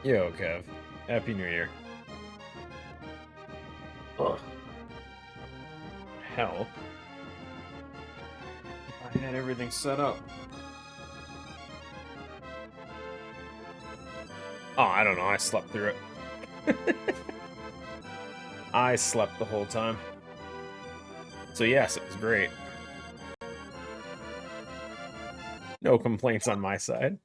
Yo, Kev. Happy New Year. Ugh. Help. I had everything set up. Oh, I don't know. I slept through it. I slept the whole time. So yes, it was great. No complaints on my side.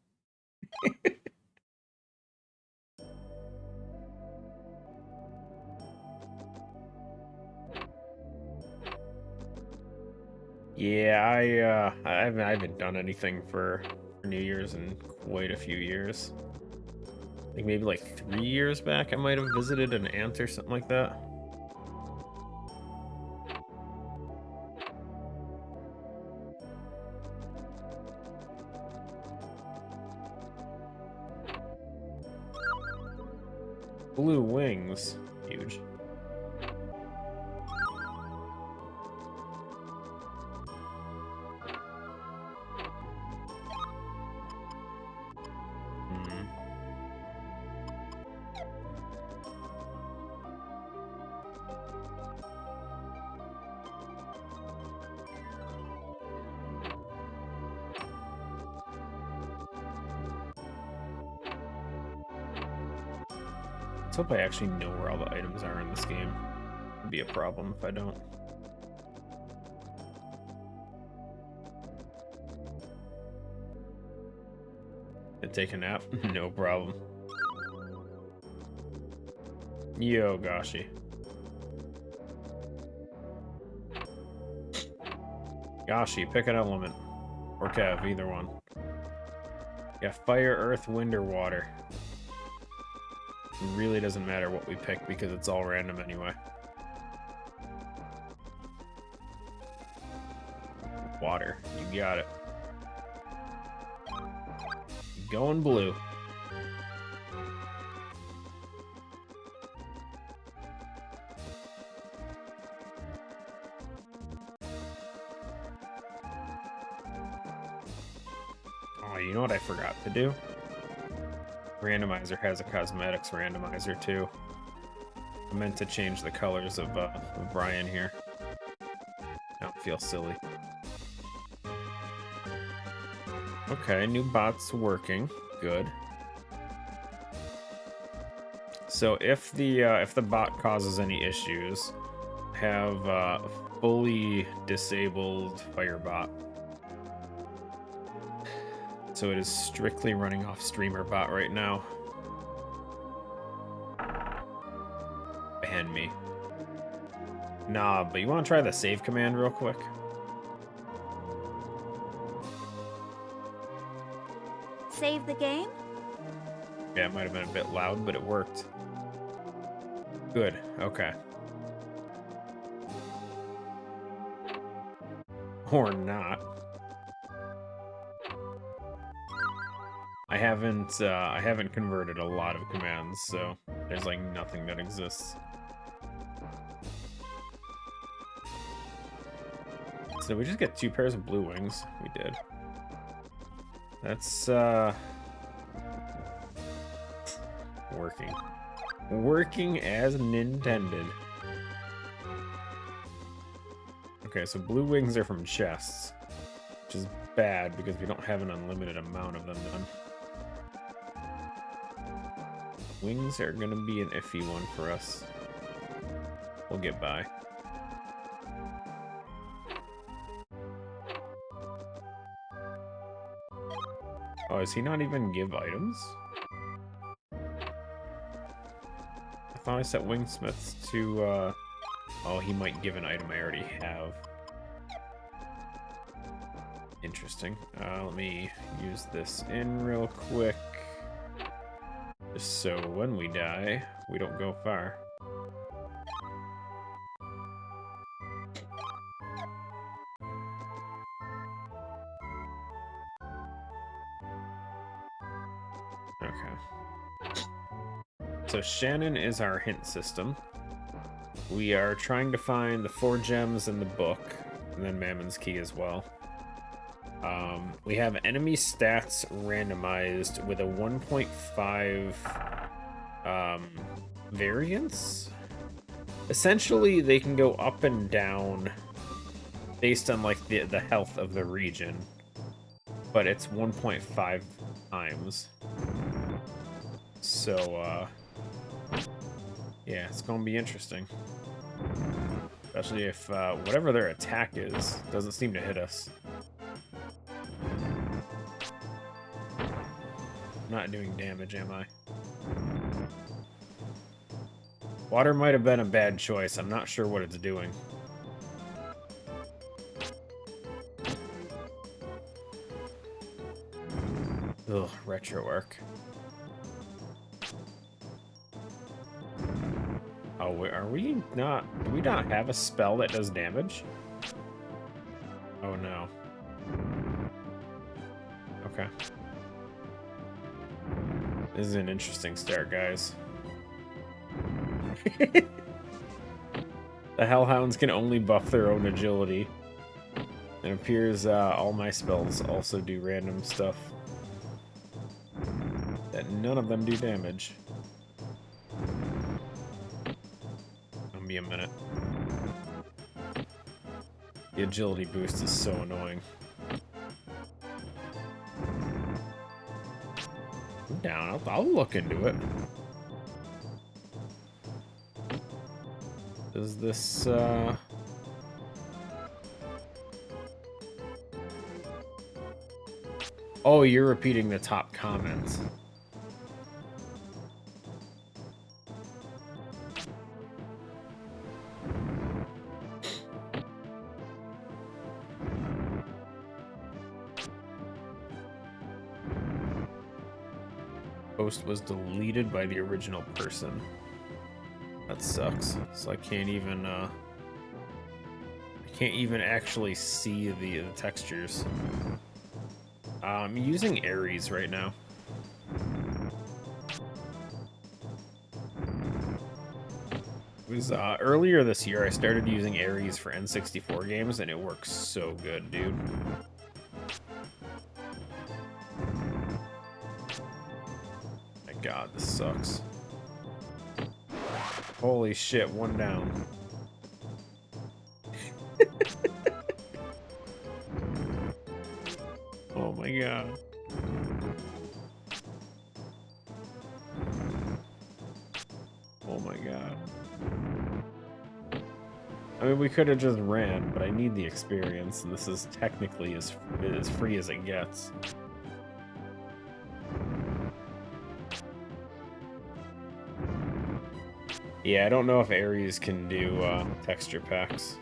Yeah, I haven't done anything for New Year's in quite a few years. I think maybe like 3 years back I might have visited an aunt or something like that. Blue wings. Huge. Let's hope I actually know where all the items are in this game. It'd be a problem if I don't. And take a nap? No problem. Yo, Gashi. Gashi, pick an element. Or Kev, either one. Yeah, fire, earth, wind, or water. It really doesn't matter what we pick because it's all random anyway. Water. You got it. Going blue. Oh, you know what I forgot to do? Randomizer has a cosmetics randomizer too. I meant to change the colors of Brian here. I don't feel silly. Okay, new bot's working. Good. So if the bot causes any issues, have fully disabled Firebot. So it is strictly running off streamer bot right now. Ban me. Nah, but you want to try the save command real quick? Save the game? Yeah, it might have been a bit loud, but it worked. Good, okay. Or not. I haven't converted a lot of commands, so there's like nothing that exists. So did we just get 2 pairs of blue wings? We did. That's working. Working as intended. Okay, so blue wings are from chests, which is bad because we don't have an unlimited amount of them then. Wings are gonna be an iffy one for us. We'll get by. Oh, does he not even give items? I thought I set Wingsmiths to, Oh, he might give an item I already have. Interesting. Let me use this in real quick. Just so when we die, we don't go far. Okay. So Shannon is our hint system. We are trying to find the 4 gems in the book, and then Mammon's Key as well. We have enemy stats randomized with a 1.5 variance. Essentially, they can go up and down based on like the health of the region, but it's 1.5 times. So yeah, it's gonna be interesting, especially if whatever their attack is doesn't seem to hit us. I'm not doing damage, am I? Water might have been a bad choice. I'm not sure what it's doing. Ugh, retro arc. Oh, are we not... Do we not have a spell that does damage? Oh, no. Okay. This is an interesting start, guys. The Hellhounds can only buff their own agility. It appears all my spells also do random stuff. That none of them do damage. Gonna be a minute. The agility boost is so annoying. I'm down. I'll look into it. Does this, Oh, you're repeating the top comments. Post was deleted by the original person. That sucks. So I can't even actually see the textures. I'm using Ares right now. It was earlier this year I started using Ares for N64 games and it works so good, dude. My god, this sucks. Holy shit, one down. Oh my god. Oh my god. I mean, we could have just ran, but I need the experience, and this is technically as free as it gets. Yeah, I don't know if Ares can do texture packs.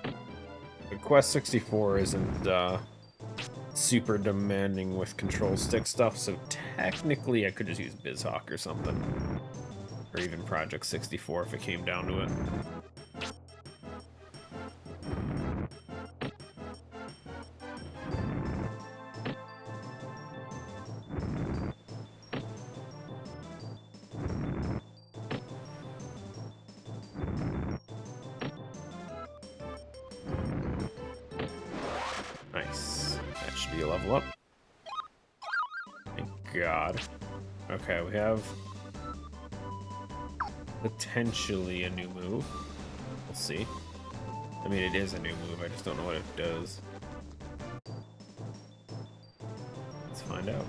But Quest 64 isn't super demanding with control stick stuff, so technically I could just use BizHawk or something. Or even Project 64 if it came down to it. Nice. That should be a level up. Thank God. Okay, we have potentially a new move. We'll see. I mean, it is a new move. I just don't know what it does. Let's find out.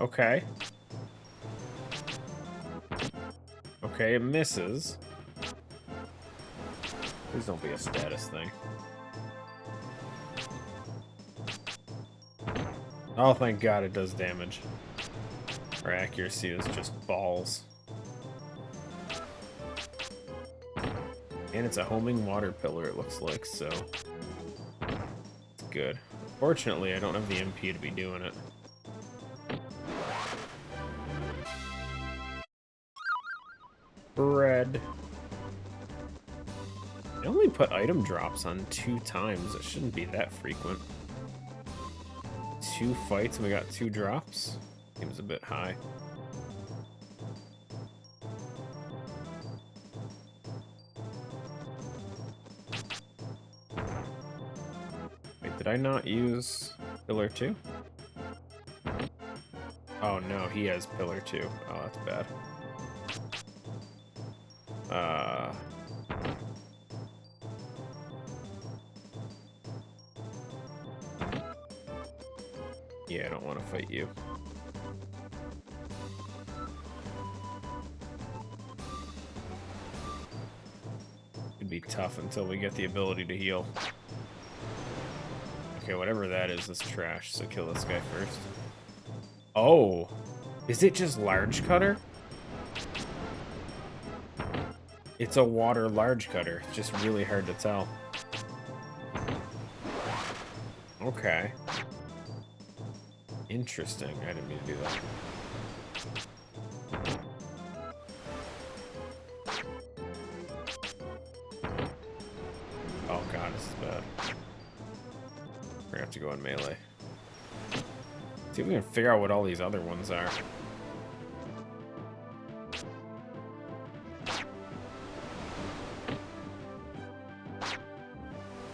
Okay. Okay, it misses. Please don't be a status thing. Oh, thank God it does damage. Our accuracy is just balls. And it's a homing water pillar, it looks like, so... it's good. Fortunately, I don't have the MP to be doing it. Bread. I only put item drops on 2 times. It shouldn't be that frequent. 2 fights and we got 2 drops? Seems a bit high. Wait, did I not use Pillar 2? Oh no, he has Pillar 2. Oh, that's bad. Yeah, I don't want to fight you. It'd be tough until we get the ability to heal. Okay, whatever that is trash, so kill this guy first. Oh! Is it just large cutter? It's a water large cutter. It's just really hard to tell. Okay. Interesting. I didn't mean to do that. Oh god, this is bad. We're gonna have to go in melee. See if we can figure out what all these other ones are.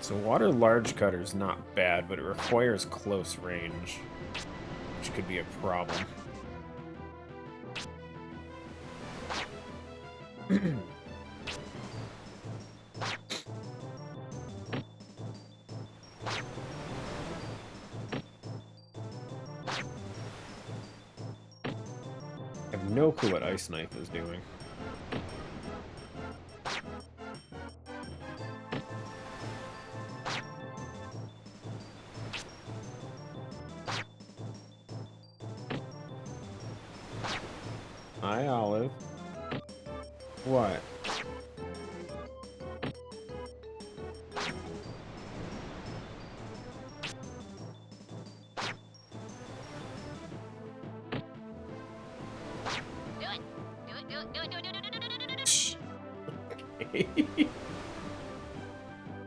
So water large cutter is not bad, but it requires close range, which could be a problem. I have no clue what Ice Knife is doing. Hi, Olive. What?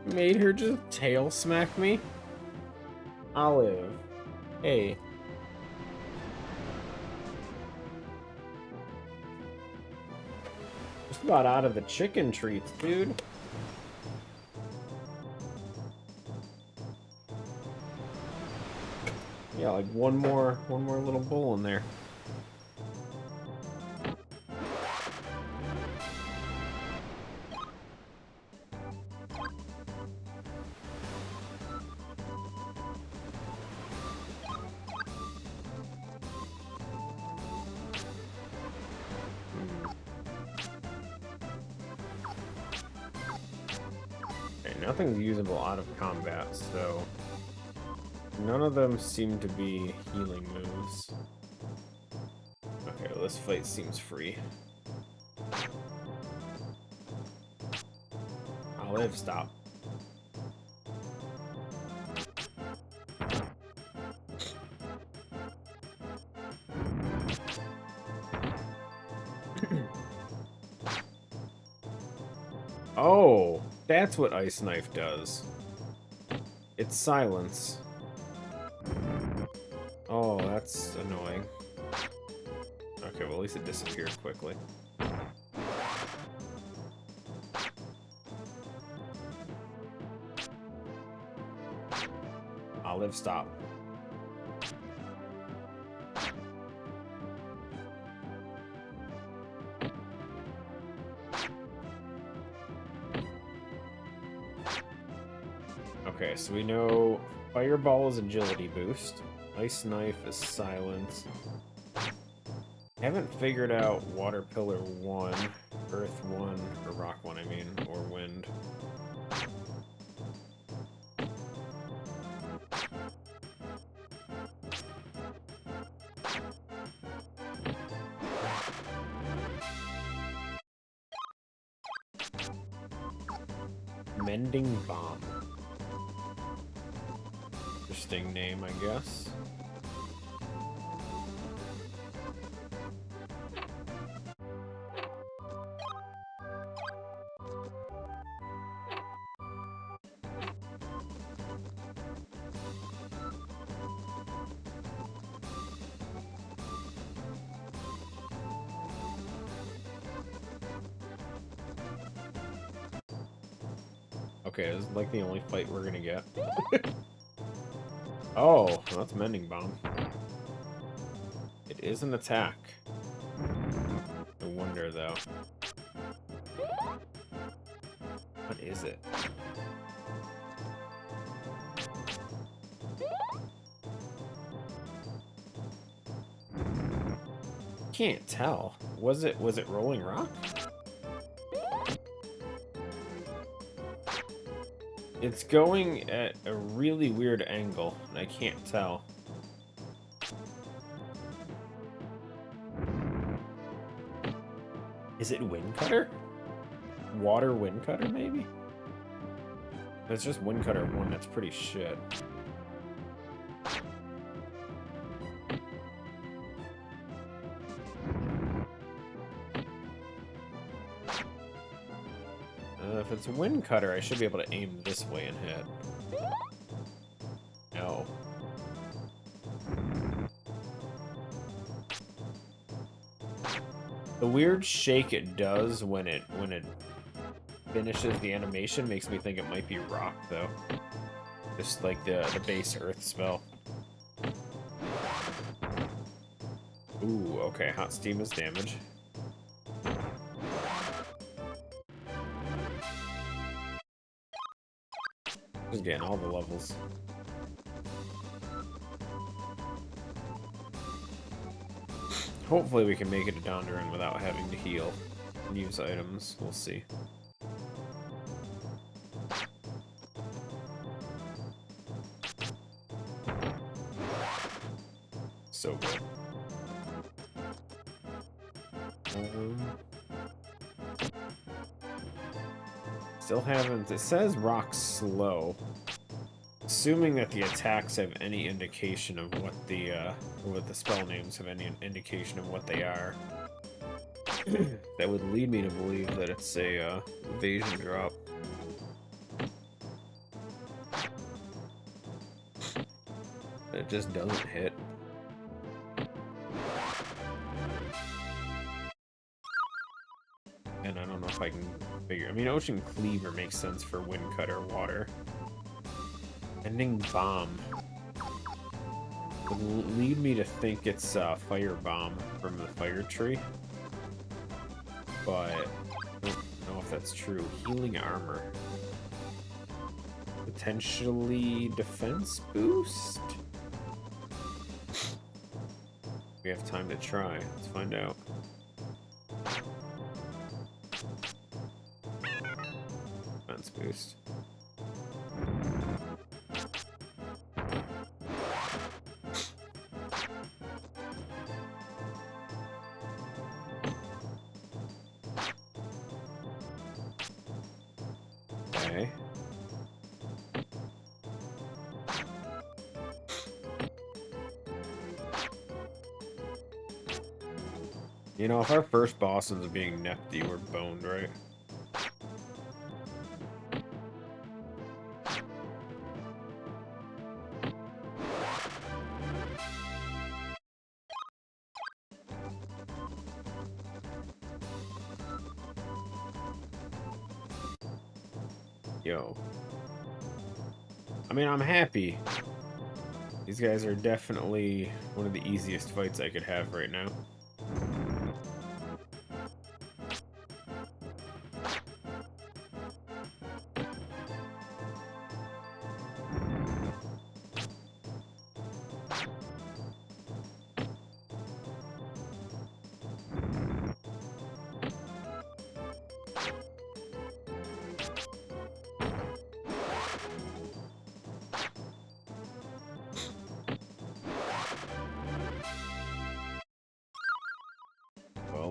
Made her just tail smack me? Olive. Hey. Just about out of the chicken treats, dude. Yeah, like one more little bowl in there. Nothing's usable out of combat, so none of them seem to be healing moves. Okay, well, this fight seems free. Olive, stop. Oh, that's what Ice Knife does. It's silence. Oh, that's annoying. Okay, well, at least it disappeared quickly. Olive, stop. Okay, so we know Fireball is agility boost. Ice Knife is silence. Haven't figured out Water Pillar 1, Earth 1, or Rock 1, I mean, or Wind. Mending Bomb. Interesting name, I guess. Okay, this is like the only fight we're gonna get. Oh, that's Mending Bomb. It is an attack. I wonder, though. What is it? Can't tell. Was it Rolling Rock? It's going at a really weird angle, and I can't tell. Is it Wind Cutter? Water Wind Cutter, maybe? If it's just Wind Cutter 1, that's pretty shit. If it's Wind Cutter, I should be able to aim this way and hit. No. The weird shake it does when it finishes the animation makes me think it might be Rock, though. Just like the base Earth spell. Ooh, okay, Hot Steam is damage. Just getting all the levels. Hopefully we can make it to Dondoran without having to heal and use items. We'll see. So good. Still haven't... It says Rock slow. Assuming that the attacks have any indication of what the spell names have any indication of what they are. That would lead me to believe that it's a evasion drop. It just doesn't hit. And I don't know if I can figure... I mean, Ocean Cleaver makes sense for Wind Cutter water. Ending Bomb would lead me to think it's Fire Bomb from the Fire Tree. But I don't know if that's true. Healing Armor. Potentially Defense Boost? We have time to try. Let's find out. Defense Boost. Okay. You know, if our first boss ends up being Nepti, we're boned, right? Yo. I mean, I'm happy. These guys are definitely one of the easiest fights I could have right now.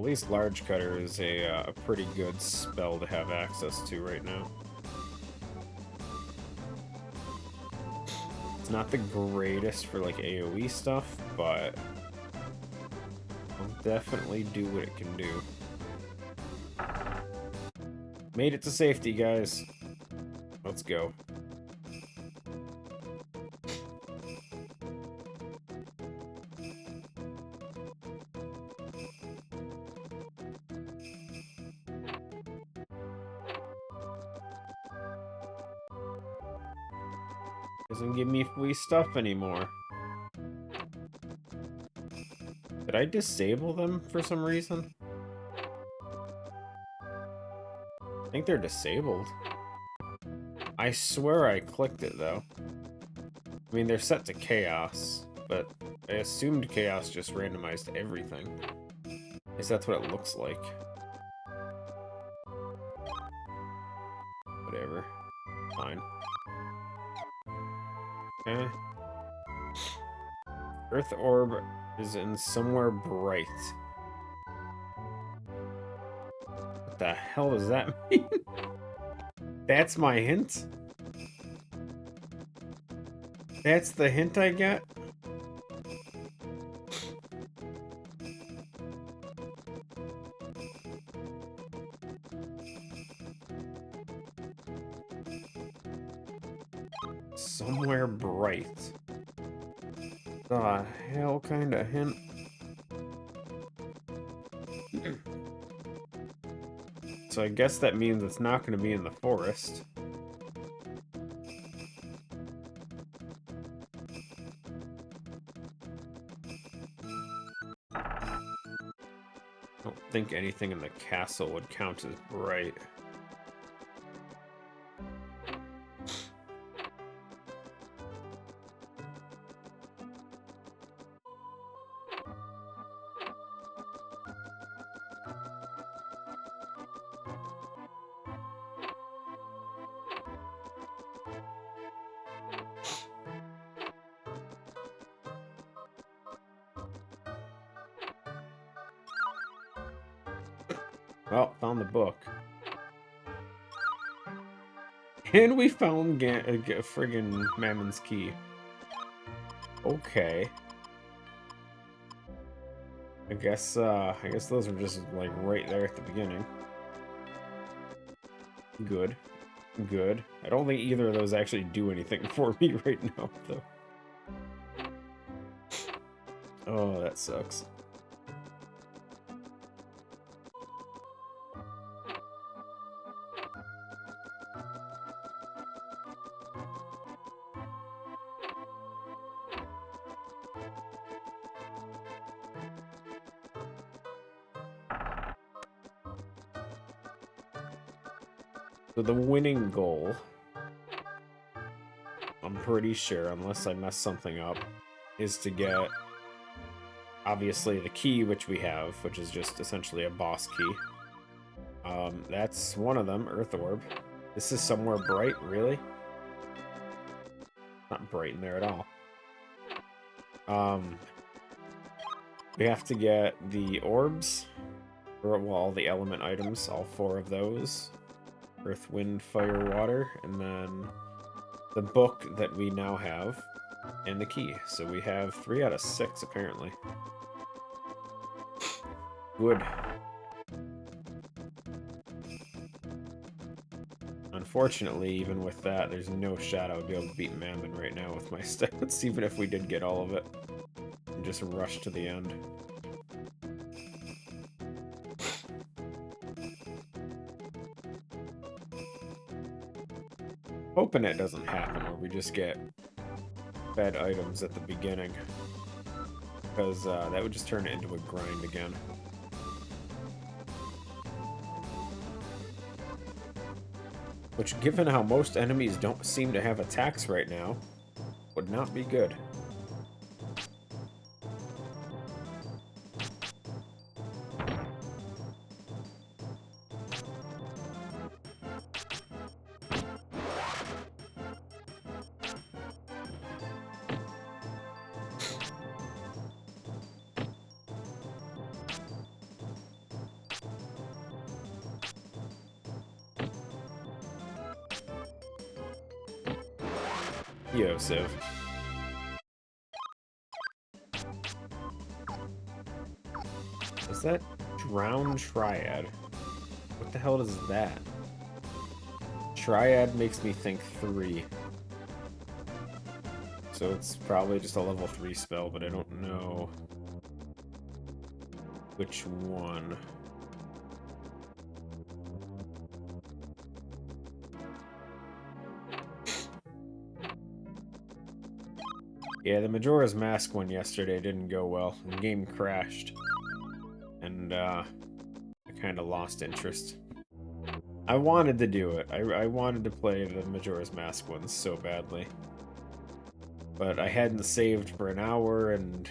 least Large Cutter is a pretty good spell to have access to right now. It's not the greatest for like AoE stuff, but it'll definitely do what it can do. Made it to safety, guys. Let's go. Doesn't give me free stuff anymore. Did I disable them for some reason? I think they're disabled. I swear I clicked it, though. I mean, they're set to chaos, but I assumed chaos just randomized everything. At least that's what it looks like. Whatever. Fine. Okay. Earth Orb is in somewhere bright. What the hell does that mean? That's my hint? That's the hint I get? Somewhere bright. The hell kind of hint? So I guess that means it's not going to be in the forest. I don't think anything in the castle would count as bright. Well, found the book. And we found friggin' Mammon's key. Okay. I guess those were just like right there at the beginning. Good. Good. I don't think either of those actually do anything for me right now, though. Oh, that sucks. So the winning goal, I'm pretty sure, unless I mess something up, is to get, obviously, the key, which we have, which is just essentially a boss key. That's one of them, Earth Orb. This is somewhere bright, really? Not bright in there at all. We have to get the orbs, or well, all the element items, all 4 of those. Earth, Wind, Fire, Water, and then the book that we now have, and the key. So we have 3 out of 6, apparently. Good. Unfortunately, even with that, there's no shot I would be able to beat Mammon right now with my stats, even if we did get all of it. And just rush to the end. Hoping it doesn't happen where we just get bad items at the beginning, because that would just turn it into a grind again. Which, given how most enemies don't seem to have attacks right now, would not be good. Yosef. Is that Drown Triad? What the hell is that? Triad makes me think 3. So it's probably just a level 3 spell, but I don't know which one. Yeah, the Majora's Mask one yesterday didn't go well. The game crashed. And, I kind of lost interest. I wanted to do it. I wanted to play the Majora's Mask one so badly. But I hadn't saved for an hour, and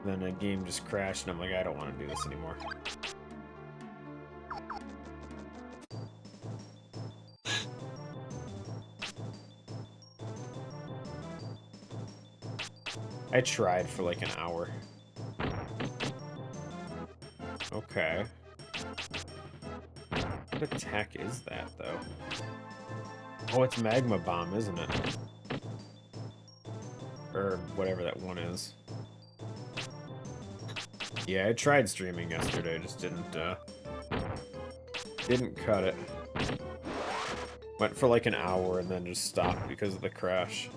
then the game just crashed, and I'm like, I don't want to do this anymore. I tried for like an hour. Okay. What attack is that, though? Oh, it's Magma Bomb, isn't it? Or whatever that one is. Yeah, I tried streaming yesterday, just didn't cut it. Went for like an hour and then just stopped because of the crash.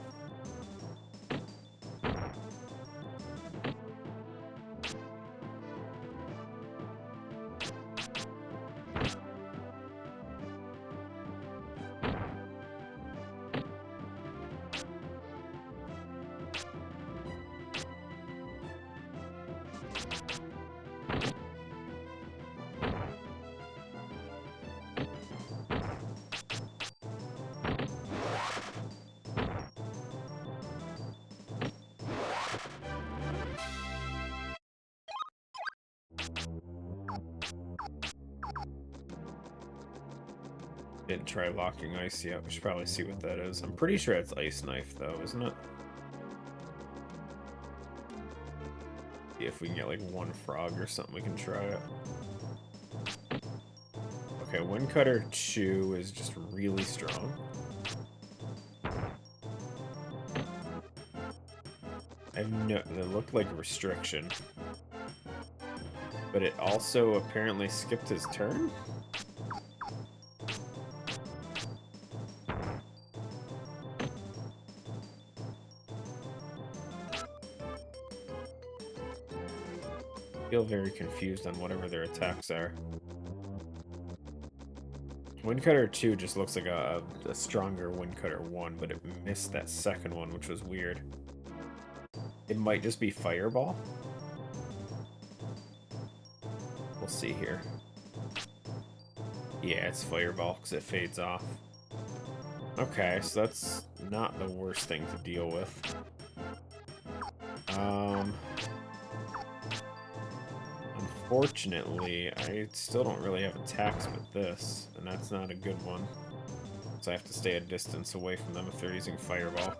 Didn't try locking ice yet. We should probably see what that is. I'm pretty sure it's Ice Knife, though, isn't it? See if we can get like one frog or something, we can try it. Okay, Windcutter 2 is just really strong. That looked like a restriction. But it also apparently skipped his turn? I feel very confused on whatever their attacks are. Windcutter 2 just looks like a stronger Windcutter 1, but it missed that second one, which was weird. It might just be Fireball. We'll see here. Yeah, it's Fireball, because it fades off. Okay, so that's not the worst thing to deal with. Unfortunately, I still don't really have attacks with this, and that's not a good one. So I have to stay a distance away from them if they're using Fireball.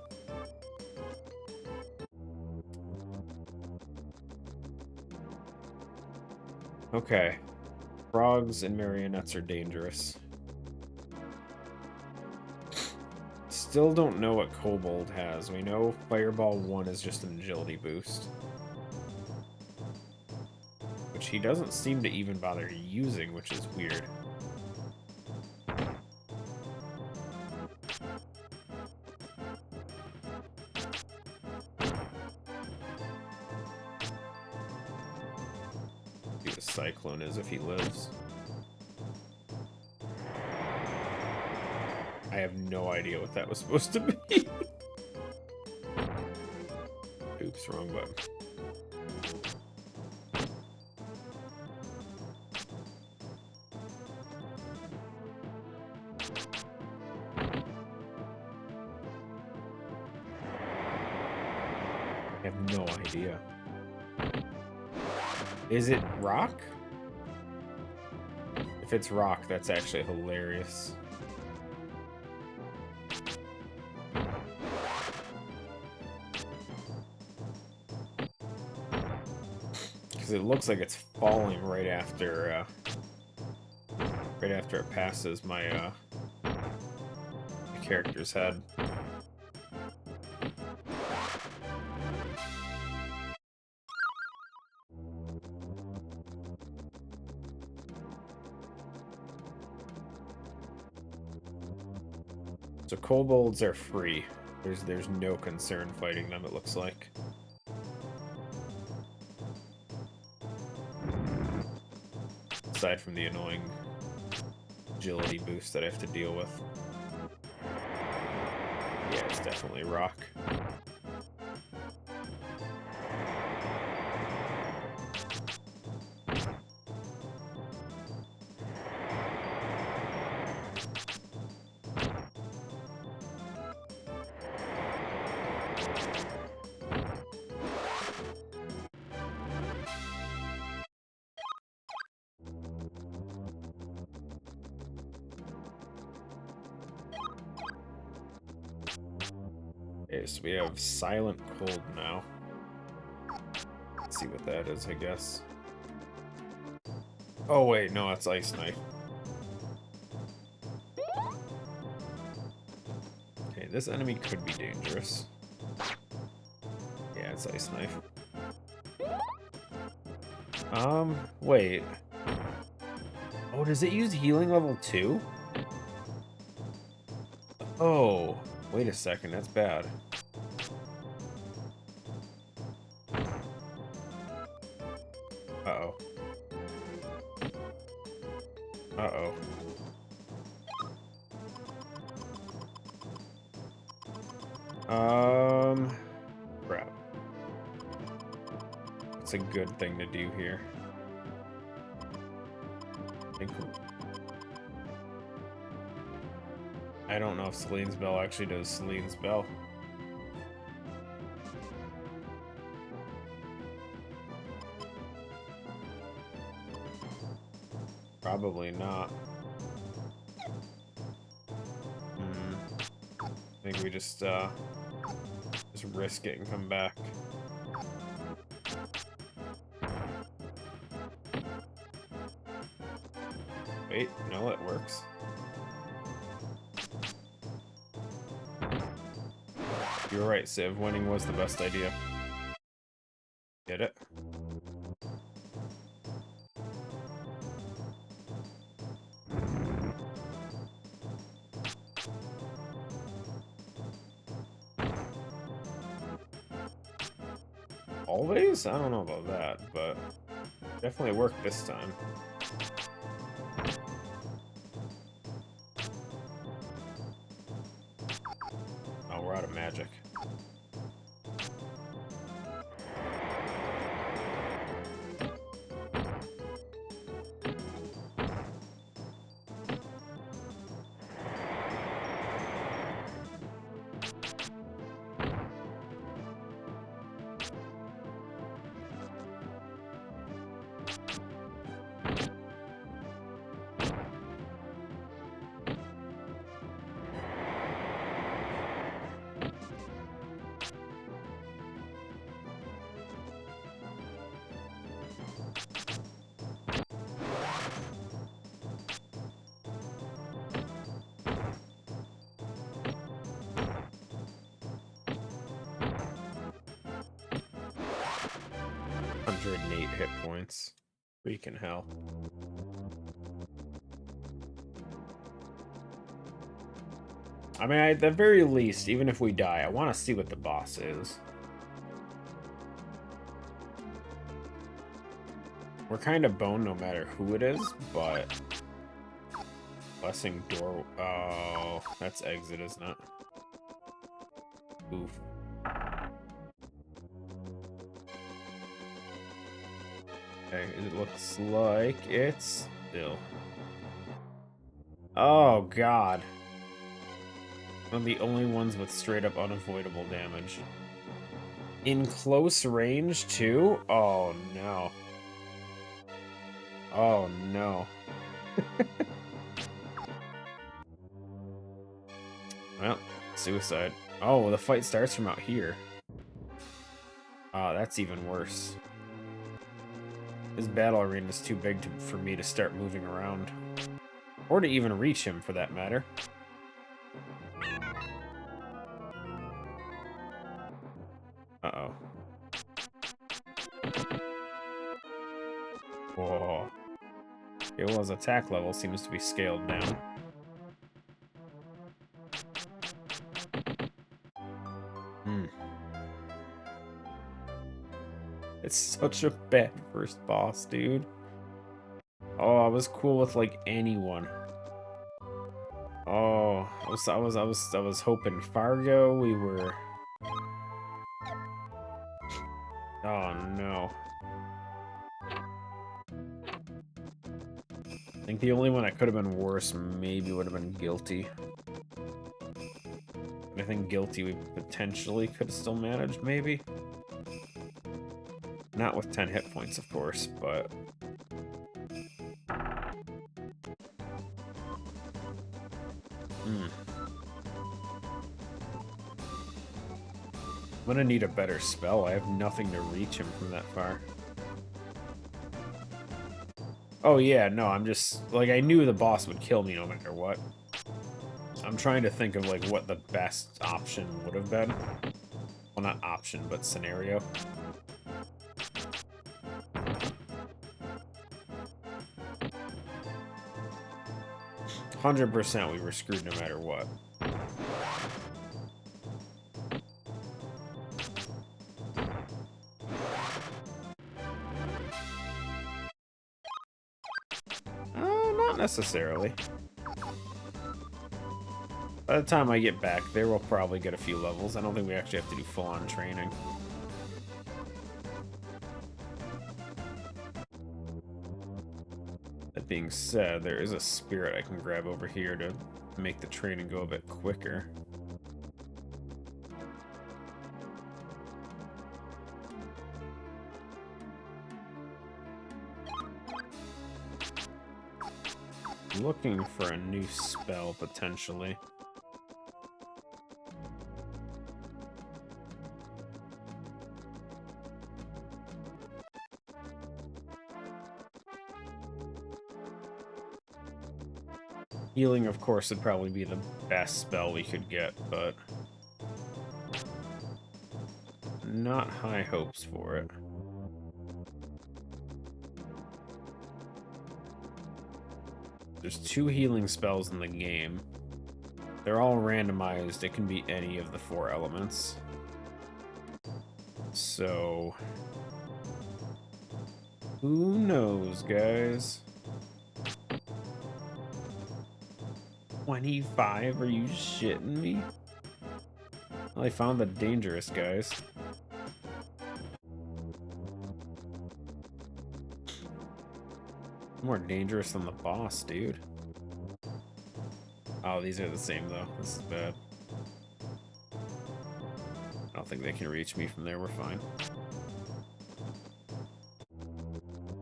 Okay. Frogs and marionettes are dangerous. Still don't know what Kobold has. We know Fireball 1 is just an agility boost. Which he doesn't seem to even bother using, which is weird. See what Cyclone is if he lives. I have no idea what that was supposed to be. Oops, wrong button. I have no idea. Is it rock? If it's rock, that's actually hilarious. Because it looks like it's falling right after it passes my character's head. So kobolds are free. There's no concern fighting them, it looks like. Aside from the annoying agility boost that I have to deal with. Yeah, it's definitely rock. Okay, so we have Silent Cold now. Let's see what that is, I guess. Oh wait, no, it's Ice Knife. Okay, this enemy could be dangerous. Yeah, it's Ice Knife. Wait. Oh, does it use healing level 2? Oh, wait a second, that's bad. Uh-oh. Uh-oh. Crap. What's a good thing to do here? I don't know if Celine's Bell actually does Celine's Bell. Probably not. I think we just risk it and come back. Wait, no, it works. You were right, Civ. Winning was the best idea. Get it? Always? I don't know about that, but definitely worked this time. Oh, we're out of magic. And 8 hit points. Freaking hell. I mean, at the very least, even if we die, I want to see what the boss is. We're kind of boned no matter who it is, but... Blessing door... Oh, that's exit, isn't it? Oof. Okay, it looks like it's still. Oh, God. One of the only ones with straight up unavoidable damage. In close range, too? Oh, no. Oh, no. Well, suicide. Oh, the fight starts from out here. Oh, that's even worse. His battle arena is too big for me to start moving around. Or to even reach him, for that matter. Uh-oh. Whoa. Okay, well, his attack level seems to be scaled down. It's such a bad first boss, dude. Oh, I was cool with like anyone. Oh, I was hoping Fargo. We were. Oh no. I think the only one that could have been worse maybe would have been Guilty. I think Guilty we potentially could have still managed, maybe. Not with 10 hit points, of course, but... I'm gonna need a better spell. I have nothing to reach him from that far. Oh yeah, no, I'm just... Like, I knew the boss would kill me no matter what. I'm trying to think of, like, what the best option would have been. Well, not option, but scenario. %, we were screwed no matter what. Not necessarily. By the time I get back there, we'll probably get a few levels. I don't think we actually have to do full-on training. That being said, there is a spirit I can grab over here to make the training go a bit quicker. Looking for a new spell, potentially. Healing, of course, would probably be the best spell we could get, but... not high hopes for it. There's 2 healing spells in the game. They're all randomized. It can be any of the 4 elements. So... who knows, guys? 25? Are you shitting me? Well, I found the dangerous guys. More dangerous than the boss, dude. Oh, these are the same, though. This is bad. I don't think they can reach me from there. We're fine.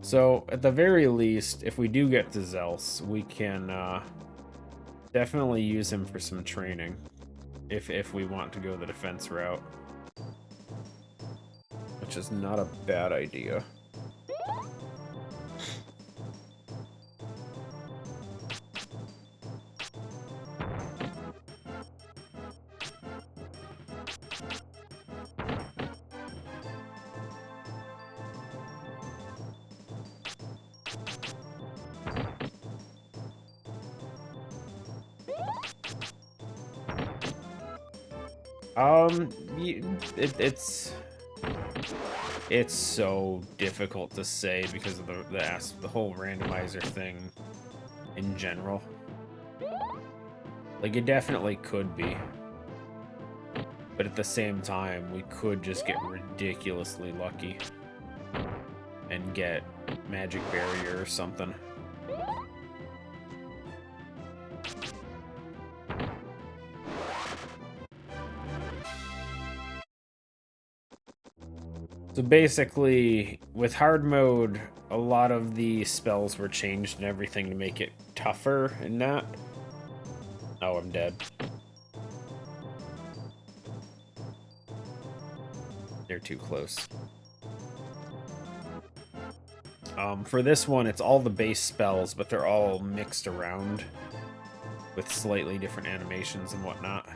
So, at the very least, if we do get to Zelce, we can definitely use him for some training. If we want to go the defense route. Which is not a bad idea. It's so difficult to say because of the whole randomizer thing in general. Like, it definitely could be. But at the same time, we could just get ridiculously lucky and get magic barrier or something. So basically, with hard mode, a lot of the spells were changed and everything to make it tougher and that. Oh, I'm dead. They're too close. For this one, it's all the base spells, but they're all mixed around with slightly different animations and whatnot.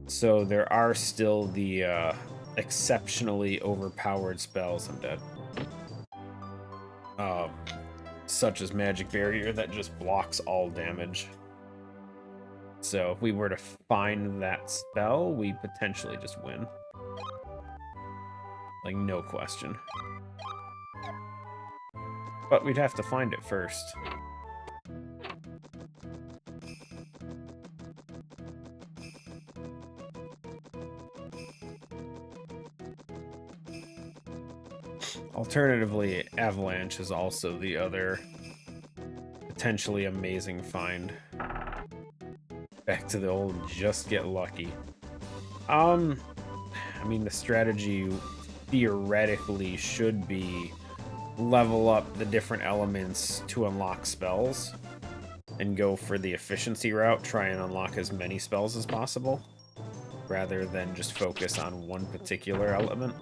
So there are still the exceptionally overpowered spells. I'm dead. Such as Magic Barrier that just blocks all damage. So if we were to find that spell, we potentially just win. Like, no question. But we'd have to find it first. Alternatively, Avalanche is also the other potentially amazing find. Back to the old just get lucky. I mean, the strategy theoretically should be level up the different elements to unlock spells and go for the efficiency route, try and unlock as many spells as possible, rather than just focus on one particular element.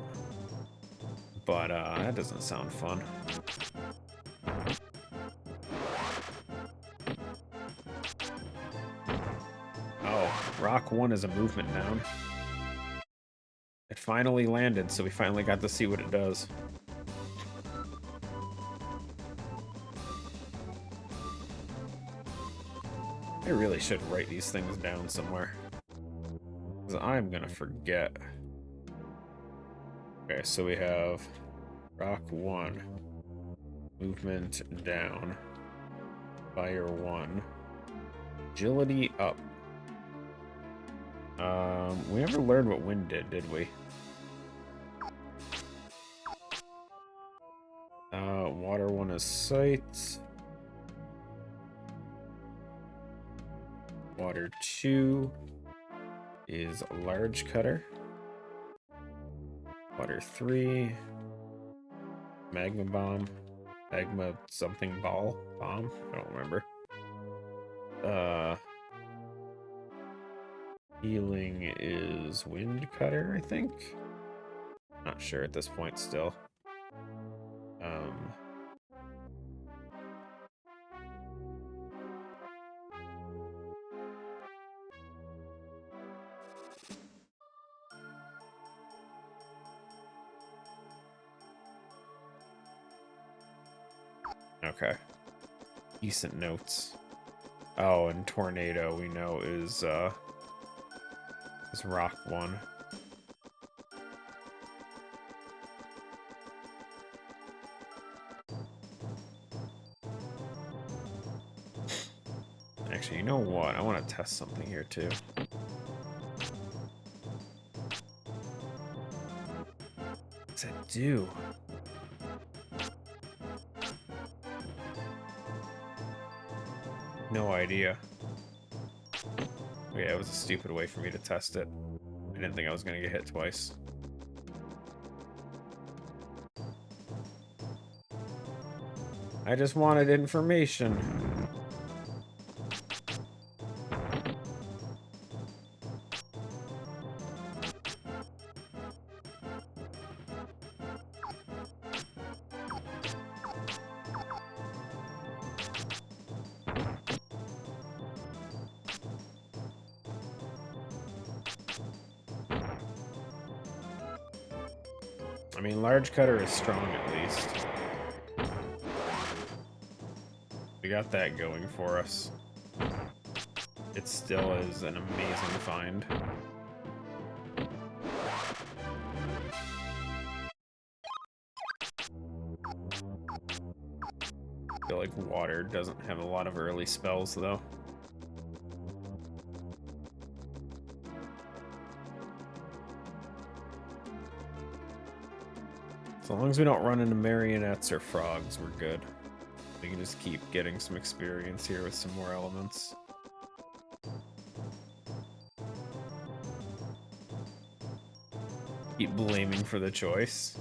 But that doesn't sound fun. Oh, Rock 1 is a movement down. It finally landed, so we finally got to see what it does. I really should write these things down somewhere, because I'm gonna forget. Okay, so we have Rock 1, movement down, Fire 1, agility up. We never learned what wind did we? Water 1 is sight. Water 2 is large cutter. Water 3, magma bomb, magma something bomb. I don't remember. Healing is wind cutter, I think. Not sure at this point still. Okay. Decent notes. Oh, and tornado we know is Rock 1. Actually, you know what? I want to test something here too. What's that do? No idea. Yeah, it was a stupid way for me to test it. I didn't think I was gonna get hit twice. I just wanted information. I mean, large cutter is strong at least. We got that going for us. It still is an amazing find. I feel like water doesn't have a lot of early spells, though. As long as we don't run into marionettes or frogs, we're good. We can just keep getting some experience here with some more elements. Keep blaming for the choice.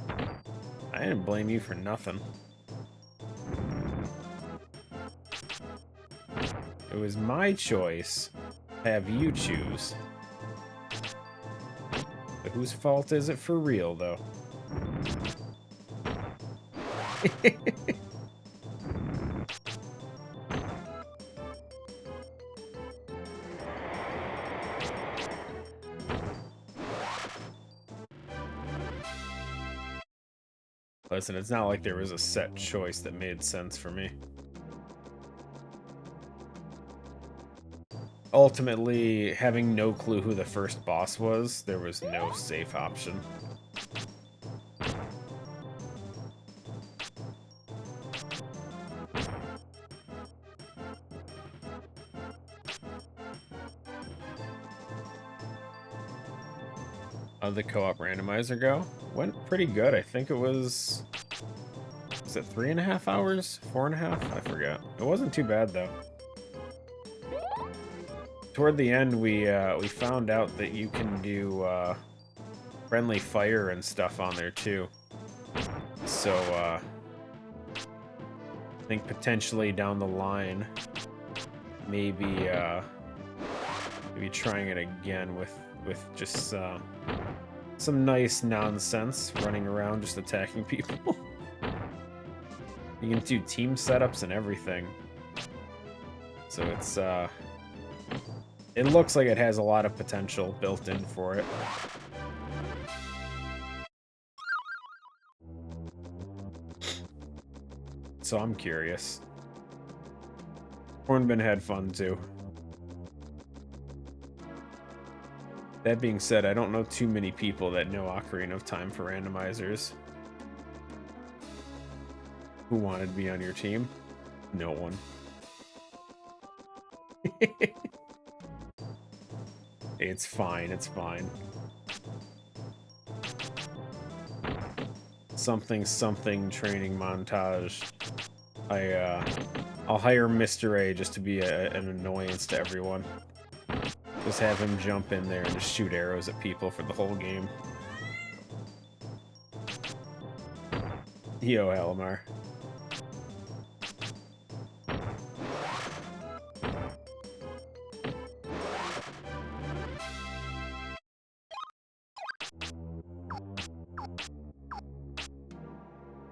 I didn't blame you for nothing. It was my choice to have you choose. But whose fault is it for real, though? Listen, it's not like there was a set choice that made sense for me. Ultimately, having no clue who the first boss was, there was no safe option. How'd the co-op randomizer go? Went pretty good. I think it was it 3.5 hours? 4.5? I forget. It wasn't too bad though. Toward the end, we found out that you can do friendly fire and stuff on there too. So I think potentially down the line, maybe trying it again with just some nice nonsense running around just attacking people. You can do team setups and everything. So it's it looks like it has a lot of potential built in for it. So I'm curious. Hornbin had fun too. That being said, I don't know too many people that know Ocarina of Time for randomizers. Who wanted to be on your team? No one. It's fine, it's fine. Something training montage. I'll hire Mr. A just to be an annoyance to everyone. Just have him jump in there and just shoot arrows at people for the whole game. Yo, Halimar.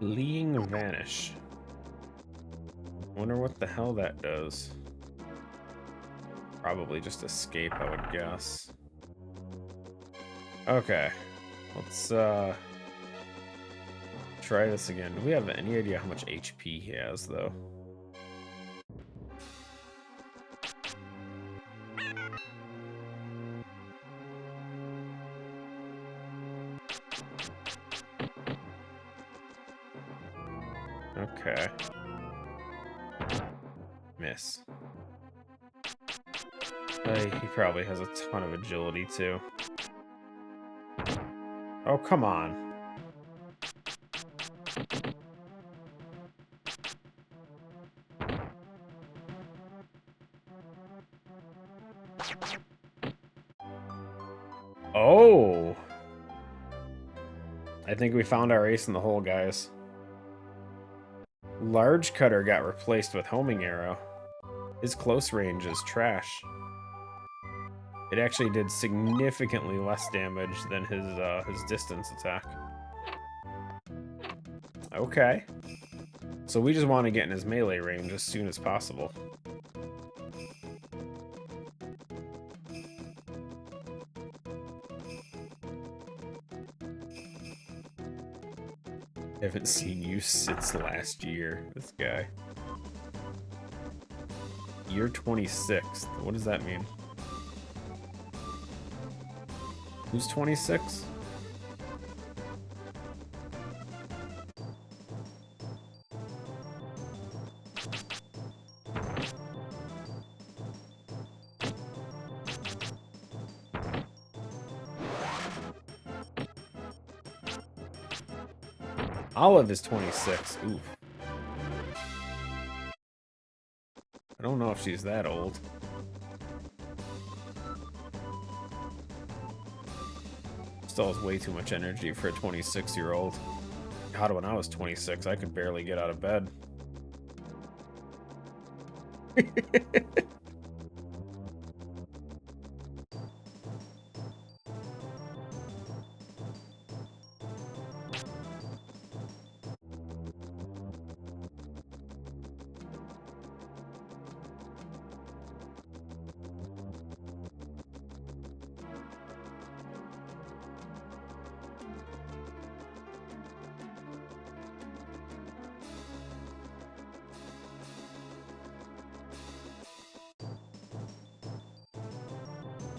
Leeing Vanish. Wonder what the hell that does. Probably just escape, I would guess. Okay. Let's try this again. Do we have any idea how much HP he has, though? Okay. Miss. He probably has a ton of agility, too. Oh, come on. Oh! I think we found our ace in the hole, guys. Large Cutter got replaced with Homing Arrow. His close range is trash. It actually did significantly less damage than his distance attack. Okay. So we just want to get in his melee range as soon as possible. Haven't seen you since last year, this guy. Year 26th. What does that mean? Who's 26? Olive is 26. Oof. I don't know if she's that old. Still has way too much energy for a 26-year-old. God, when I was 26, I could barely get out of bed.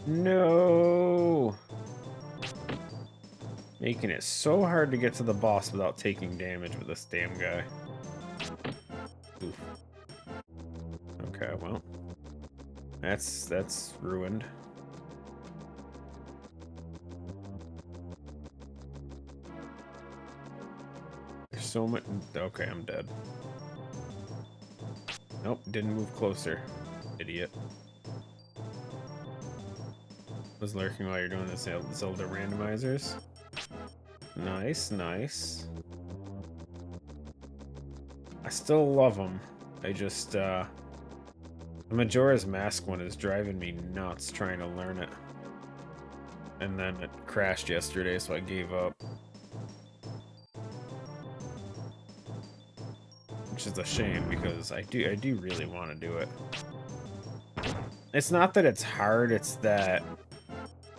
No! Making it so hard to get to the boss without taking damage with this damn guy. Oof. Okay, well. That's ruined. so much. Okay, I'm dead. Nope, didn't move closer. Idiot. Was lurking while you're doing the Zelda randomizers. Nice, nice. I still love them. I just, the Majora's Mask one is driving me nuts trying to learn it. And then it crashed yesterday, so I gave up. Which is a shame, because I do really want to do it. It's not that it's hard, it's that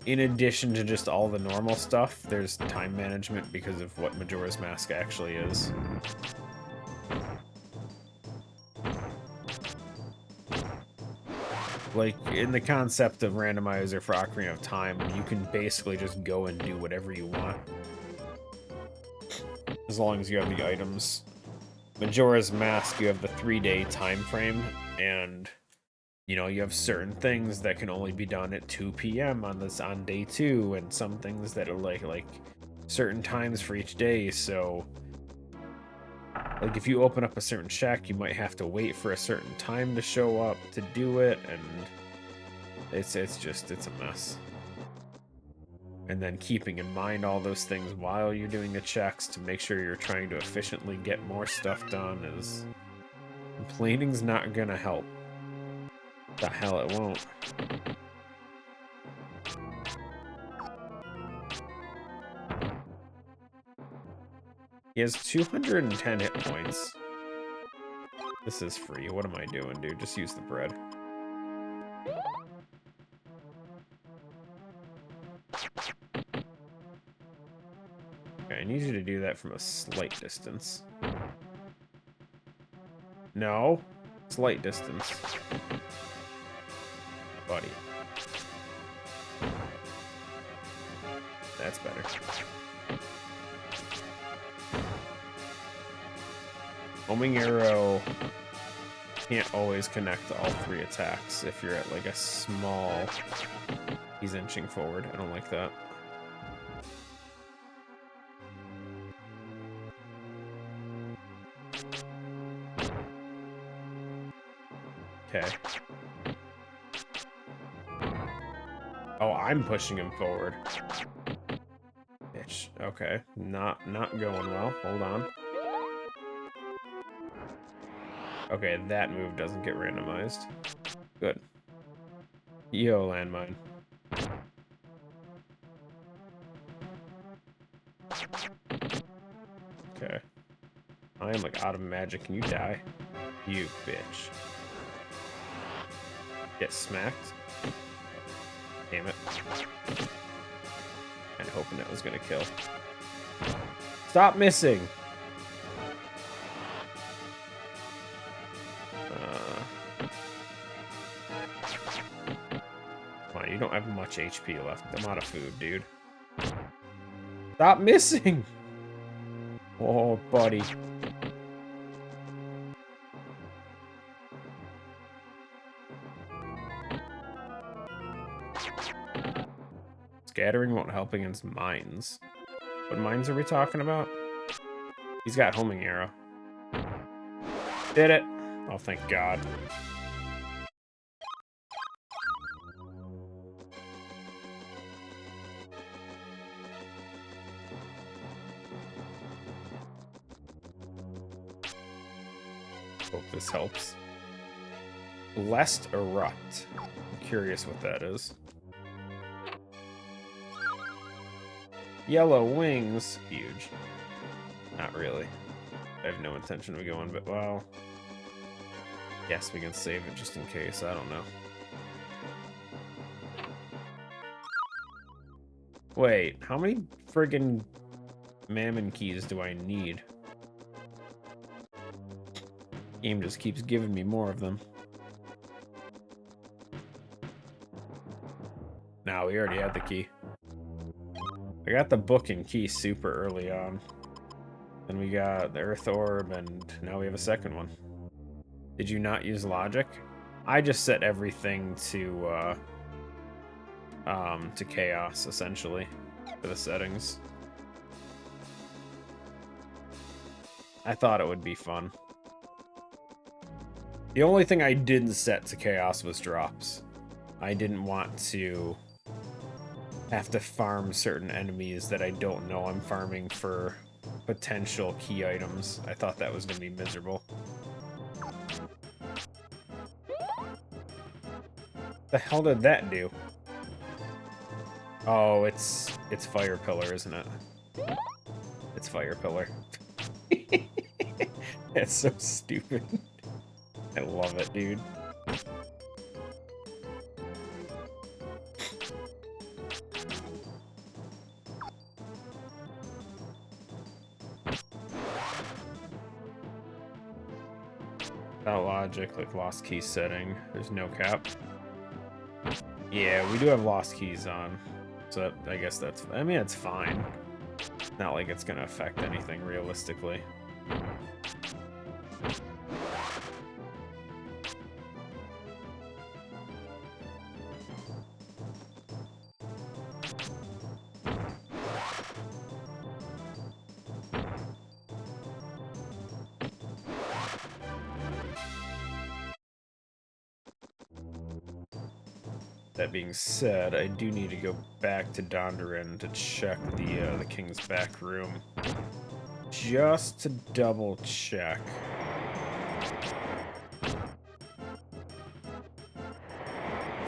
in addition to just all the normal stuff, there's time management because of what Majora's Mask actually is. Like, in the concept of Randomizer for Ocarina of Time, you can basically just go and do whatever you want. As long as you have the items. Majora's Mask, you have the 3-day time frame, and you know, you have certain things that can only be done at 2 p.m. on day 2, and some things that are like certain times for each day. So, like, if you open up a certain shack, you might have to wait for a certain time to show up to do it, and it's a mess. And then keeping in mind all those things while you're doing the checks to make sure you're trying to efficiently get more stuff done is... Complaining's not gonna help. The hell it won't. He has 210 hit points. This is free. What am I doing, dude? Just use the bread. Okay, I need you to do that from a slight distance. No. Slight distance. Buddy. That's better. Homing arrow can't always connect to all 3 attacks if you're at like a small... He's inching forward. I don't like that. Okay. Oh, I'm pushing him forward. Bitch. Okay. Not going well. Hold on. Okay, that move doesn't get randomized. Good. Yo, landmine. Okay. I am like out of magic. Can you die? You bitch. Get smacked. Damn it. And hoping that was gonna kill. Stop missing! Come on, you don't have much HP left. I'm out of food, dude. Stop missing! Oh, buddy. Scattering won't help against mines. What mines are we talking about? He's got homing arrow. Did it! Oh, thank God. Hope this helps. Blessed Erupt. I'm curious what that is. Yellow wings. Huge. Not really. I have no intention of going, but well... Yes, we can save it just in case. I don't know. Wait, how many friggin' mammon keys do I need? Game just keeps giving me more of them. Nah, we already had the key. I got the book and key super early on. Then we got the Earth Orb, and now we have a second one. Did you not use logic? I just set everything to chaos, essentially, for the settings. I thought it would be fun. The only thing I didn't set to chaos was drops. I didn't want to have to farm certain enemies that I don't know I'm farming for potential key items. I thought that was going to be miserable. The hell did that do? Oh, it's Fire Pillar, isn't it? It's Fire Pillar. That's so stupid. I love it, dude. Without logic, like lost key setting, there's no cap. Yeah, we do have lost keys on, so I guess that's, I mean, it's fine. Not like it's gonna affect anything realistically. That being said, I do need to go back to Dondoran to check the King's back room. Just to double check. If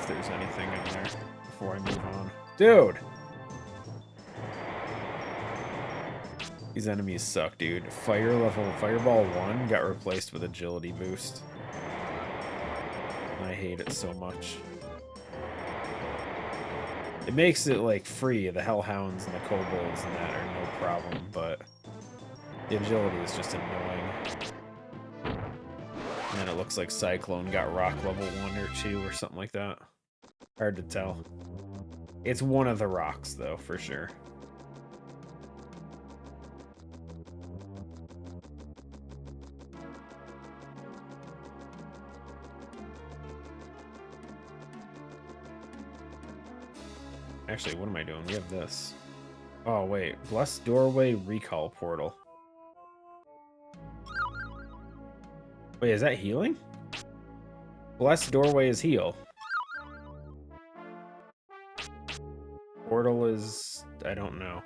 there's anything in there before I move on. Dude! These enemies suck, dude. Fireball 1 got replaced with agility boost. I hate it so much. It makes it, like, free. The Hellhounds and the Kobolds and that are no problem, but the agility is just annoying. And then it looks like Cyclone got rock level 1 or 2 or something like that. Hard to tell. It's one of the rocks, though, for sure. Actually, what am I doing? We have this. Oh, wait. Blessed Doorway Recall Portal. Wait, is that healing? Blessed Doorway is heal. Portal is... I don't know.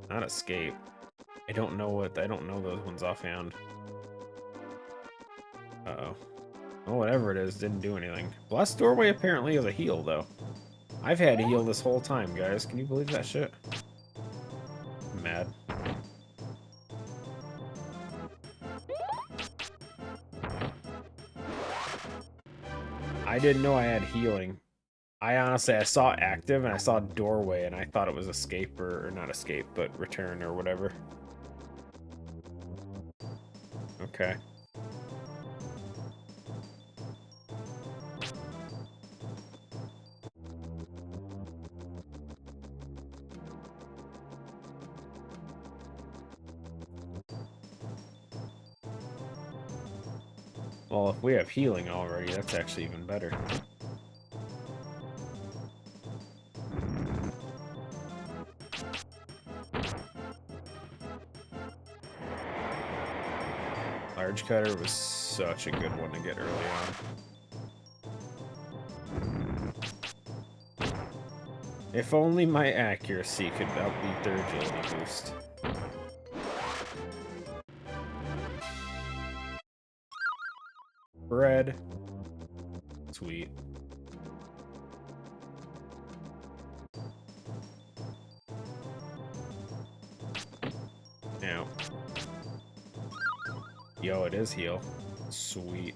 Not escape. I don't know what... I don't know those ones offhand. Uh-oh. Well, whatever it is, didn't do anything. Blessed Doorway apparently is a heal, though. I've had a heal this whole time, guys. Can you believe that shit? I'm mad. I didn't know I had healing. I saw active and I saw doorway and I thought it was escape or not escape, but return or whatever. Okay. Well, if we have healing already, that's actually even better. Large Cutter was such a good one to get early on. If only my accuracy could outbeat their agility boost. Bread. Sweet. Now. Yo, it is heal. Sweet.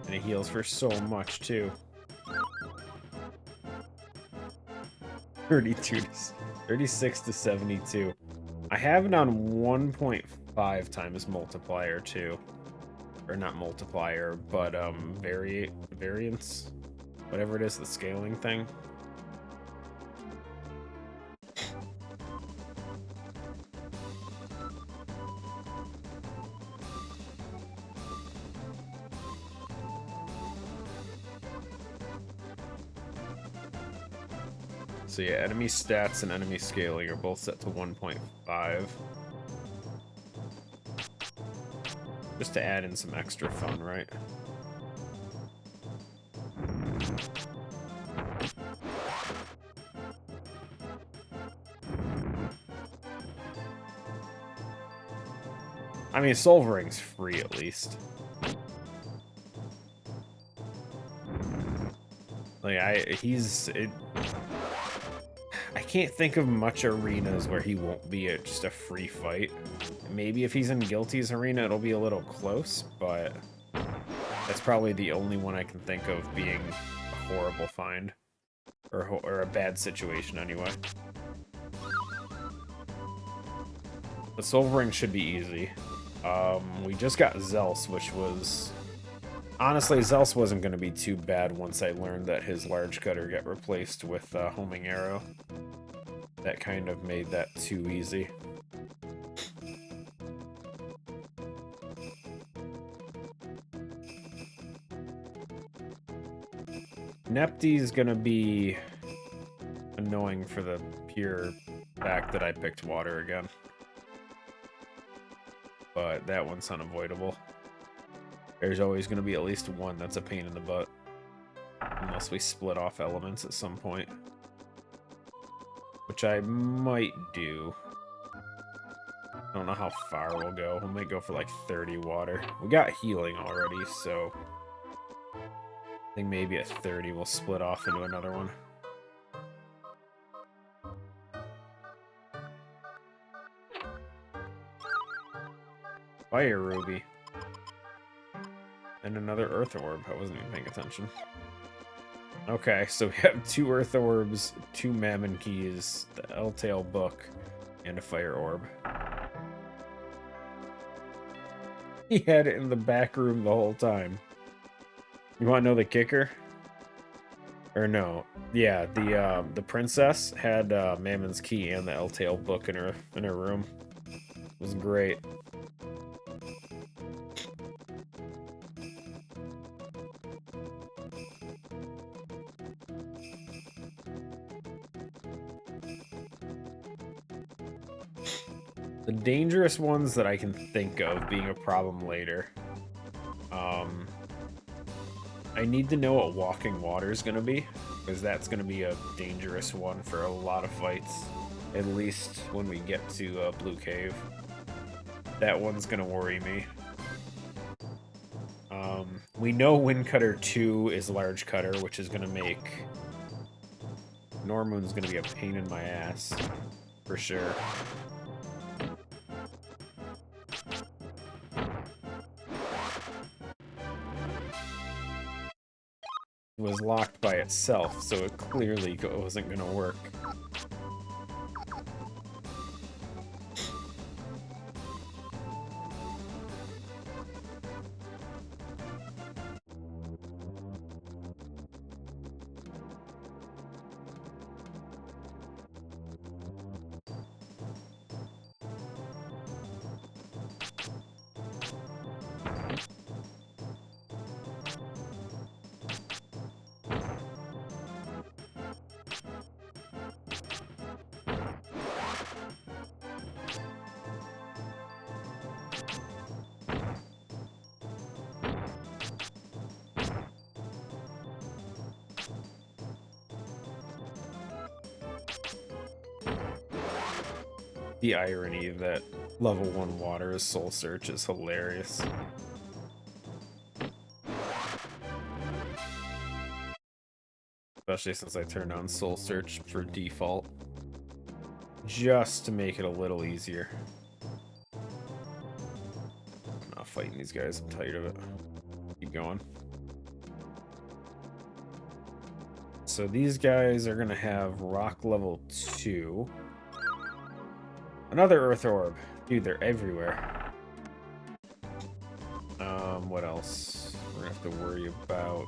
And it heals for so much, too. 36 to 72. I have it on 1.5 times multiplier, too. Or not multiplier, but variance. Whatever it is, the scaling thing. So yeah, enemy stats and enemy scaling are both set to 1.5. Just to add in some extra fun, right? I mean, Solvering's free at least. Like, I can't think of much arenas where he won't be just a free fight. Maybe if he's in Guilty's arena, it'll be a little close, but that's probably the only one I can think of being a horrible find. Or a bad situation, anyway. The Solvering should be easy. We just got Zelce, which was... Honestly, Zelce wasn't going to be too bad once I learned that his large cutter got replaced with homing arrow. That kind of made that too easy. Nepty's going to be annoying for the pure fact that I picked water again. But that one's unavoidable. There's always going to be at least one that's a pain in the butt. Unless we split off elements at some point. Which I might do. I don't know how far we'll go. We might go for like 30 water. We got healing already, so... I think maybe at 30 we'll split off into another one. Fire Ruby. And another Earth Orb. I wasn't even paying attention. Okay, so we have 2 Earth Orbs, 2 Mammon Keys, the L-Tail Book, and a Fire Orb. He had it in the back room the whole time. You want to know the kicker? Or no. Yeah, the princess had Mammon's Key and the L-Tail Book in her room. It was great. The dangerous ones that I can think of being a problem later. I need to know what Walking Water is going to be, because that's going to be a dangerous one for a lot of fights, at least when we get to Blue Cave. That one's going to worry me. We know Wind Cutter 2 is Large Cutter, which is going to make Normoon's going to be a pain in my ass, for sure. Was locked by itself, so it clearly wasn't gonna work. The irony that level 1 water is Soul Search is hilarious. Especially since I turned on Soul Search for default. Just to make it a little easier. I'm not fighting these guys, I'm tired of it. Keep going. So these guys are gonna have rock level 2. Another Earth Orb. Dude, they're everywhere. What else? We're gonna have to worry about.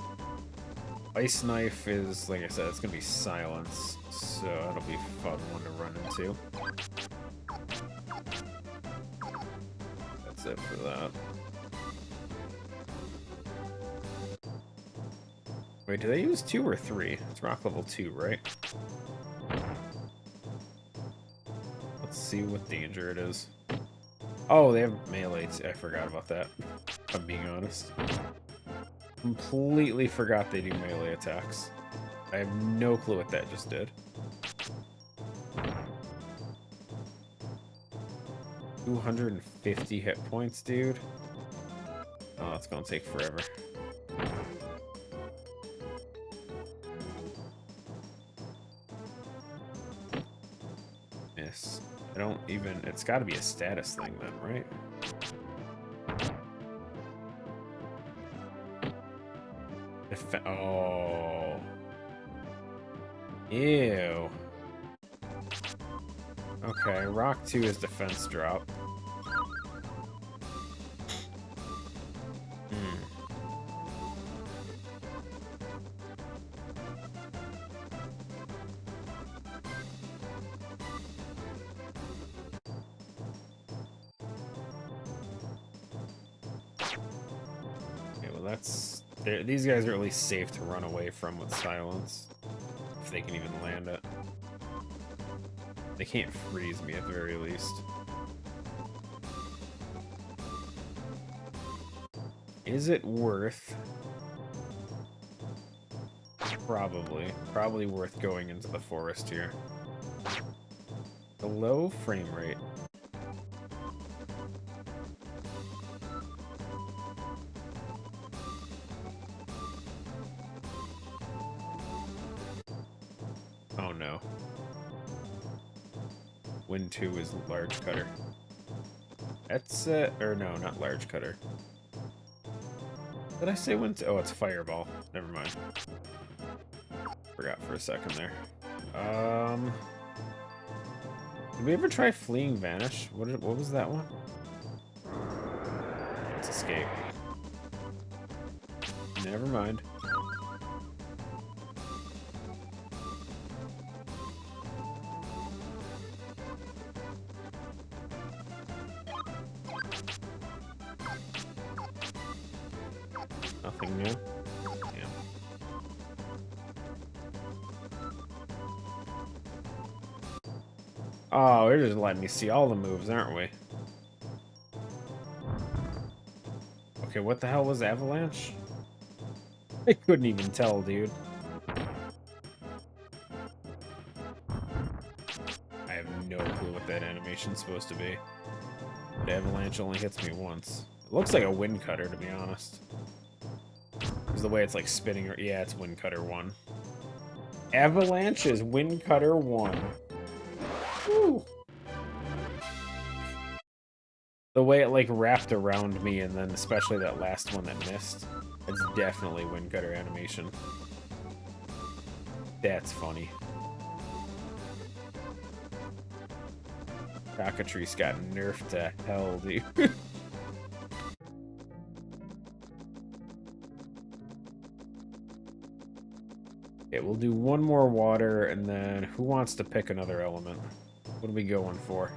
Ice Knife is, like I said, it's gonna be Silence, so it'll be a fun one to run into. That's it for that. Wait, do they use 2 or 3? It's rock level 2, right? see what danger it is. Oh, they have melee. I forgot about that. If I'm being honest. Completely forgot they do melee attacks. I have no clue what that just did. 250 hit points, dude. Oh, it's gonna take forever. Miss. I don't even... It's gotta be a status thing then, right? Oh. Ew. Okay, Rock 2 is defense drop. Okay, well that's... These guys are at least safe to run away from with silence. If they can even land it. They can't freeze me at the very least. Is it worth... Probably. Probably worth going into the forest here. A low frame rate. Oh no. Wind 2 is large cutter. That's or no, not large cutter. Did I say wind 2? Oh, it's fireball. Never mind. Forgot for a second there. Did we ever try fleeing vanish? What was that one? Let's escape. Never mind. Nothing new? Yeah. Oh, they're just letting me see all the moves, aren't we? Okay, what the hell was Avalanche? I couldn't even tell, dude. I have no clue what that animation's supposed to be. But Avalanche only hits me once. It looks like a wind cutter, to be honest. Because the way it's like spinning. Yeah, it's wind cutter 1. Avalanche is wind cutter 1. Woo. The way it like wrapped around me, and then especially that last one that missed. It's definitely wind cutter animation. That's funny. Cockatrice got nerfed to hell, dude. Okay, we'll do one more water, and then who wants to pick another element? What are we going for?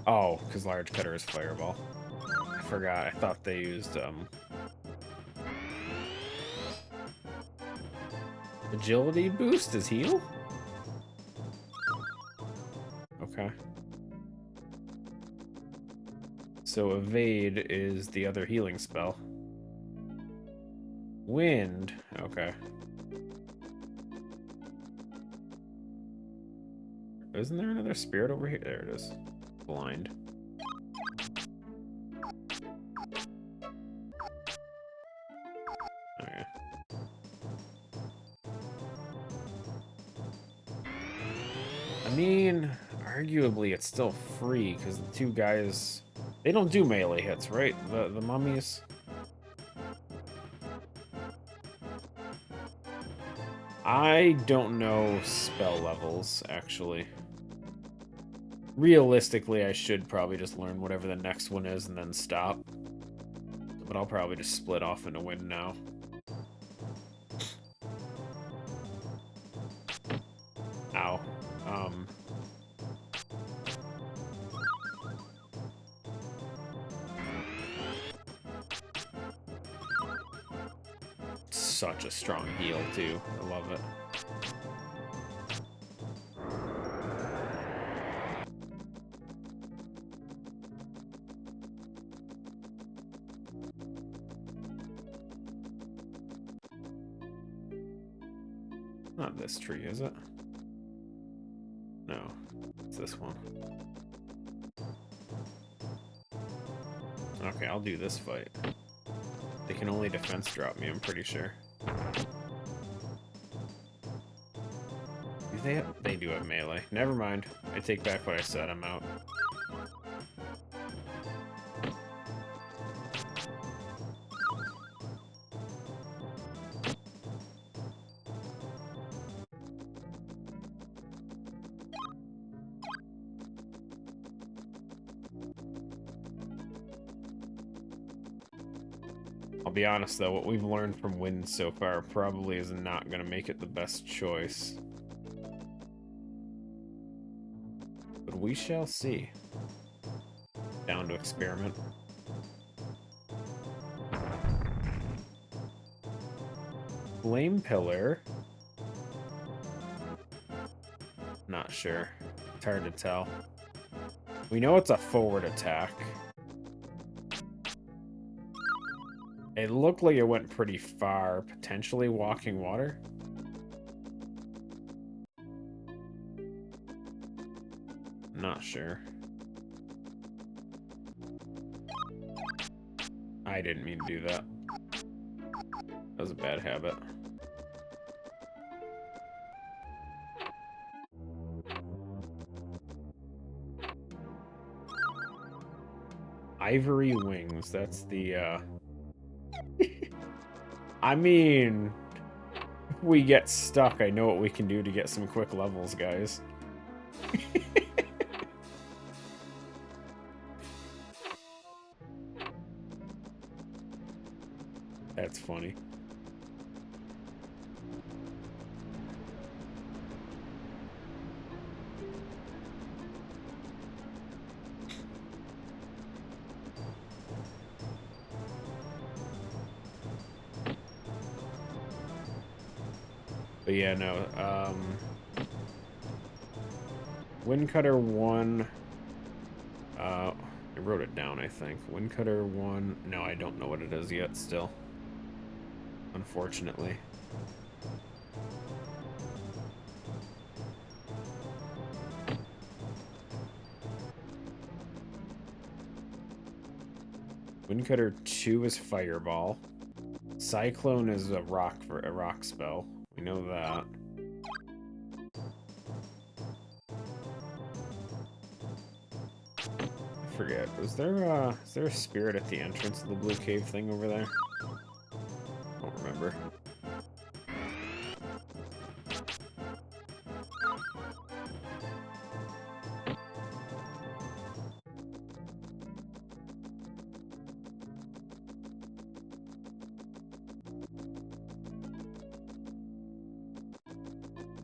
Oh, because large cutter is fireball. I forgot. I thought they used agility boost is heal? Okay. So evade is the other healing spell. Wind. Okay. Isn't there another spirit over here? There it is. Blind. Okay. I mean, arguably it's still free because the two guys, they don't do melee hits, right? The mummies. I don't know spell levels, actually. Realistically, I should probably just learn whatever the next one is and then stop. But I'll probably just split off into wind now. Ow. such a strong heal, too. I love it. Not this tree, is it? No, it's this one. Okay, I'll do this fight. They can only defense drop me, I'm pretty sure. Do they do have melee. Never mind. I take back what I said, I'm out. I'll be honest though, what we've learned from Wind so far probably is not going to make it the best choice. But we shall see. Down to experiment. Flame Pillar. Not sure. It's hard to tell. We know it's a forward attack. It looked like it went pretty far, potentially walking water. Not sure. I didn't mean to do that. That was a bad habit. Ivory Wings, that's the, I mean, if we get stuck, I know what we can do to get some quick levels, guys. That's funny. But yeah, no, Windcutter 1, I wrote it down, I think. Windcutter 1, no, I don't know what it is yet still. Unfortunately. Windcutter 2 is Fireball. Cyclone is a rock spell. We know that. I forget. Is there a spirit at the entrance of the blue cave thing over there? I don't remember.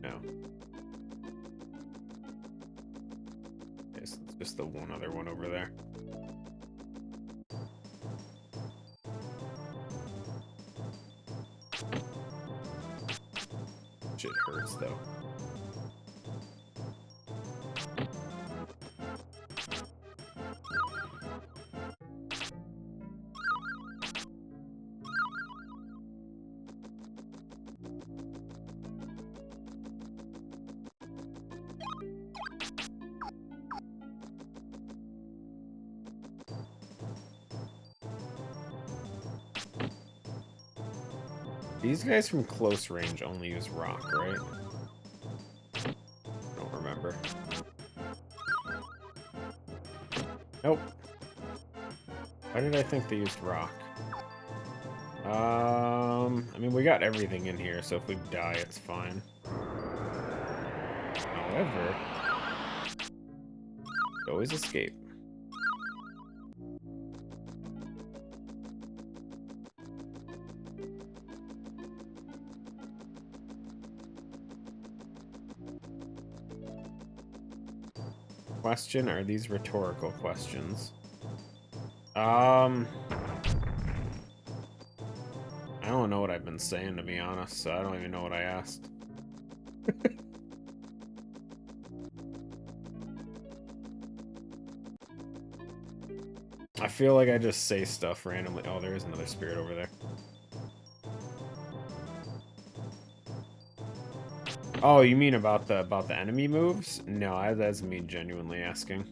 No. It's just the one other one over there. Shit hurts though. These guys from close range only use rock, right? I don't remember. Nope. Why did I think they used rock? I mean, we got everything in here, so if we die, it's fine. However, always escape. Question, are these rhetorical questions? I don't know what I've been saying, to be honest, so I don't even know what I asked. I feel like I just say stuff randomly. Oh, there is another spirit over there. Oh, you mean about the enemy moves? No, that's me genuinely asking.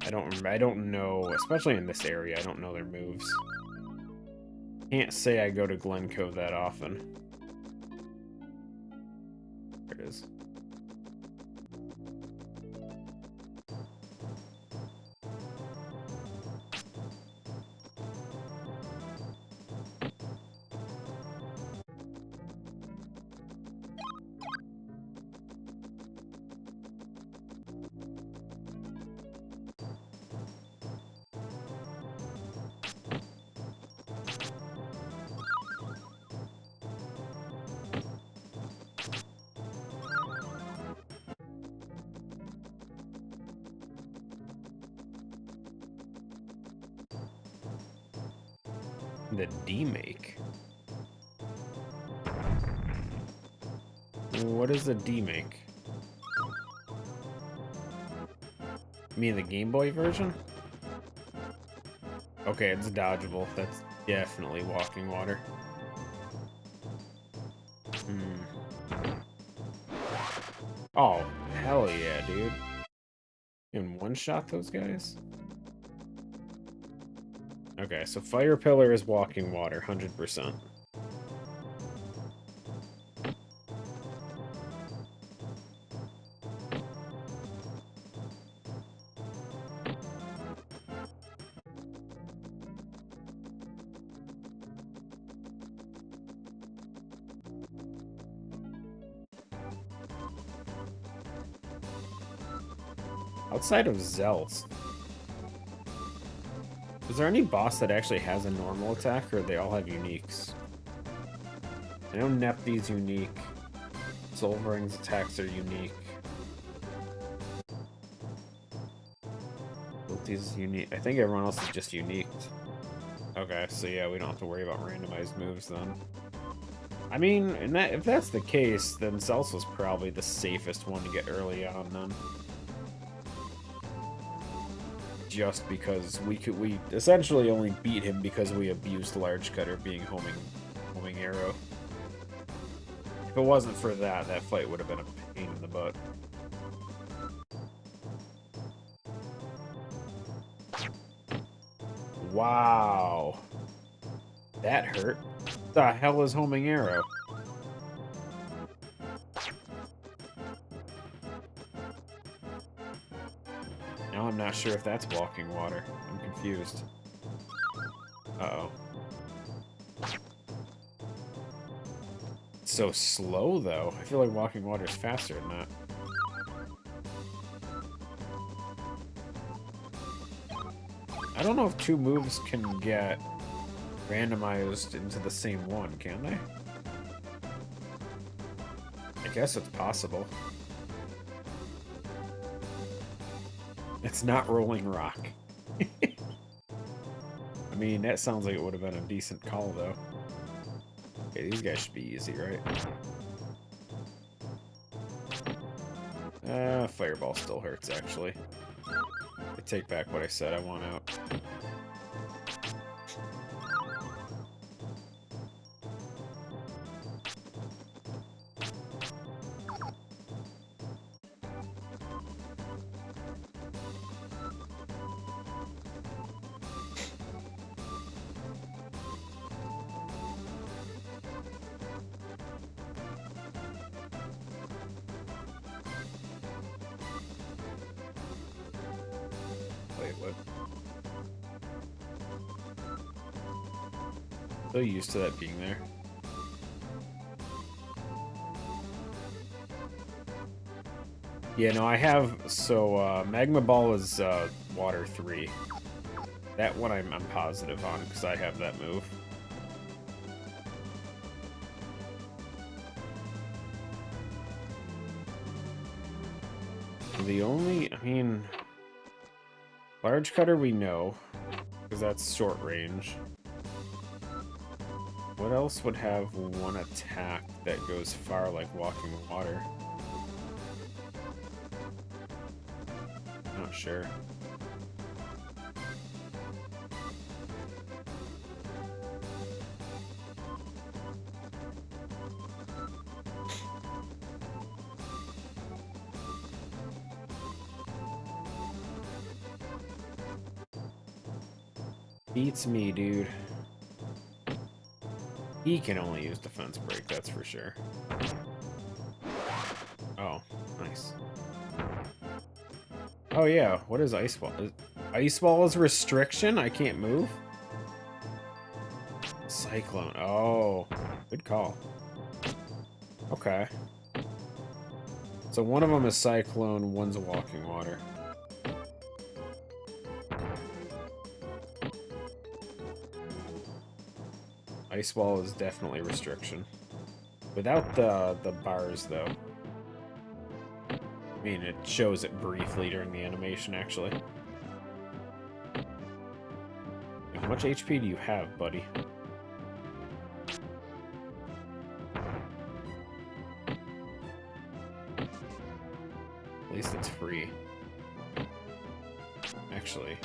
I don't know, especially in this area, I don't know their moves. Can't say I go to Glen Cove that often. There it is. The D-make. What is the D-make? You mean the Game Boy version? Okay, it's dodgeable. That's definitely walking water. Oh, hell yeah, dude. You can one-shot those guys? Okay, so Fire Pillar is walking water, 100%. Outside of Zeltz, is there any boss that actually has a normal attack, or they all have uniques? I know Nepti's unique. Solvering's attacks are unique. Guilty's unique. I think everyone else is just unique. Okay, so yeah, we don't have to worry about randomized moves then. I mean, if that's the case, then Zeltz was probably the safest one to get early on then. Just because we essentially only beat him because we abused Large Cutter being homing arrow. If it wasn't for that, that fight would have been a pain in the butt. Wow. That hurt. What the hell is homing arrow? Now I'm not sure if that's walking water. I'm confused. Uh-oh. It's so slow, though. I feel like walking water is faster than that. I don't know if two moves can get randomized into the same one, can they? I guess it's possible. It's not Rolling Rock. I mean, that sounds like it would have been a decent call, though. Okay, these guys should be easy, right? Fireball still hurts, actually. I take back what I said, I want out. Wait, what? So used to that being there. Yeah, no, I have, so, Magma Ball is, Water 3. That one I'm positive on, because I have that move. The only, I mean... Large Cutter we know, because that's short range. What else would have one attack that goes far like walking water? Not sure. Beats me, dude. He can only use defense break, that's for sure. Oh, nice. Oh yeah, what is Ice Ball? Ice Ball is restriction? I can't move? Cyclone. Oh, good call. Okay. So one of them is Cyclone, one's Walking Water. Ice Ball is definitely restriction. Without the bars, though. I mean, it shows it briefly during the animation, actually. How much HP do you have, buddy? At least it's free. Actually.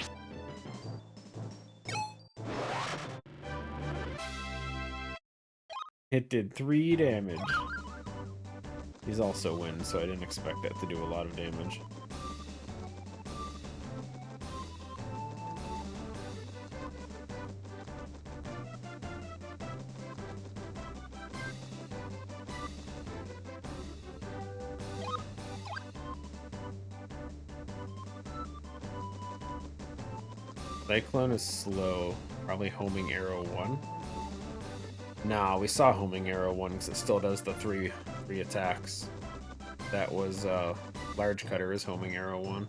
It did 3 damage. He's also wind, so I didn't expect that to do a lot of damage. Cyclone is slow. Probably homing arrow 1. Nah, we saw homing arrow 1 because it still does the three attacks. That was large cutter is homing arrow 1.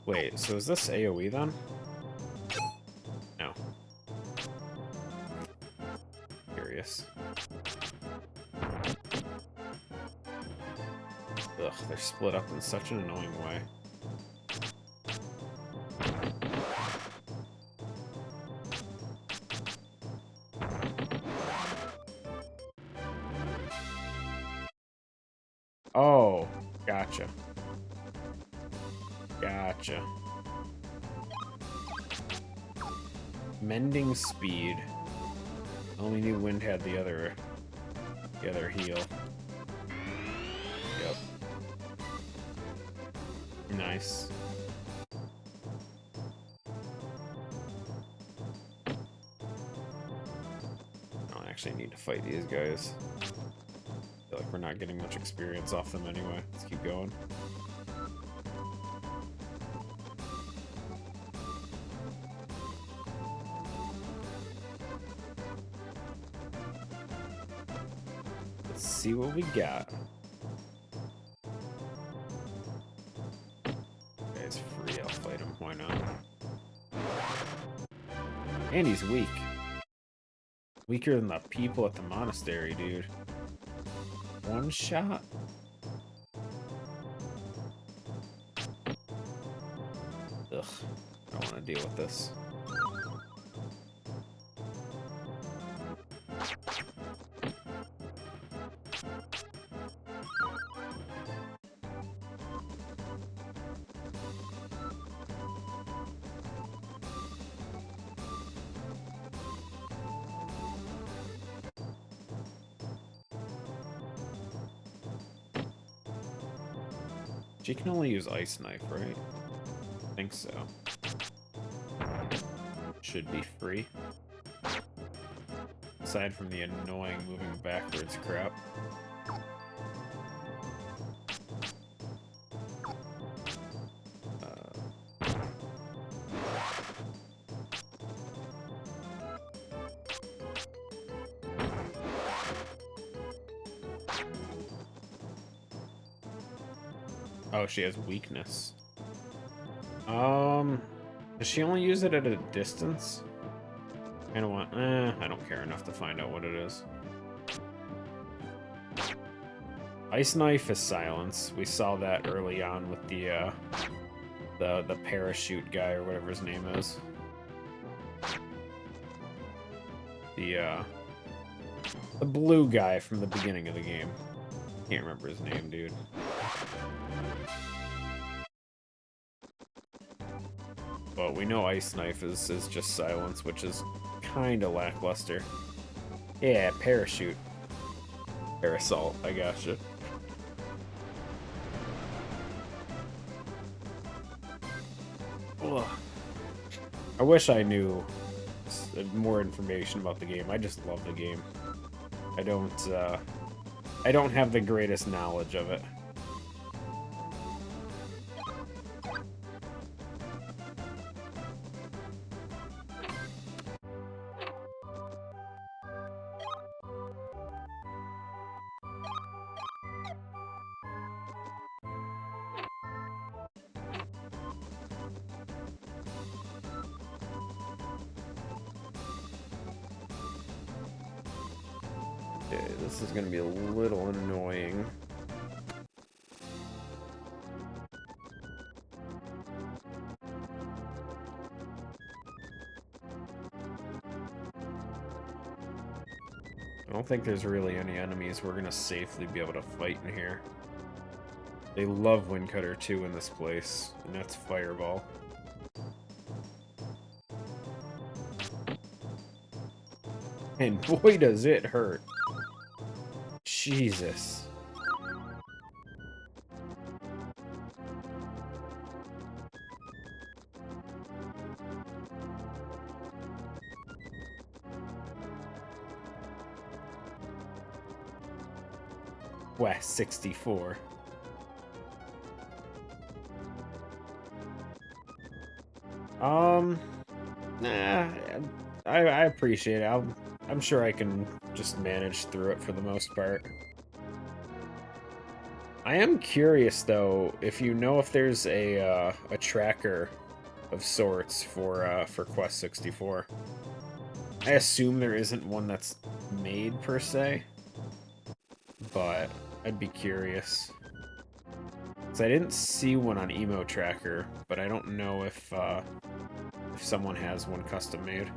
Wait, so is this AoE then? No. Curious. Ugh, they're split up in such an annoying way. Oh, gotcha. Gotcha. Mending speed. Only knew Wind had the other heal. Yep. Nice. I don't actually need to fight these guys. I feel like we're not getting much experience off them anyway. Let's keep going. Let's see what we got. Guy's free, I'll fight him, why not? And he's weak. Weaker than the people at the monastery, dude. One shot? Ugh, I don't want to deal with this. She can only use Ice Knife, right? I think so. Should be free. Aside from the annoying moving backwards crap. Oh, she has weakness. Does she only use it at a distance? I don't care enough to find out what it is. Ice Knife is silence. We saw that early on with the parachute guy or whatever his name is. the blue guy from the beginning of the game. Can't remember his name, dude. But we know Ice Knife is just silence, which is kind of lackluster. Yeah, parachute. Parasol, I gotcha. Ugh. I wish I knew more information about the game. I just love the game. I don't have the greatest knowledge of it. Okay, this is gonna be a little annoying. I don't think there's really any enemies we're gonna safely be able to fight in here. They love Windcutter 2 in this place, and that's Fireball. And boy does it hurt. Jesus. West 64. Nah, I appreciate it. I'm sure I can just manage through it for the most part. I am curious though, if you know if there's a tracker of sorts for Quest 64. I assume there isn't one that's made per se, but I'd be curious. Because I didn't see one on Emo Tracker, but I don't know if someone has one custom made.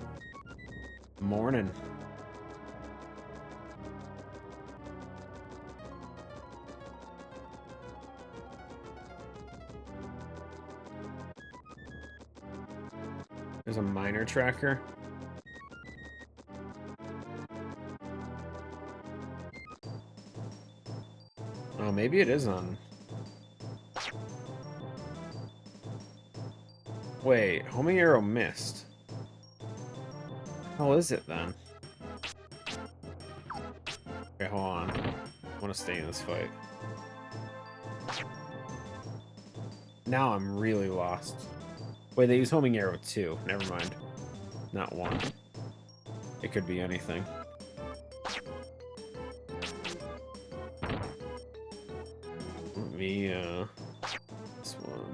Morning. There's a miner tracker. Oh, maybe it is on. Wait, homing arrow missed. How is it then? Okay, hold on. I want to stay in this fight. Now I'm really lost. Wait, they use homing arrow too. Never mind. Not one. It could be anything. Let me, this one.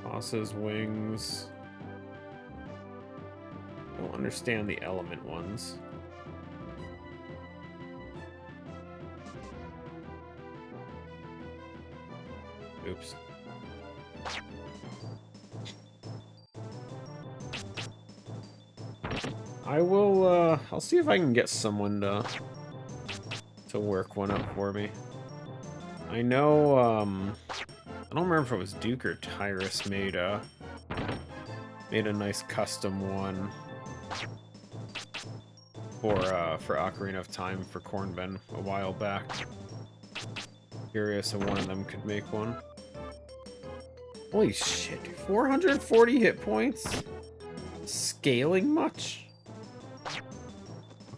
Boss's wings. I don't understand the element ones. Oops. I will, I'll see if I can get someone to work one up for me. I know, I don't remember if it was Duke or Tyrus made a nice custom one for Ocarina of Time for Cornbin a while back. Curious if one of them could make one. Holy shit, 440 hit points? Scaling much?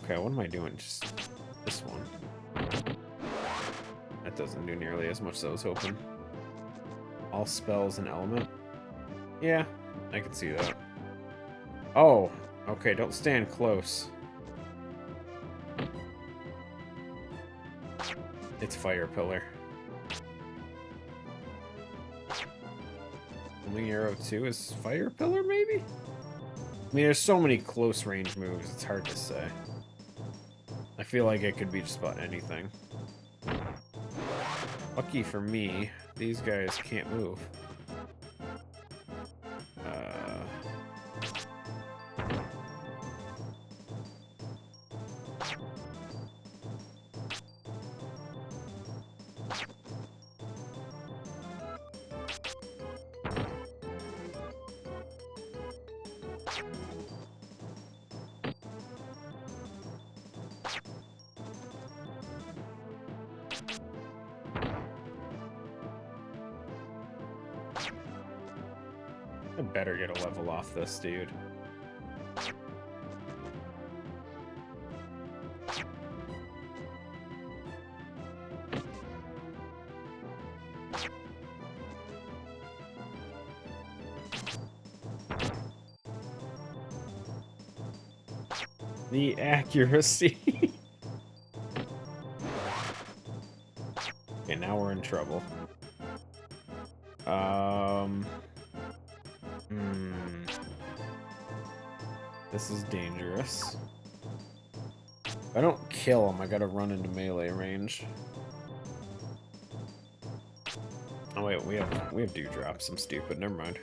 Okay, what am I doing? Just this one. That doesn't do nearly as much as I was hoping. All spells and element? Yeah, I can see that. Oh, okay, don't stand close. It's Fire Pillar. Homing Arrow 2 is Fire Pillar, maybe? I mean, there's so many close range moves, it's hard to say. I feel like it could be just about anything. Lucky for me, these guys can't move. I better get a level off this dude. The accuracy. Okay, now we're in trouble. This is dangerous. If I don't kill him, I gotta run into melee range. Oh wait, we have dewdrops. I'm stupid. Never mind.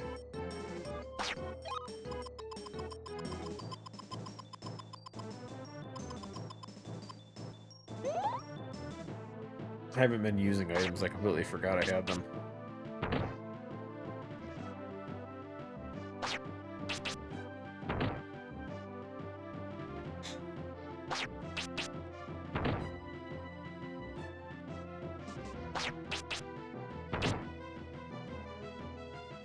I haven't been using items. I completely forgot I had them.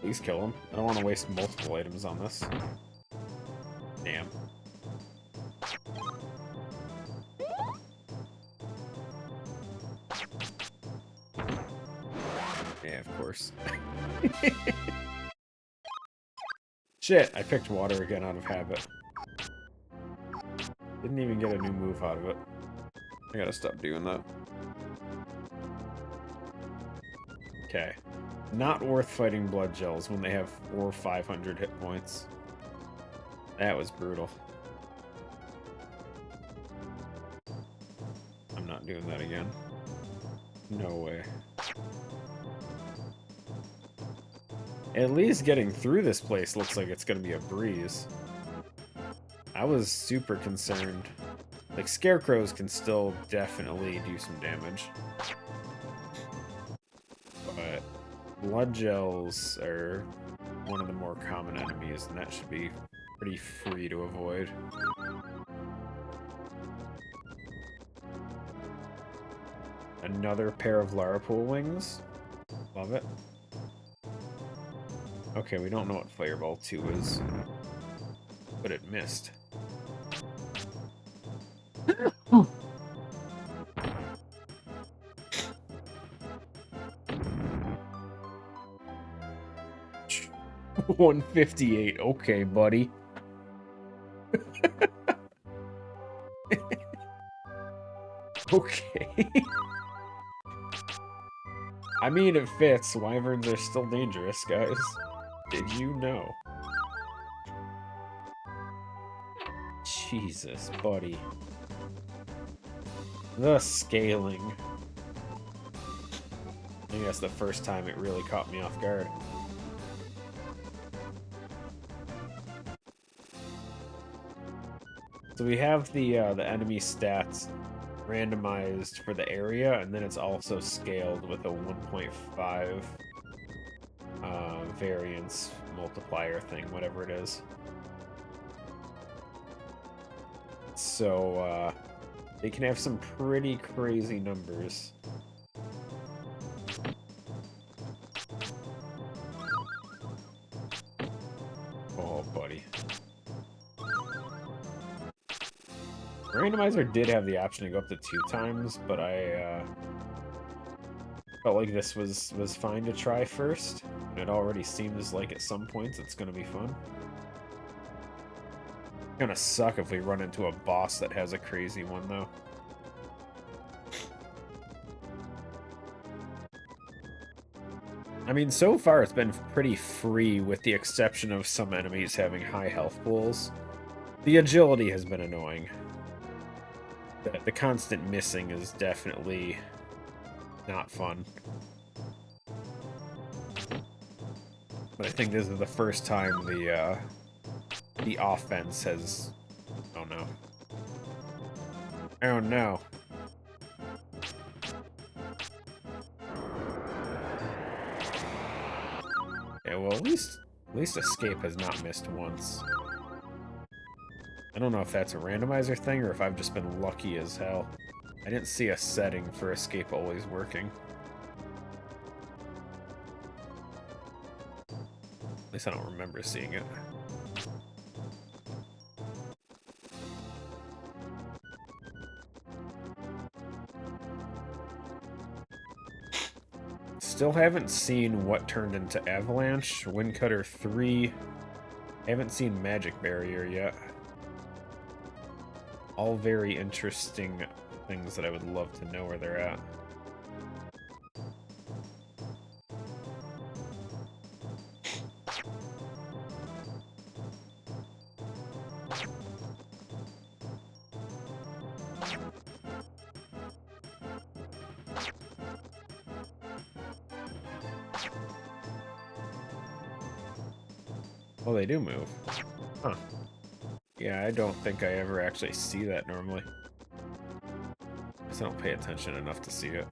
Please kill him. I don't want to waste multiple items on this. Damn. Yeah, of course. Shit, I picked water again out of habit. Didn't even get a new move out of it. I gotta stop doing that. Okay. Not worth fighting blood gels when they have 400 or 500 hit points. That was brutal. I'm not doing that again. No way. At least getting through this place looks like it's gonna be a breeze. I was super concerned. Like, scarecrows can still definitely do some damage. But blood gels are one of the more common enemies, and that should be pretty free to avoid. Another pair of Larapool wings. Love it. Okay, we don't know what Fireball 2 is, but it missed. 158. Okay, buddy. Okay. I mean, it fits. Wyverns are still dangerous, guys. Did you know? Jesus, buddy. The scaling. I think that's the first time it really caught me off guard. So we have the enemy stats randomized for the area, and then it's also scaled with a 1.5 variance multiplier thing, whatever it is. So they can have some pretty crazy numbers. Oh, buddy. Randomizer did have the option to go up to 2 times, but I felt like this was fine to try first. It already seems like at some points it's going to be fun. It's gonna suck if we run into a boss that has a crazy one, though. I mean, so far it's been pretty free, with the exception of some enemies having high health pools. The agility has been annoying. The constant missing is definitely not fun. But I think this is the first time the offense has... Oh no. Oh no. Yeah, well, at least Escape has not missed once. I don't know if that's a randomizer thing or if I've just been lucky as hell. I didn't see a setting for Escape always working. At least I don't remember seeing it. Still haven't seen what turned into Avalanche. Windcutter 3. Haven't seen Magic Barrier yet. All very interesting things that I would love to know where they're at. Oh, they do move. Huh. Yeah, I don't think I ever actually see that normally. I guess I don't pay attention enough to see it.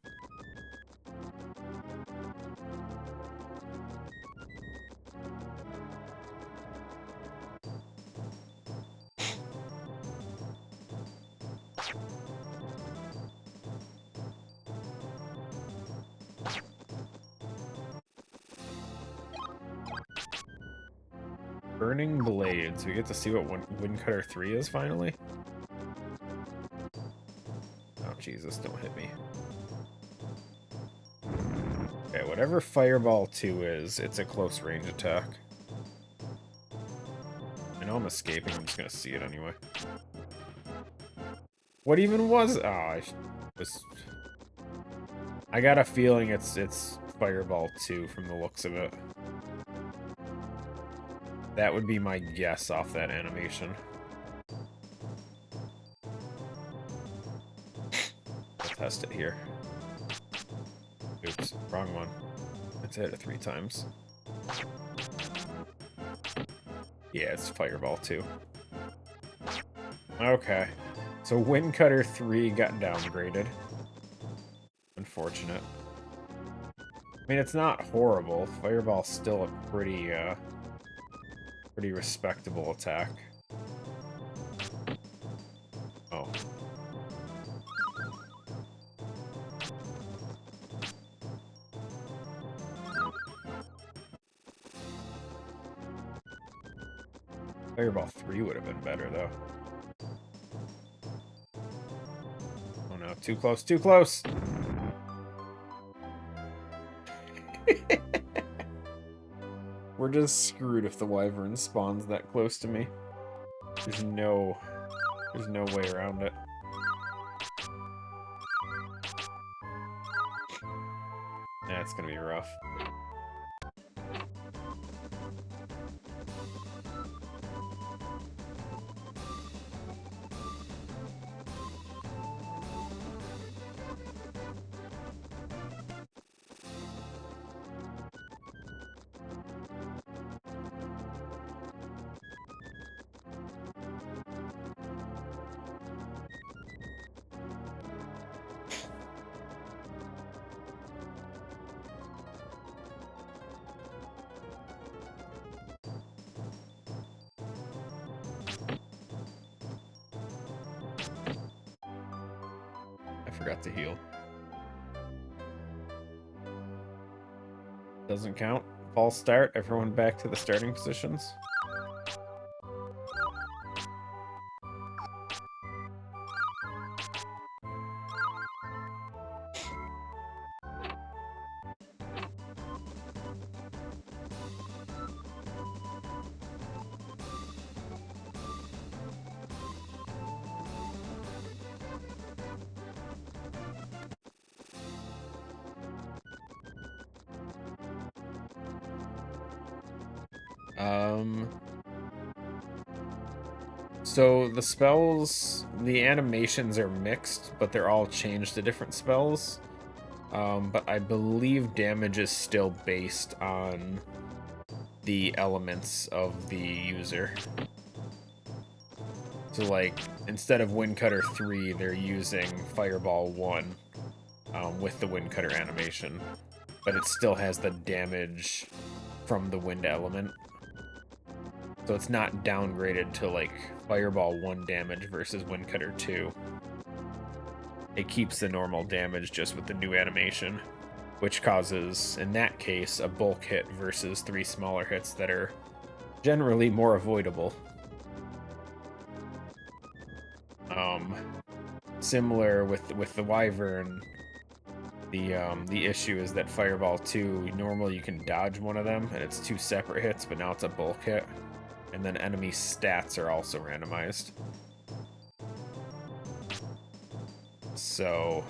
Burning Blades. We get to see what Windcutter 3 is finally. Oh, Jesus, don't hit me. Okay, whatever Fireball 2 is, it's a close range attack. I know I'm escaping, I'm just gonna see it anyway. What even was... Oh, I got a feeling it's Fireball 2 from the looks of it. That would be my guess off that animation. I'll test it here. Oops, wrong one. Let's hit it 3 times. Yeah, it's Fireball 2. Okay. So Windcutter 3 got downgraded. Unfortunate. I mean, it's not horrible. Fireball's still a pretty respectable attack. Oh. Fireball 3 would have been better, though. Oh no, too close, too close! We're just screwed if the Wyvern spawns that close to me. There's no way around it. That's gonna be rough. Forgot to heal. Doesn't count. False start. Everyone back to the starting positions. So the spells, the animations are mixed, but they're all changed to different spells. but I believe damage is still based on the elements of the user. So, like, instead of Windcutter 3, they're using Fireball 1 with the Windcutter animation. But it still has the damage from the wind element. So it's not downgraded to, like, Fireball 1 damage versus Windcutter 2. It keeps the normal damage just with the new animation, which causes, in that case, a bulk hit versus 3 smaller hits that are generally more avoidable. Similar with the Wyvern, the issue is that Fireball 2, normally you can dodge one of them, and it's 2 separate hits, but now it's a bulk hit. And then enemy stats are also randomized. So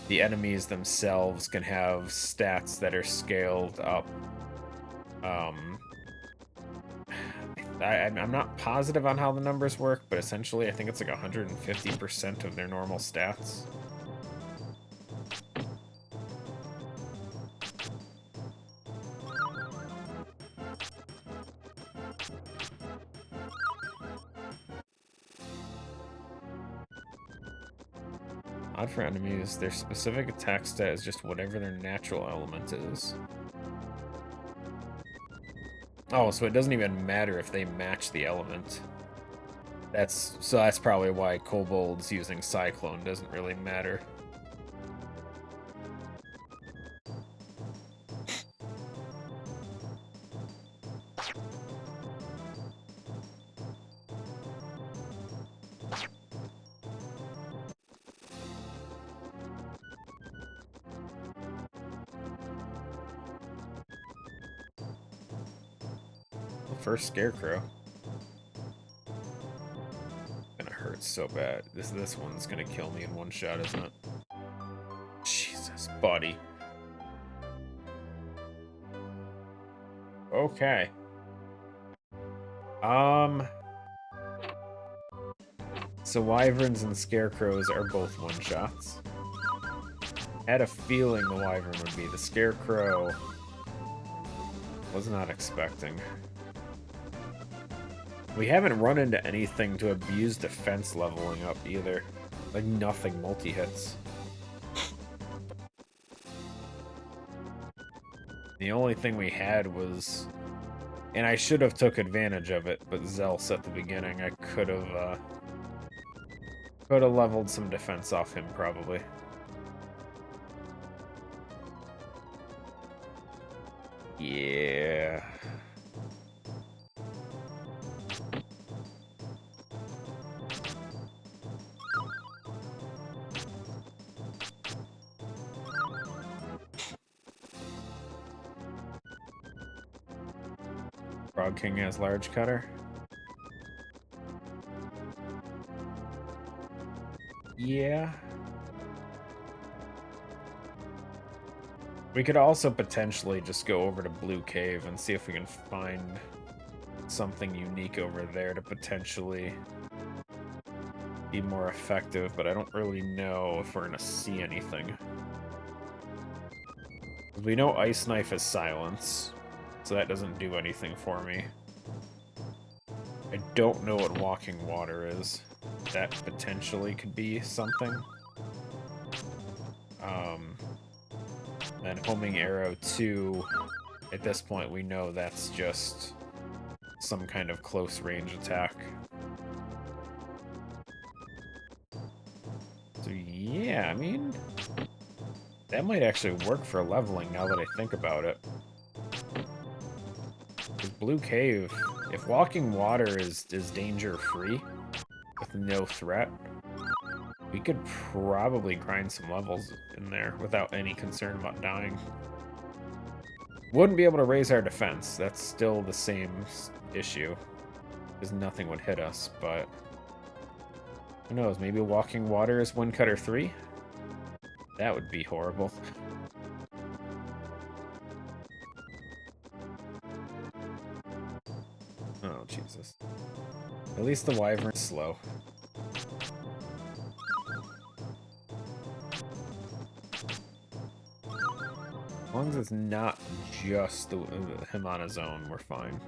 the enemies themselves can have stats that are scaled up. I'm not positive on how the numbers work, but essentially I think it's like 150% of their normal stats. Odd for enemies, their specific attack stat is just whatever their natural element is. Oh, so it doesn't even matter if they match the element. That's probably why Kobold's using Cyclone doesn't really matter. First Scarecrow. Gonna hurt so bad. This one's gonna kill me in one shot, isn't it? Jesus, buddy. Okay. So Wyverns and Scarecrows are both one-shots. Had a feeling the Wyvern would be. The Scarecrow was not expecting. We haven't run into anything to abuse defense leveling up either. Like nothing multi-hits. The only thing we had was, and I should have took advantage of it, but Zelce at the beginning, I could have leveled some defense off him probably. Yeah. Frog King has large cutter. Yeah. We could also potentially just go over to Blue Cave and see if we can find something unique over there to potentially be more effective, but I don't really know if we're gonna see anything. We know Ice Knife is silence, so that doesn't do anything for me. I don't know what Walking Water is. That potentially could be something. And Homing Arrow 2, at this point we know that's just some kind of close range attack. So yeah, I mean, that might actually work for leveling now that I think about it. With Blue Cave, if Walking Water is danger-free, with no threat, we could probably grind some levels in there without any concern about dying. Wouldn't be able to raise our defense. That's still the same issue, because nothing would hit us, but who knows, maybe Walking Water is Windcutter 3? That would be horrible. Oh, Jesus. At least the Wyvern's slow. long as it's not just him on his own, we're fine.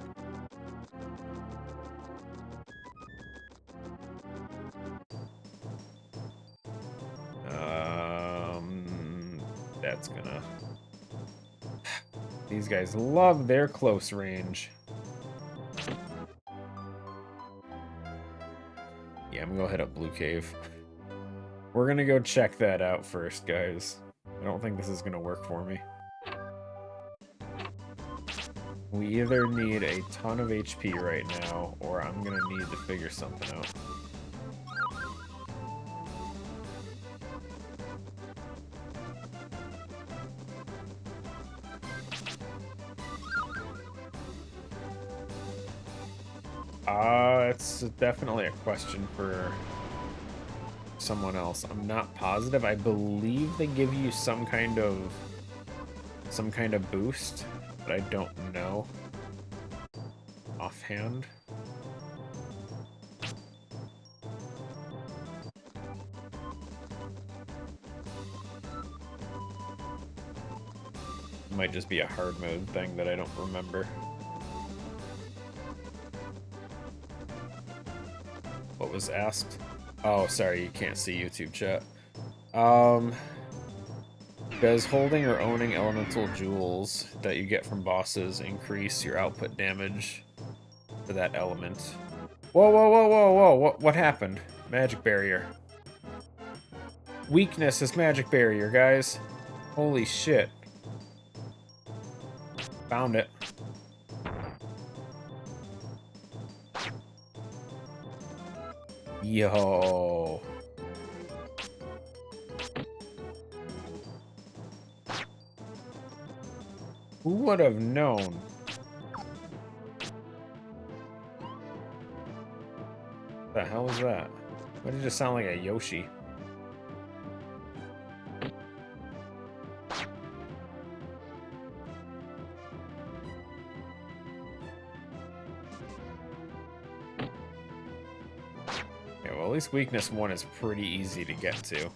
That's gonna... These guys love their close range. Yeah, I'm gonna go hit up Blue Cave. We're gonna go check that out first, guys. I don't think this is gonna work for me. We either need a ton of HP right now, or I'm gonna need to figure something out. It's definitely a question for someone else. I'm not positive. I believe they give you some kind of boost, but I don't know offhand. It might just be a hard mode thing that I don't remember. What was asked? Oh, sorry, you can't see YouTube chat. Does holding or owning elemental jewels that you get from bosses increase your output damage for that element? Whoa, whoa, whoa, whoa, whoa, what happened? Magic barrier. Weakness is magic barrier, guys. Holy shit. Found it. Yo. Who would have known? What the hell was that? Why did it just sound like a Yoshi? Okay, well, at least weakness 1 is pretty easy to get to.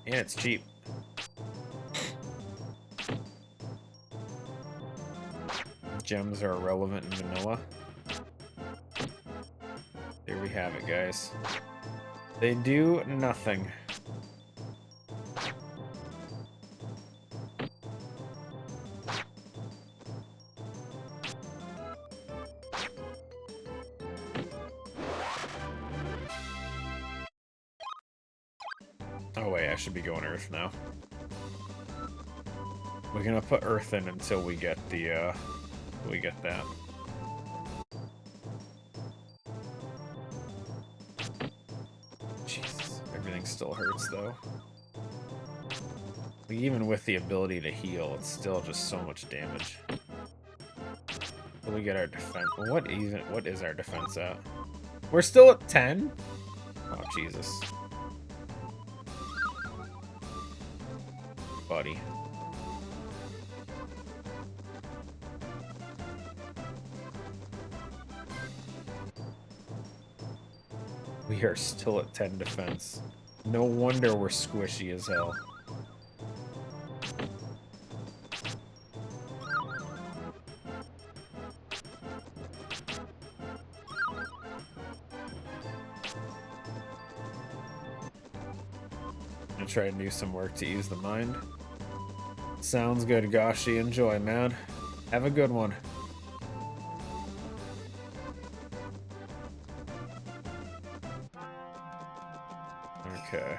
And it's cheap. Gems are irrelevant in vanilla. There we have it, guys. They do nothing. Oh wait, I should be going Earth now. We're gonna put Earth in until we get the, we get that. Jesus, everything still hurts though. Like, even with the ability to heal, it's still just so much damage. Will we get our defense? What is our defense at? We're still at 10? Oh, Jesus. Buddy. We are still at 10 defense. No wonder we're squishy as hell. I'm gonna try and do some work to ease the mind. Sounds good, Gashi. Enjoy, man. Have a good one. Okay.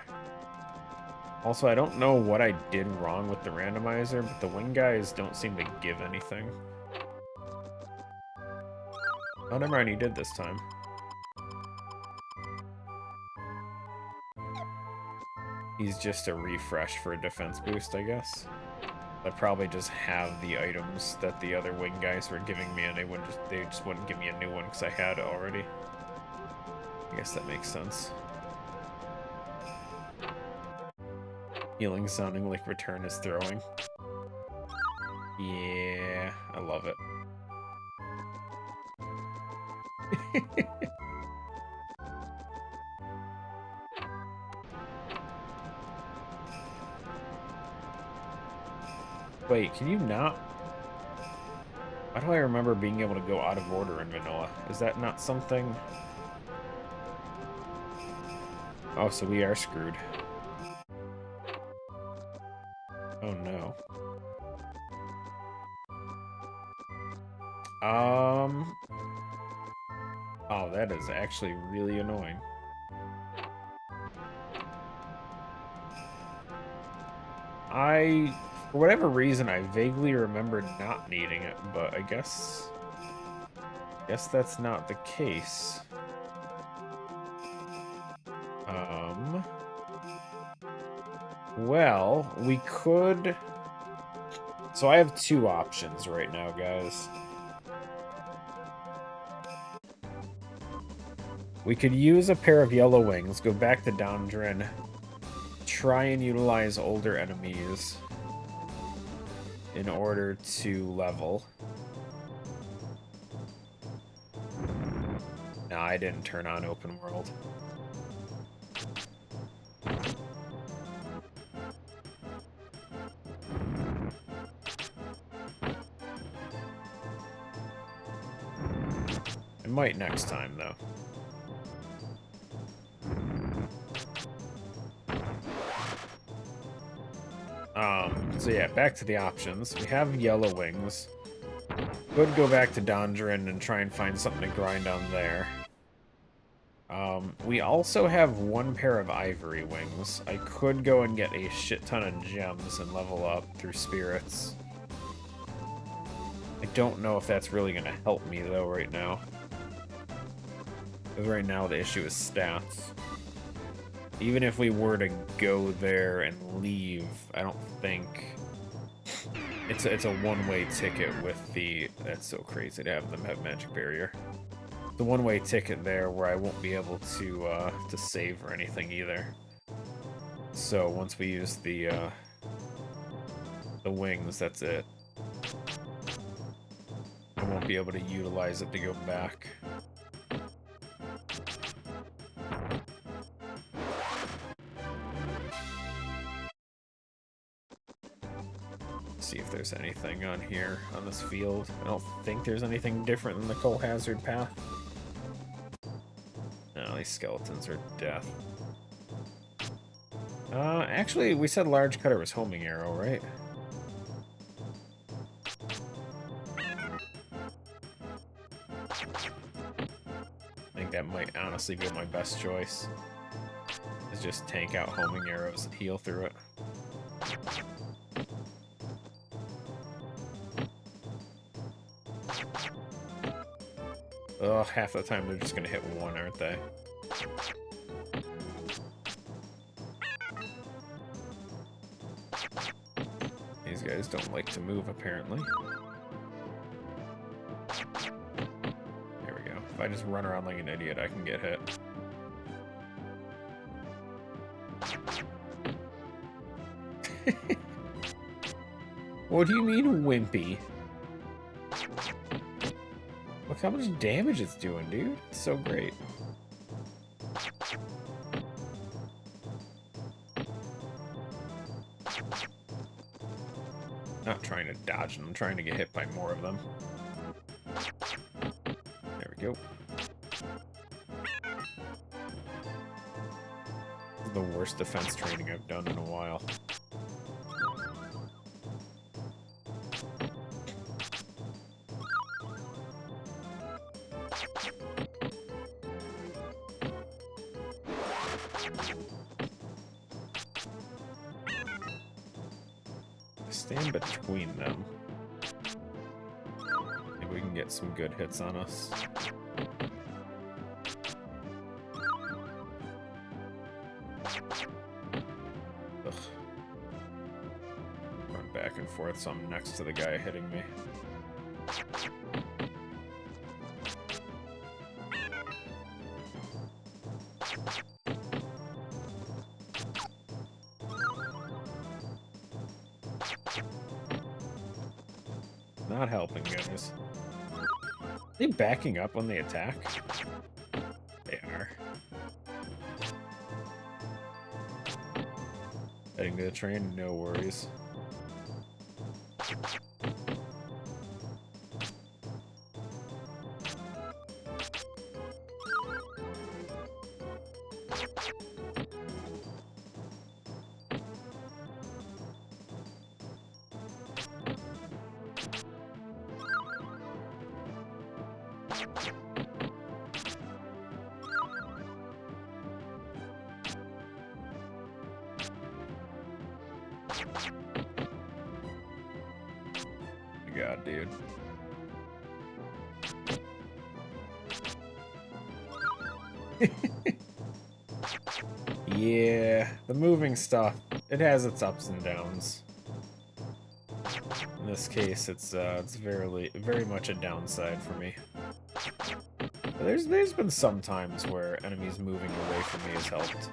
Also, I don't know what I did wrong with the randomizer, but the wing guys don't seem to give anything. Oh, never mind, he did this time. He's just a refresh for a defense boost, I guess. I probably just have the items that the other wing guys were giving me, and they just wouldn't give me a new one because I had it already. I guess that makes sense. Healing sounding like return is throwing. Yeah, I love it. Wait, can you not? Why do I remember being able to go out of order in vanilla? Is that not something? Oh, so we are screwed. Oh no. Oh, that is actually really annoying. For whatever reason, I vaguely remember not needing it, but I guess that's not the case. Well, we could... So I have two options right now, guys. We could use a pair of yellow wings, go back to Dondrin, try and utilize older enemies in order to level. No, I didn't turn on open world. I might next time, though. So yeah, back to the options. We have yellow wings. Could go back to Dondrin and try and find something to grind on there. We also have one pair of ivory wings. I could go and get a shit ton of gems and level up through spirits. I don't know if that's really going to help me, though, right now. Because right now the issue is stats. Even if we were to go there and leave, I don't think... It's a one-way ticket with the... That's so crazy to have them have magic barrier. The one-way ticket there where I won't be able to save or anything either. So once we use the wings, that's it. I won't be able to utilize it to go back. See if there's anything on here on this field. I don't think there's anything different than the coal hazard path. No, these skeletons are death. Actually, we said large cutter was homing arrow, right? I think that might honestly be my best choice. Is just tank out homing arrows and heal through it. Ugh, half the time they're just gonna hit one, aren't they? These guys don't like to move, apparently. There we go. If I just run around like an idiot, I can get hit. What do you mean, wimpy? Look how much damage it's doing, dude. It's so great. Not trying to dodge them, I'm trying to get hit by more of them. There we go. This is the worst defense training I've done in a while. Stand between them. Maybe we can get some good hits on us. Ugh. Run back and forth so I'm next to the guy hitting me. Not helping, guys. Are they backing up when they attack? They are. Heading to the train, no worries. God, dude. Yeah, the moving stuff, it has its ups and downs. In this case, it's very much a downside for me. But there's been some times where enemies moving away from me has helped.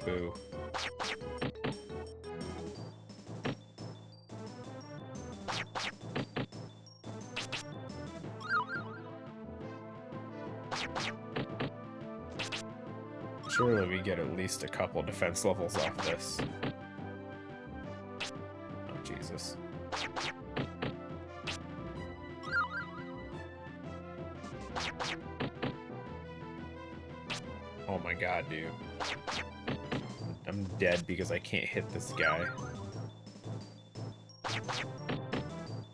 Boo. Surely we get at least a couple defense levels off this. Oh, Jesus. Oh my god, dude. I'm dead because I can't hit this guy.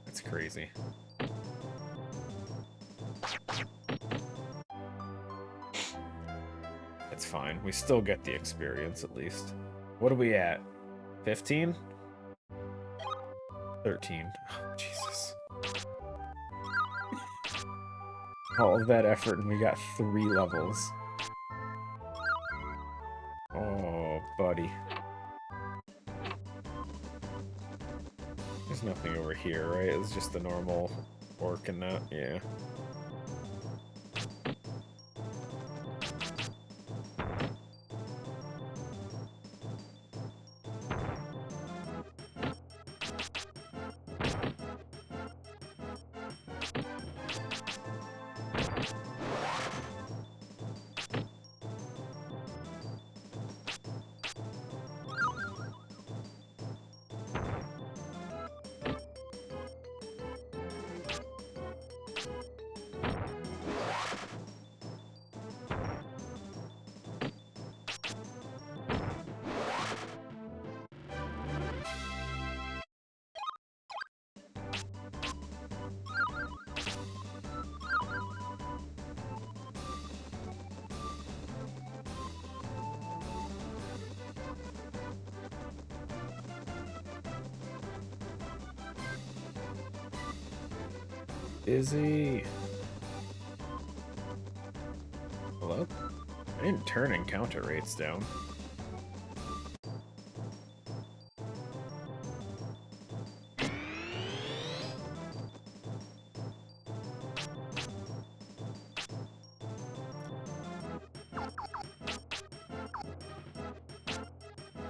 That's crazy. It's fine. We still get the experience, at least. What are we at? 15? 13. Oh, Jesus. All of that effort and we got 3 levels. Oh, buddy. There's nothing over here, right? It's just the normal orc and that, yeah. Busy. Hello? I didn't turn encounter rates down.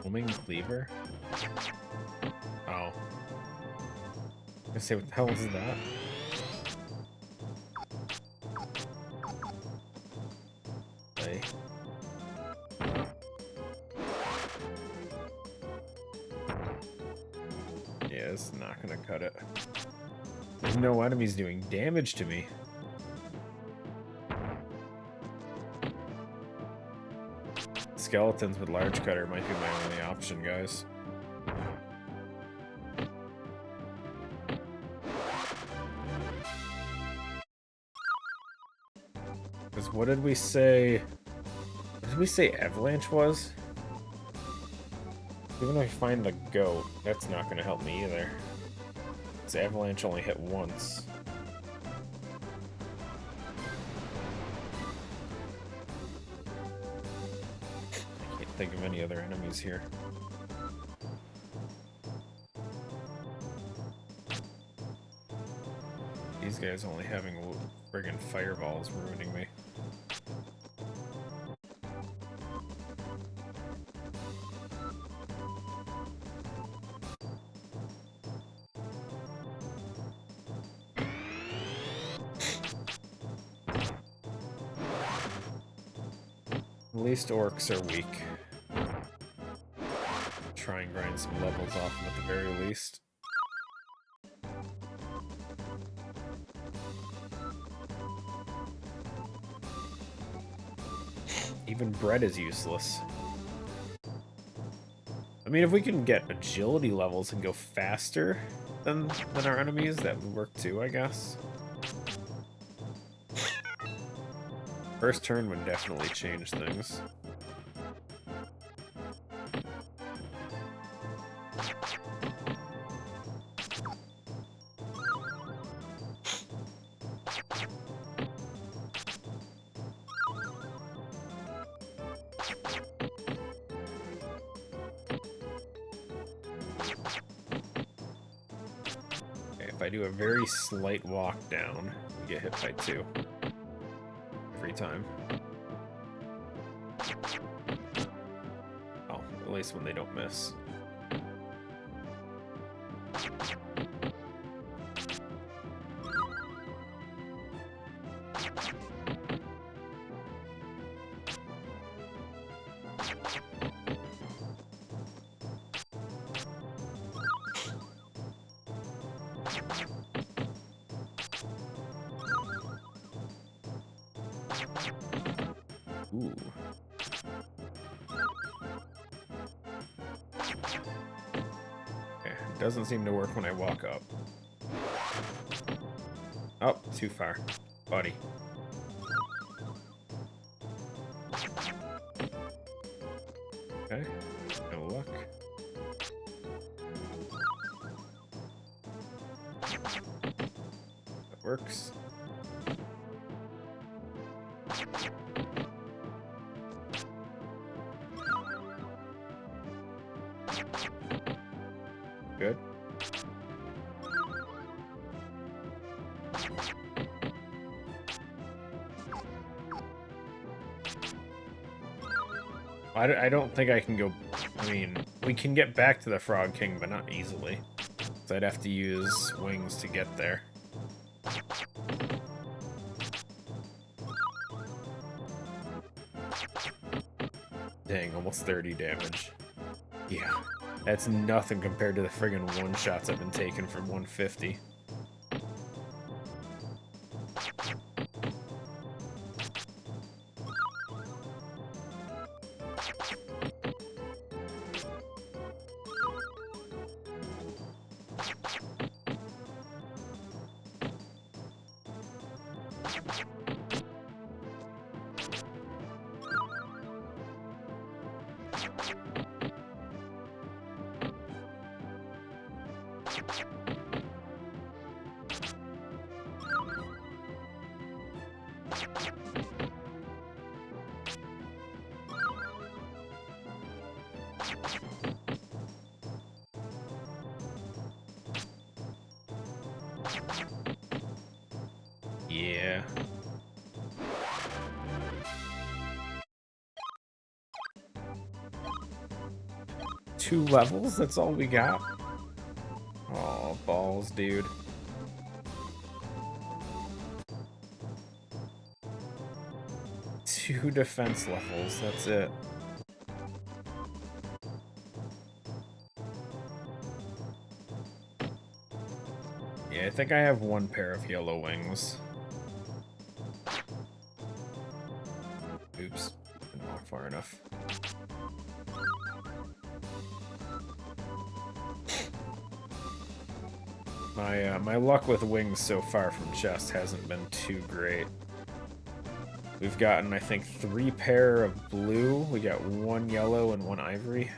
Homing cleaver? Oh. I say, what the hell is that? Yeah, it's not gonna cut it. There's no enemies doing damage to me. Skeletons with large cutter might be my only option, guys. Because what did we say? What did we say avalanche was? Even if I find the goat, that's not going to help me either. Because avalanche only hit once. I can't think of any other enemies here. These guys only having friggin' fireballs ruining me. At least orcs are weak. try and grind some levels off them at the very least. Even bread is useless. I mean, if we can get agility levels and go faster than our enemies, that would work too, I guess. First turn would definitely change things. If I do a very slight walk down, we get hit by 2 every time. Oh, at least when they don't miss. Ooh. Okay, doesn't seem to work when I walk up. Oh, too far. Buddy. Okay, no luck. That works. Good. I don't think I can go... I mean, we can get back to the Frog King, but not easily. So I'd have to use wings to get there. Dang, almost 30 damage. Yeah. That's nothing compared to the friggin' one-shots I've been taking from 150. Yeah. Two levels? That's all we got? Oh, balls, dude. Two defense levels, that's it. Yeah, I think I have one pair of yellow wings. Oops, didn't walk far enough. My luck with wings so far from chest hasn't been too great. We've gotten, I think, 3 pair of blue. We got 1 yellow and 1 ivory.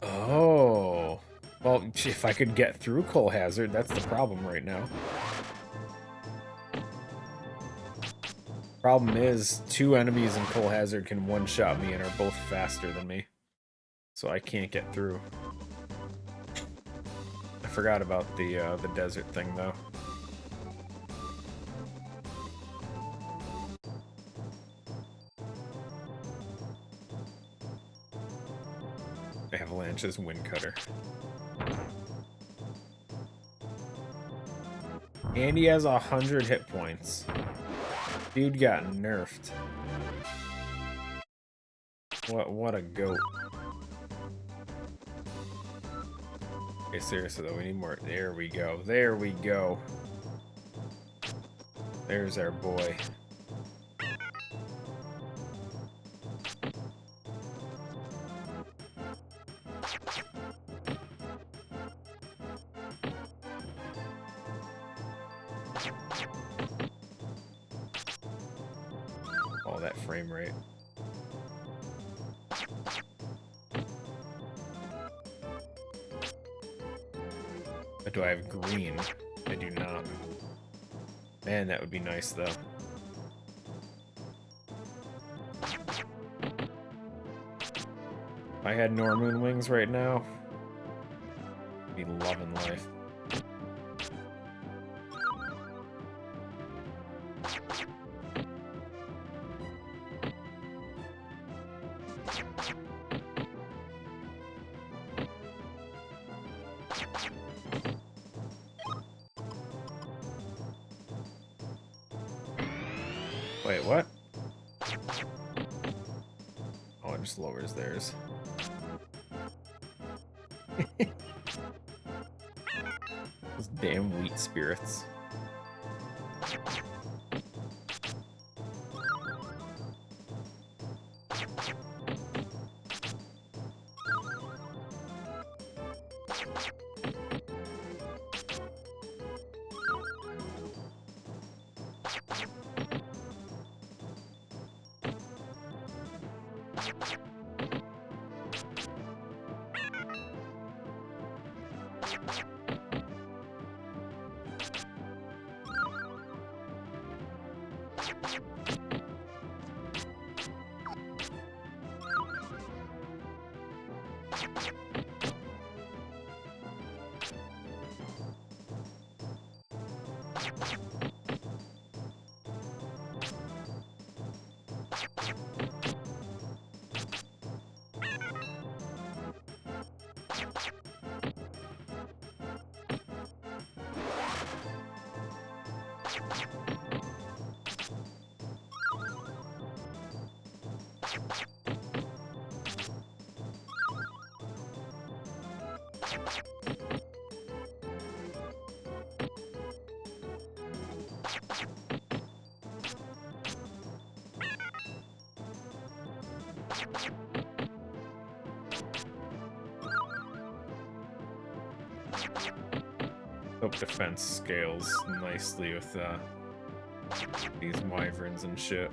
Oh. Well, if I could get through Coal Hazard, that's the problem right now. Problem is, 2 enemies in Coal Hazard can one-shot me and are both faster than me. So I can't get through. I forgot about the desert thing, though. Avalanche's Wind Cutter. And he has 100 hit points. Dude got nerfed. What a goat. Okay, seriously though, we need more. There we go. There we go. There's our boy. Oh, that frame rate. But do I have green? I do not. Man, that would be nice though. If I had Normoon wings right now, I'd be loving life. Wait, what? Oh, it just lowers theirs. Those damn wheat spirits. Hope defense scales nicely with these wyverns and shit.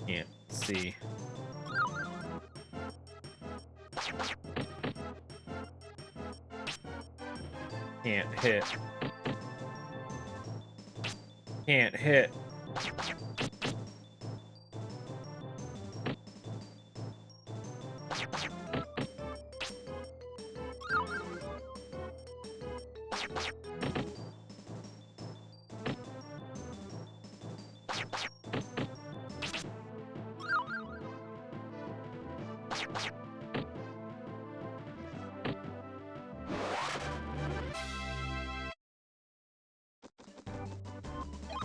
Can't see. Can't hit. Can't hit.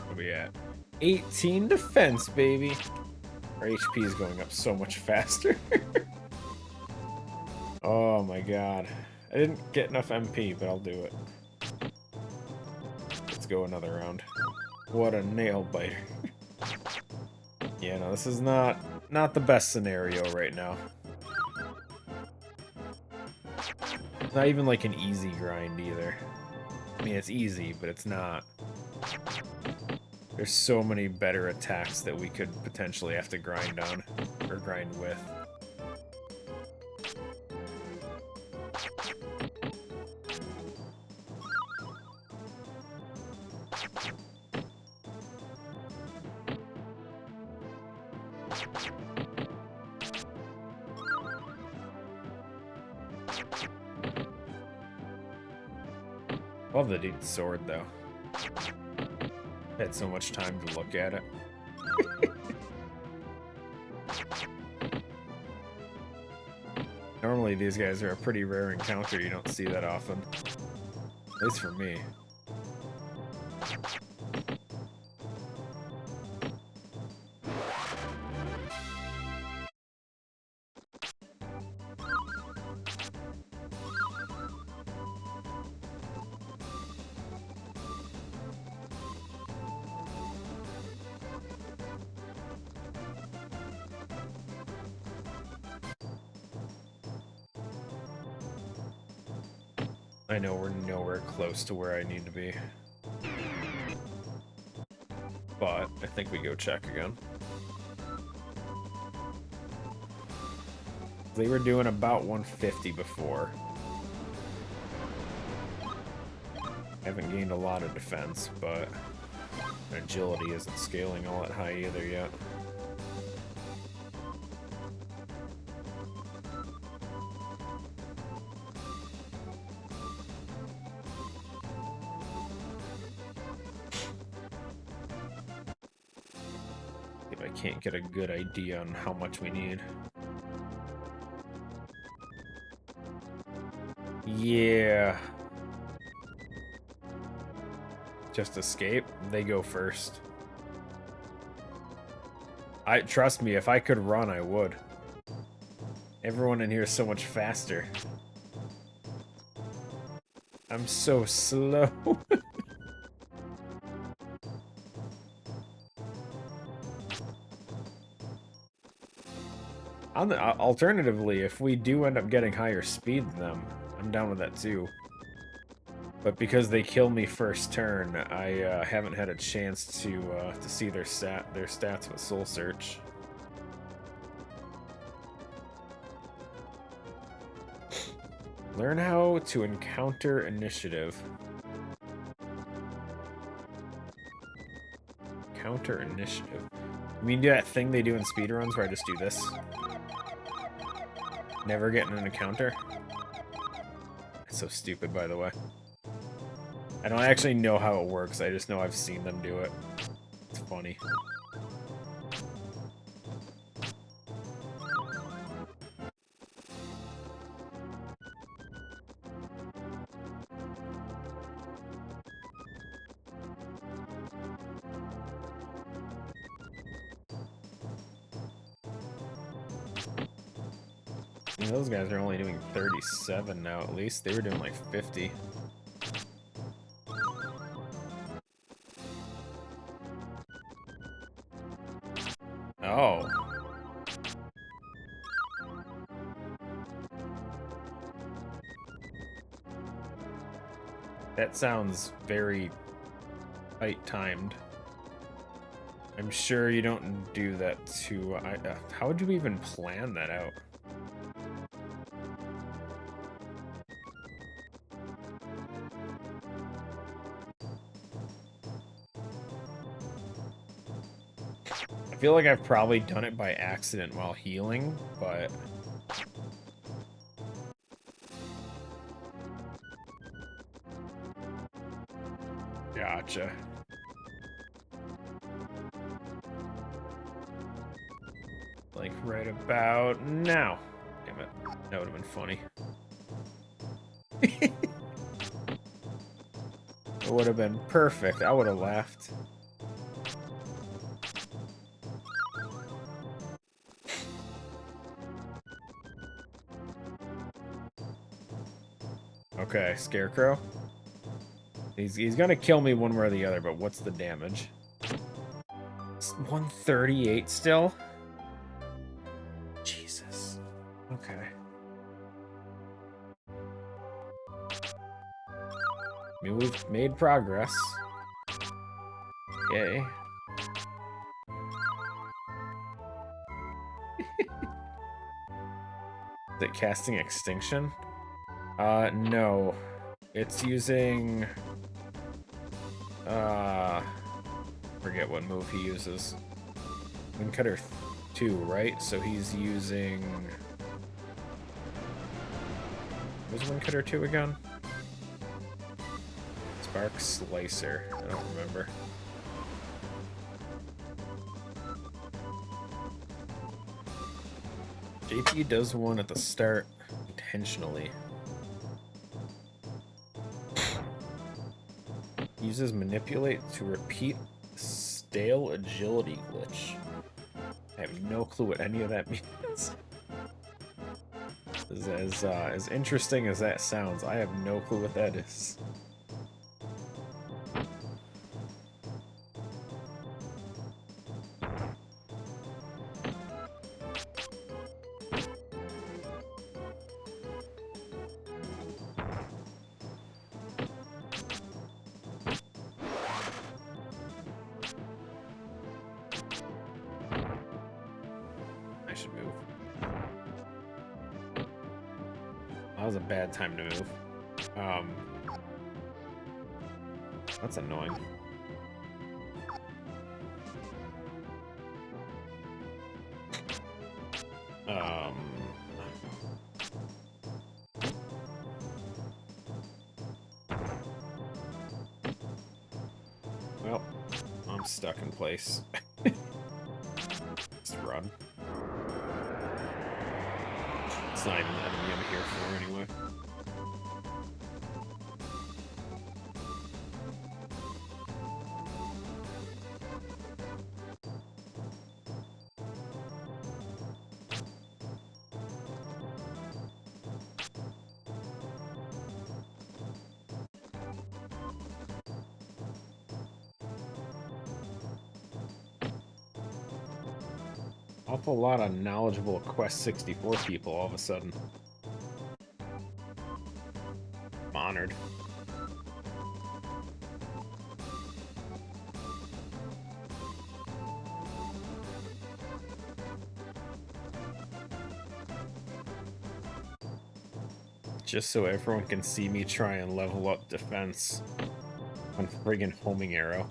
Where we at? 18 defense, baby. Our HP is going up so much faster. Oh my god. I didn't get enough MP, but I'll do it. Let's go another round. What a nail biter. Yeah, no, this is not the best scenario right now. It's not even like an easy grind either. I mean, it's easy, but it's not. There's so many better attacks that we could potentially have to grind on, or grind with. Love the dude's sword, though. Had so much time to look at it. Normally, these guys are a pretty rare encounter. You don't see that often. At least for me. I know we're nowhere close to where I need to be. But I think we go check again. They were doing about 150 before. I haven't gained a lot of defense, but agility isn't scaling all that high either yet. Can't get a good idea on how much we need. Yeah. Just escape? They go first. Trust me, if I could run, I would. Everyone in here is so much faster. I'm so slow. Alternatively, if we do end up getting higher speed than them, I'm down with that too. But because they kill me first turn, I haven't had a chance to see their stats with Soul Search. Learn how to encounter initiative. Counter initiative. You mean do that thing they do in speedruns where I just do this? Never getting an encounter? It's so stupid, by the way. I don't actually know how it works, I just know I've seen them do it. It's funny. Yeah, those guys are only doing 37 now, at least. They were doing like 50. Oh. That sounds very tight-timed. I'm sure you don't do that to... how would you even plan that out? I feel like I've probably done it by accident while healing, but... Gotcha. Like right about now. Damn it. That would have been funny. It would have been perfect. I would have laughed. Okay, Scarecrow. He's gonna kill me one way or the other, but what's the damage? It's 138 still? Jesus. Okay. I mean, we've made progress. Yay. Is it casting Extinction? No. It's using... forget what move he uses. Windcutter 2, right? So he's using... What's Windcutter 2 again? Spark Slicer. I don't remember. JP does one at the start intentionally. Uses manipulate to repeat stale agility glitch. I have no clue what any of that means. As interesting as that sounds, I have no clue what that is. I should move. That was a bad time to move. That's annoying. Well, I'm stuck in place. Just run. It's not even the enemy I'm here for anyway. Awful lot of knowledgeable Quest 64 people all of a sudden. I'm honored. Just so everyone can see me try and level up defense on friggin' homing arrow.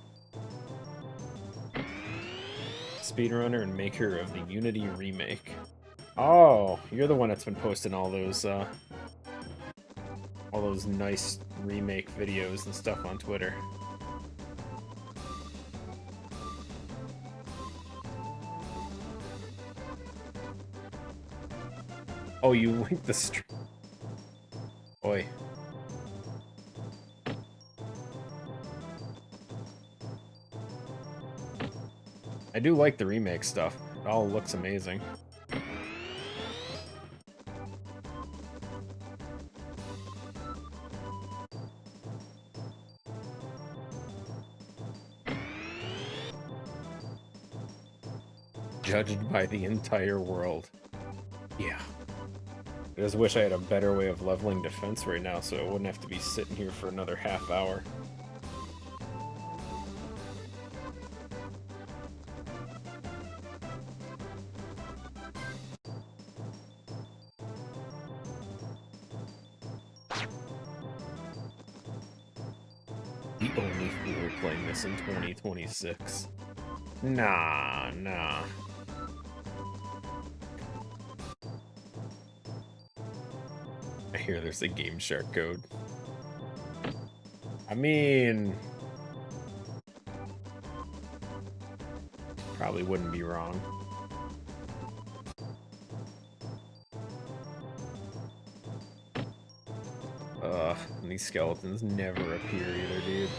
Speedrunner and maker of the Unity remake. Oh, you're the one that's been posting all those nice remake videos and stuff on Twitter. Oh, you linked the stream. Boy. I do like the remake stuff. It all looks amazing. Judged by the entire world. Yeah. I just wish I had a better way of leveling defense right now so I wouldn't have to be sitting here for another half hour. The only fool playing this in 2026. Nah. I hear there's a Game Shark code. I mean... probably wouldn't be wrong. And these skeletons never appear either, dude.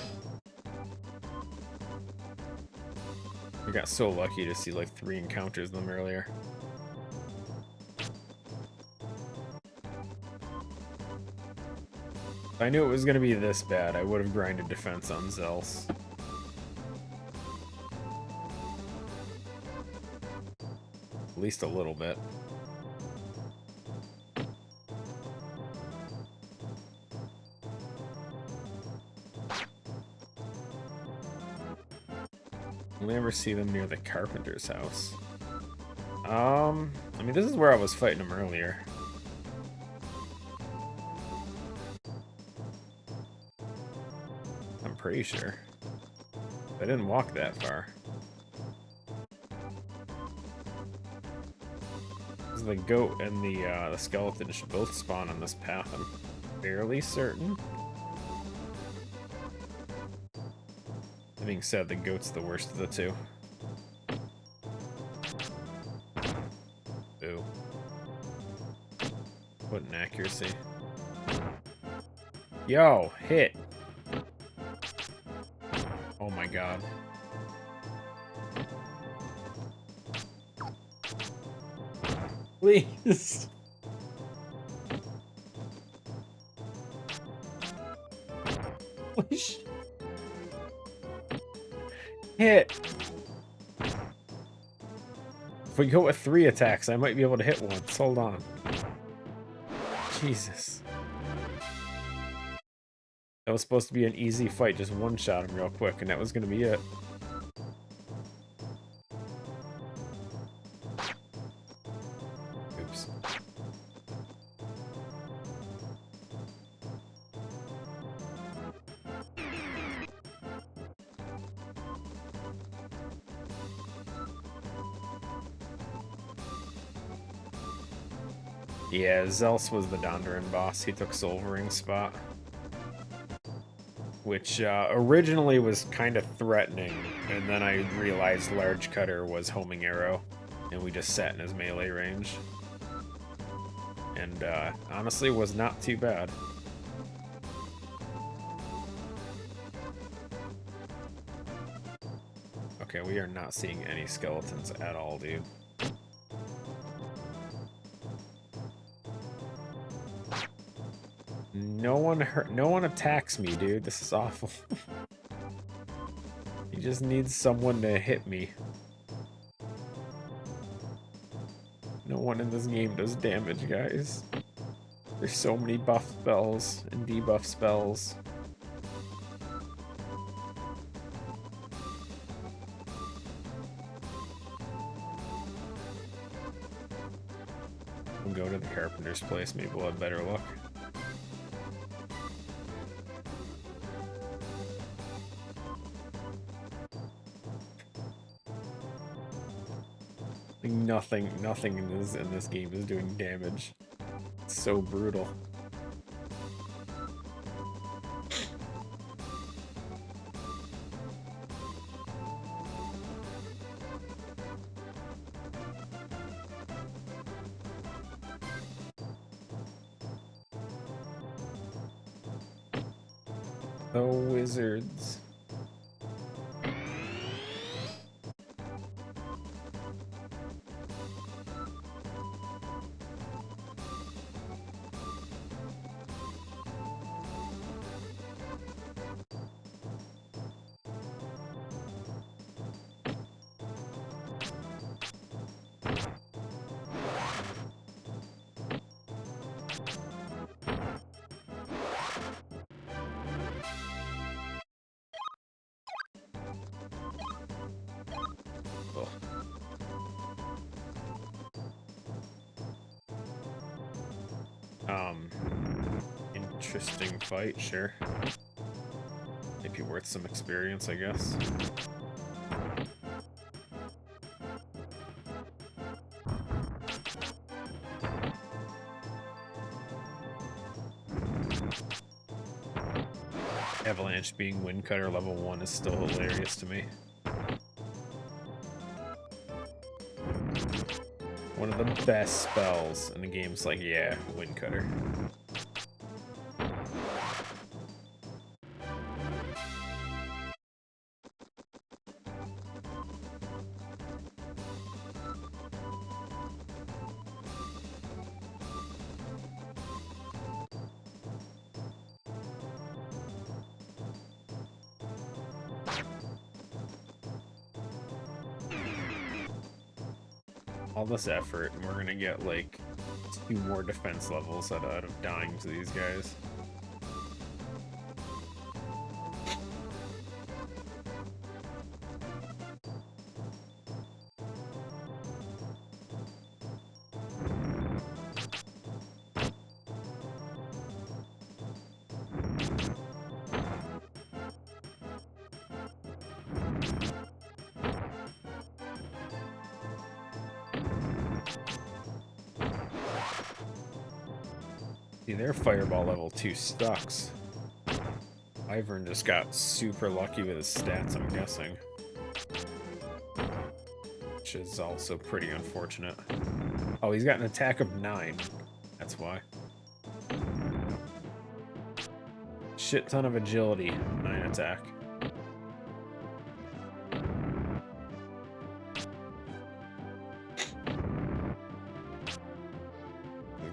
I got so lucky to see like 3 encounters of them earlier. If I knew it was going to be this bad, I would have grinded defense on Zells. At least a little bit. Only ever see them near the carpenter's house. I mean, this is where I was fighting them earlier. I'm pretty sure. I didn't walk that far. The goat and the skeleton should both spawn on this path, I'm fairly certain. being said, the goat's the worst of the two. Ooh. What an accuracy. Yo, hit. Oh my god. Please. Please. Hit. If we go with 3 attacks, I might be able to hit once. Hold on. Jesus. That was supposed to be an easy fight, just one-shot him real quick, and that was going to be it. Oops. Yeah, Zelce was the Dondoran boss. He took Silvering's spot. Which originally was kind of threatening, and then I realized Large Cutter was homing arrow, and we just sat in his melee range. And honestly, was not too bad. Okay, we are not seeing any skeletons at all, dude. No one attacks me, dude. This is awful. He just needs someone to hit me. No one in this game does damage, guys. There's so many buff spells and debuff spells. We'll go to the carpenter's place. Maybe we'll have better luck. Nothing in this game is doing damage. It's so brutal. The wizards. Interesting fight, sure. Maybe worth some experience, I guess. Avalanche being Wind Cutter level 1 is still hilarious to me. One of the best spells in the game's like, yeah, Wind Cutter. All this effort, and we're gonna get like 2 more defense levels out of dying to these guys. See, their fireball level 2 sucks. Wyvern just got super lucky with his stats, I'm guessing. Which is also pretty unfortunate. Oh, he's got an attack of 9. That's why. Shit ton of agility, 9 attack.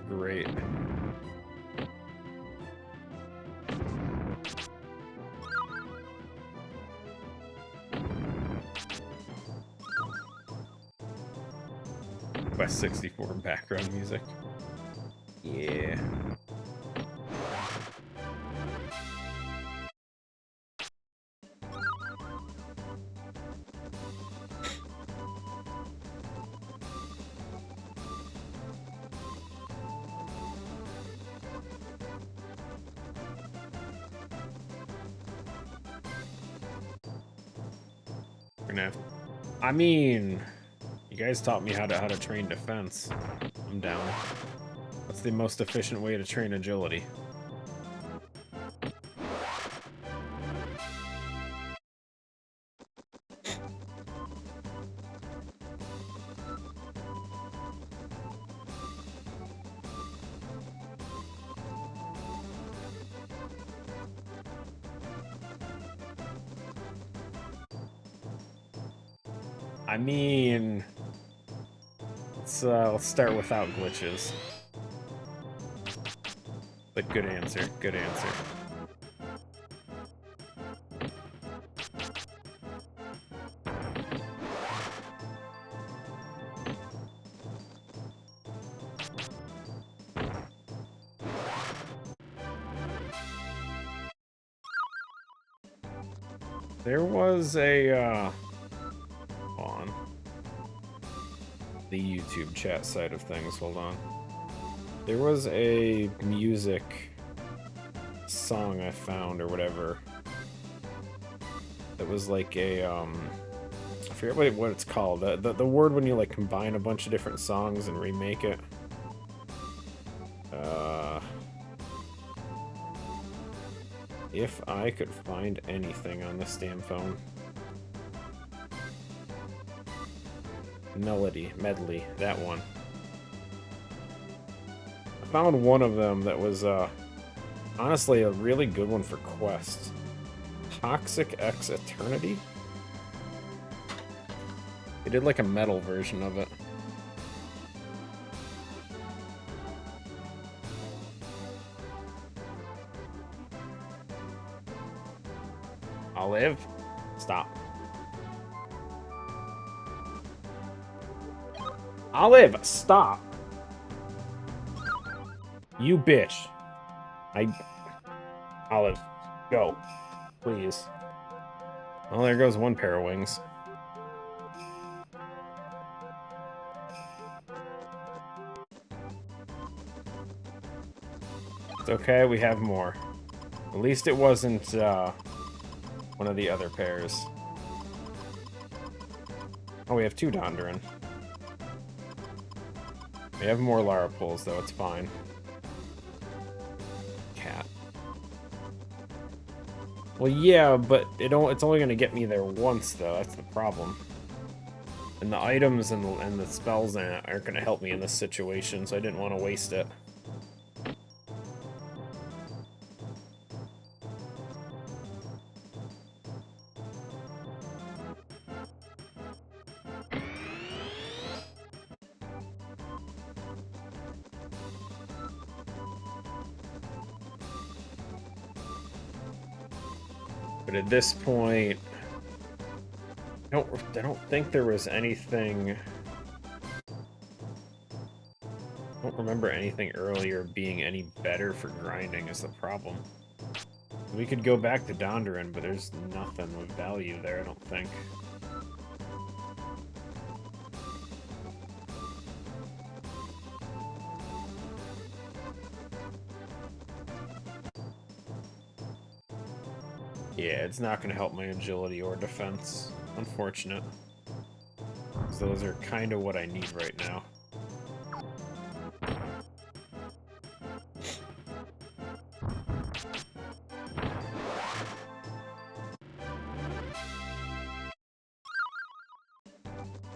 Great. Quest 64 background music. Yeah. We're gonna have... I mean, you guys taught me how to train defense. I'm down. What's the most efficient way to train agility? I mean, let's start without glitches. But good answer, good answer. There was a, on the YouTube chat side of things, hold on. There was a music song I found, or whatever, that was like a, I forget what it's called. The word when you, like, combine a bunch of different songs and remake it. If I could find anything on this damn phone. Medley, that one. I found one of them that was, honestly a really good one for quests. Toxic X Eternity? They did like a metal version of it. Olive? Stop. Olive, stop! You bitch. Olive, go. Please. Well, there goes one pair of wings. It's okay, we have more. At least it wasn't, one of the other pairs. Oh, we have 2 Dondarin. We have more Lara pulls, though, it's fine. Cat. Well, yeah, but it's only gonna get me there once, though, that's the problem. And the items and the spells in it aren't gonna help me in this situation, so I didn't want to waste it. But at this point, I don't think there was anything. I don't remember anything earlier being any better for grinding is the problem. We could go back to Dondarin, but there's nothing of value there, I don't think. Yeah, it's not going to help my agility or defense. Unfortunate. So those are kind of what I need right now.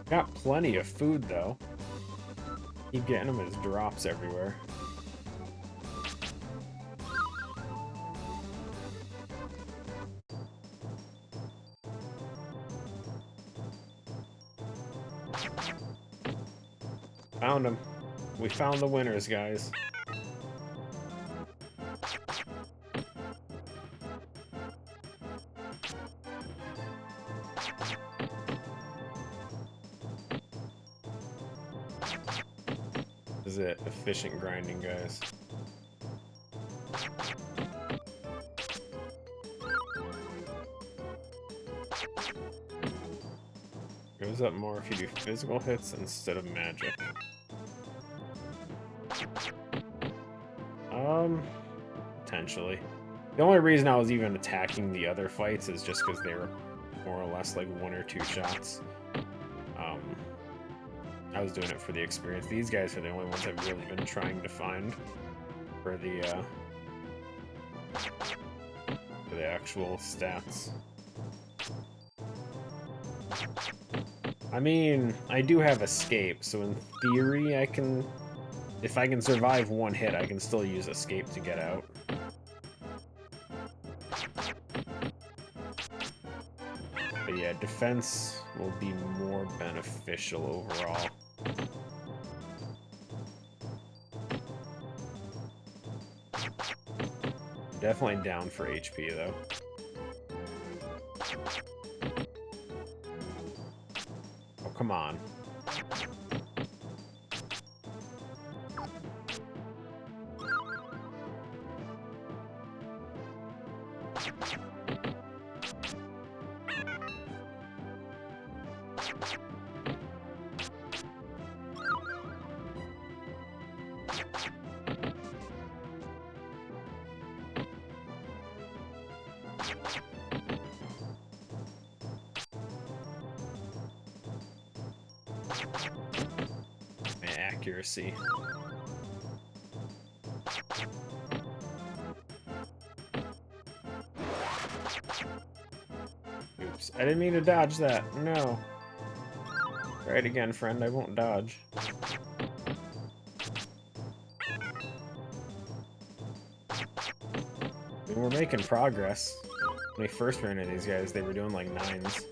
Got plenty of food, though. Keep getting them as drops everywhere. Found them. We found the winners, guys. This is it. Efficient grinding, guys. Goes up more if you do physical hits instead of magic. Potentially. The only reason I was even attacking the other fights is just because they were more or less like 1 or 2 shots. I was doing it for the experience. These guys are the only ones I've really been trying to find for the actual stats. I mean, I do have escape, so in theory I can... If I can survive 1 hit, I can still use escape to get out. But yeah, defense will be more beneficial overall. Definitely down for HP, though. Oh, come on. My accuracy. Oops, I didn't mean to dodge that. No. Try it again, friend. I won't dodge. I mean, we're making progress. When we first ran into these guys, they were doing like 9s.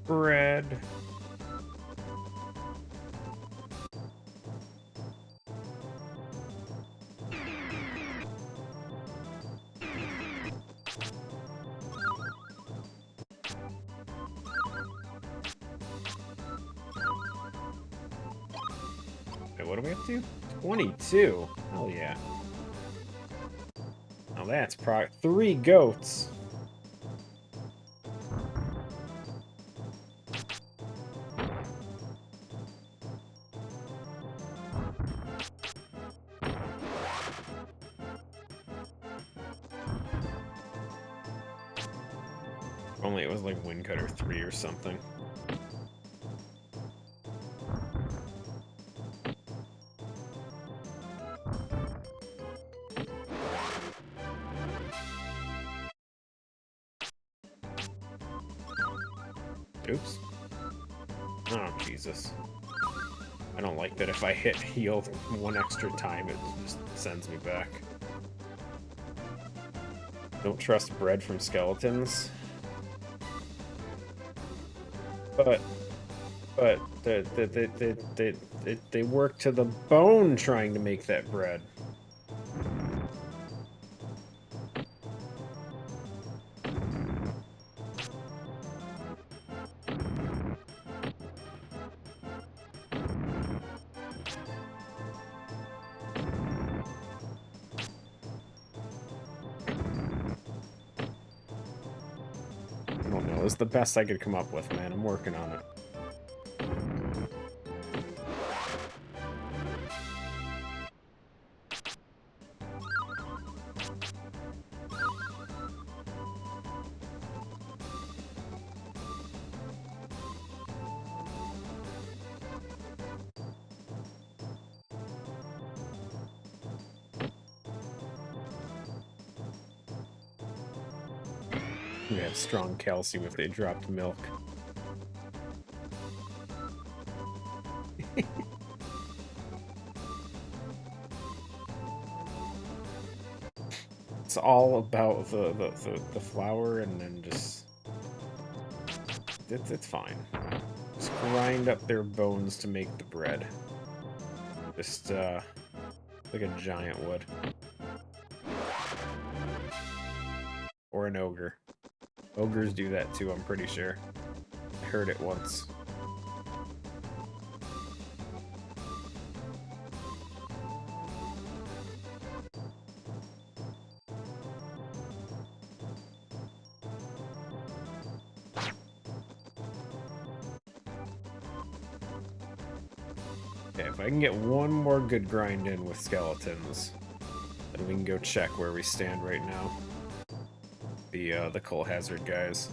Bread. Wait, what are we up to? 22. Hell yeah. Now that's 3 goats. Only it was like Windcutter 3 or something. Oops. Oh, Jesus. I don't like that if I hit heal one extra time, it just sends me back. Don't trust bread from skeletons. But they work to the bone trying to make that bread. I don't know. It's the best I could come up with, man. I'm working on it. We have strong calcium if they dropped milk. It's all about the flour, and then just it's fine. Just grind up their bones to make the bread. Just like a giant would. Or an ogre. Ogres do that too, I'm pretty sure. I heard it once. Okay, if I can get one more good grind in with skeletons, then we can go check where we stand right now. The Coal Hazard guys.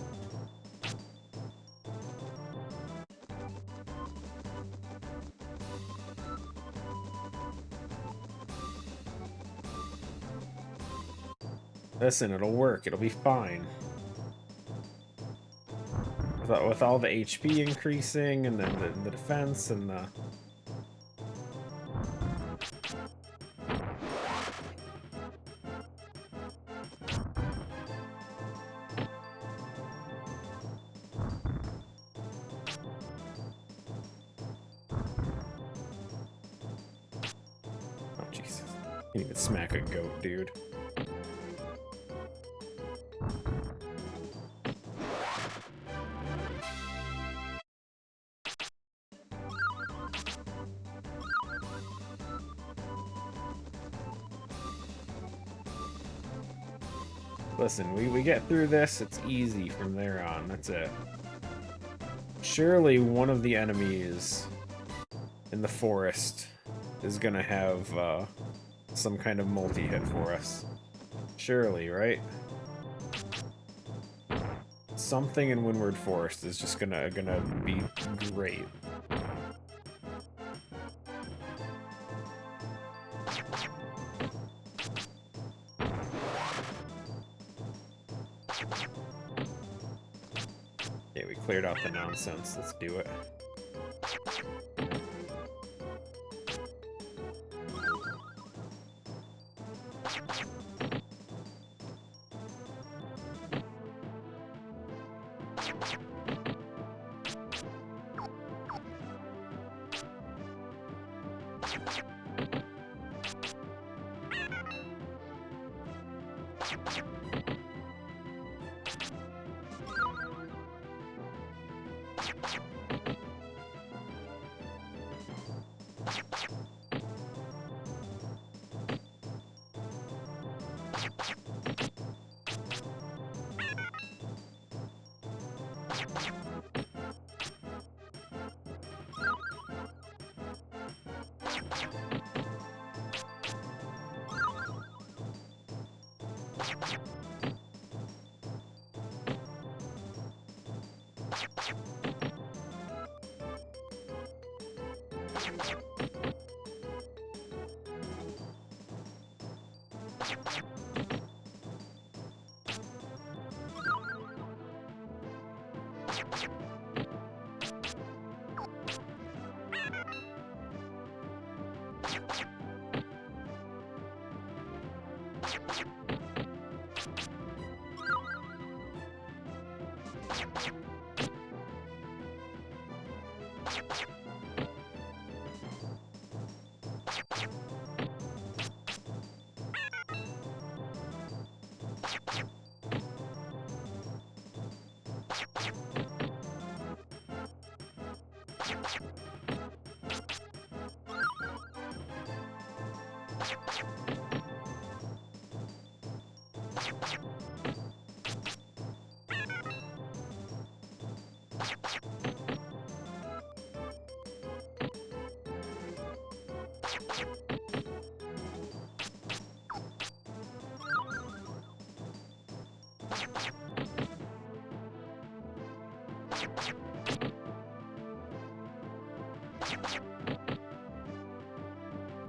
Listen, it'll work. It'll be fine. With all the HP increasing, and then the defense, and the... Oh, Jesus. You need to smack a goat, dude. Listen, we get through this, it's easy from there on, that's it. Surely one of the enemies in the forest is gonna have some kind of multi-hit for us. Surely, right? Something in Windward Forest is just gonna be great. Okay, we cleared out the nonsense. Let's do it.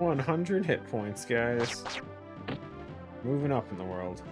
$100 hit points, guys. Moving up in the world.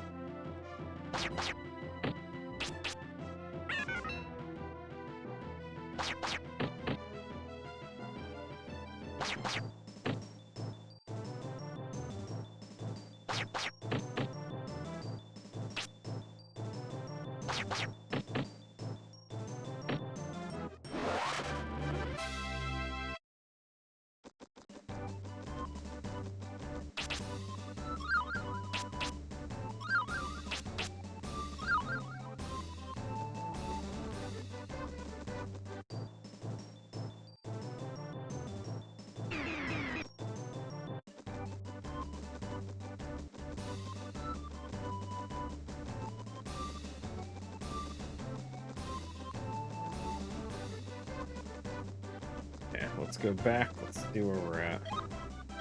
Yeah, let's go back. Let's see where we're at.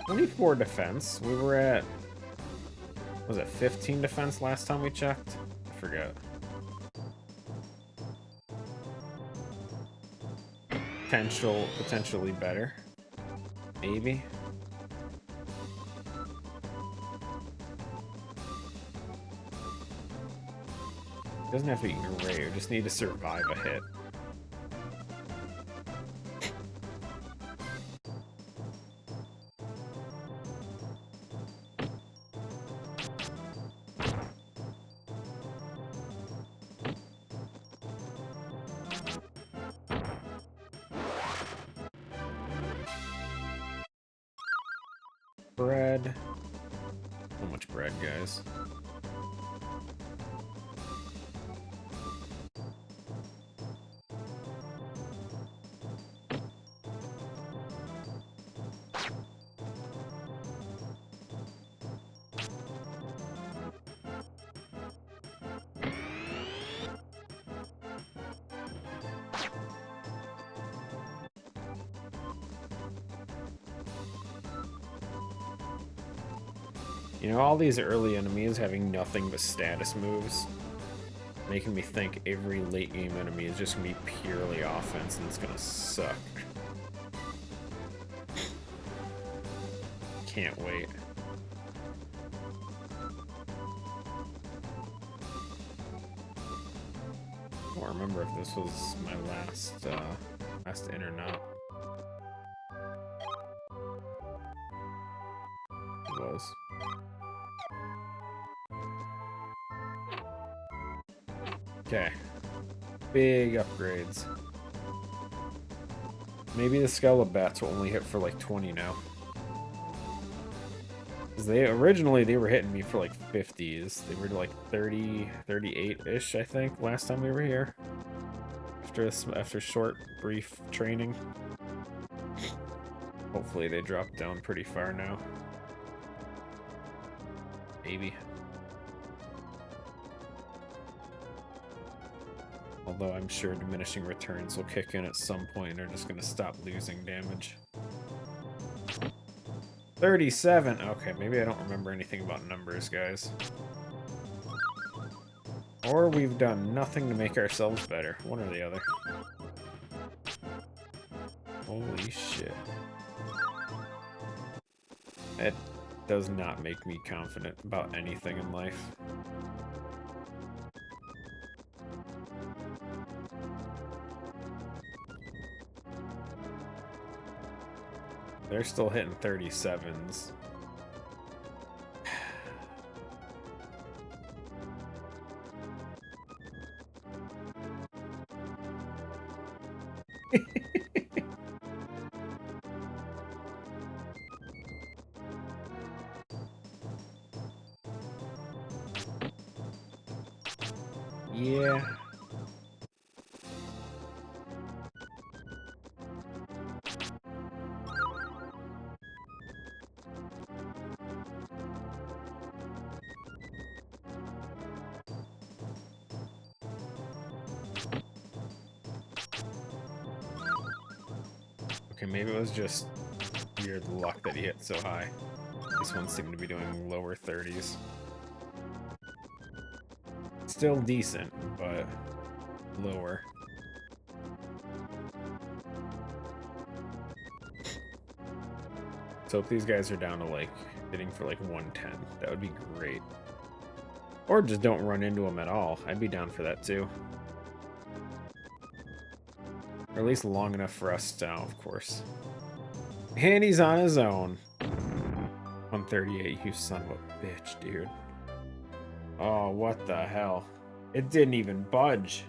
24 defense. We were at, was it 15 defense last time we checked? I forget. Potentially better. Maybe. Doesn't have to be great, you just need to survive a hit. Bread. So much bread, guys. You know, all these early enemies having nothing but status moves, making me think every late game enemy is just gonna be purely offense and it's gonna suck. Can't wait. I don't remember if this was my last in or not. It was. Okay. Big upgrades. Maybe the Skelebats will only hit for like 20 now. Because originally they were hitting me for like 50s. They were like 30, 38-ish, I think, last time we were here. After short, brief training. Hopefully they drop down pretty far now. Maybe. Although I'm sure diminishing returns will kick in at some point and they're just going to stop losing damage. 37! Okay, maybe I don't remember anything about numbers, guys. Or we've done nothing to make ourselves better. One or the other. Holy shit. That does not make me confident about anything in life. They're still hitting 37s. Yeah. Okay, maybe it was just weird luck that he hit so high. This one seemed to be doing lower 30s. Still decent, but lower. So if these guys are down to like hitting for like 110, that would be great. Or just don't run into them at all. I'd be down for that too. Or at least long enough for us to, of course. And he's on his own. 138, you son of a bitch, dude. Oh, what the hell? It didn't even budge.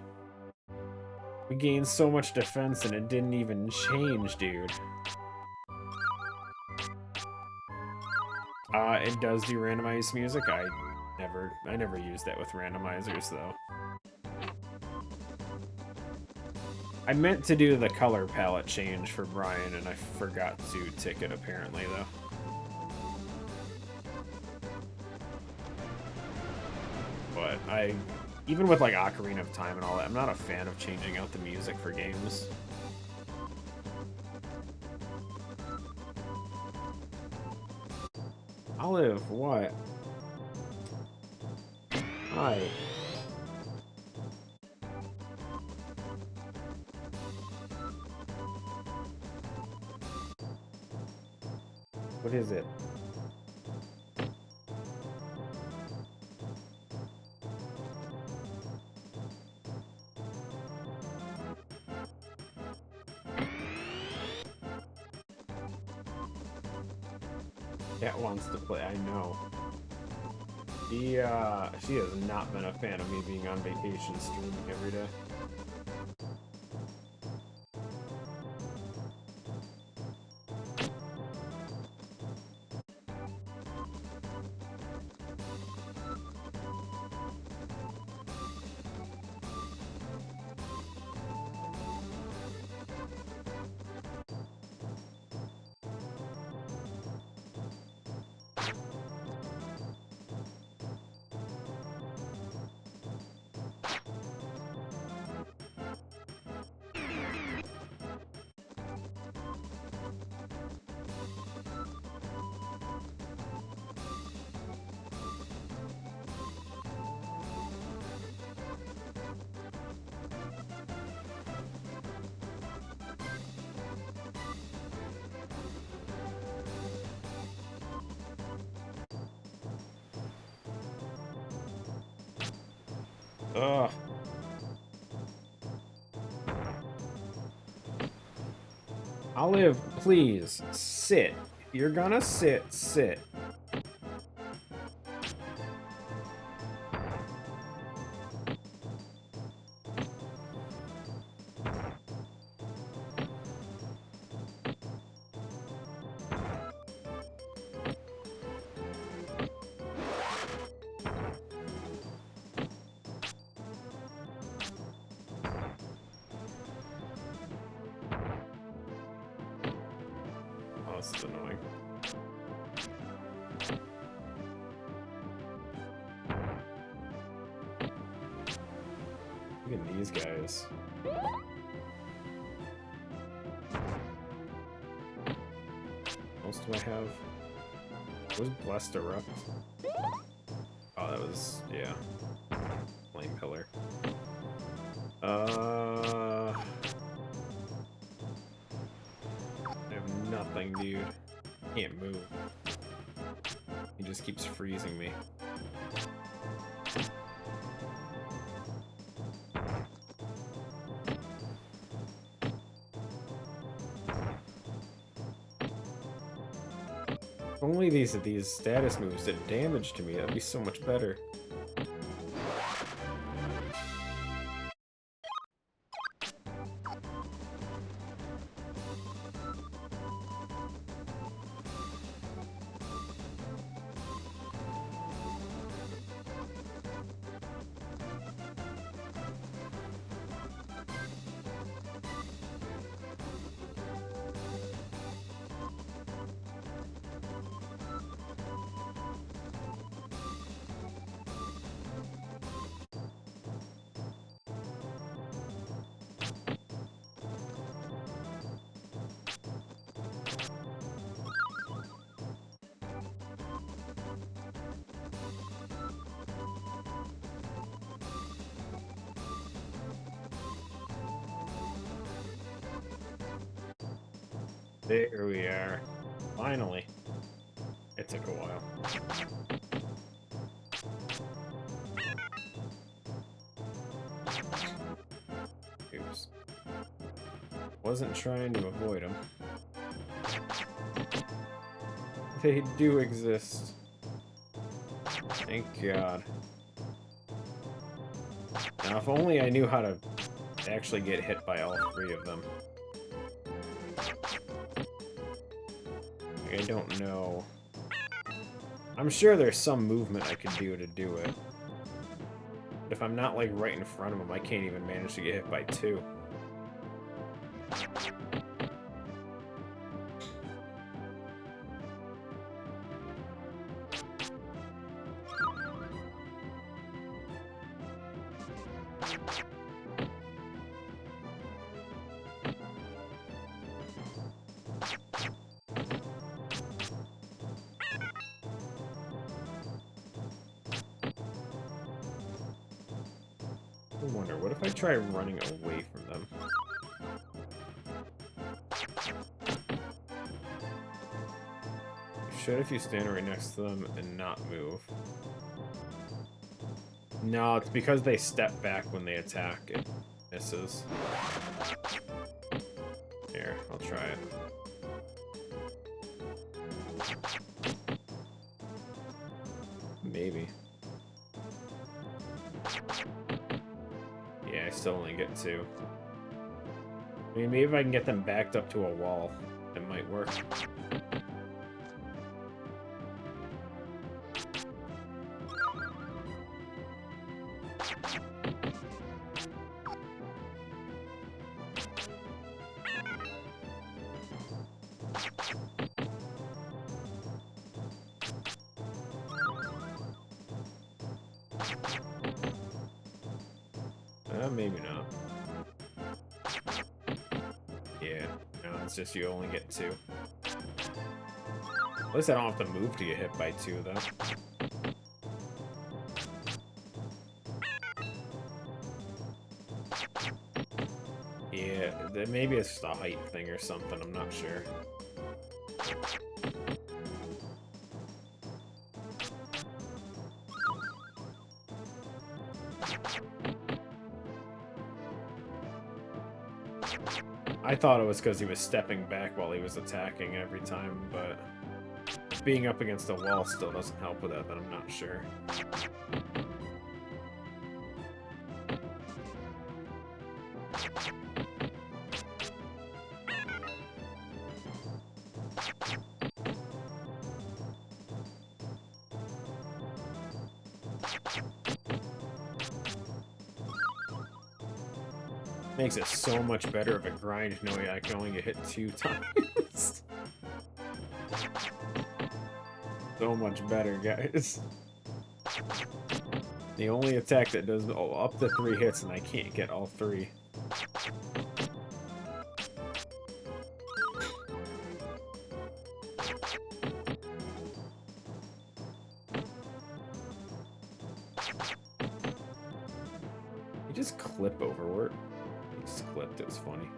We gained so much defense and it didn't even change, dude. It does do randomized music. I never use that with randomizers though. I meant to do the color palette change for Brian and I forgot to tick it apparently though. But even with like Ocarina of Time and all that, I'm not a fan of changing out the music for games. Olive, what? Hi. What is it? Cat wants to play, I know. She has not been a fan of me being on vacation streaming every day. Ugh. Olive, please, sit. If you're gonna sit, sit. Oh, this is annoying. Look at these guys. What else do I have? What was Blessed Erupt? Oh, that was, yeah. Flame Pillar. I have nothing, dude. Can't move. He just keeps freezing me. Only these status moves did damage to me. That'd be so much better. There we are. Finally. It took a while. Oops. Wasn't trying to avoid them. They do exist. Thank God. Now, if only I knew how to actually get hit by all three of them. I don't know. I'm sure there's some movement I could do to do it. If I'm not, like, right in front of them, I can't even manage to get hit by two. I wonder, what if I try running away from them? You should if you stand right next to them and not move. No, it's because they step back when they attack. It misses. Here, I'll try it. Maybe. Yeah, I still only get two. I mean, maybe if I can get them backed up to a wall, it might work. Maybe not. Yeah, no, it's just you only get two. At least I don't have to move to get hit by two, though. Yeah, maybe it's just a height thing or something, I'm not sure. I thought it was because he was stepping back while he was attacking every time, but being up against a wall still doesn't help with that, but I'm not sure. Makes it so much better of a grind knowing I can only get hit 2 times. So much better, guys. The only attack that does up to 3 hits and I can't get all 3. You just clip overward. Just clipped, it was funny.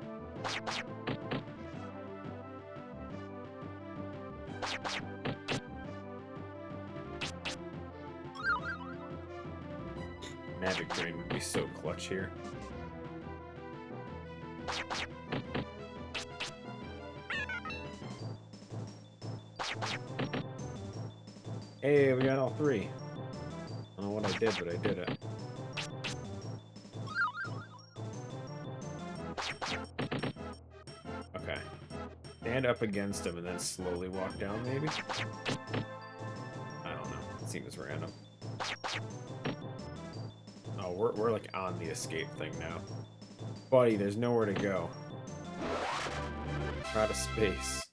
Magic Drain would be so clutch here. Hey, we got all three. I don't know what I did, but I did it. Okay. Stand up against him and then slowly walk down, maybe? I don't know. It seems random. Oh, we're like on the escape thing now. Buddy, there's nowhere to go. We're out of space.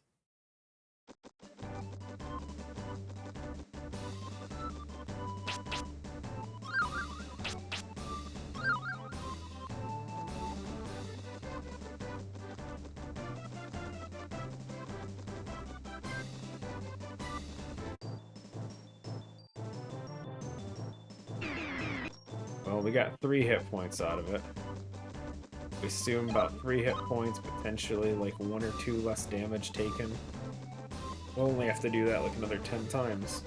Well, we got 3 hit points out of it. We assume about 3 hit points, potentially like 1 or 2 less damage taken. We'll only have to do that like another 10 times.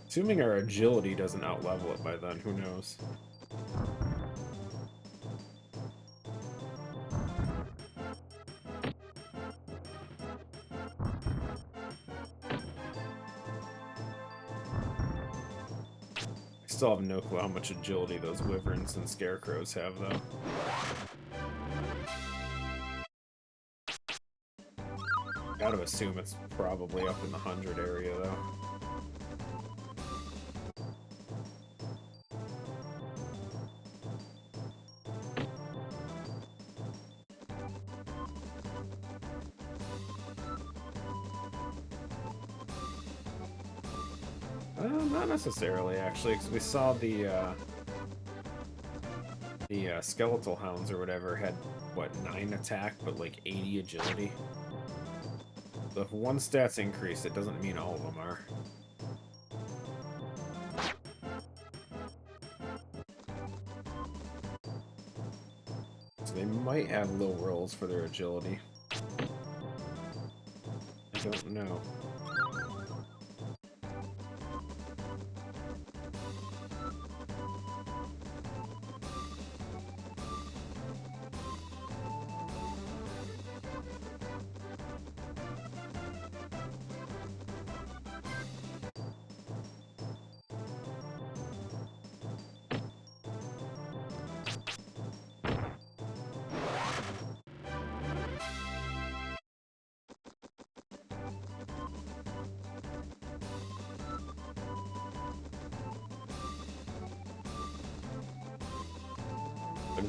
Assuming our agility doesn't outlevel it by then, who knows? I still have no clue how much agility those wyverns and scarecrows have, though. Gotta assume it's probably up in the 100 area, though. Not necessarily, actually, because we saw the skeletal hounds or whatever had, what, 9 attack, but like 80 agility. So if one stat's increased, it doesn't mean all of them are. So they might have low rolls for their agility. I don't know.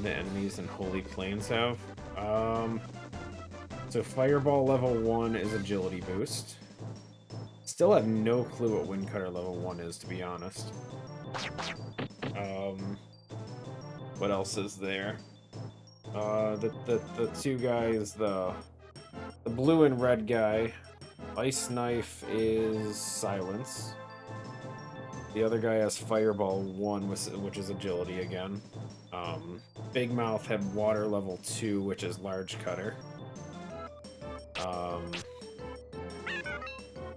The enemies in Holy Plains have. So Fireball level 1 is agility boost. Still have no clue what Windcutter level 1 is, to be honest. What else is there? The 2 guys, the blue and red guy. Ice Knife is Silence. The other guy has Fireball 1, which is agility again. Big Mouth had Water level 2, which is Large Cutter.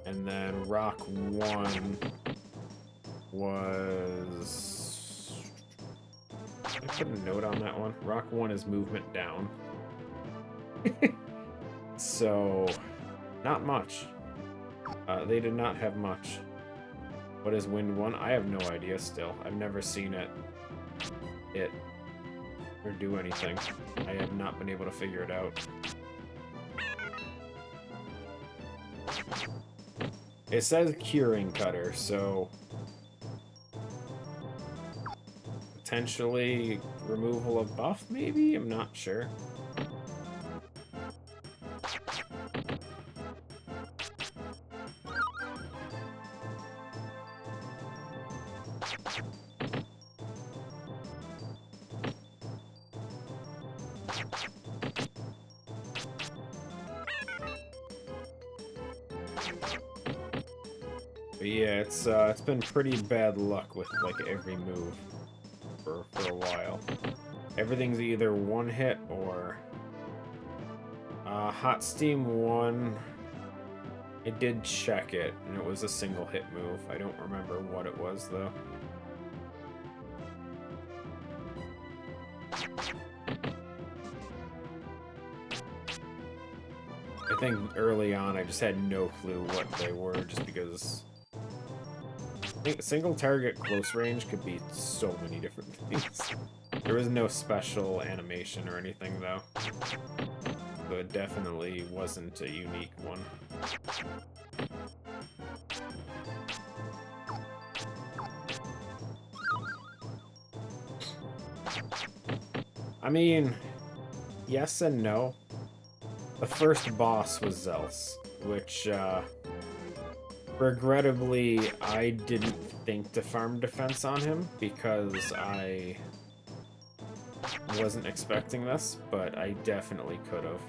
And then Rock 1 was... I put a note on that one. Rock 1 is movement down. So, not much. They did not have much. What is Wind 1? I have no idea still. I've never seen it or do anything. I have not been able to figure it out. It says Curing Cutter, so potentially removal of buff, maybe? I'm not sure. But yeah, it's been pretty bad luck with like every move for a while. Everything's either one hit or Hot Steam 1. I did check it, and it was a single hit move. I don't remember what it was though. think early on I just had no clue what they were, just because I think single target close range could be so many different things. There was no special animation or anything, though. So it definitely wasn't a unique one. I mean, yes and no. The first boss was Zelz, which, regrettably, I didn't think to farm defense on him because I wasn't expecting this, but I definitely could have.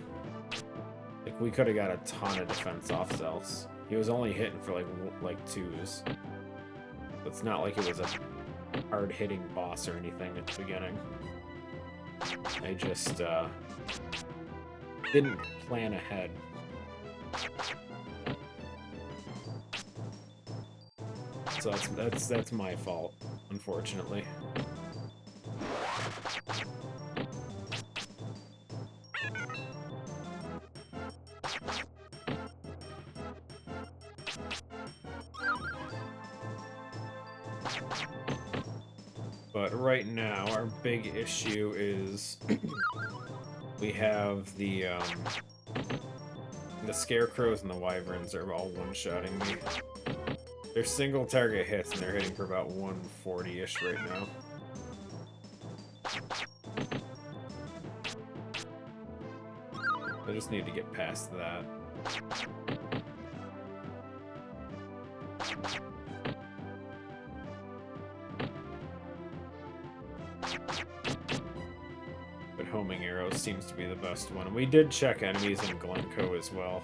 Like, we could have got a ton of defense off Zelz. He was only hitting for like twos. It's not like it was a hard-hitting boss or anything at the beginning. I just didn't plan ahead. So that's my fault, unfortunately. But right now, our big issue is we have the scarecrows and the wyverns are all one-shotting me. They're single target hits and they're hitting for about 140-ish right now. I just need to get past that. But homing arrows seems to be the best one. And we did check enemies in Glencoe as well.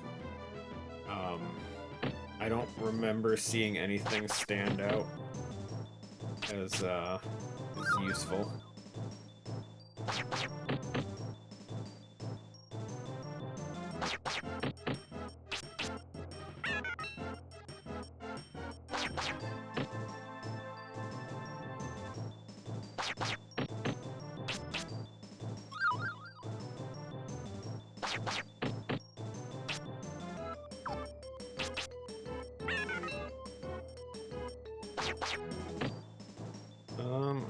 I don't remember seeing anything stand out as useful.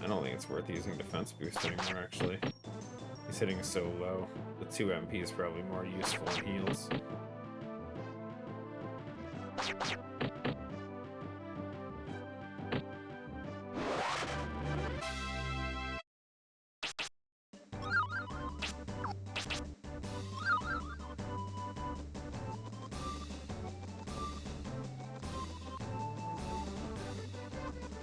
I don't think it's worth using defense boost anymore, actually. He's hitting so low. The 2 MP is probably more useful in heals.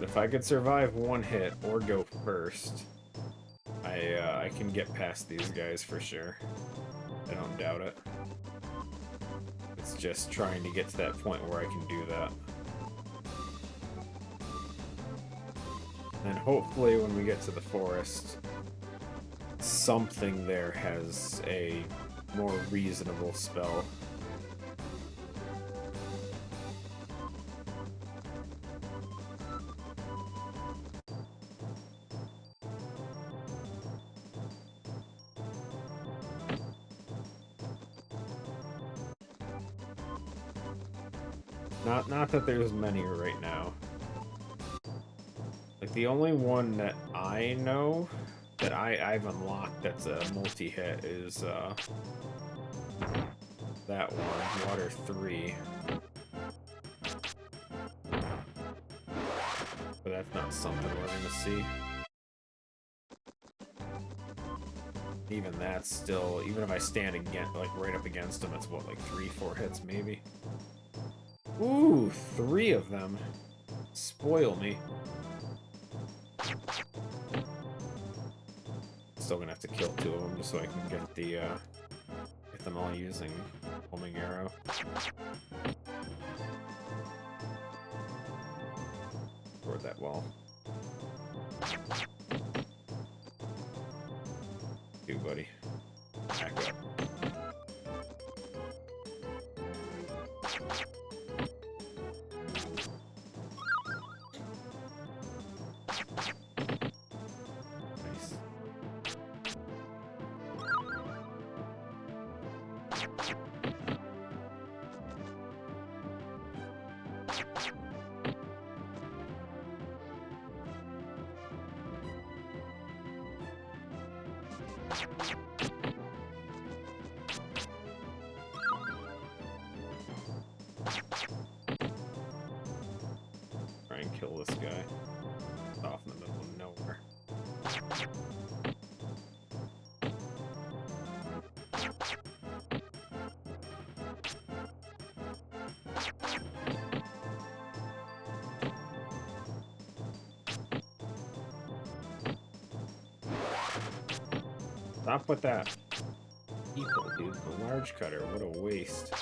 If I could survive one hit or go first, I can get past these guys for sure. I don't doubt it. It's just trying to get to that point where I can do that. And hopefully when we get to the forest, something there has a more reasonable spell. Not that there's many right now. Like, the only one that I know that I've unlocked that's a multi-hit is that one, Water 3. But that's not something we're gonna see. Even that's still, even if I stand against, like right up against them, it's what, like 3-4 hits maybe? Ooh, 3 of them. Spoil me. Still gonna have to kill 2 of them just so I can get the get them all using homing arrow. Toward that wall. You, buddy. Back up. Try and kill this guy. It's off in the middle of nowhere. Stop with that. People, dude. The large cutter. What a waste.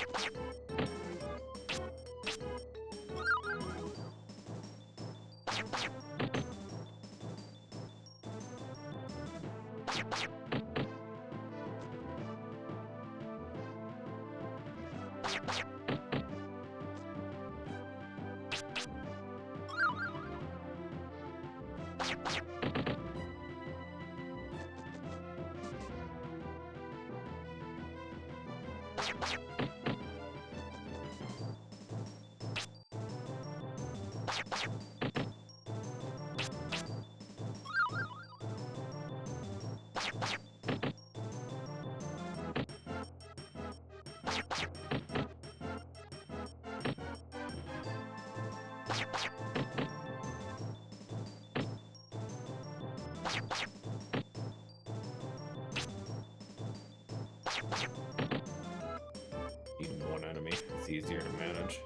Need one enemy. It's easier to manage.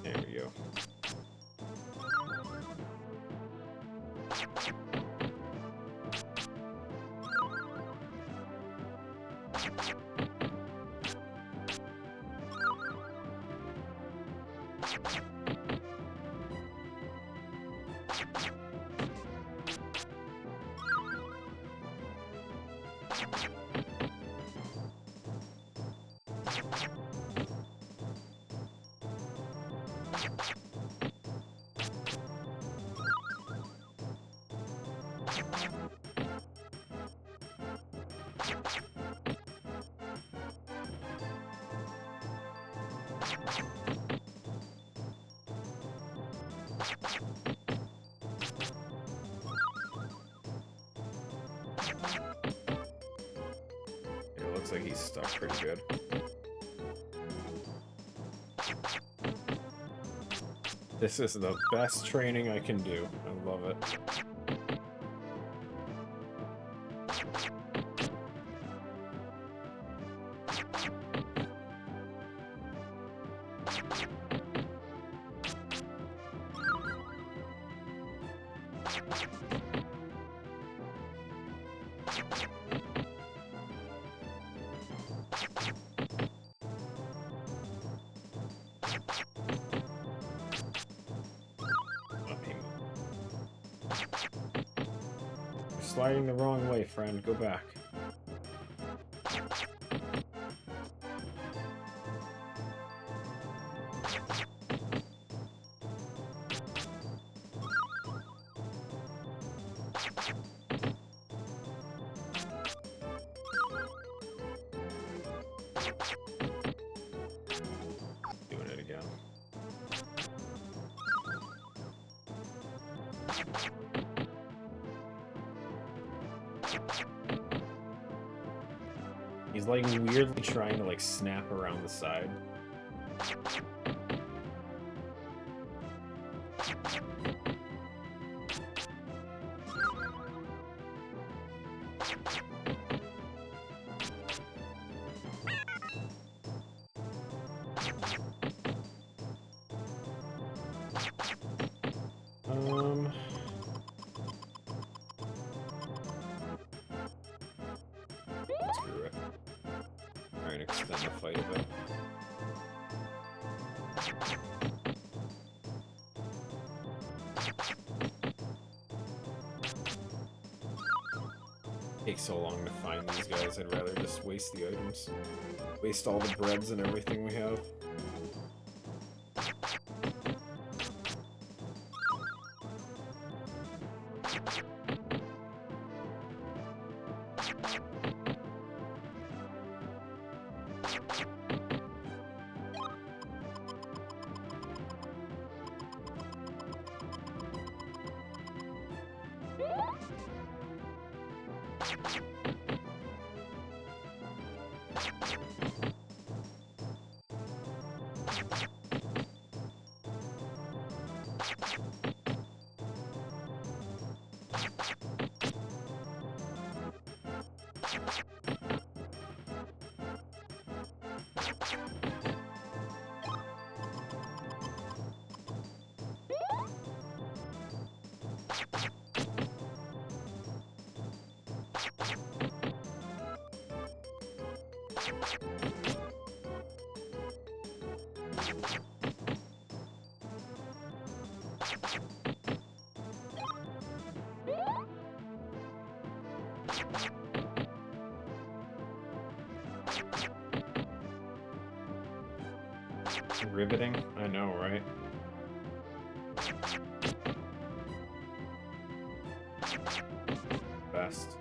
There we go. It looks like he's stuck pretty good. This is the best training I can do. I love it. You're sliding the wrong way, friend. Go back. Doing it again. He's like weirdly trying to like snap around the side. Screw it. Try and extend the fight a bit. Takes so long to find these guys, I'd rather just waste the items. Waste all the breads and everything we have. Riveting? I know, right? Best.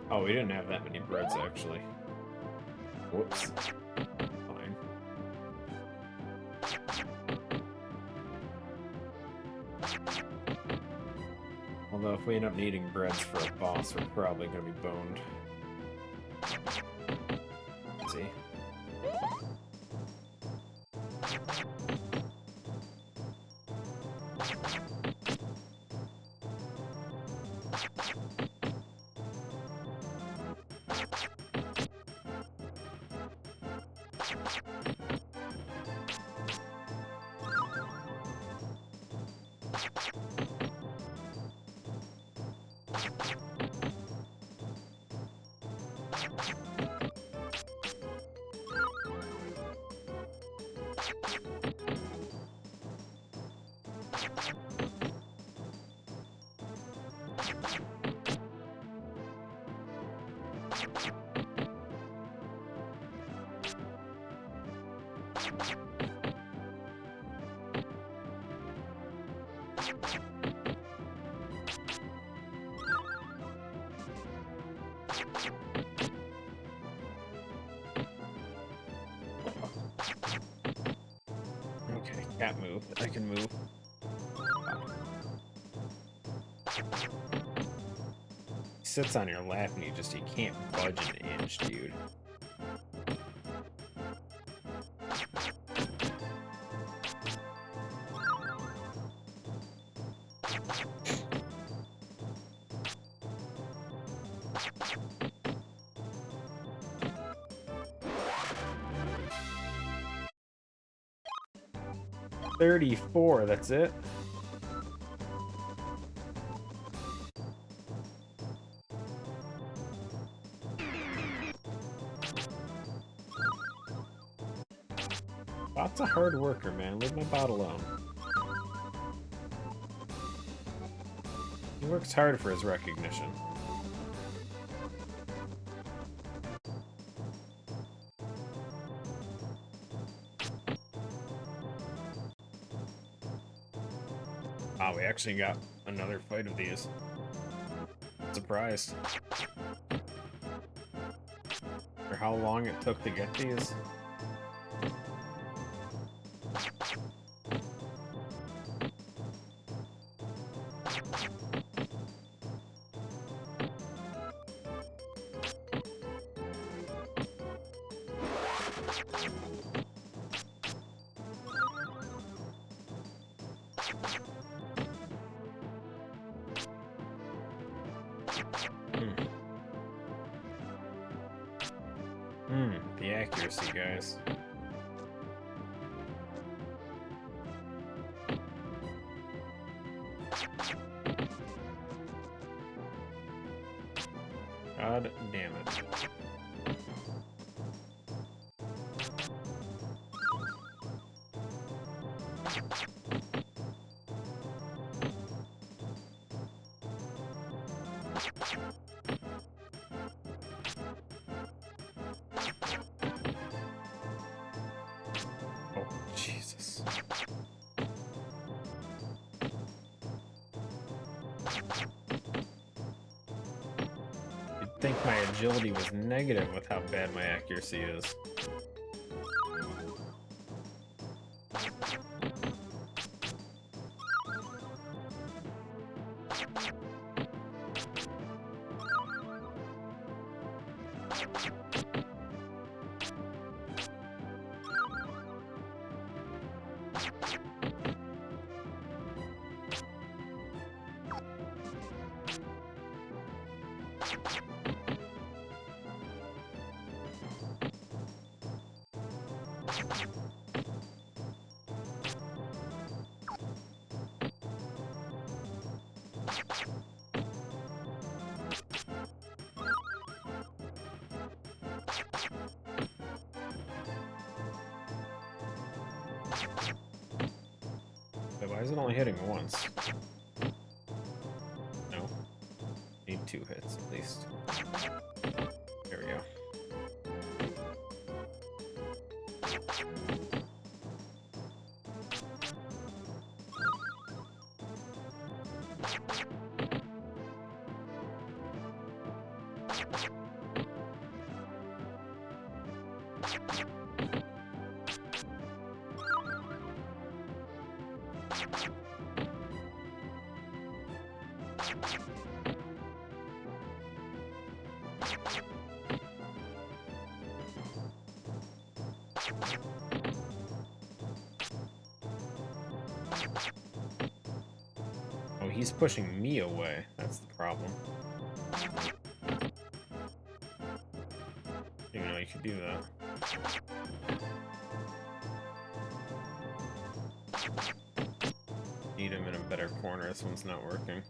Oh, we didn't have that many breads, actually. Whoops. Fine. Although, if we end up needing breads for a boss, we're probably going to be boned. Let's see. Okay, cat move. I can move. He sits on your lap and you can't budge an inch, dude. $34, that's it. Bot's a hard worker, man. Leave my bot alone. He works hard for his recognition. Ah, we actually got another fight of these. Surprised. For how long it took to get these. The accuracy, guys. God damn it. Oh, Jesus. You'd think my agility was negative with how bad my accuracy is. But why is it only hitting once? No. Need 2 hits at least. There we go. Oh, he's pushing me away. That's the problem. You know, you could do that. Need him in a better corner. This one's not working.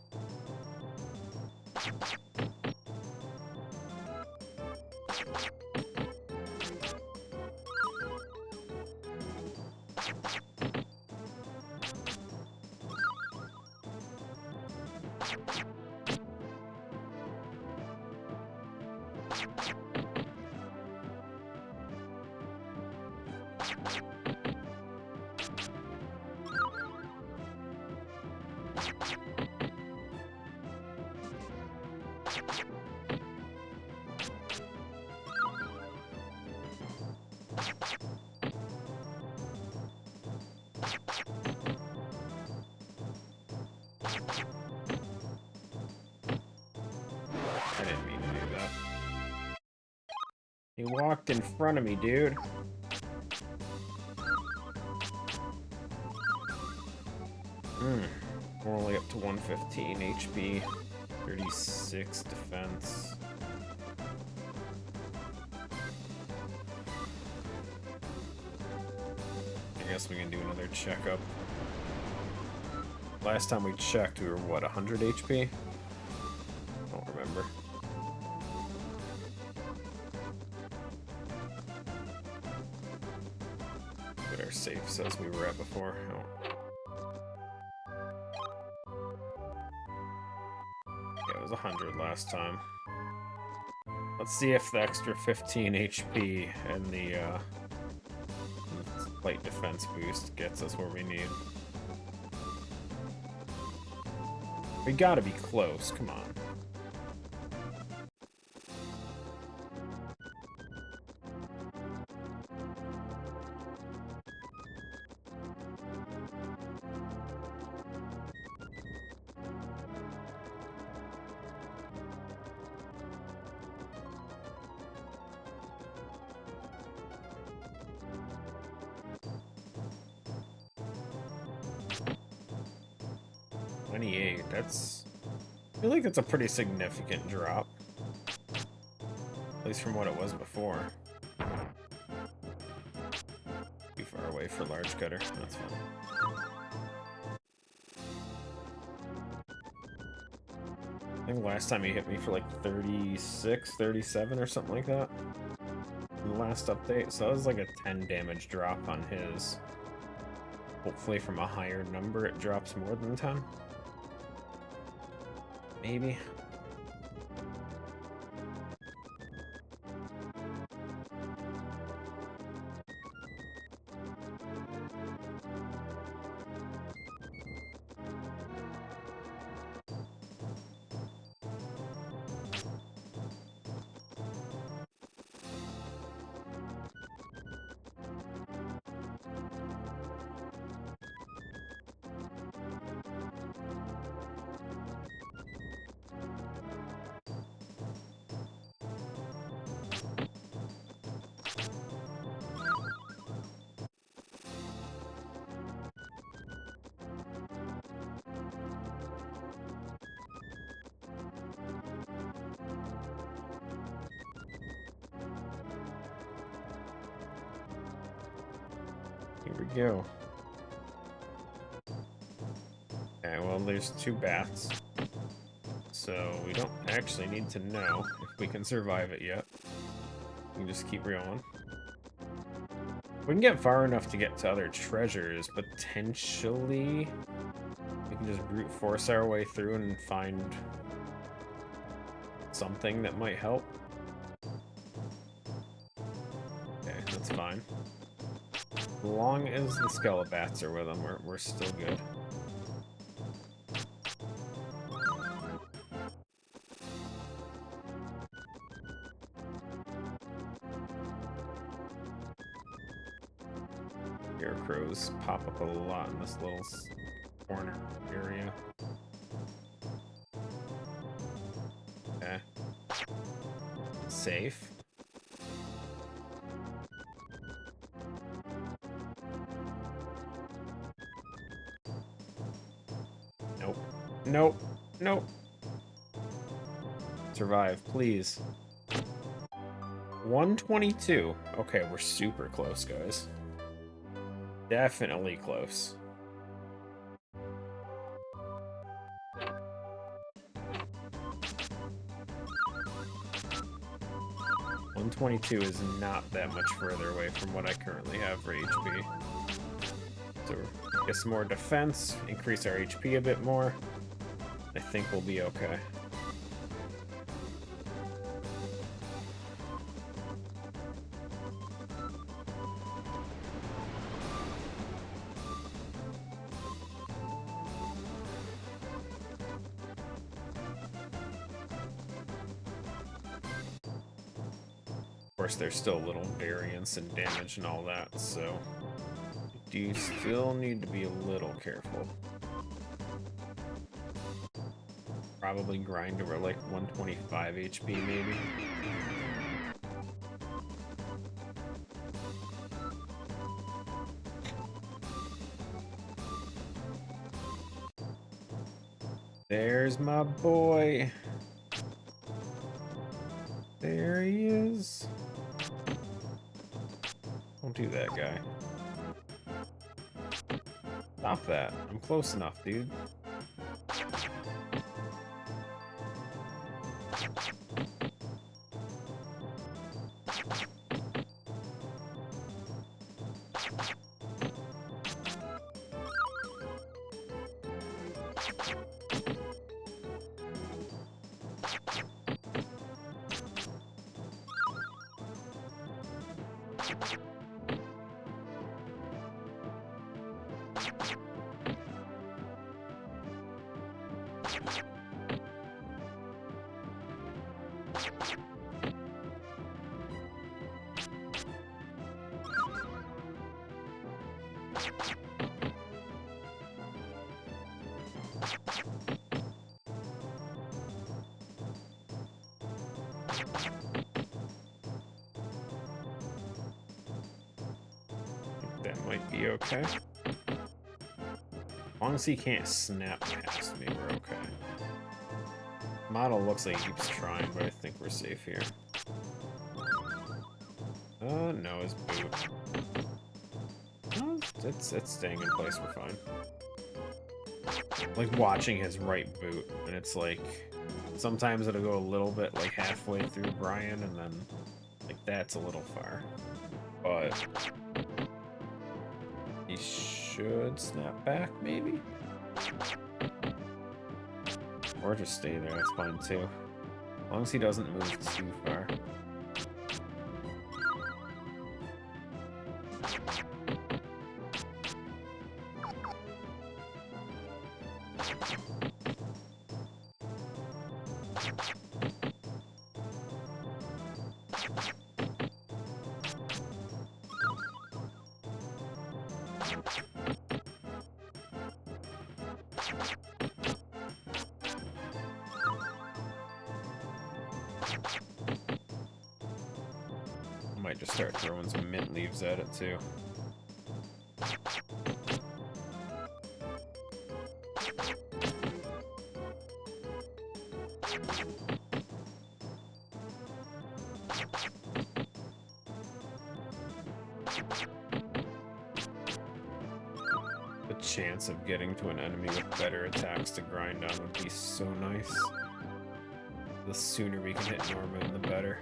I didn't mean to do that. He walked in front of me, dude. We're only up to 115 HP, 36 defense. I guess we can do another checkup. Last time we checked, we were what, 100 HP? Don't remember. What our save says we were at before. Oh. Yeah, it was 100 last time. Let's see if the extra 15 HP and the light defense boost gets us where we need. We gotta be close, come on. That's... I feel like that's a pretty significant drop. At least from what it was before. away for large cutter. That's fine. I think last time he hit me for like 36, 37 or something like that in the last update. So that was like a 10 damage drop on his. Hopefully from a higher number it drops more than 10. Maybe. Here we go. Okay, well, there's 2 bats. So we don't actually need to know if we can survive it yet. We can just keep going. We can get far enough to get to other treasures, potentially we can just brute force our way through and find something that might help. Okay, that's fine. As long as the Skelebats are with them, we're still good. Scarecrows pop up a lot in this little corner area. Okay. Safe. Nope. Nope. Nope. Survive, please. 122. Okay, we're super close, guys. Definitely close. $122 is not that much further away from what I currently have for HP. So get some more defense, increase our HP a bit more. I think we'll be okay. Of course, there's still little variance in damage and all that, so you still need to be a little careful. Probably grind over like 125 HP maybe. There's my boy. There he is. Don't do that, guy. Stop that. I'm close enough, dude. That might be okay. As long as he can't snap past me, we're okay. Model looks like he keeps trying, but I think we're safe here. No, his boot. No, it's staying in place. We're fine. Like watching his right boot, and it's like sometimes it'll go a little bit like halfway through Brian, and then like that's a little far. But he should snap back, maybe, or just stay there. That's fine too, as long as he doesn't move too far. I might just start throwing some mint leaves at it too. The chance of getting to an enemy with better attacks to grind on would be so nice. The sooner we can hit Norman, the better.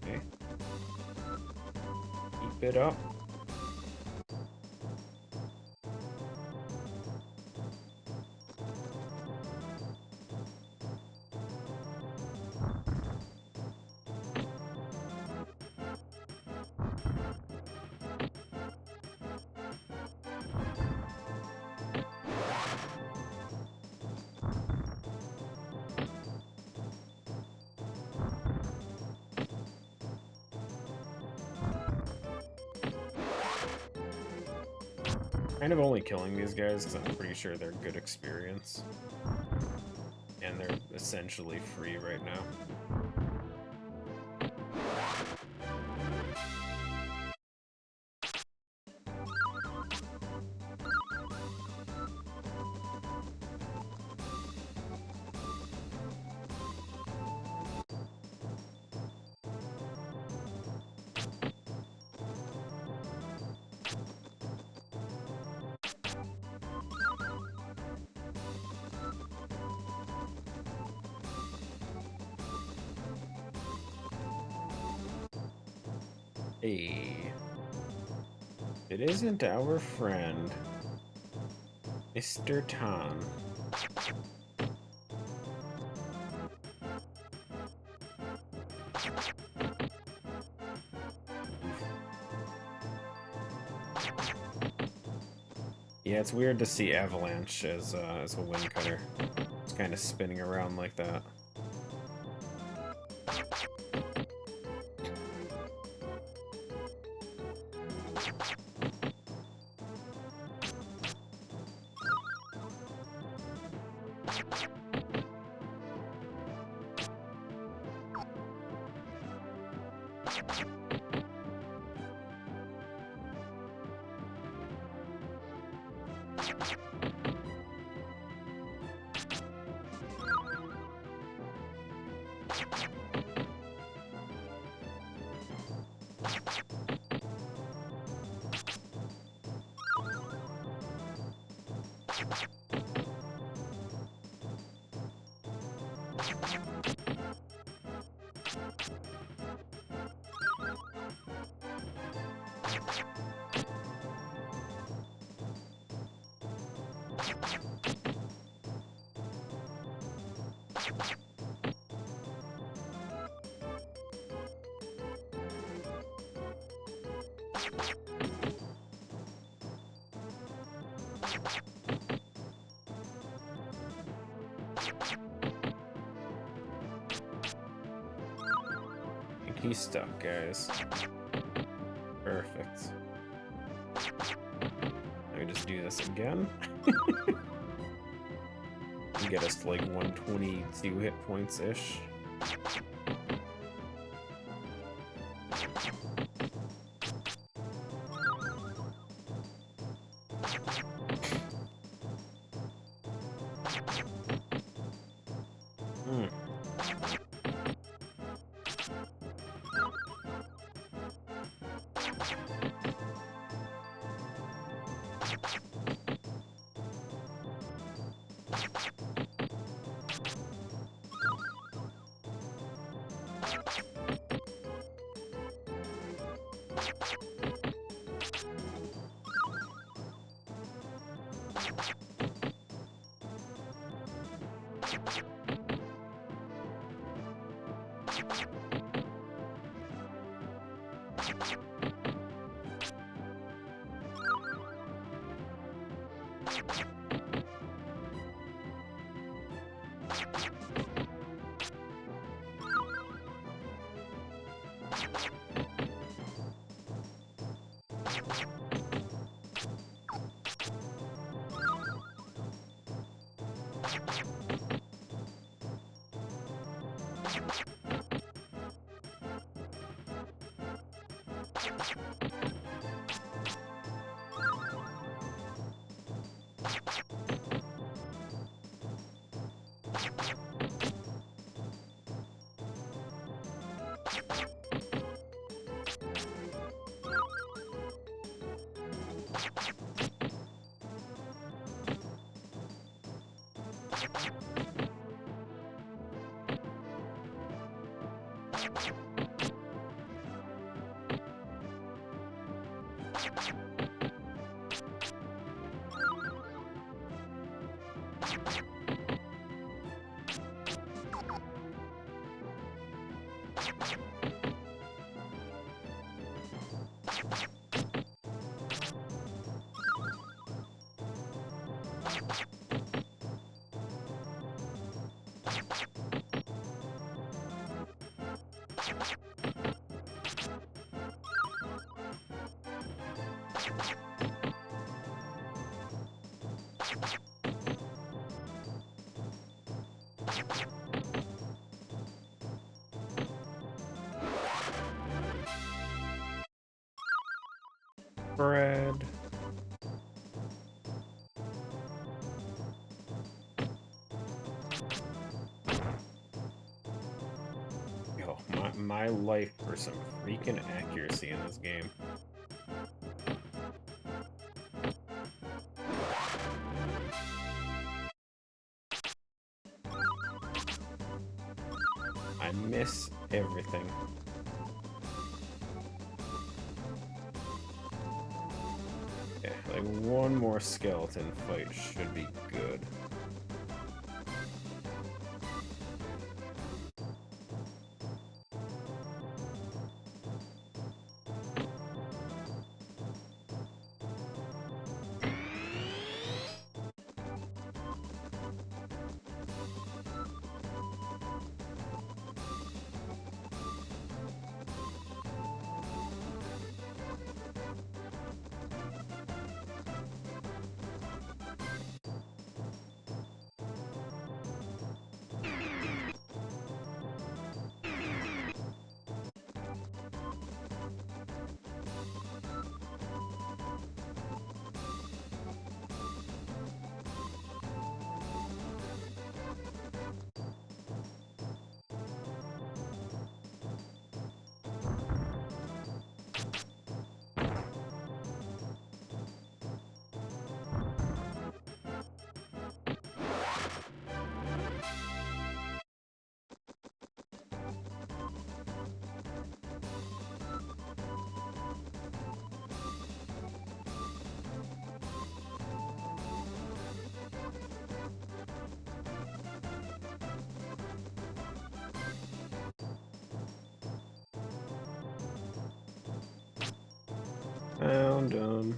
Okay. Keep it up. Kind of only killing these guys because I'm pretty sure they're good experience. And they're essentially free right now. Hey. It isn't our friend, Mr. Tan. Yeah, it's weird to see Avalanche as a wind cutter. It's kind of spinning around like that. I think he's stuck, guys. Perfect. Let me just do this again. Get us to like 122 hit points-ish. Bread. Yo, my life for some freaking accuracy in this game. I miss everything. Yeah, like one more skeleton fight should be good. Found him.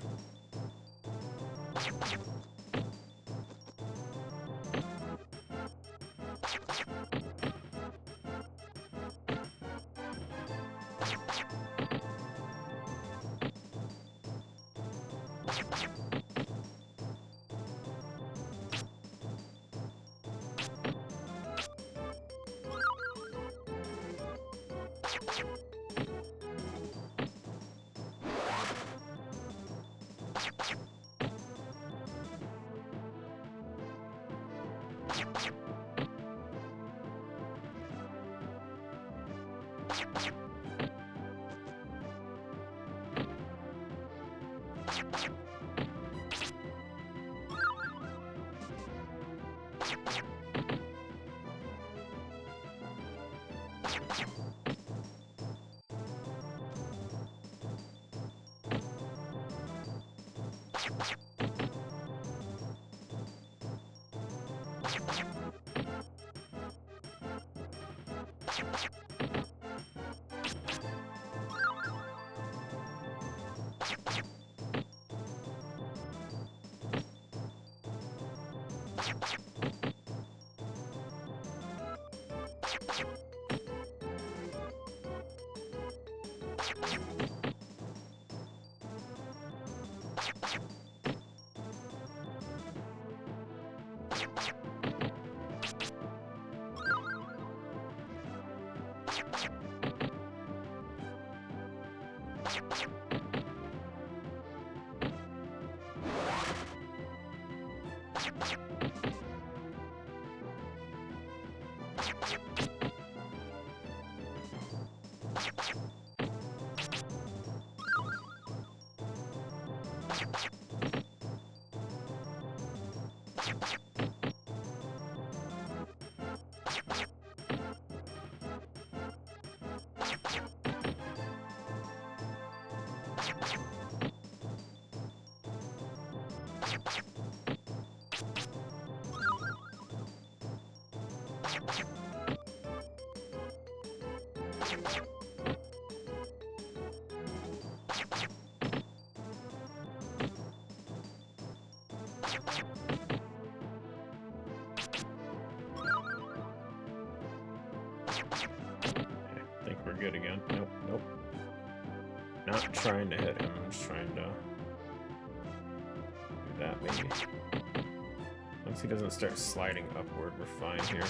I think we're good again. Nope, nope. Not trying to hit him, I'm just trying to do that maybe. Once he doesn't start sliding upward, we're fine here.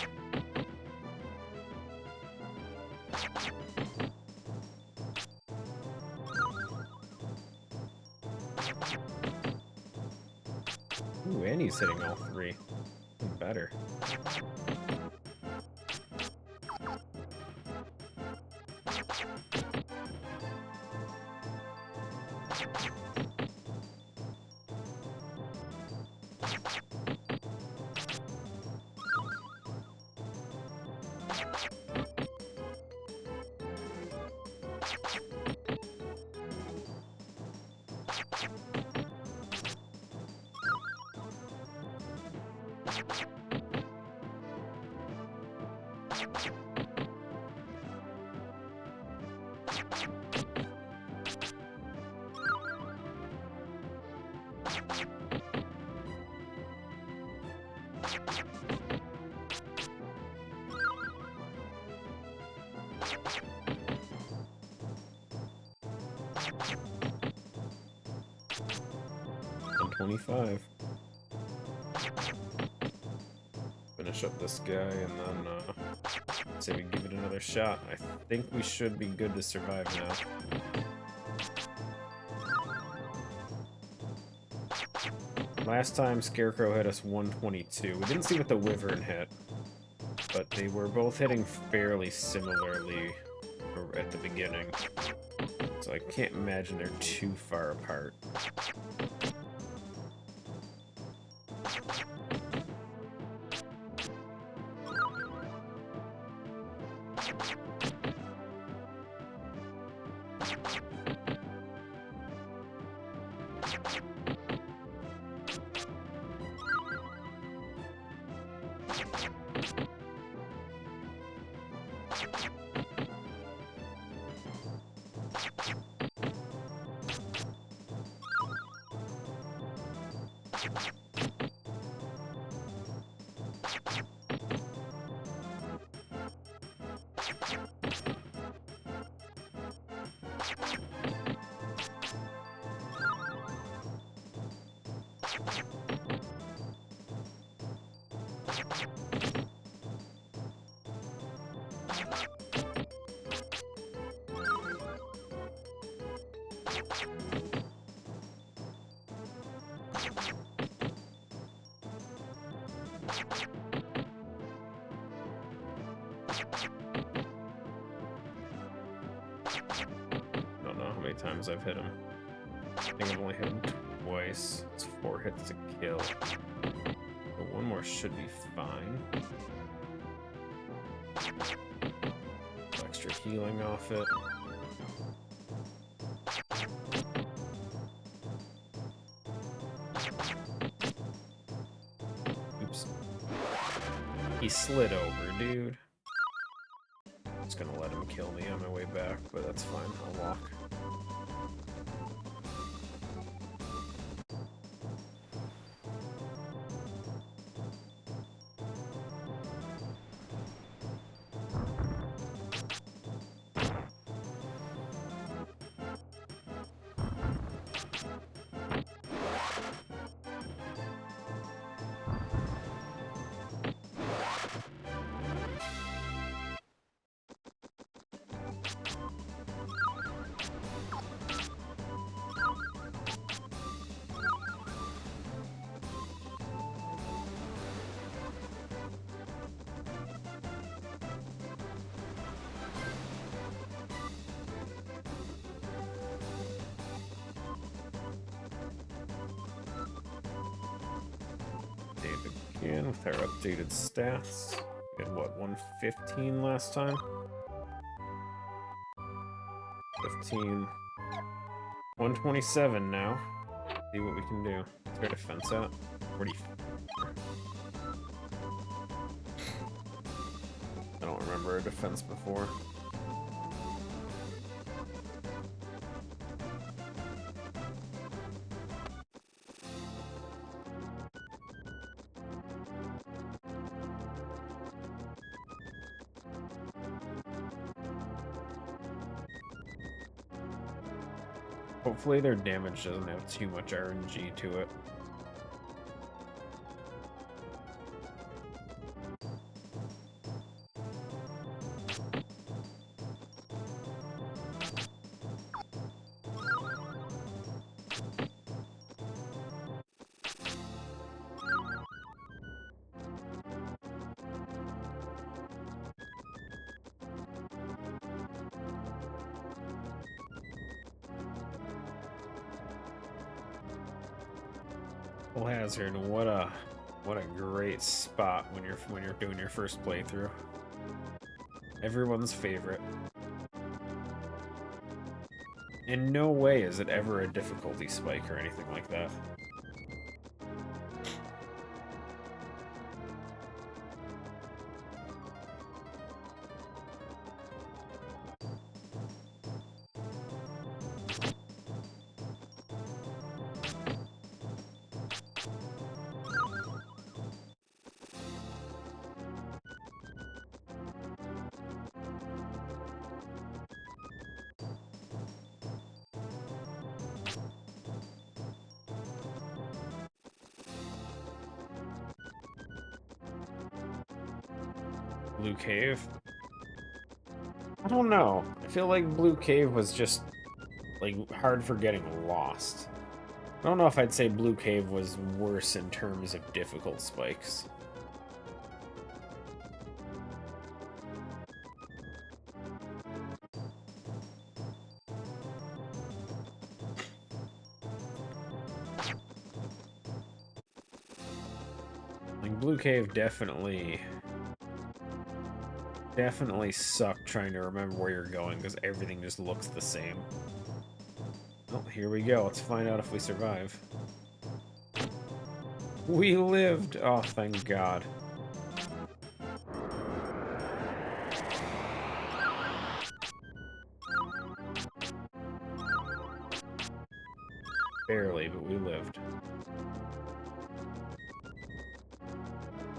Ooh, and he's hitting all three. Even better. $125. Finish up this guy and then say we give it another shot. I think we should be good to survive now. Last time Scarecrow hit us 122. We didn't see what the Wyvern hit, but they were both hitting fairly similarly at the beginning. So I can't imagine they're too far apart. I don't know how many times I've hit him. I think I've only hit him twice. It's 4 hits to kill. But one more should be fine. Extra healing off it. Oops. He slid over, dude. I'm just gonna let him kill me on my way back, but that's fine. I'll walk. Again with our updated stats. We had what, 115 last time? 15. 127 now. See what we can do. Let's our defense out. 40. I don't remember a defense before. Hopefully their damage doesn't have too much RNG to it. Full hazard, what a great spot when you're doing your first playthrough. Everyone's favorite. In no way is it ever a difficulty spike or anything like that. Blue Cave? I don't know. I feel like Blue Cave was just, like, hard for getting lost. I don't know if I'd say Blue Cave was worse in terms of difficult spikes. Like, Blue Cave definitely sucked trying to remember where you're going because everything just looks the same. Oh, here we go. Let's find out if we survive. We lived! Oh, thank God. Barely, but we lived.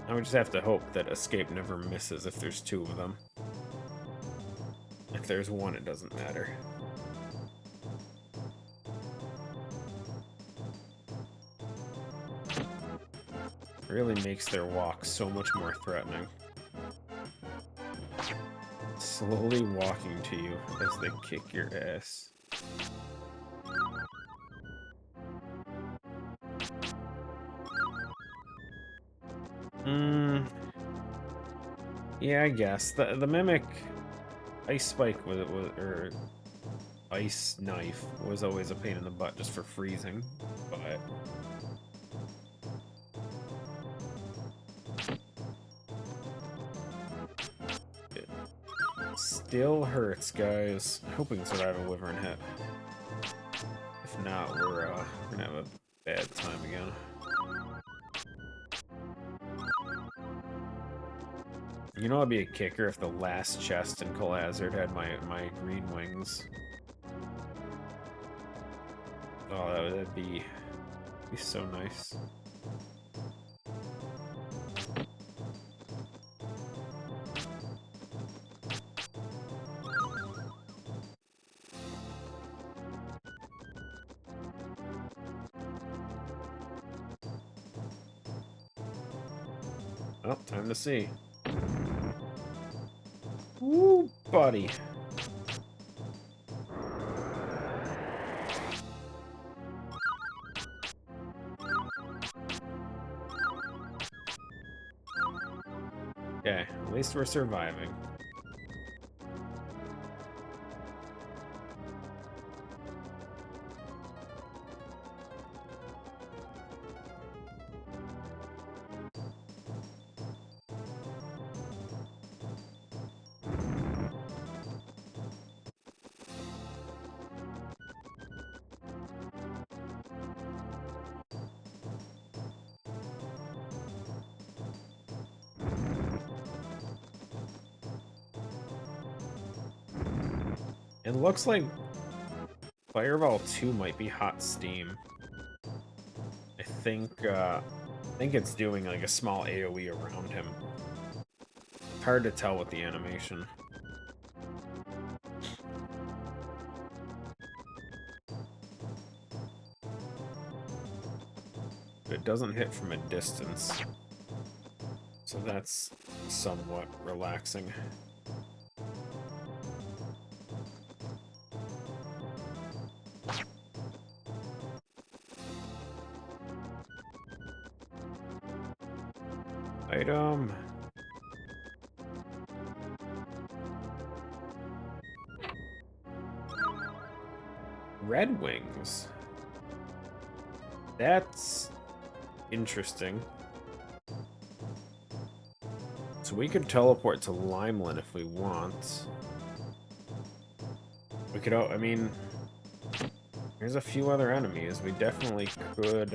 I would just have to hope that escape never misses if there's two of them. If there's one, it doesn't matter. Really makes their walk so much more threatening. Slowly walking to you as they kick your ass. Yeah, I guess. The Mimic Ice Spike or Ice Knife was always a pain in the butt just for freezing, but it still hurts, guys. I hope we can survive a Wyvern hit. If not, we're gonna have a bad time again. You know, it'd be a kicker if the last chest in Cole Hazard had my green wings. Oh, that'd be so nice. Oh, time to see. Woo, buddy. Okay, at least we're surviving. It looks like Fireball 2 might be hot steam. I think it's doing like a small AoE around him. It's hard to tell with the animation. But it doesn't hit from a distance. So that's somewhat relaxing. Item. Red wings. That's interesting. So we could teleport to Limeland if we want. We could, I mean, there's a few other enemies. We definitely could,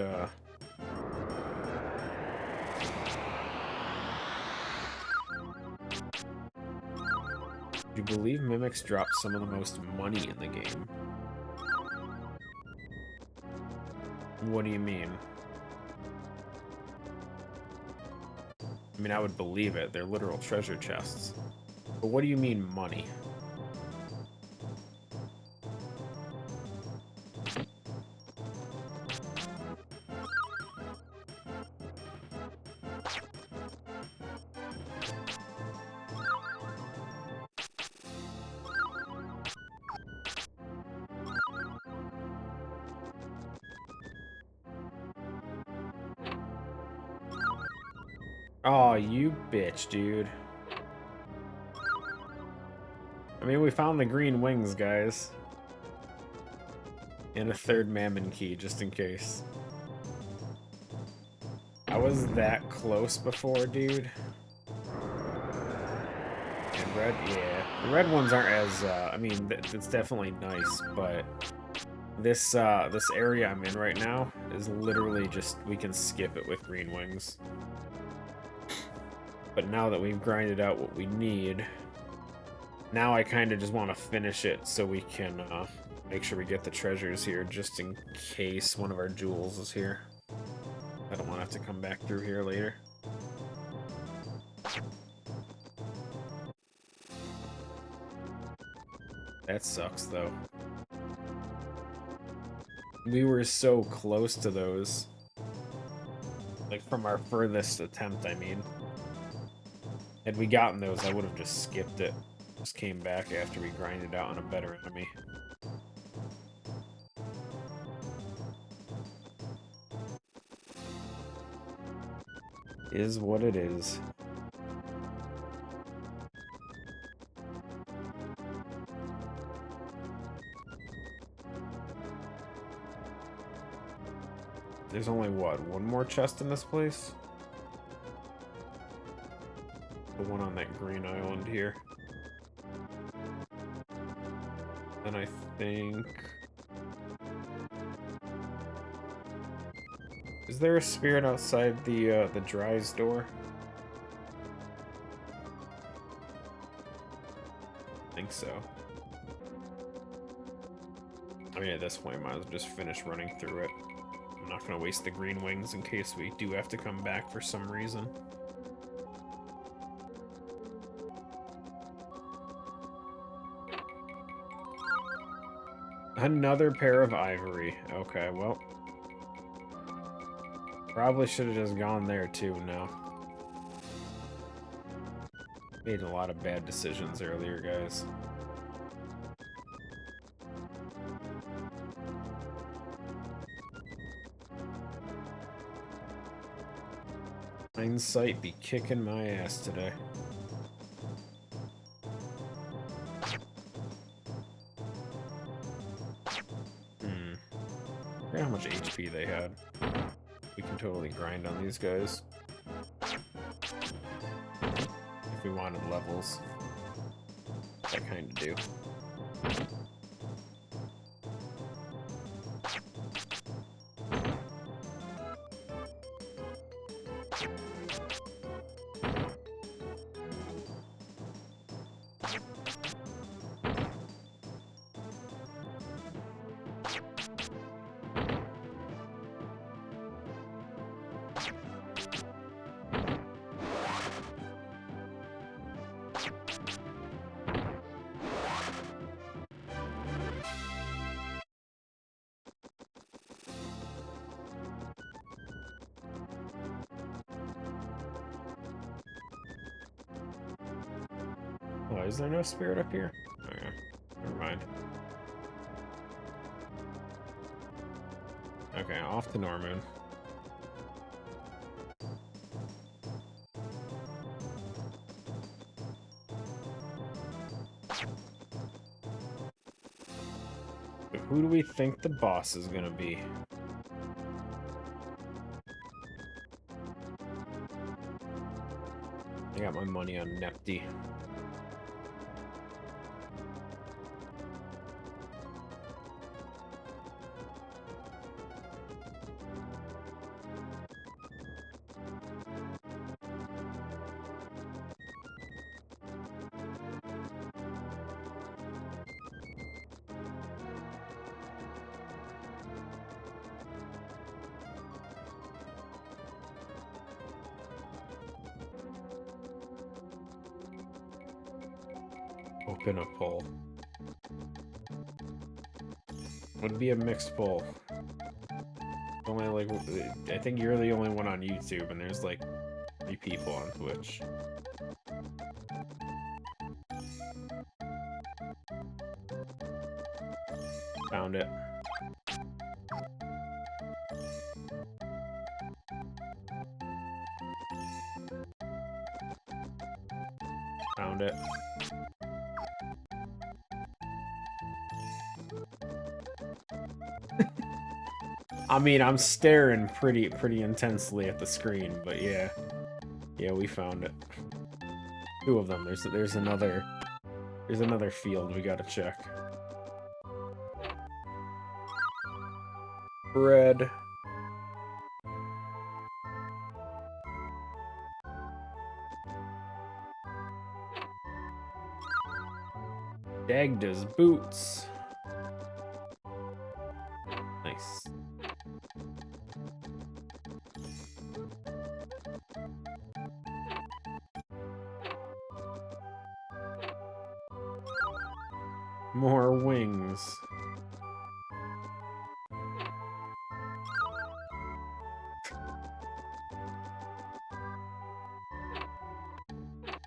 Do you believe Mimics drop some of the most money in the game? What do you mean? I mean, I would believe it. They're literal treasure chests. But what do you mean, money? Oh, you bitch, dude. I mean, we found the green wings, guys. And a third Mammon key, just in case. I was that close before, dude. And red, yeah. The red ones aren't as, I mean, it's definitely nice, but this area I'm in right now is literally just, we can skip it with green wings. But now that we've grinded out what we need, now I kind of just want to finish it so we can make sure we get the treasures here, just in case one of our jewels is here. I don't want to have to come back through here later. That sucks, though. We were so close to those. Like, from our furthest attempt, I mean. Had we gotten those, I would have just skipped it. Just came back after we grinded out on a better enemy. Is what it is. There's only, what, one more chest in this place? The one on that green island here. And I think... Is there a spirit outside the Dry's door? I think so. I mean, at this point, might as well just finish running through it. I'm not going to waste the green wings in case we do have to come back for some reason. Another pair of ivory. Okay, well. Probably should have just gone there too now. Made a lot of bad decisions earlier, guys. Hindsight be kicking my ass today. I forget how much HP they had. We can totally grind on these guys. If we wanted levels. I kinda do. Oh, is there no spirit up here? Oh yeah, never mind. Okay, off to Normoon. So who do we think the boss is gonna be? I got my money on Nepti. Open a poll. Would be a mixed poll. Only like, I think you're the only one on YouTube, and there's like 3 people on Twitch. Found it. Found it. I mean, I'm staring pretty intensely at the screen, but yeah. Yeah, we found it. 2 of them. There's another field we gotta check. Bread. Dagda's boots. Nice. More wings.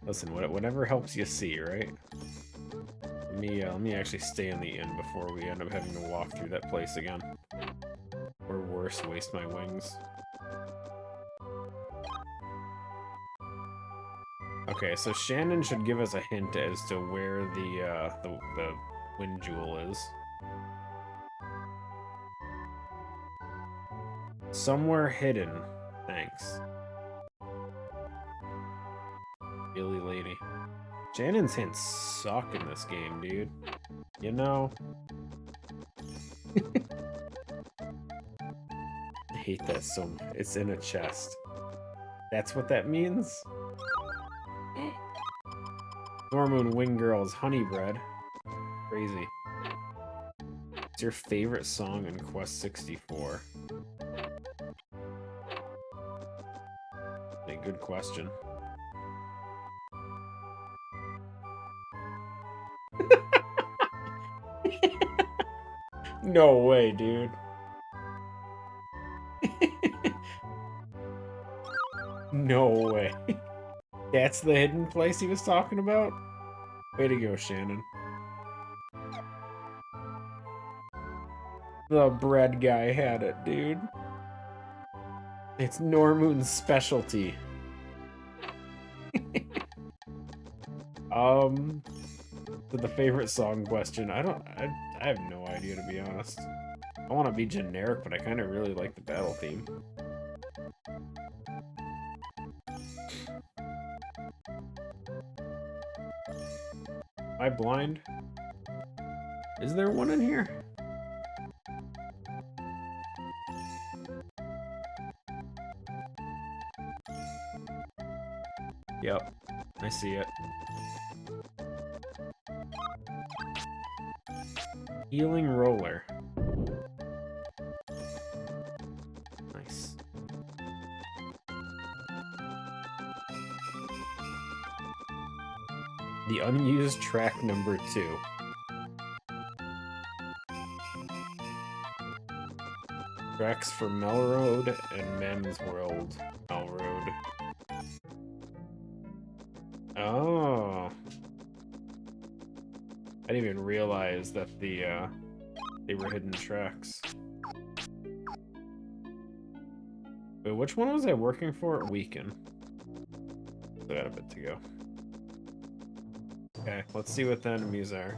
Listen, whatever helps you see, right? Let me actually stay in the inn before we end up having to walk through that place again. Or worse, waste my wings. Okay, so Shannon should give us a hint as to where the wind jewel is. Somewhere hidden. Thanks. Billy lady. Shannon's hints suck in this game, dude. You know? I hate that so much. It's in a chest. That's what that means? Normoon Wing Girl's Honey Bread. Crazy. What's your favorite song in Quest 64? A good question. No way, dude. No way. That's the hidden place he was talking about? Way to go, Shannon. The bread guy had it, dude. It's Normoon's specialty. To the favorite song question, I have no idea, to be honest. I want to be generic, but I kind of really like the battle theme. Am I blind? Is there one in here? Yep, I see it. Healing roller. Nice. The unused track number 2. Tracks for Melroad and Men's World. Melroad. Oh. I didn't even realize that they were hidden tracks. Wait, which one was I working for? Weaken. I got a bit to go. Okay, let's see what the enemies are.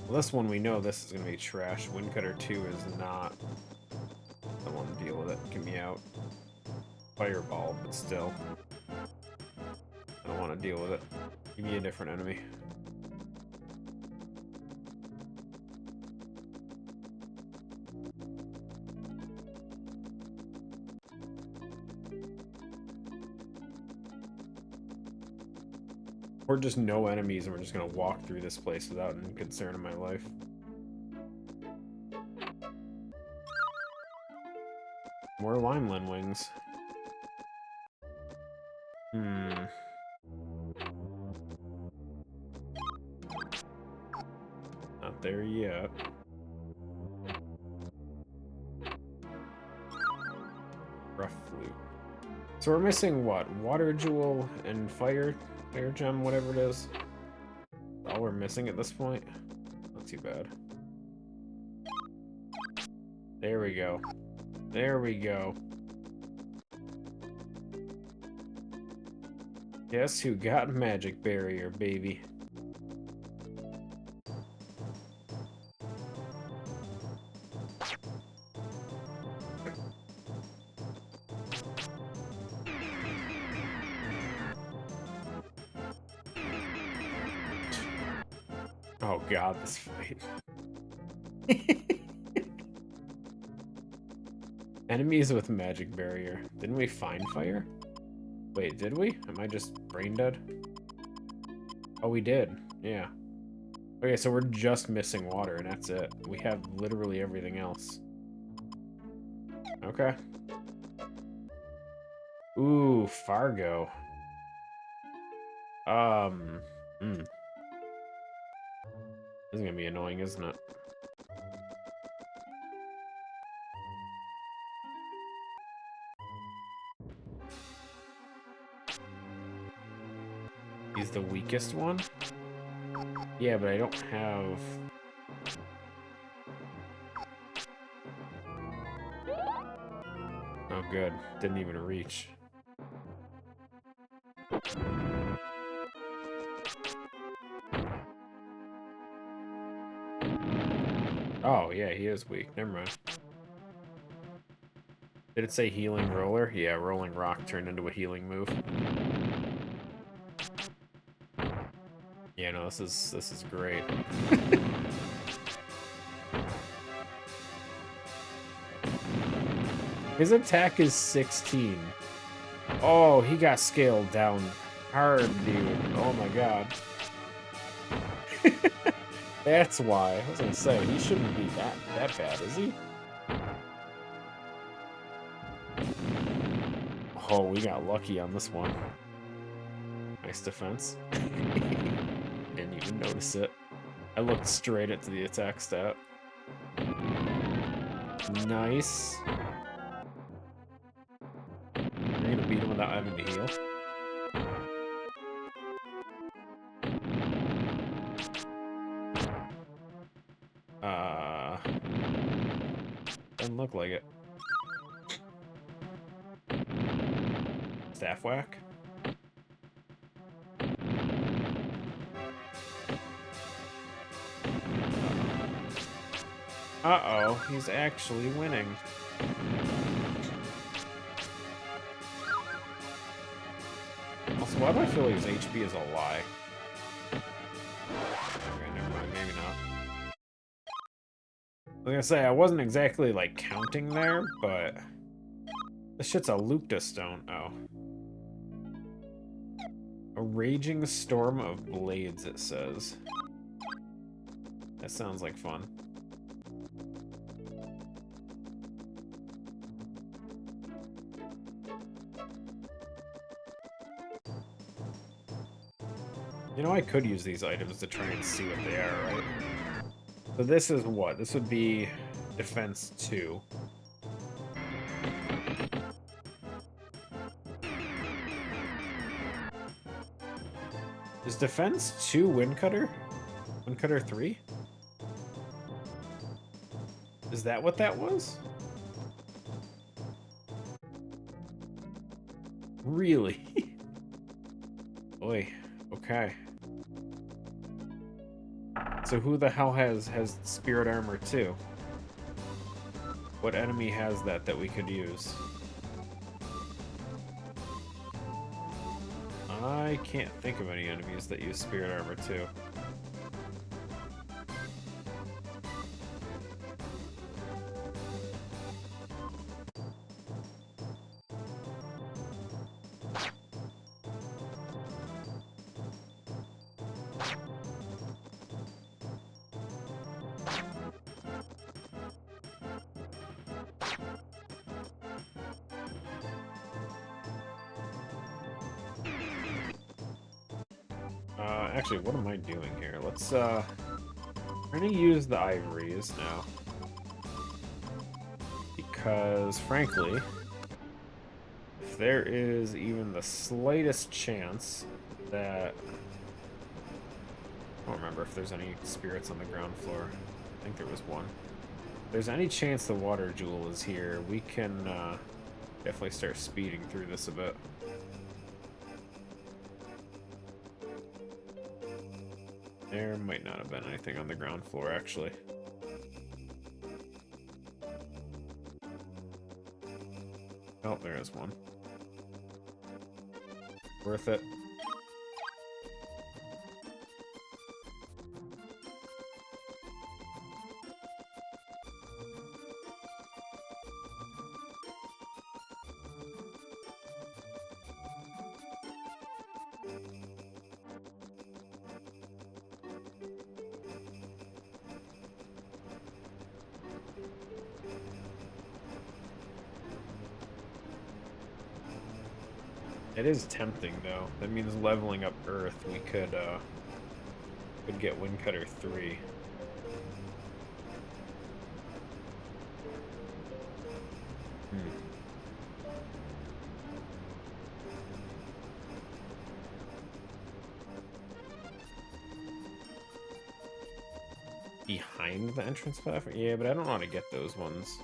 Well, this one we know this is gonna be trash. Windcutter 2 is not. I want to deal with it. Get me out. Fireball, but still. I don't want to deal with it. Give me a different enemy. Or just no enemies and we're just gonna walk through this place without any concern in my life. More limeland wings. Not there yet. Rough flute. So we're missing what? Water jewel and fire gem, whatever it is. All we're missing at this point. Not too bad. There we go. There we go. Guess who got magic barrier, baby? Oh god, this fight. Enemies with magic barrier. Didn't we find fire? Wait, did we? Am I just brain dead? Oh, we did. Yeah. Okay, so we're just missing water, and that's it. We have literally everything else. Okay. Ooh, Fargo. This is gonna be annoying, isn't it? He's the weakest one? Yeah, but I don't have... Oh, good. Didn't even reach. Oh, yeah, he is weak. Never mind. Did it say healing roller? Yeah, rolling rock turned into a healing move. Yeah, no, this is great. His attack is 16. Oh, he got scaled down hard, dude. Oh my god. That's why. I was gonna say, he shouldn't be that bad, is he? Oh, we got lucky on this one. Nice defense. Didn't even notice it. I looked straight into the attack stat. Nice. You're gonna beat him without having to heal. Doesn't look like it. Staff whack. Uh-oh, he's actually winning. Also, why do I feel like his HP is a lie? Okay, never mind, maybe not. I was gonna say, I wasn't exactly, like, counting there, but... This shit's a Lucta stone. Oh. A raging storm of blades, it says. That sounds like fun. You know, I could use these items to try and see what they are, right? So this is what? This would be defense 2. Is defense 2 Windcutter? Windcutter 3? Is that what that was? Really? Boy, okay. So who the hell has spirit armor too? What enemy has that we could use? I can't think of any enemies that use spirit armor too. Actually, what am I doing here? Let's, I'm gonna use the ivories now. Because, frankly, if there is even the slightest chance that... I don't remember if there's any spirits on the ground floor. I think there was one. If there's any chance the water jewel is here, we can, definitely start speeding through this a bit. There might not have been anything on the ground floor, actually. Oh, there is one. Worth it. It is tempting, though. That means leveling up Earth, we could get Windcutter 3. behind the entrance platform? Yeah, but I don't know how to get those ones.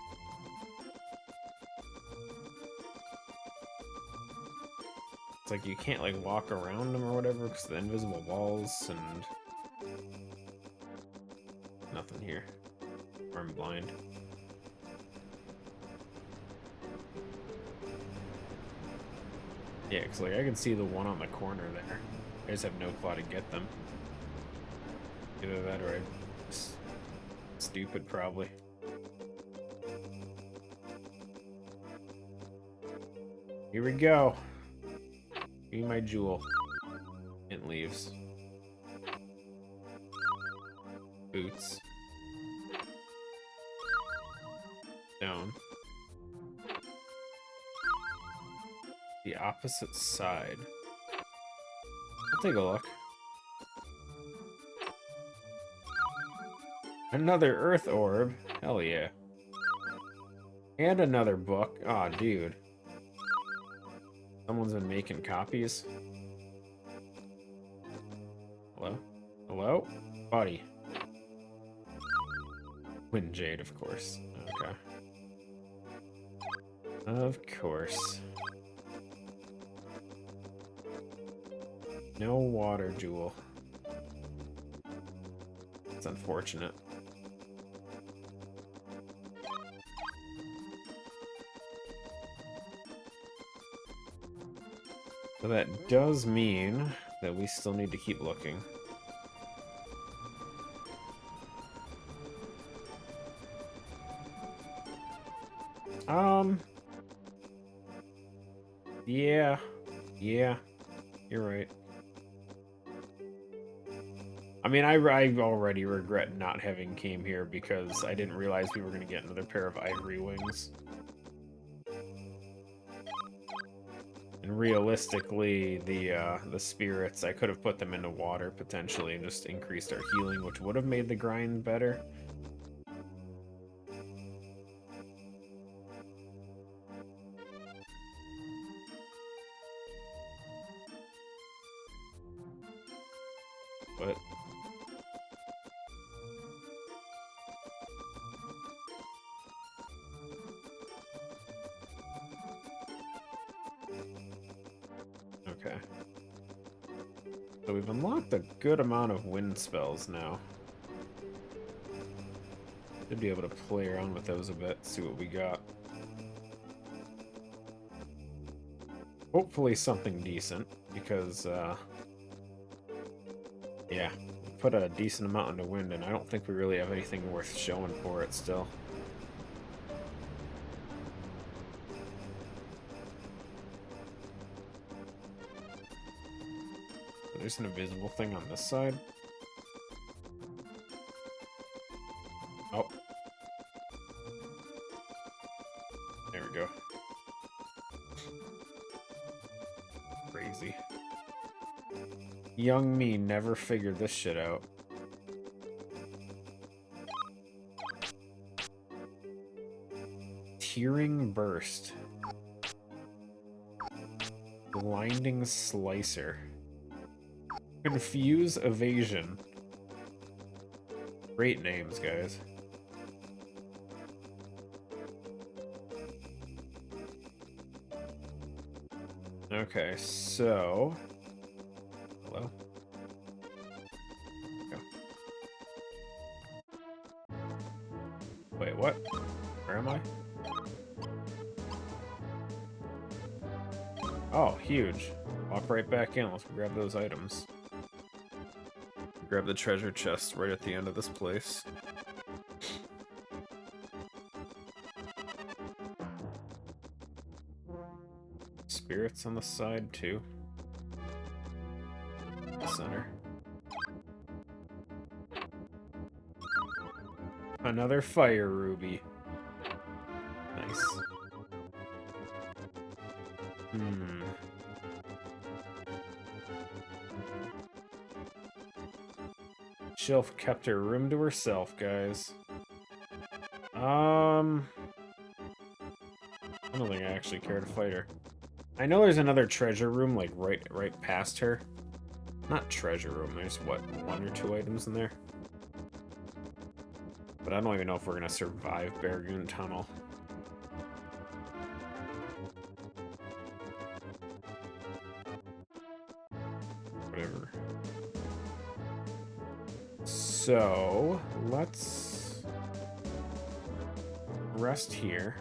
It's like you can't like walk around them or whatever because of the invisible walls and nothing here. Or I'm blind. Yeah, because like I can see the one on the corner there. I just have no clue how to get them. Either that or I'm stupid, probably. Here we go. Give me my jewel. It leaves. Boots. Down. The opposite side. I'll take a look. Another Earth Orb. Hell yeah. And another book. Aw, oh, dude. Someone's been making copies. Hello? Hello? Buddy. Wind Jade, of course. Okay. Of course. No water jewel. It's unfortunate. So that does mean that we still need to keep looking. Yeah, you're right. I mean, I already regret not having came here because I didn't realize we were going to get another pair of ivory wings. And realistically, the spirits, I could have put them into water potentially and just increased our healing, which would have made the grind better. But okay. So we've unlocked a good amount of wind spells now. Should be able to play around with those a bit, see what we got. Hopefully something decent, because yeah, we put a decent amount into wind, and I don't think we really have anything worth showing for it still. There's an invisible thing on this side. Oh. There we go. Crazy. Young me never figured this shit out. Tearing Burst. Blinding Slicer. Confuse Evasion. Great names, guys. Okay, so... Hello? Okay. Wait, what? Where am I? Oh, huge. Walk right back in. Let's grab those items. Grab the treasure chest right at the end of this place. Spirits on the side, too. The center. Another fire ruby. Nice. Shelf kept her room to herself, guys. I don't think I actually care to fight her. I know there's another treasure room, like, right past her. Not treasure room, there's, what, 1 or 2 items in there? But I don't even know if we're gonna survive Beargoon Tunnel. Whatever. So, let's rest here.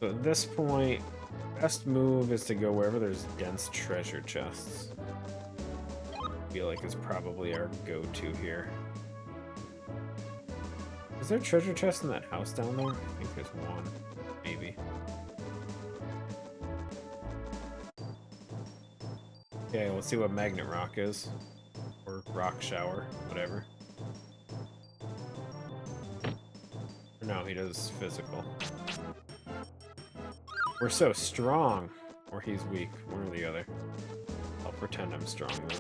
So at this point, best move is to go wherever there's dense treasure chests. I feel like is probably our go-to here. Is there a treasure chest in that house down there? I think there's one. Maybe. Okay, let's see what magnet rock is. Or rock shower, whatever. No, he does physical. We're so strong. Or he's weak, one or the other. I'll pretend I'm strong though.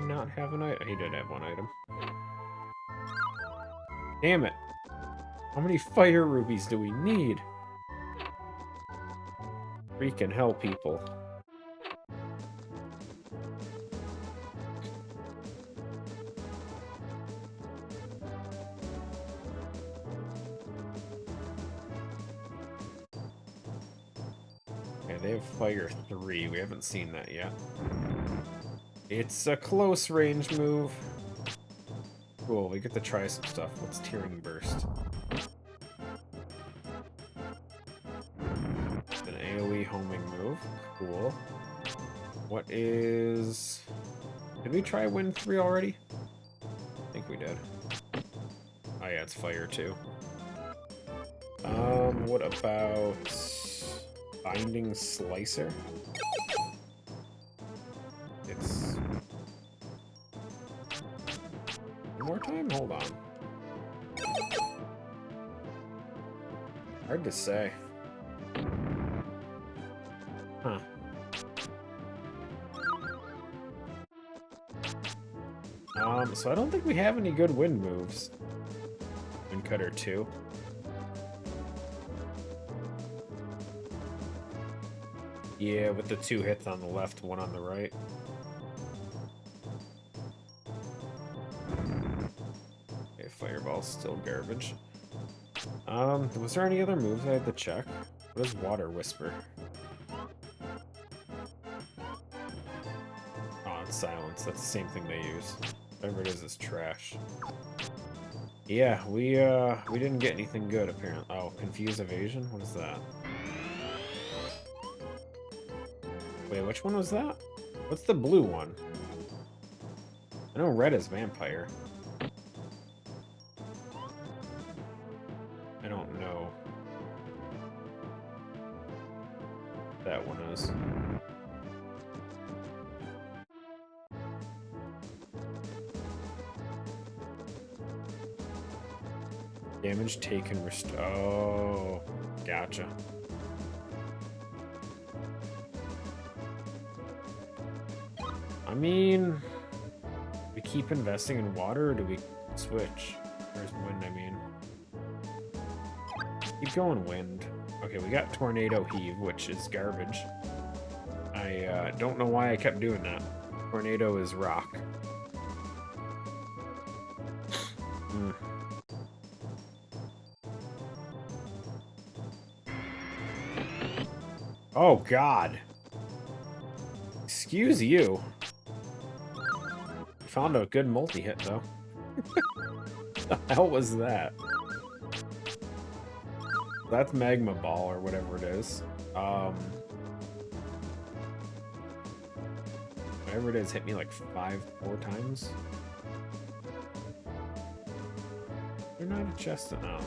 Not have an item? He did have one item. Damn it! How many fire rubies do we need? Freaking hell, people. Okay, they have fire 3. We haven't seen that yet. It's a close range move. Cool, we get to try some stuff. What's Tearing Burst? An AoE homing move. Cool. What is... Did we try Wind 3 already? I think we did. Oh yeah, it's Fire 2. What about... Binding Slicer? It's... One more time? Hold on. Hard to say. Huh. So I don't think we have any good wind moves. Wind Cutter 2. Yeah, with the 2 hits on the left, 1 on the right. Okay, Fireball's still garbage. Was there any other moves I had to check? What is Water Whisper? Oh, it's Silence. That's the same thing they use. Whatever it is trash. Yeah, we didn't get anything good, apparently. Oh, Confuse Evasion? What is that? Wait, which one was that? What's the blue one? I know red is Vampire. I don't know. That one is. Damage taken oh, gotcha. I mean, we keep investing in water, or do we switch? Where's wind, I mean? Keep going wind. Okay, we got Tornado Heave, which is garbage. I don't know why I kept doing that. Tornado is rock. Oh, God. Excuse you. Found a good multi-hit, though. The hell was that? That's Magma Ball, or whatever it is. Whatever it is, hit me like 4 times. You're not a chest now.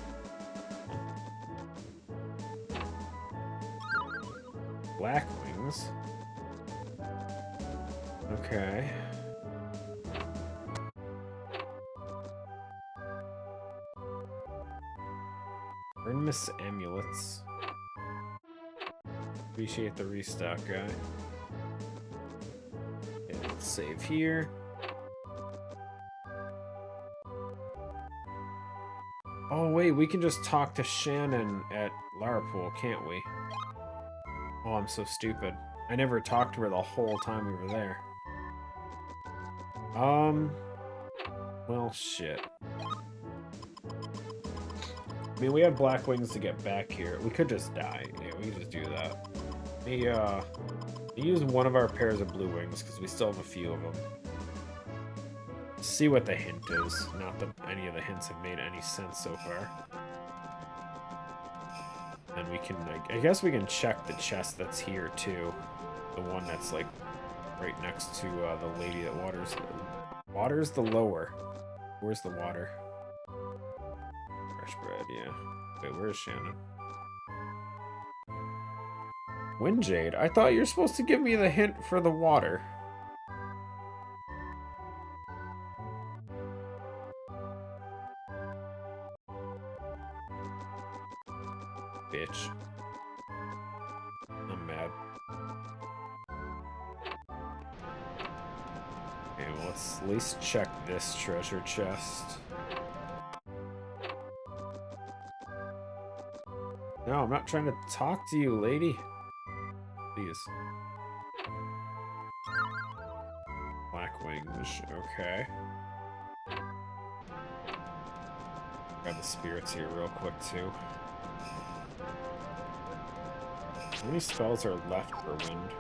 Black Wings. Okay. Earn Miss Amulets. Appreciate the restock, guy. Okay, let's save here. Oh, wait, we can just talk to Shannon at Larapool, can't we? Oh, I'm so stupid. I never talked to her the whole time we were there. Well, shit. I mean, we have black wings to get back here. We could just die. Yeah, we could just do that. We use one of our pairs of blue wings, because we still have a few of them. See what the hint is. Not that any of the hints have made any sense so far. And we can, like, I guess we can check the chest that's here, too. The one that's, like, right next to the lady that waters the lower. Where's the water? Fresh bread, yeah. Wait, where's Shannon? Windjade? I thought you were supposed to give me the hint for the water. Bitch. I'm mad. Okay, well, let's at least check this treasure chest. No, I'm not trying to talk to you, lady. Please. Black wings, okay. Grab the spirits here real quick, too. How many spells are left for wind?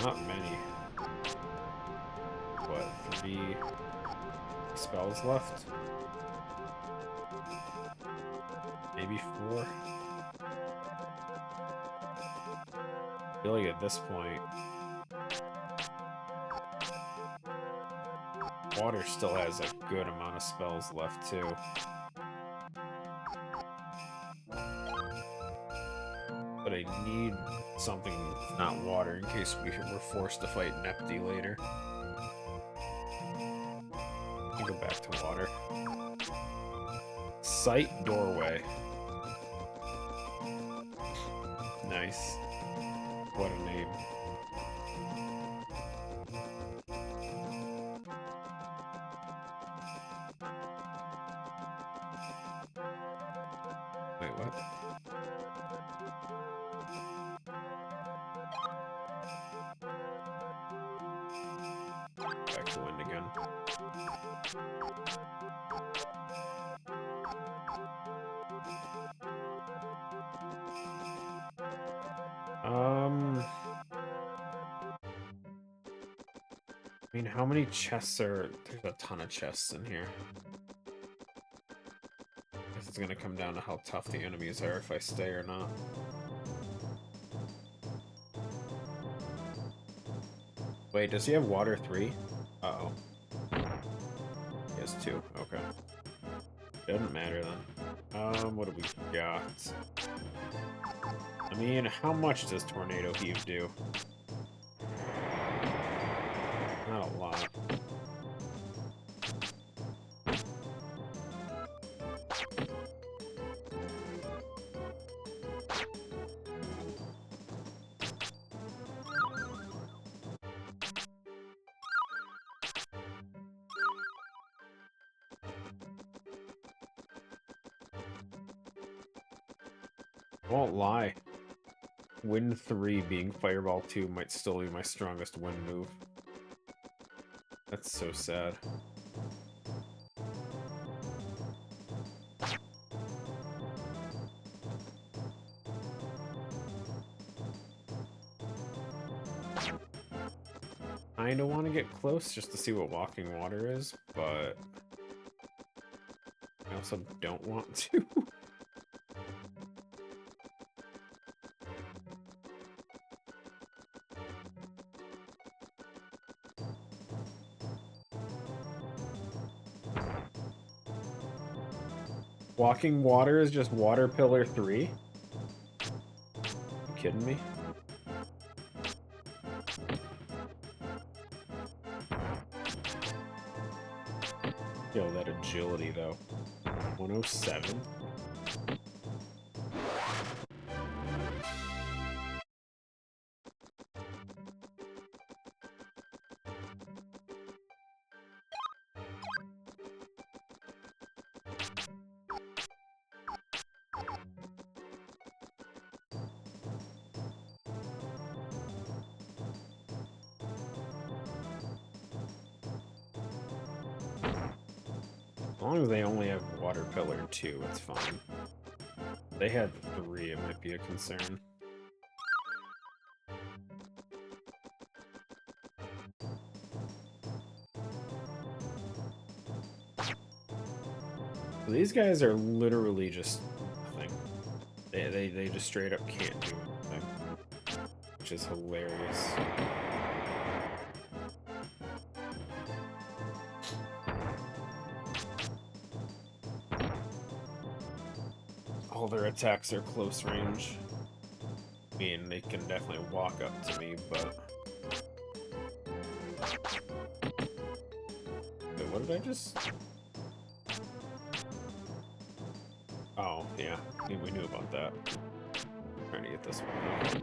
Not many. What, 3 spells left? Maybe 4? I feel like at this point, water still has a good amount of spells left, too. But I need something that's not water in case we're forced to fight Nepti later. Let me go back to water. Sight doorway. Nice. What a name. Wait, what? Back to wind again. I mean, how many chests are... There's a ton of chests in here. I guess it's gonna come down to how tough the enemies are if I stay or not. Wait, does he have water 3? Uh-oh. He has 2. Okay. Doesn't matter then. What do we got? I mean, how much does Tornado Heave do? Not a lot. I won't lie. Wind 3 being Fireball 2 might still be my strongest wind move. That's so sad. I don't want to get close just to see what walking water is, but I also don't want to. Walking water is just water pillar 3? You kidding me? Yo, that agility though. 107. As long as they only have water pillar 2, it's fine. If they had 3, it might be a concern. These guys are literally just nothing. They just straight up can't do anything, which is hilarious. All their attacks are close range. I mean, they can definitely walk up to me, but... Wait, what did I just... Oh, yeah. I mean, we knew about that. I'm trying to get this one out.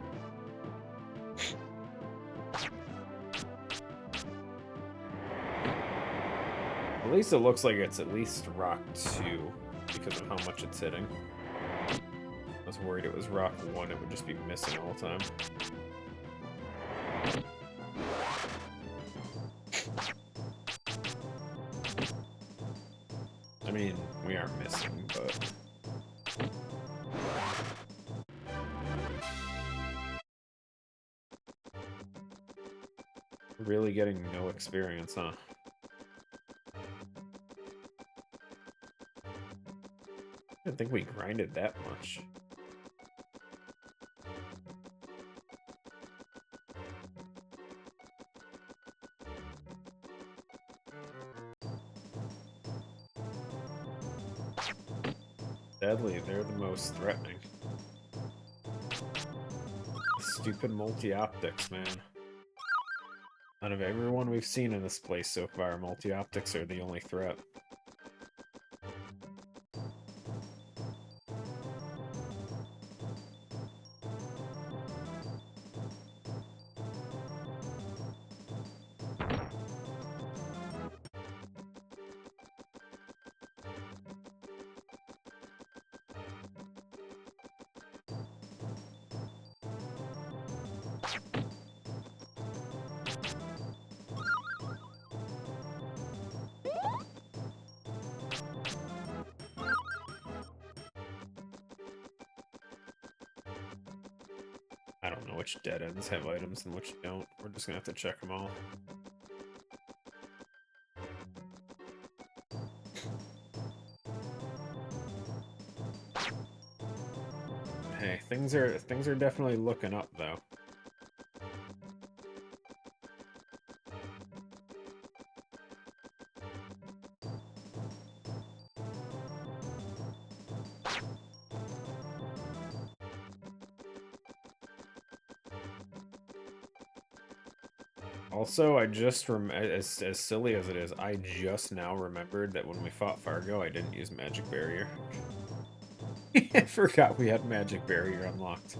At least it looks like it's at least Rock 2 because of how much it's hitting. I was worried it was Rock 1, it would just be missing all the time. I mean, we are missing, but... Really getting no experience, huh? I didn't think we grinded that much. Sadly, they're the most threatening. Stupid multi-optics, man. Out of everyone we've seen in this place so far, multi-optics are the only threat. I don't know which dead ends have items and which don't. We're just gonna have to check them all. Hey, things are definitely looking up though. Also, I just as silly as it is, I just now remembered that when we fought Fargo, I didn't use Magic Barrier. I forgot we had Magic Barrier unlocked.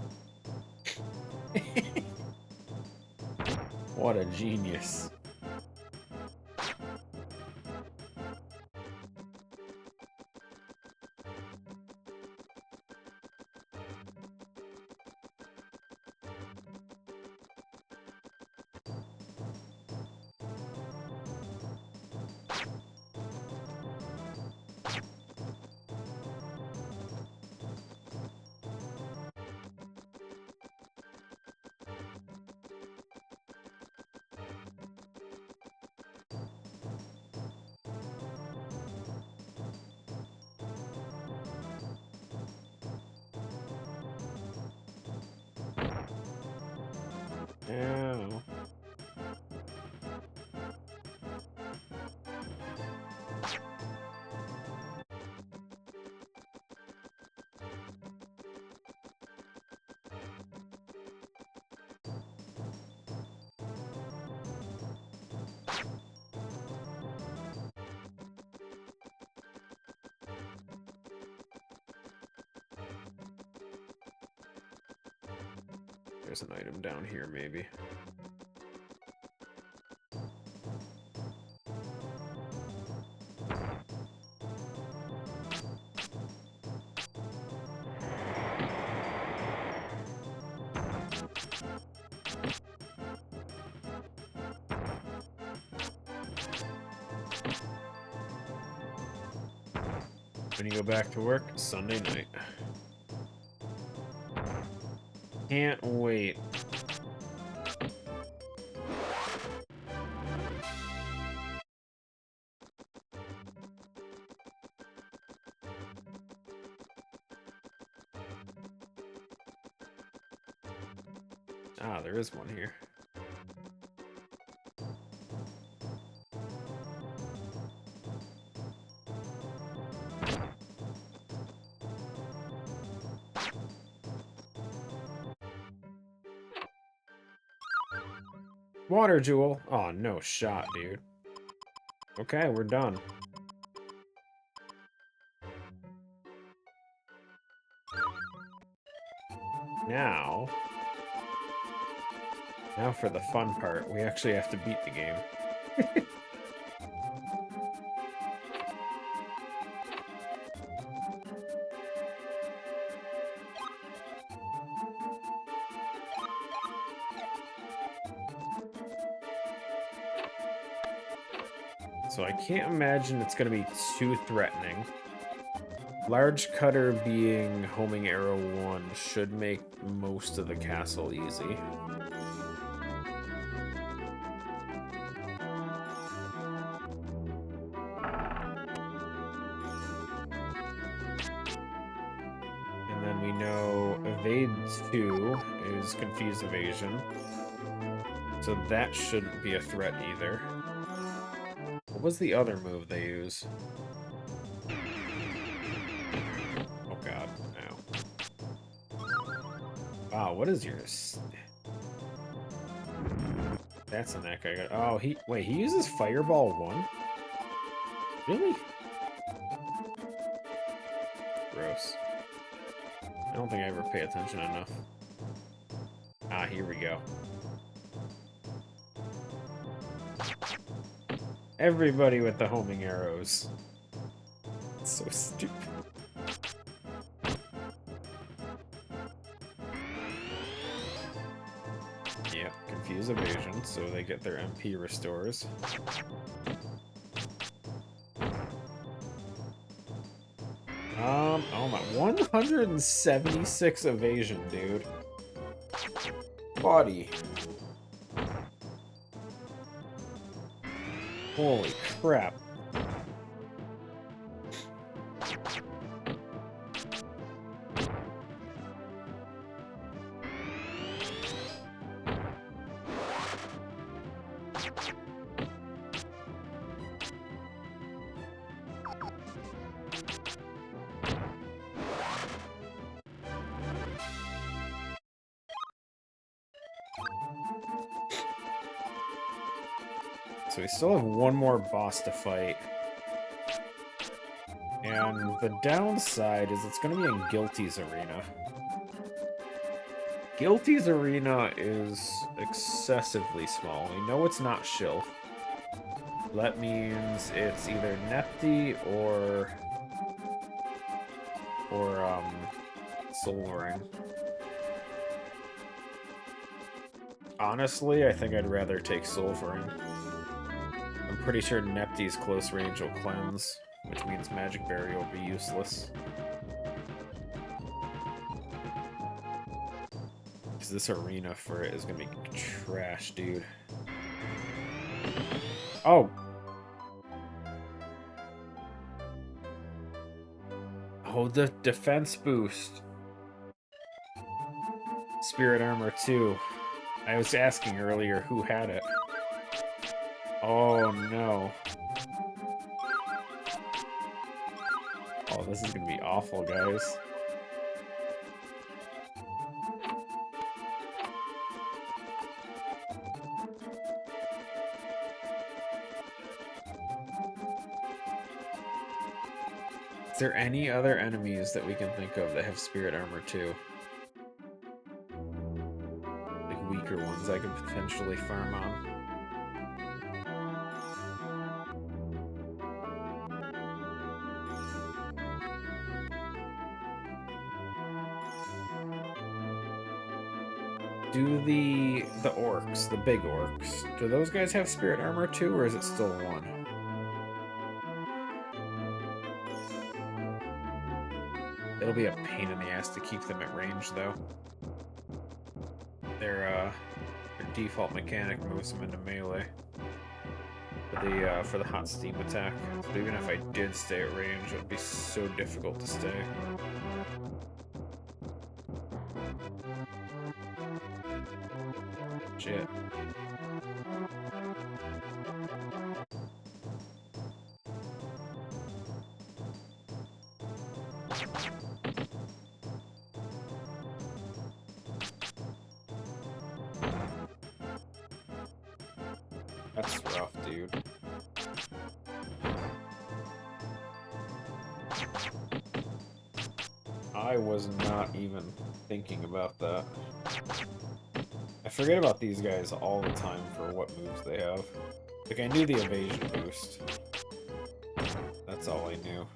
What a genius. Ow. There's an item down here, maybe. When you go back to work, Sunday night. Can't wait. Ah, there is one here. Water jewel. Oh, no shot, dude. Okay, we're done. Now for the fun part. We actually have to beat the game. So I can't imagine it's going to be too threatening. Large cutter being homing arrow 1 should make most of the castle easy. And then we know evade 2 is confuse evasion. So that shouldn't be a threat either. What was the other move they use? Oh god, no. Wow, what is yours? That's the neck I got. Oh, he uses Fireball 1? Really? Gross. I don't think I ever pay attention enough. Ah, here we go. Everybody with the homing arrows. It's so stupid. Yeah, confuse evasion, so they get their MP restores. Oh my, 176 evasion, dude. Body. Holy crap. So we still have one more boss to fight. And the downside is it's going to be in Guilty's arena. Guilty's arena is excessively small. We know it's not Shill. That means it's either Nepti or Soul Ring. Honestly, I think I'd rather take Soul Ring. I'm pretty sure Nepti's close range will cleanse, which means Magic Berry will be useless. Because this arena for it is going to be trash, dude. Oh! Oh, the defense boost. Spirit Armor 2. I was asking earlier who had it. Oh no. Oh, this is gonna be awful, guys. Is there any other enemies that we can think of that have Spirit Armor 2? places I could potentially farm on. Do the orcs, the big orcs, do those guys have spirit armor too, or is it still one? It'll be a pain in the ass to keep them at range, though. Their default mechanic moves them into melee for the hot steam attack. So even if I did stay at range, it would be so difficult to stay. Shit. That's rough, dude. I was not even thinking about that. I forget about these guys all the time for what moves they have. Like, I knew the evasion boost. That's all I knew.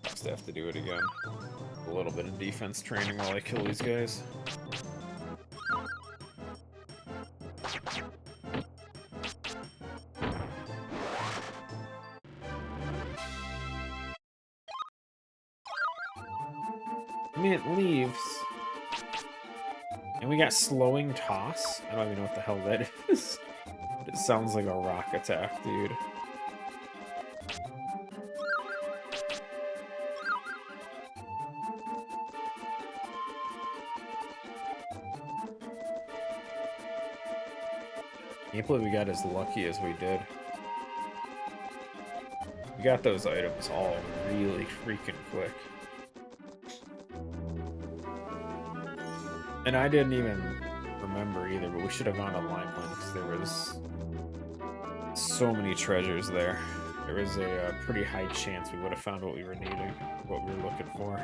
Just have to do it again. A little bit of defense training while I kill these guys. I mean, it leaves. And we got slowing toss. I don't even know what the hell that is. But it sounds like a rock attack, dude. Can't believe we got as lucky as we did. We got those items all really freaking quick. And I didn't even remember either, but we should have gone to Limeland because there was so many treasures there. There was a pretty high chance we would have found what we were needing, what we were looking for.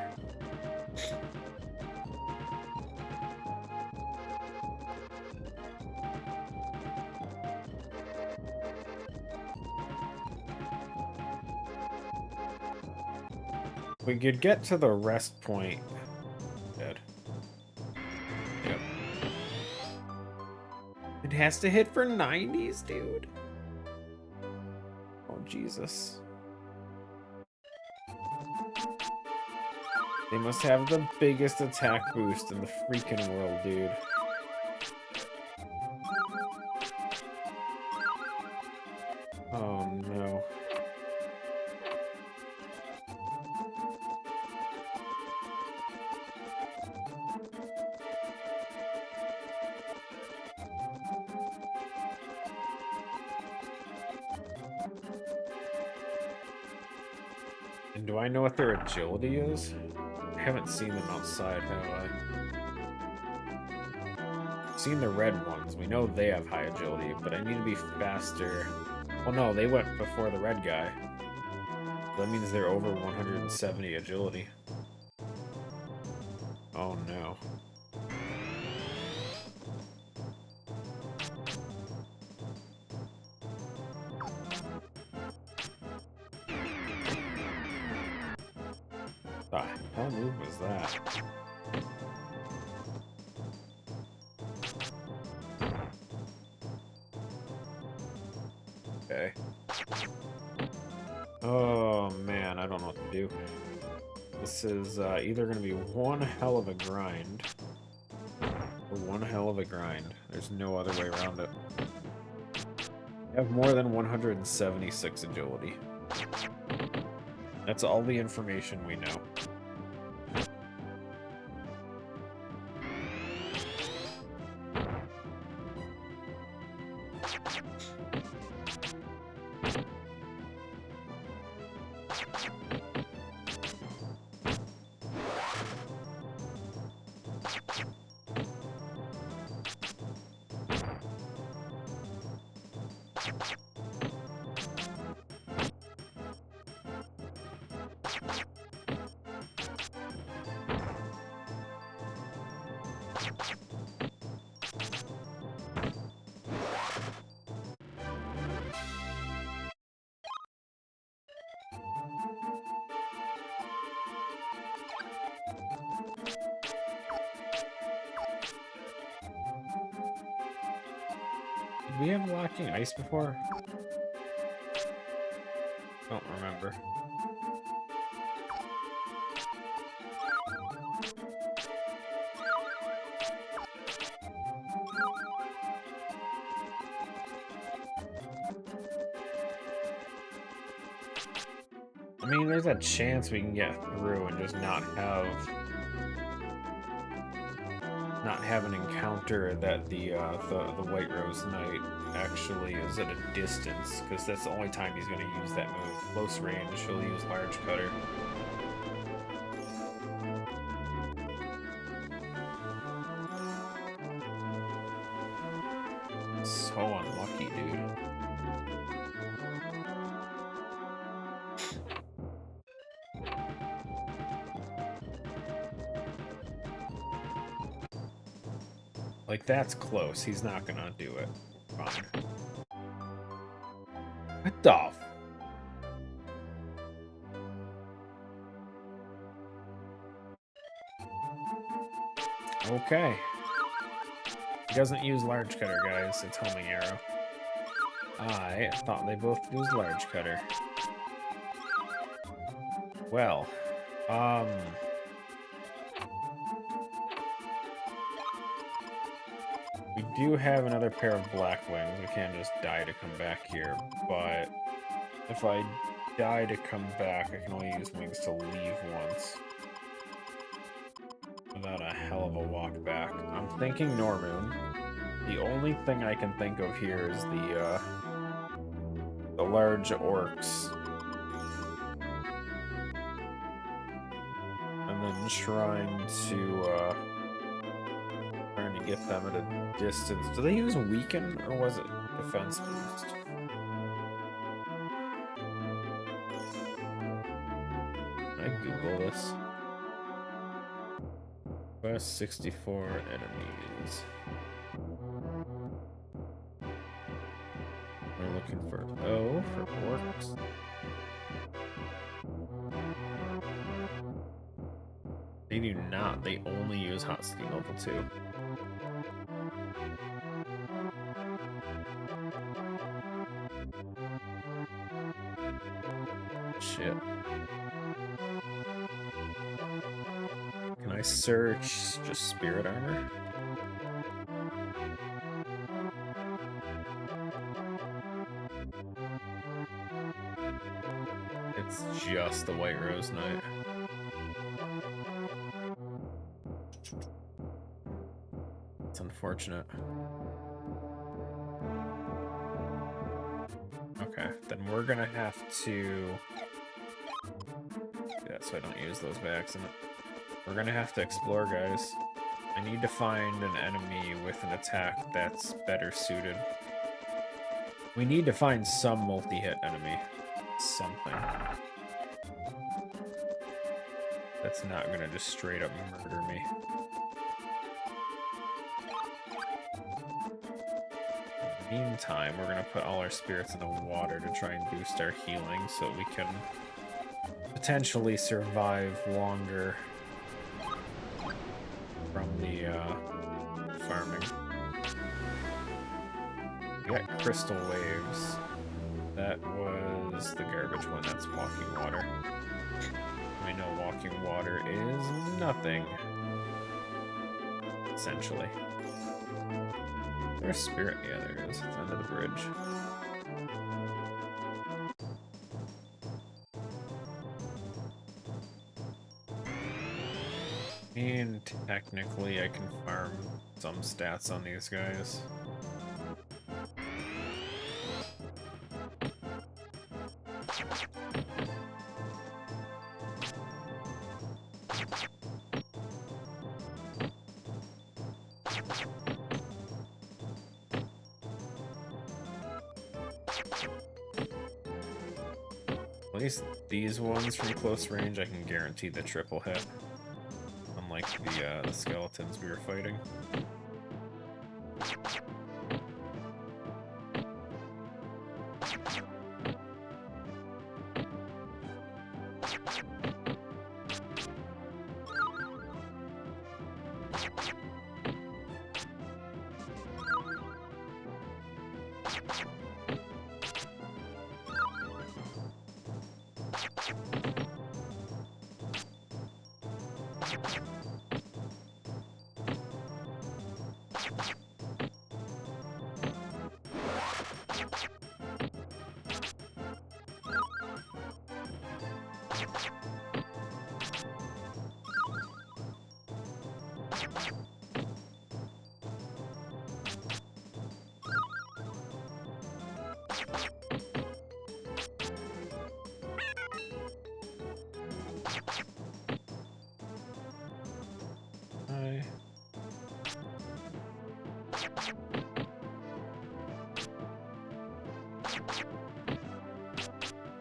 We could get to the rest point. Dead. Yep. It has to hit for 90s, dude. Oh, Jesus. They must have the biggest attack boost in the freaking world, dude. Oh, no. And do I know what their agility is? I haven't seen them outside, have I? I've seen the red ones. We know they have high agility, but I need to be faster. Well, no, they went before the red guy. That means they're over 170 agility. Oh, no. The hell move was that? Okay. Oh man, I don't know what to do. This is either going to be one hell of a grind or one hell of a grind. There's no other way around it. I have more than 176 agility. That's all the information we know. Did we have locking ice before? Don't remember. I mean, there's a chance we can get through and just not have an encounter that the White Rose Knight actually is at a distance, because that's the only time he's going to use that move. Close range, he'll use Large Cutter. So unlucky, dude. Like, that's close. He's not gonna do it. Fine. What the f- Okay. He doesn't use Large Cutter, guys. It's Homing Arrow. I thought they both used Large Cutter. Well, we do have another pair of Black Wings. We can't just die to come back here, but if I die to come back, I can only use wings to leave once. Without a hell of a walk back. I'm thinking Normoon. The only thing I can think of here is the large orcs. And then trying to get them at a distance. Do they use weaken or was it defense boost? Can I Google this? Quest 64 enemies. We're looking for O for orcs. They do not. They only use Hot Steam level 2. Shit. Can I search just spirit armor? It's just the White Rose Knight. It's unfortunate. Okay, then we're gonna have to... Yeah, so I don't use those by accident. We're gonna have to explore, guys. I need to find an enemy with an attack that's better suited. We need to find some multi-hit enemy. Something. That's not gonna just straight up murder me. In the meantime, we're gonna put all our spirits in the water to try and boost our healing so we can potentially survive longer from the farming. We got crystal waves. That was the garbage one. That's walking water. I know walking water is nothing. Essentially. There's a spirit. Yeah, there it is. It's under the bridge. And technically I can farm some stats on these guys. At least these ones from close range, I can guarantee the triple hit. Unlike the skeletons we were fighting.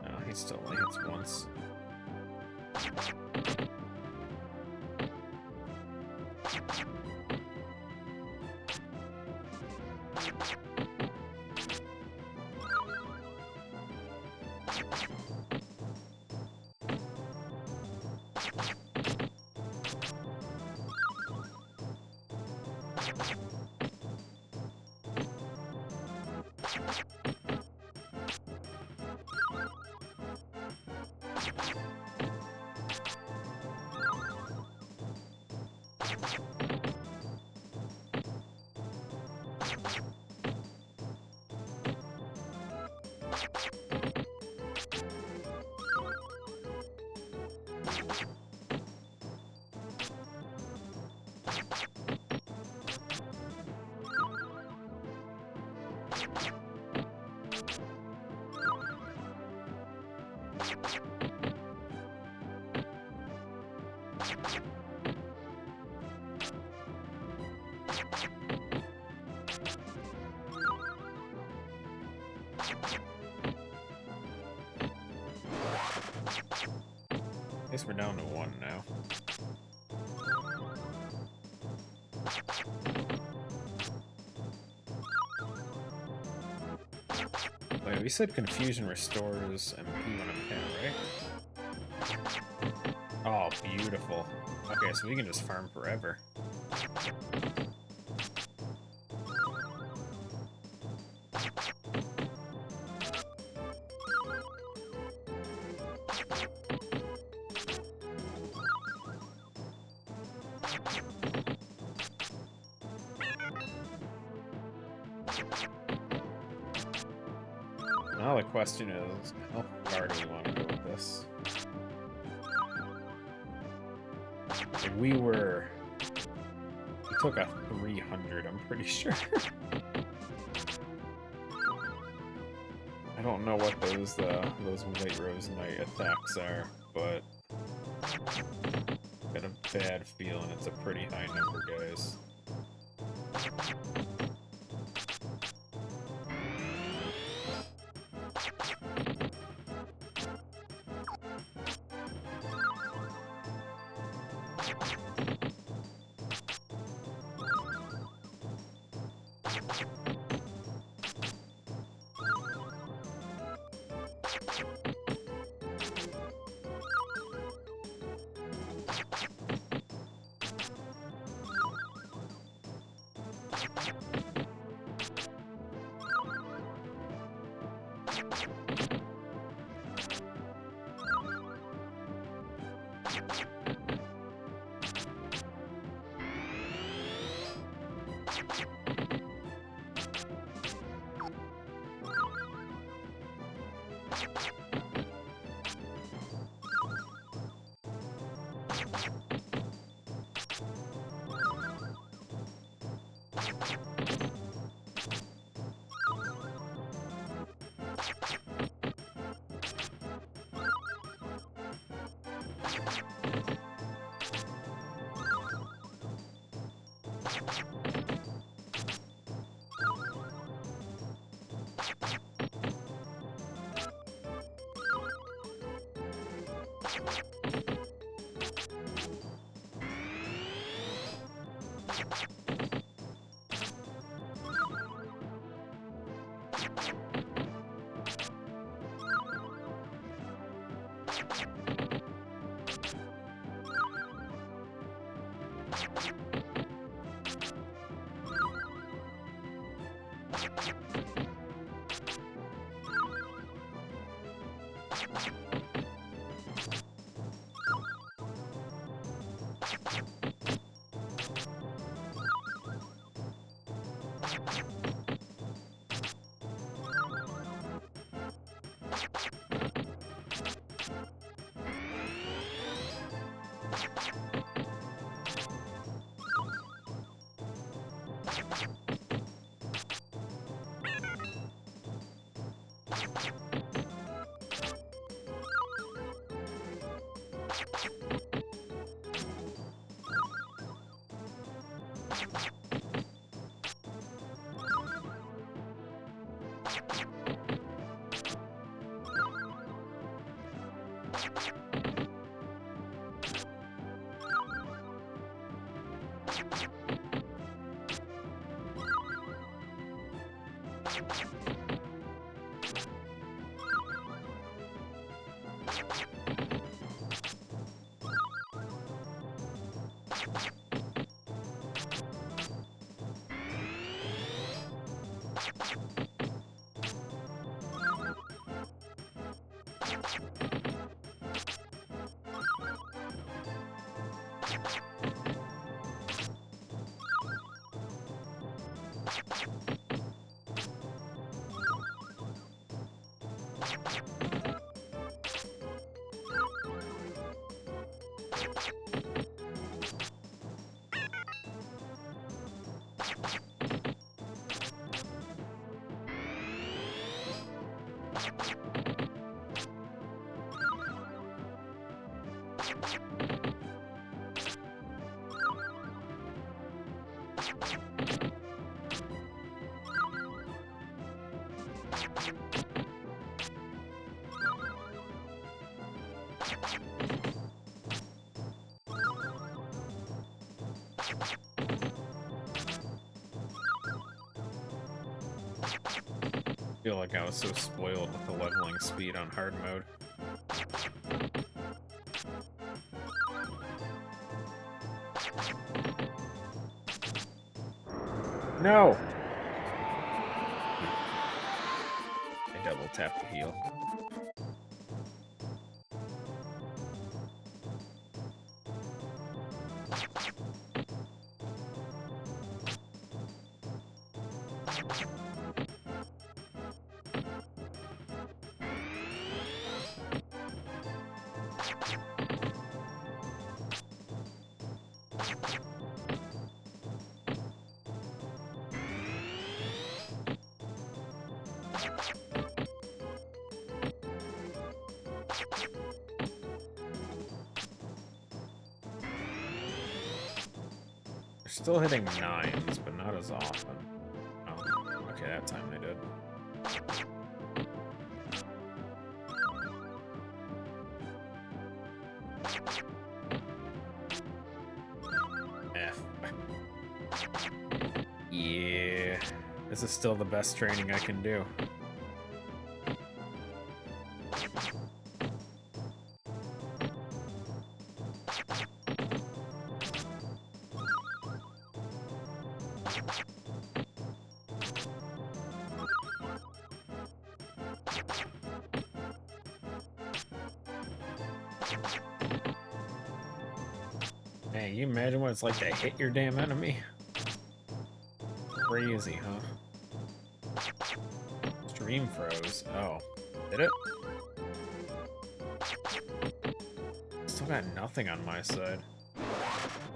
No, he still only hits once. I guess we're down to one now. Wait, we said confusion restores MP when I'm hit, right? Oh, beautiful. Okay, so we can just farm forever. Now the question is, how far do we want to go with this? Like we took a 300, I'm pretty sure. I don't know what those White Rose Knight attacks are, but got a bad feeling it's a pretty high number, guys. I feel like I was so spoiled with the leveling speed on hard mode. No! I double tap to heal. They're still hitting 9s, but not as often. Oh, okay, that time they did. Yeah, this is still the best training I can do. Man, you imagine what it's like to hit your damn enemy? Crazy, huh? Stream froze. Oh. Did it? Still got nothing on my side.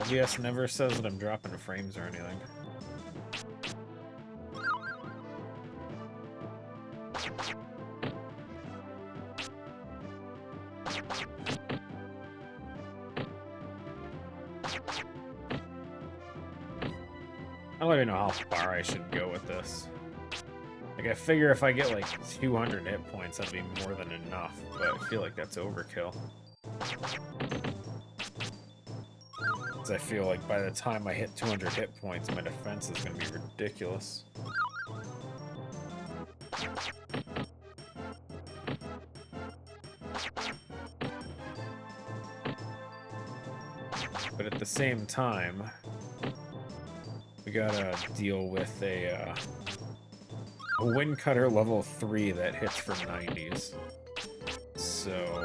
OBS never says that I'm dropping frames or anything. I don't even know how far I should go with this. Like, I figure if I get like 200 hit points, that'll be more than enough, but I feel like that's overkill. Because I feel like by the time I hit 200 hit points, my defense is going to be ridiculous. But at the same time, we gotta deal with a wind cutter level 3 that hits for 90s. So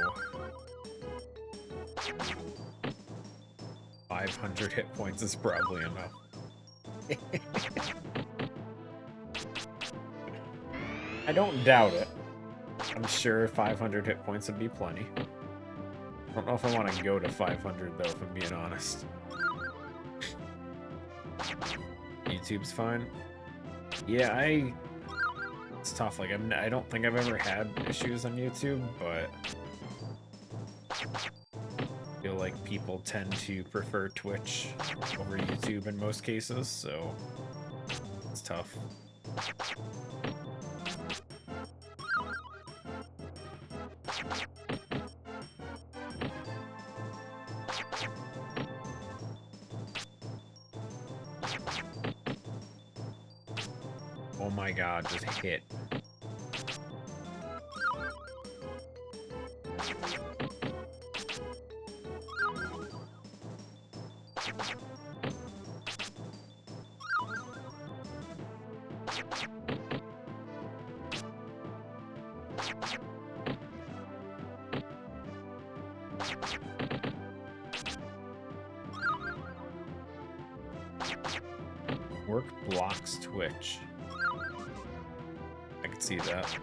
500 hit points is probably enough. I don't doubt it. I'm sure 500 hit points would be plenty. I don't know if I want to go to 500 though, if I'm being honest. YouTube's fine. Yeah, it's tough. Like, I don't think I've ever had issues on YouTube, but I feel like people tend to prefer Twitch over YouTube in most cases, so it's tough. Oh my god, just hit. Work blocks Twitch. I can see that.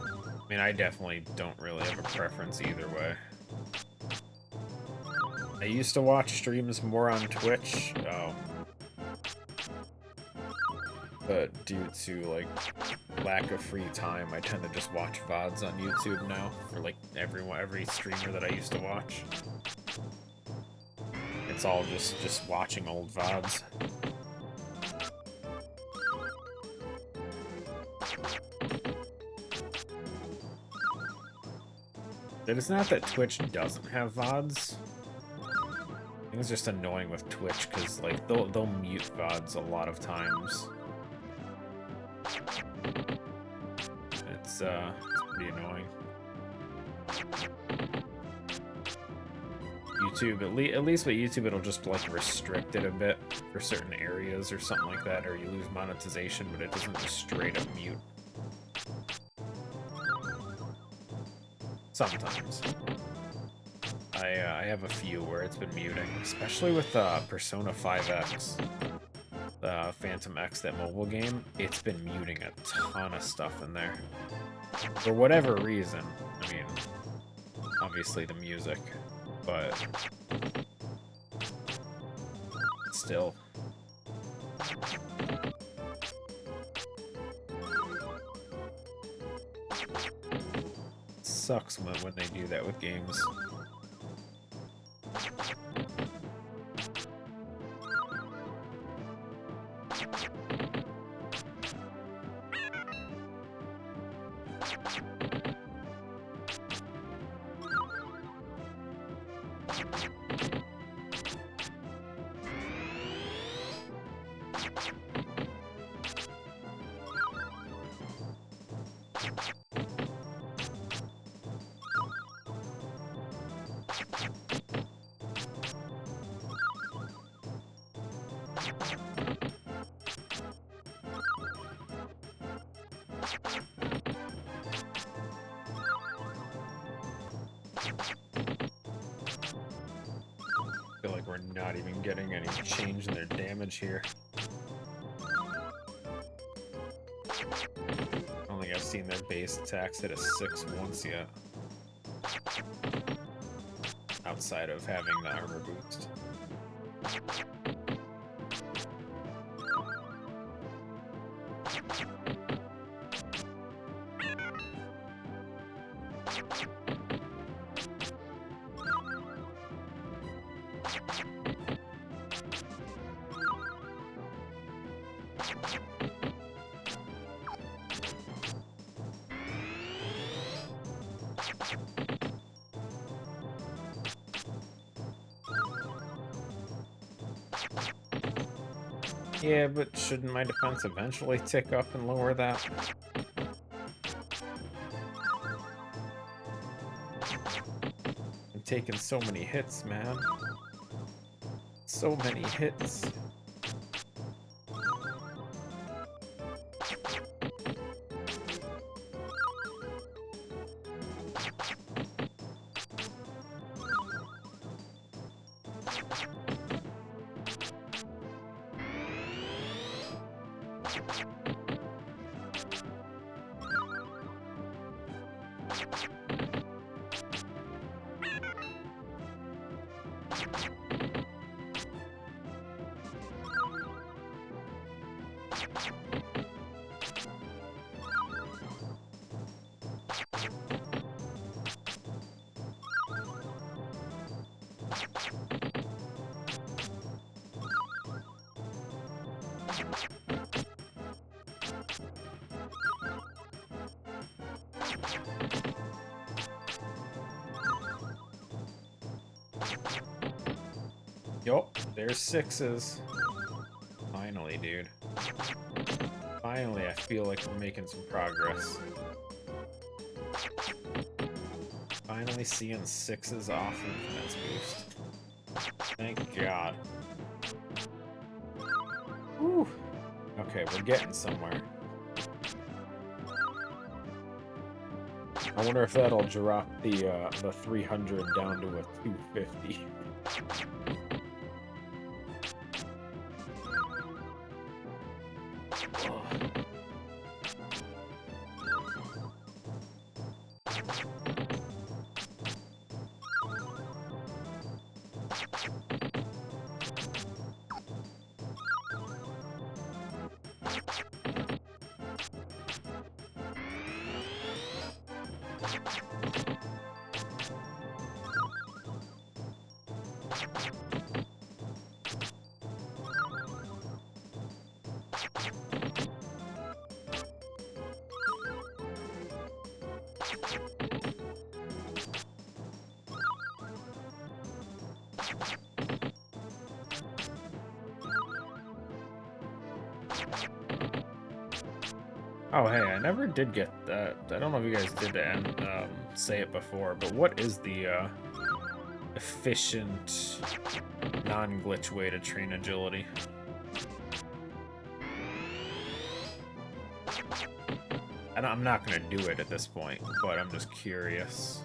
I mean, I definitely don't really have a preference either way. I used to watch streams more on Twitch, but due to, like, lack of free time, I tend to just watch VODs on YouTube now, for, like, every streamer that I used to watch. It's all just watching old VODs. It's not that Twitch doesn't have VODs. I think it's just annoying with Twitch, because, like, they'll mute VODs a lot of times. It's pretty annoying. YouTube, at least with YouTube, it'll just, like, restrict it a bit for certain areas or something like that, or you lose monetization, but it doesn't just straight up mute. Sometimes. I have a few where it's been muting, especially with Persona 5X, the Phantom X, that mobile game. It's been muting a ton of stuff in there. For whatever reason. I mean, obviously the music, but still. Sucks when they do that with games. I feel like we're not even getting any change in their damage here. I don't think I've seen their base attacks hit a 6 once yet. Outside of having the armor boost. Yeah, but shouldn't my defense eventually tick up and lower that? I'm taking so many hits, man. So many hits. Yup, there's sixes. Finally, dude. Finally, I feel like we're making some progress. Finally seeing sixes off of defense boost. Thank God. Whew. Okay, we're getting somewhere. I wonder if that'll drop the 300 down to a 250. Oh, hey, I never did get that. I don't know if you guys did say it before, but what is the efficient, non-glitch way to train agility? And I'm not going to do it at this point, but I'm just curious.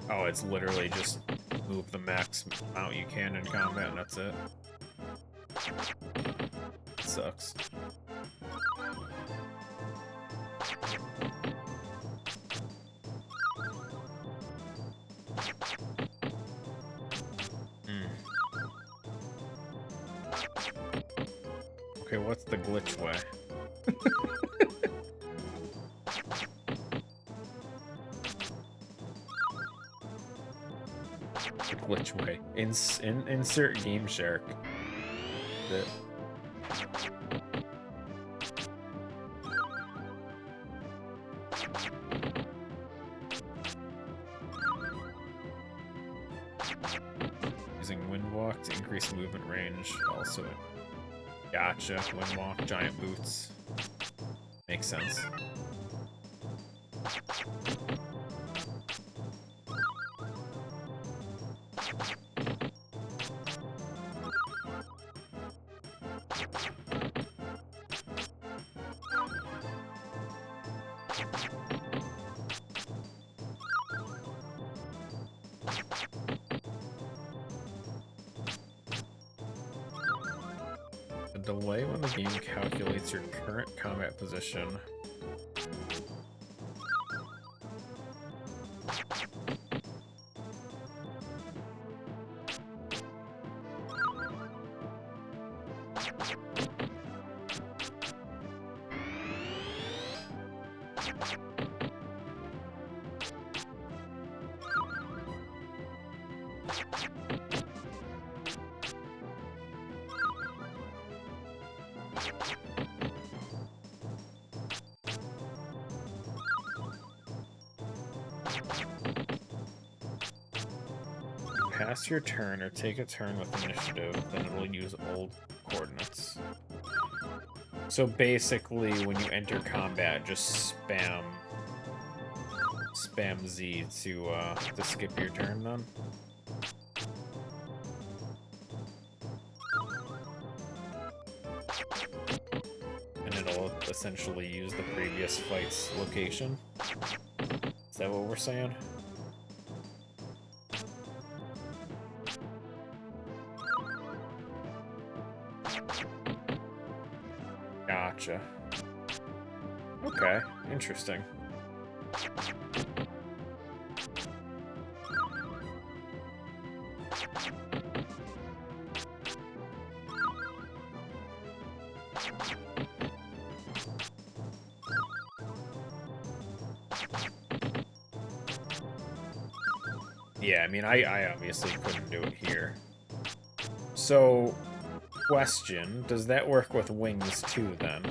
Oh, it's literally just move the max amount you can in combat, and that's it. It sucks. Okay, what's the glitch way? The glitch way. Insert Game Shark. That. Using Wind Walk to increase movement range. Also, gotcha. Wind Walk, giant boots. Makes sense. A delay when the game calculates your current combat position. pass your turn or take a turn with initiative, then it'll use old coordinates. So basically, when you enter combat, just spam Z to skip your turn then. And it'll essentially use the previous fight's location. Is that what we're saying? Gotcha. Okay, interesting. Yeah, I mean, I obviously couldn't do it here. So, question, does that work with wings too, then?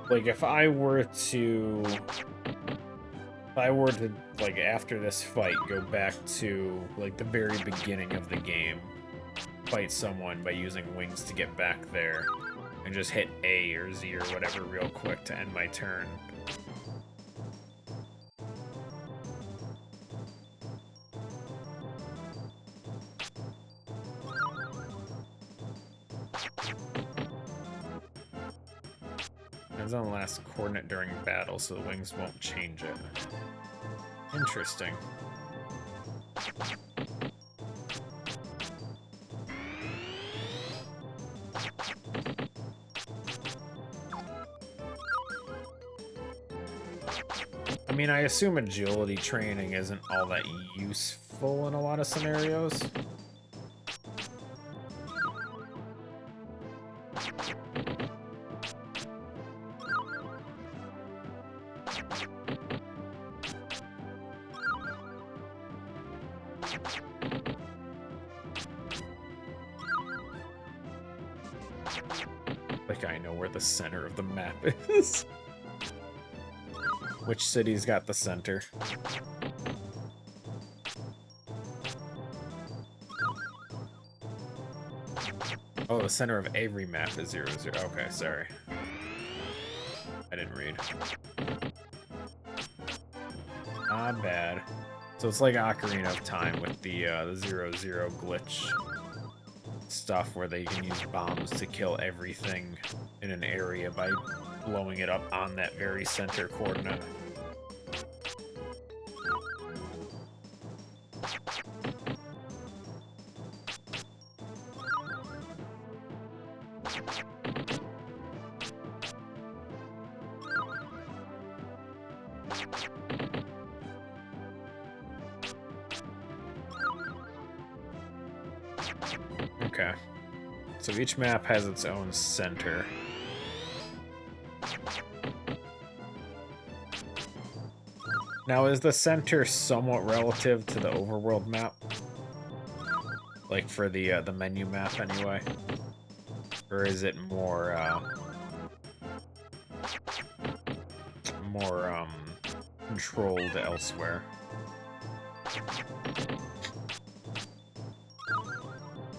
Like, if I were to, like, after this fight, go back to, like, the very beginning of the game, fight someone by using wings to get back there, and just hit A or Z or whatever real quick to end my turn. It's on the last coordinate during battle, so the wings won't change it. Interesting. I mean, I assume agility training isn't all that useful in a lot of scenarios. Like, I know where the center of the map is. Which city's got the center? Oh, the center of every map is 0, 0. Okay, sorry. I didn't read. Not bad. So it's like Ocarina of Time with the 0, 0 glitch stuff where they can use bombs to kill everything in an area by blowing it up on that very center coordinate. Okay. So each map has its own center. Now, is the center somewhat relative to the overworld map? Like for the menu map, anyway? Or is it more controlled elsewhere?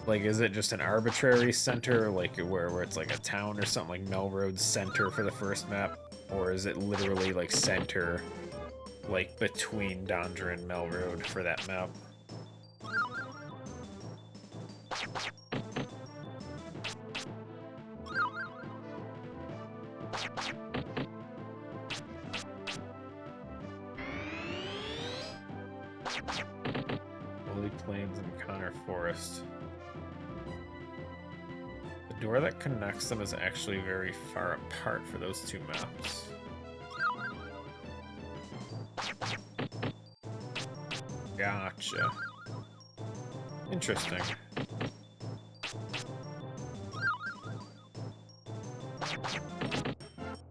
Like, is it just an arbitrary center, like where it's like a town or something, like Melroad's center for the first map? Or is it literally like center, like between Dondra and Melroad for that map? Holy Plains and Connor Forest. The door that connects them is actually very far apart for those two maps. Gotcha. Interesting.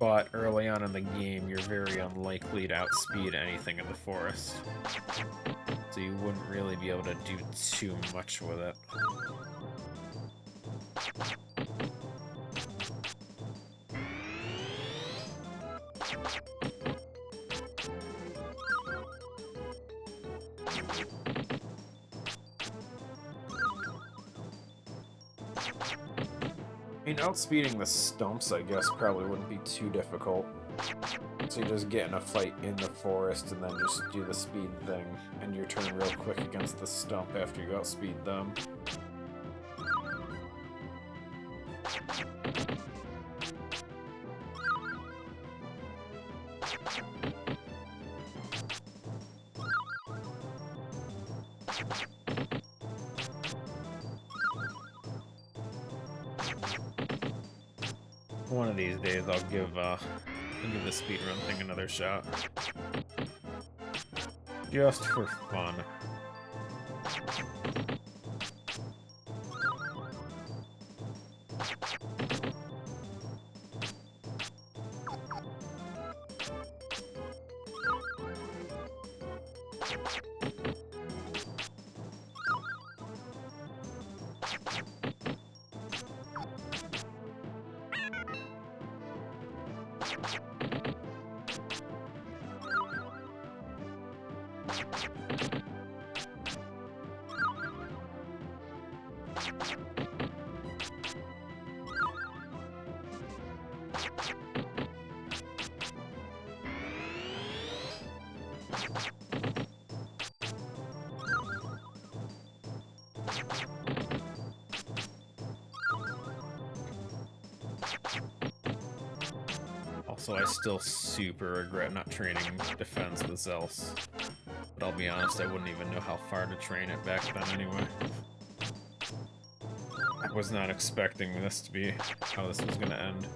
but early on in the game, you're very unlikely to outspeed anything in the forest. So you wouldn't really be able to do too much with it. I mean, outspeeding the stumps, I guess, probably wouldn't be too difficult. So you just get in a fight in the forest and then just do the speed thing, and you turn real quick against the stump after you outspeed them. One of these days, I'll give the speedrun thing another shot. Just for fun. Also, I still super regret not training defense with Zells. But I'll be honest, I wouldn't even know how far to train it back then anyway. I was not expecting this to be how this was gonna end.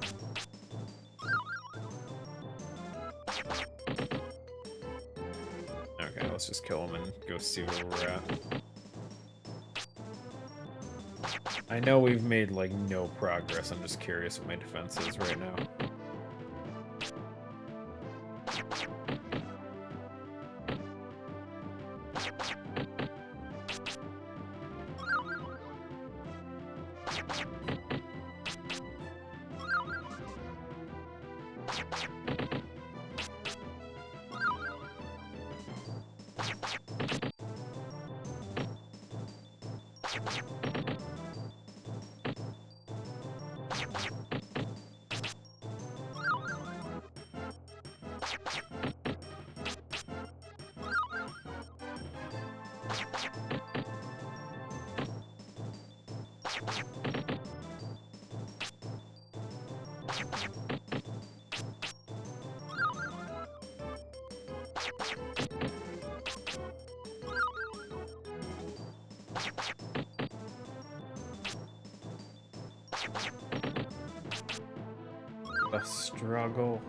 Okay, let's just kill him and go see where we're at. I know we've made, like, no progress. I'm just curious what my defense is right now. The struggle.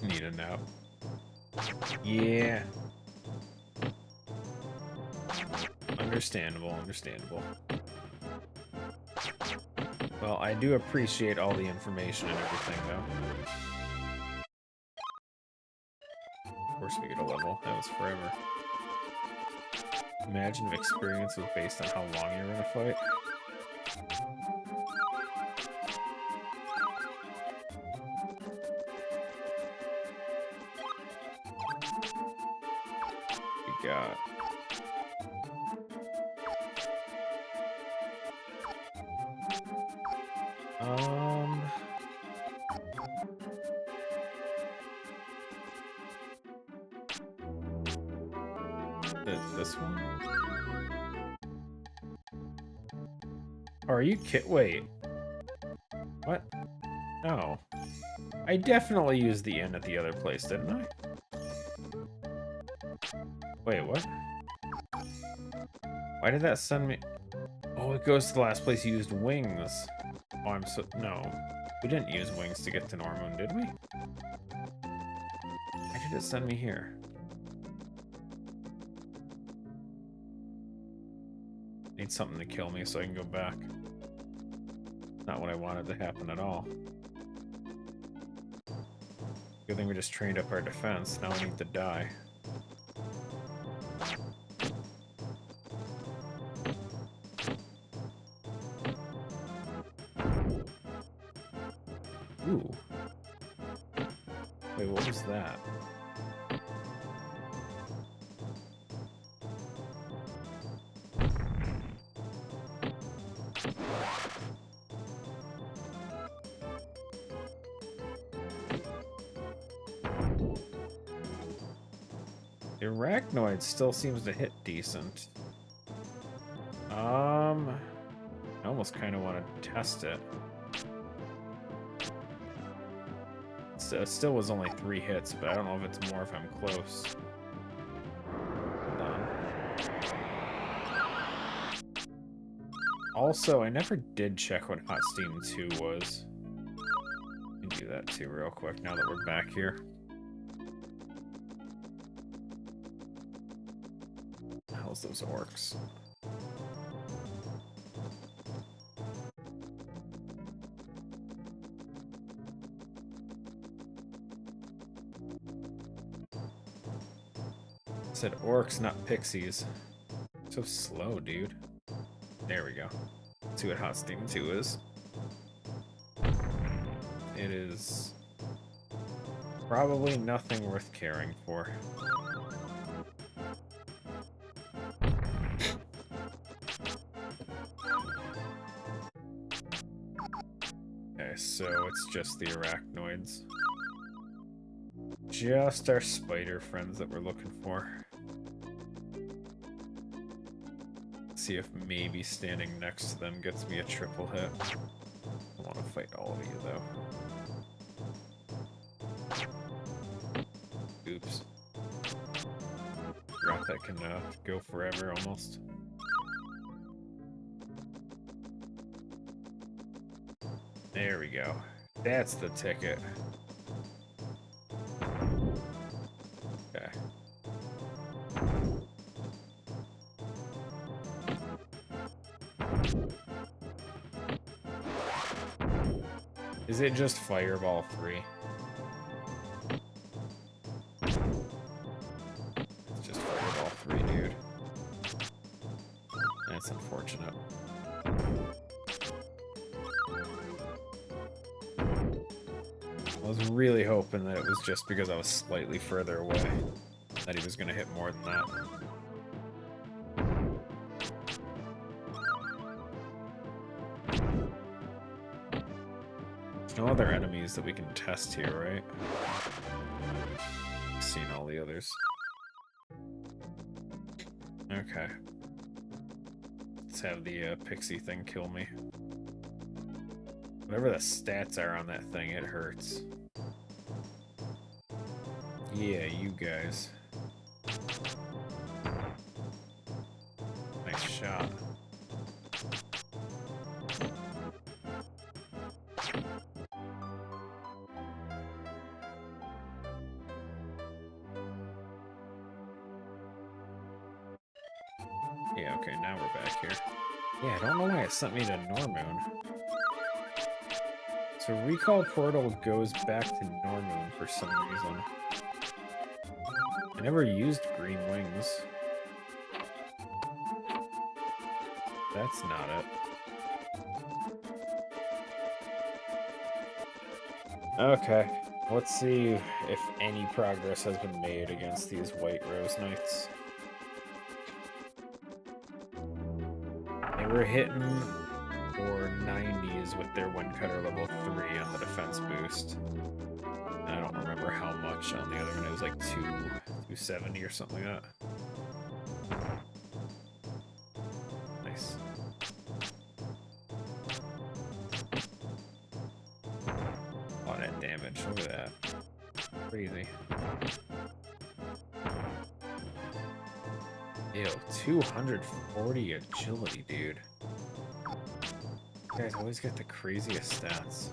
Need a nap. Yeah. Understandable, understandable. Well, I do appreciate all the information and everything, though. Of course we get a level. That was forever. Imagine if experience was based on how long you were in a fight. We got... This one? Are you wait. What? No. I definitely used the inn at the other place, didn't I? Wait, what? Why did that send me? Oh, it goes to the last place you used wings. Oh, I'm so... No. We didn't use wings to get to Normoon, did we? Why did it send me here? Need something to kill me so I can go back. Not what I wanted to happen at all. Good thing we just trained up our defense. Now we need to die. Ooh. Wait, what was that? The arachnoid still seems to hit decent. I almost kind of want to test it. It still was only 3 hits, but I don't know if it's more if I'm close. Hold on. Also, I never did check what Hot Steam 2 was. I can do that too real quick now that we're back here. How's those orcs? Said orcs, not pixies. So slow, dude. There we go. Let's see what Hot Steam 2 is. It is probably nothing worth caring for. Okay, so it's just the arachnoids. Just our spider friends that we're looking for. See if maybe standing next to them gets me a triple hit. I want to fight all of you though. Oops. Forgot that can go forever almost. There we go. That's the ticket. Okay. Is it just Fireball 3? It's just Fireball 3, dude. That's unfortunate. I was really hoping that it was just because I was slightly further away that he was going to hit more than that. There's no other enemies that we can test here, right? I've seen all the others. Okay. Let's have the pixie thing kill me. Whatever the stats are on that thing, it hurts. Yeah, you guys. Nice shot. Yeah, okay, now we're back here. Yeah, I don't know why it sent me to Normoon. So Recall Portal goes back to Normoon for some reason. I never used green wings. That's not it. Okay, let's see if any progress has been made against these White Rose Knights. They were hitting for 90s with their Windcutter level 3 on the defense boost. And I don't remember how much on the other one. It was like 270 or something like that. Nice. A lot of damage. Look at that. Crazy. Ew, 240 agility, dude. You guys always get the craziest stats.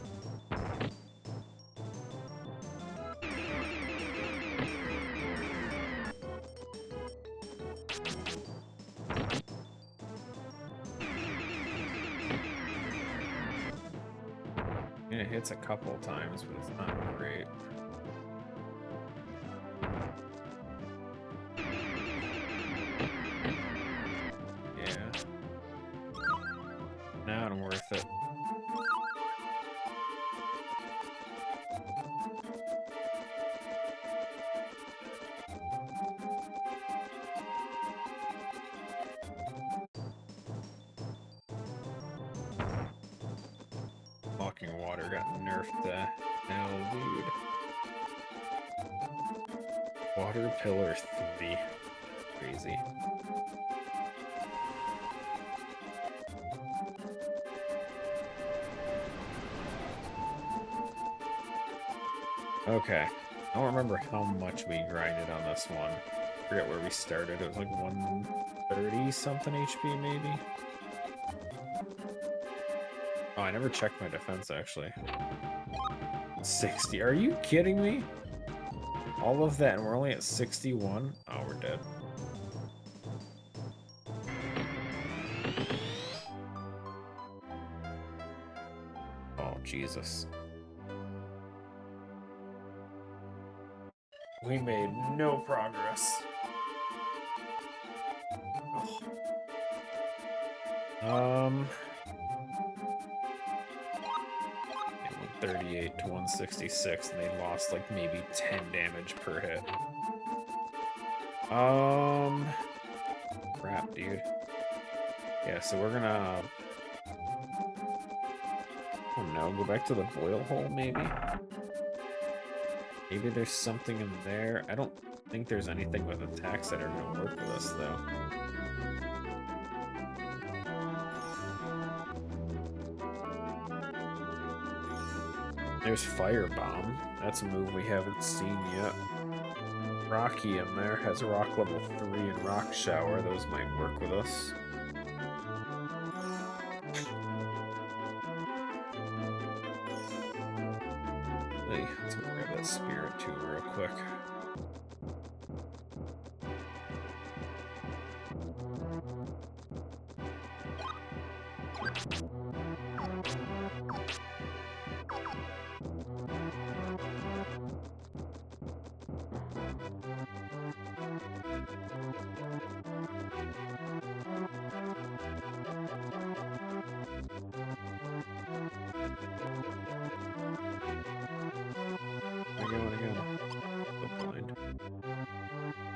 It hits a couple times, but it's not great. Yeah. Not worth it. Walking water got nerfed to hell, dude. Water Pillar 3. Crazy. Okay. I don't remember how much we grinded on this one. I forget where we started. It was like 130 something HP maybe. Oh, I never checked my defense actually. 60. Are you kidding me? All of that and we're only at 61? Oh, we're dead. Oh, Jesus. We made no progress. Oh. 138 to 166, and they lost like maybe 10 damage per hit. Crap, dude. Yeah, so we're gonna, oh no, go back to the boil hole maybe? Maybe there's something in there. I don't think there's anything with attacks that are gonna work with us though. There's Firebomb. That's a move we haven't seen yet. Rocky in there has Rock level 3 and Rock Shower. Those might work with us. Hey, let's go grab that Spirit too real quick.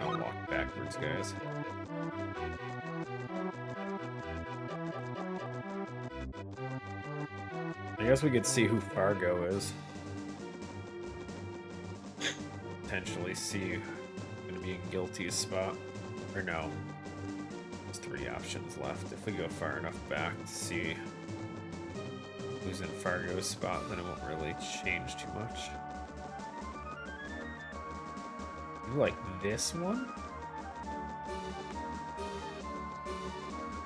I'll walk backwards, guys. I guess we could see who Fargo is. Potentially see who's gonna be in Guilty's spot. Or no. There's 3 options left. If we go far enough back to see who's in Fargo's spot, then it won't really change too much. You like this one?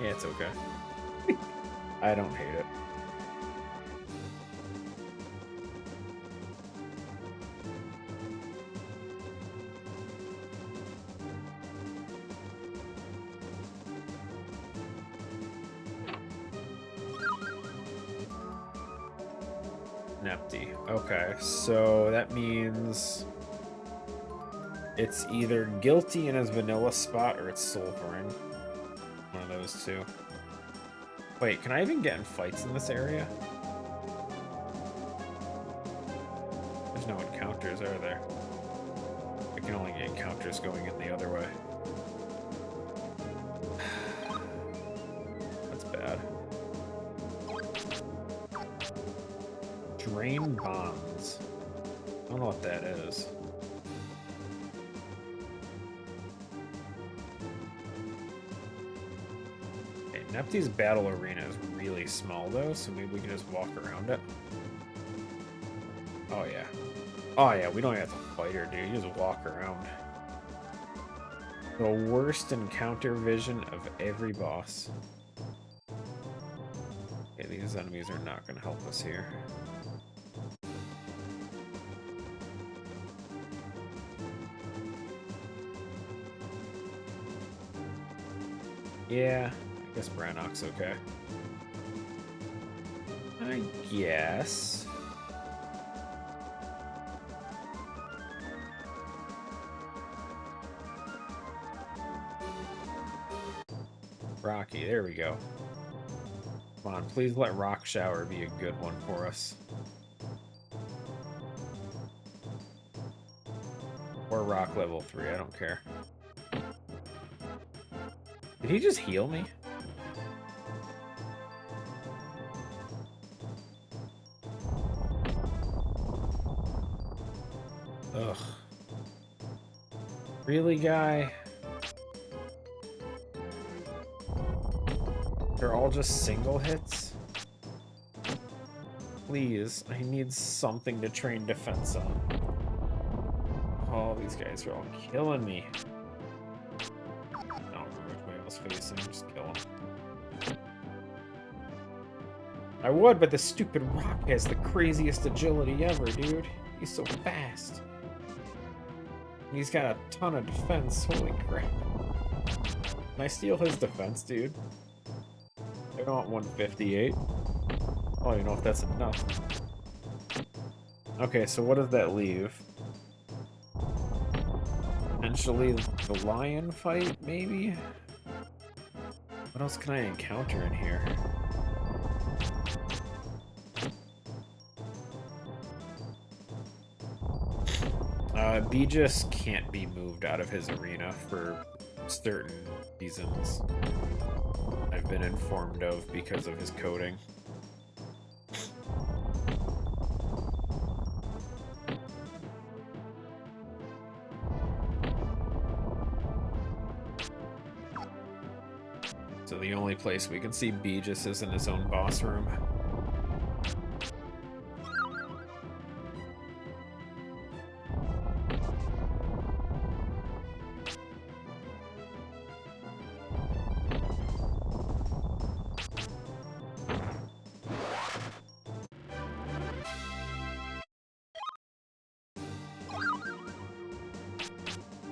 Yeah, it's okay. I don't hate it. Empty. Okay, so that means it's either Guilty in his vanilla spot or it's Silvering. One of those two. Wait, can I even get in fights in this area? There's no encounters, are there? I can only get encounters going in the other way. That's bad. Drain Bombs. I don't know what that is. Okay, Nepty's battle arena is really small though, so maybe we can just walk around it. Oh yeah. Oh yeah, we don't have to fight her, dude. You just walk around. The worst encounter vision of every boss. Okay, these enemies are not going to help us here. Yeah, I guess Brannock's okay. I guess. Rocky, there we go. Come on, please let Rock Shower be a good one for us. Or Rock level 3, I don't care. Did he just heal me? Ugh. Really, guy? They're all just single hits? Please, I need something to train defense on. Oh, these guys are all killing me. I don't remember which way I was facing, just kill him. I would, but the stupid rock has the craziest agility ever, dude. He's so fast. He's got a ton of defense, holy crap. Can I steal his defense, dude? I want 158. I don't even know if that's enough. Okay, so what does that leave? Potentially the lion fight, maybe? What else can I encounter in here? Beegis can't be moved out of his arena for certain reasons I've been informed of because of his coding. So the only place we can see Beegis is in his own boss room.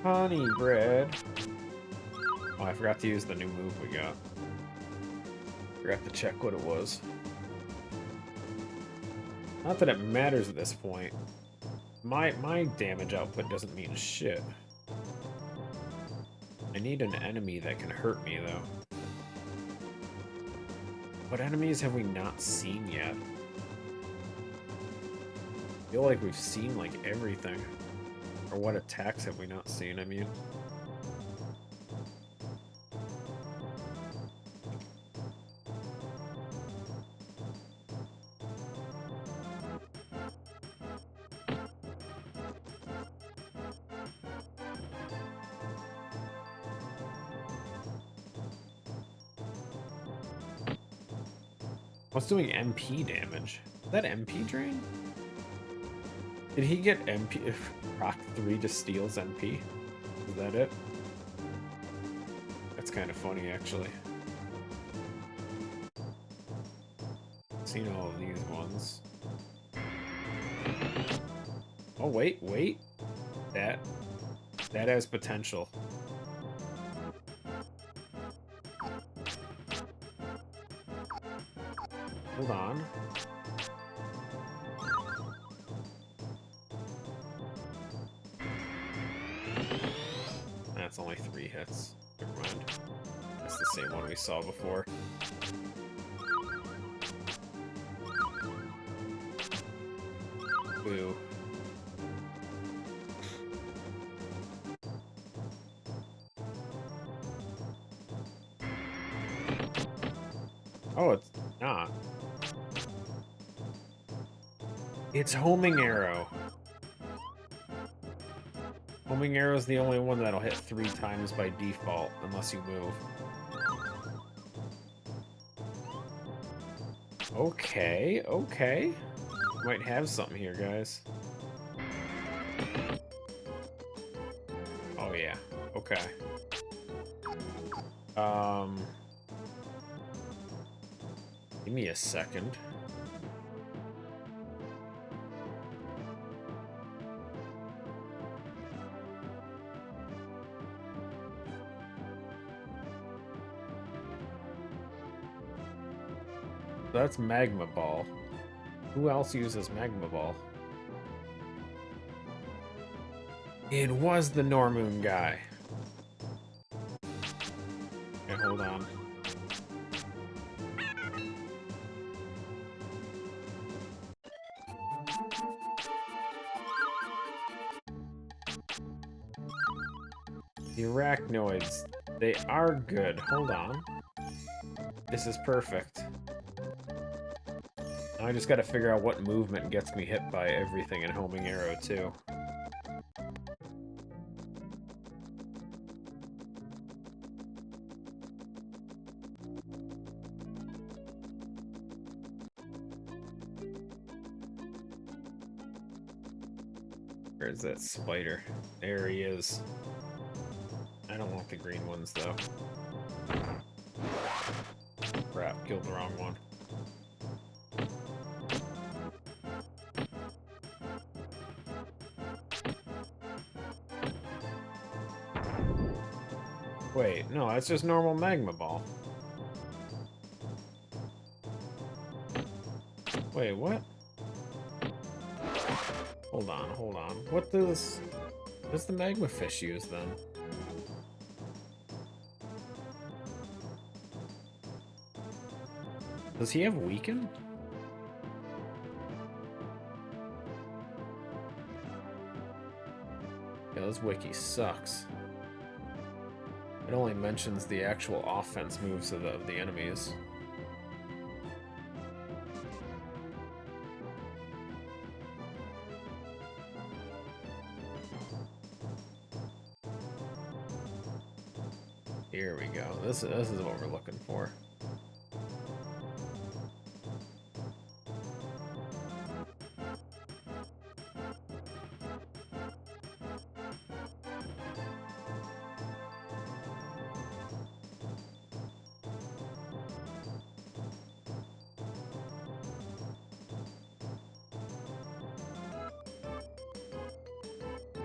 Honey bread. Oh, I forgot to use the new move we got. Forgot to check what it was. Not that it matters at this point. My damage output doesn't mean shit. I need an enemy that can hurt me, though. What enemies have we not seen yet? I feel like we've seen, like, everything. Or what attacks have we not seen, I mean? What's doing MP damage? Is that MP drain? Did he get MP if Rock 3 just steals MP? Is that it? That's kind of funny, actually. I've seen all of these ones. Oh, wait. That has potential. Hold on. That's only 3 hits. Never mind. That's the same one we saw before. Boo. Oh, it's not. It's homing arrow. Homing arrow is the only one that'll hit 3 times by default, unless you move. Okay. Might have something here, guys. Oh yeah, okay. Um, give me a second. That's Magma Ball. Who else uses Magma Ball? It was the Normoon guy. Okay, hold on. The arachnoids, they are good. Hold on. This is perfect. Now I just gotta figure out what movement gets me hit by everything in Homing Arrow, too. Where's that spider? There he is. I don't want the green ones, though. Crap, killed the wrong one. Wait, no, that's just normal Magma Ball. Wait, what? Hold on, hold on. What does the Magma Fish use, then? Does he have Weaken? Yeah, this wiki sucks. It only mentions the actual offense moves of the enemies. Here we go. This is what we're looking for.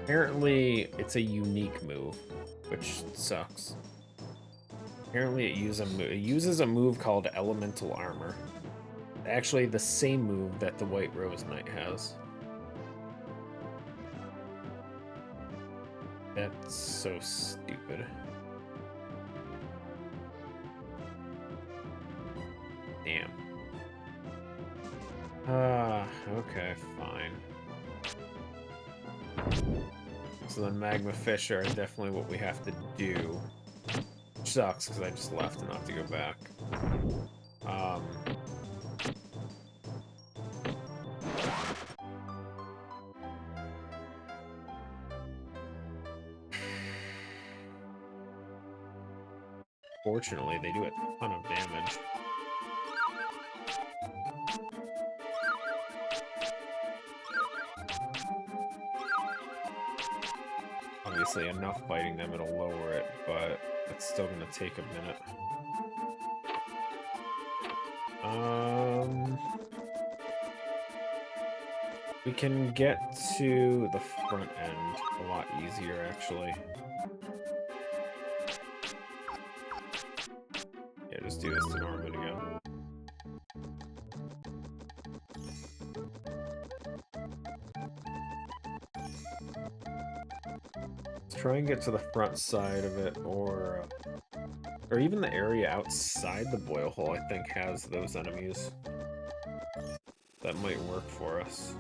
Apparently, it's a unique move, which sucks. Apparently, it uses a move called Elemental Armor. Actually, the same move that the White Rose Knight has. That's so stupid. Damn. Okay, fine. So then Magma Fish are definitely what we have to do. Which sucks, because I just left and I'll have to go back. Fortunately, they do a ton of damage. Obviously, enough fighting them, it'll lower it, but it's still gonna take a minute. We can get to the front end a lot easier, actually. Yeah, just do this to Norman again. Let's try and get to the front side of it, or even the area outside the boil hole, I think, has those enemies. That might work for us.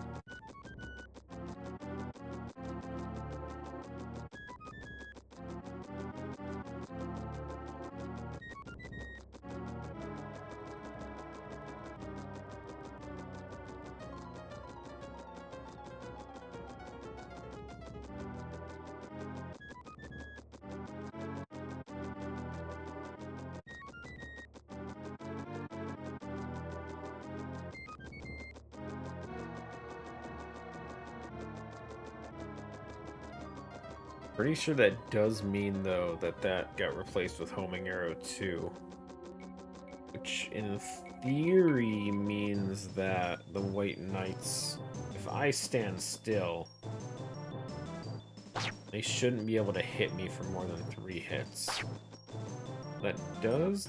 Pretty sure that does mean, though, that that got replaced with homing arrow 2. Which, in theory, means that the white knights, if I stand still, they shouldn't be able to hit me for more than 3 hits. That does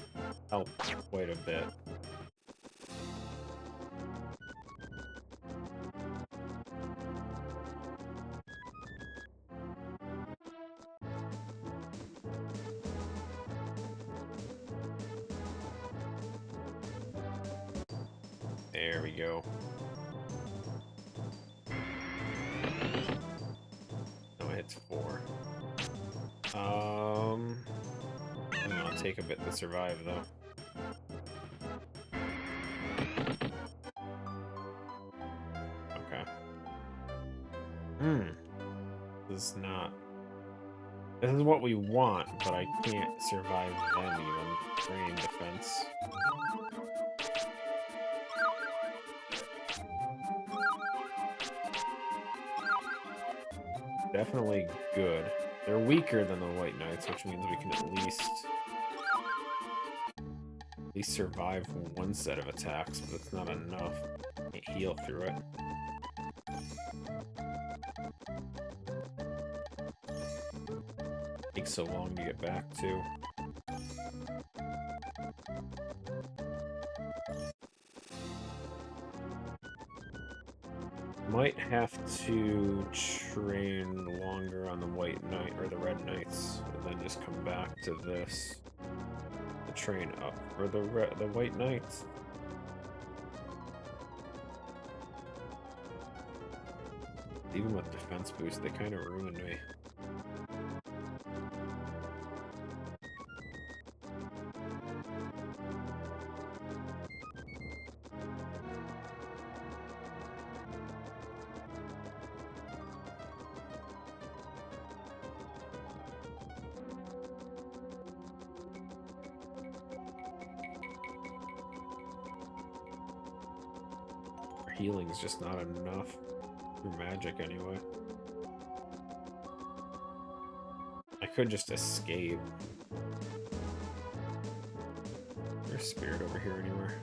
help quite a bit. There we go. No, it's 4. I'll take a bit to survive, though. Okay. This is not... This is what we want, but I can't survive them even. Terrain defense. Definitely good. They're weaker than the White Knights, which means we can at least survive one set of attacks, but it's not enough. Can't heal through it. Takes so long to get back to. Might have to train longer on the White Knight or the Red Knights, and then just come back to this to train up for the White Knights. Even with defense boost, they kind of ruined me. Healing's just not enough through magic anyway. I could just escape. There's spirit over here anywhere.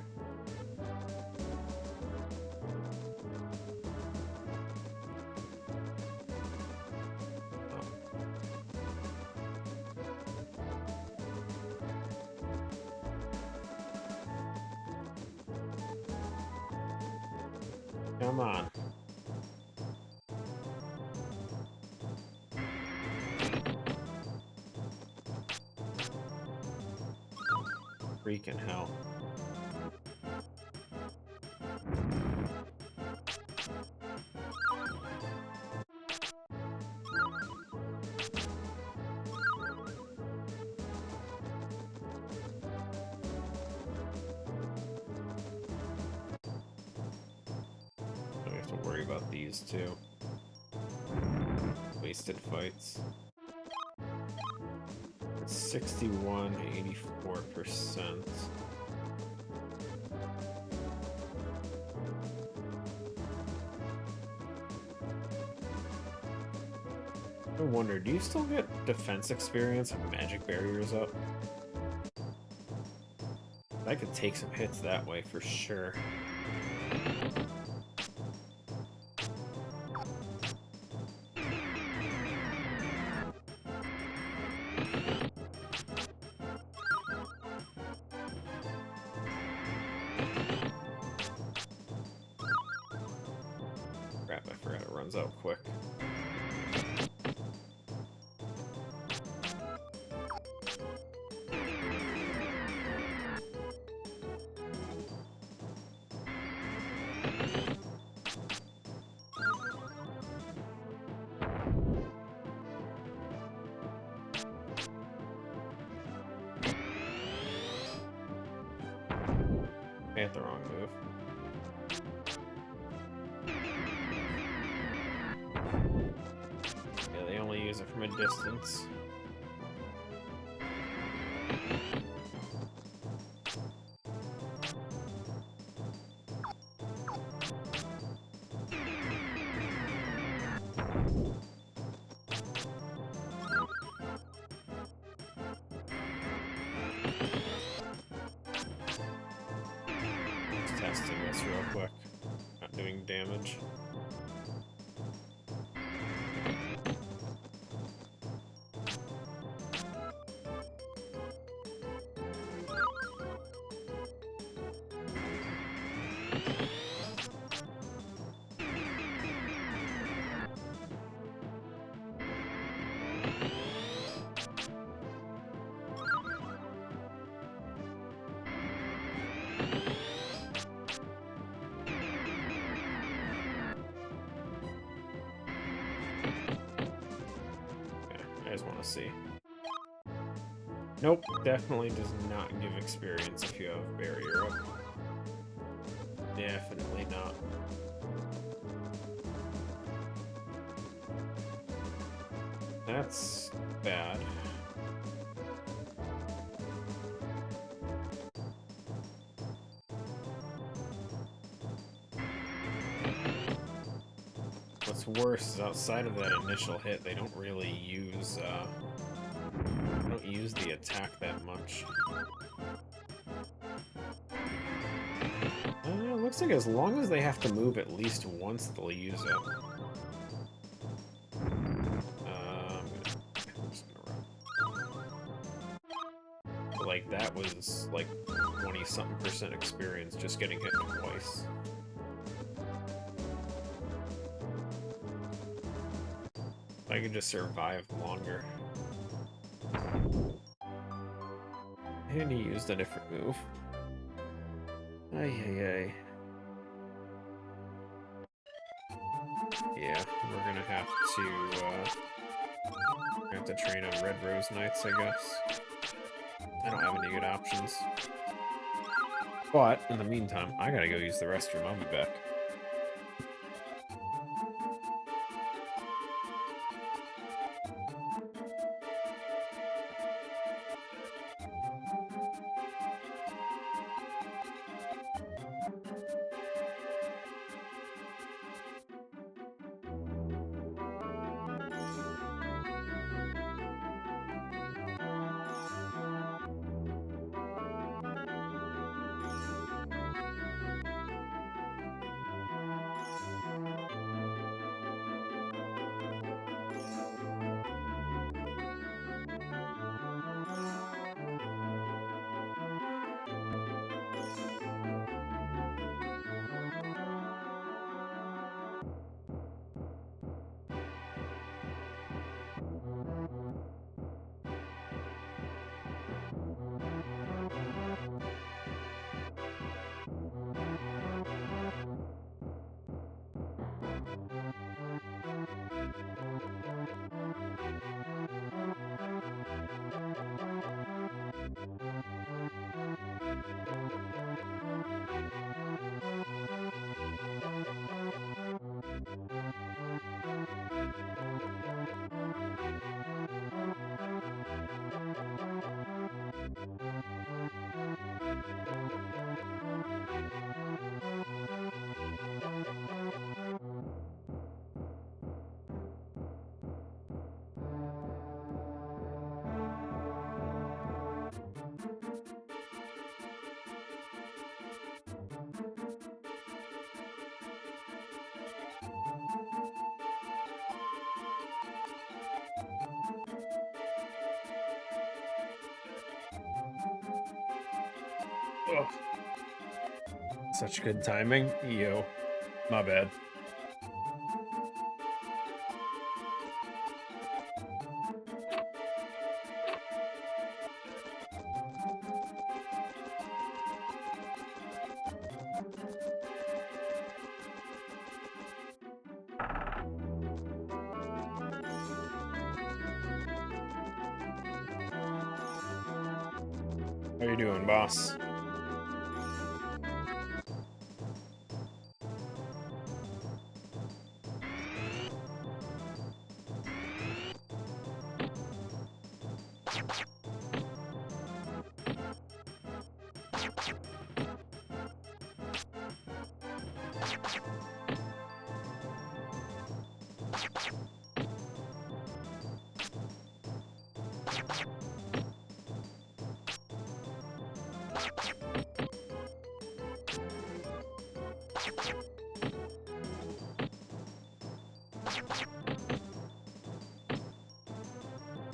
Come on. Freaking hell. Worry about these two. Wasted fights. It's 61, 84%. I wonder, do you still get defense experience if magic barriers up? I could take some hits that way for sure. Crap, I forgot it runs out quick. I hit the wrong move. Yeah, they only use it from a distance. Just testing this real quick. Not doing damage. I just want to see. Nope, definitely does not give experience if you have barrier up. Definitely not. That's bad. What's worse is outside of that initial hit, they don't really use the attack that much. It looks like as long as they have to move at least once, they'll use it. I'm just gonna run. But, like, that was like 20-something% experience just getting hit twice. I can just survive longer. And he used a different move. Ay, ay, ay. Yeah, we're gonna have to train on Red Rose Knights, I guess. I don't have any good options. But, in the meantime, I gotta go use the restroom. I'll be back. Ugh. Such good timing. Yo. My bad. How you doing, boss?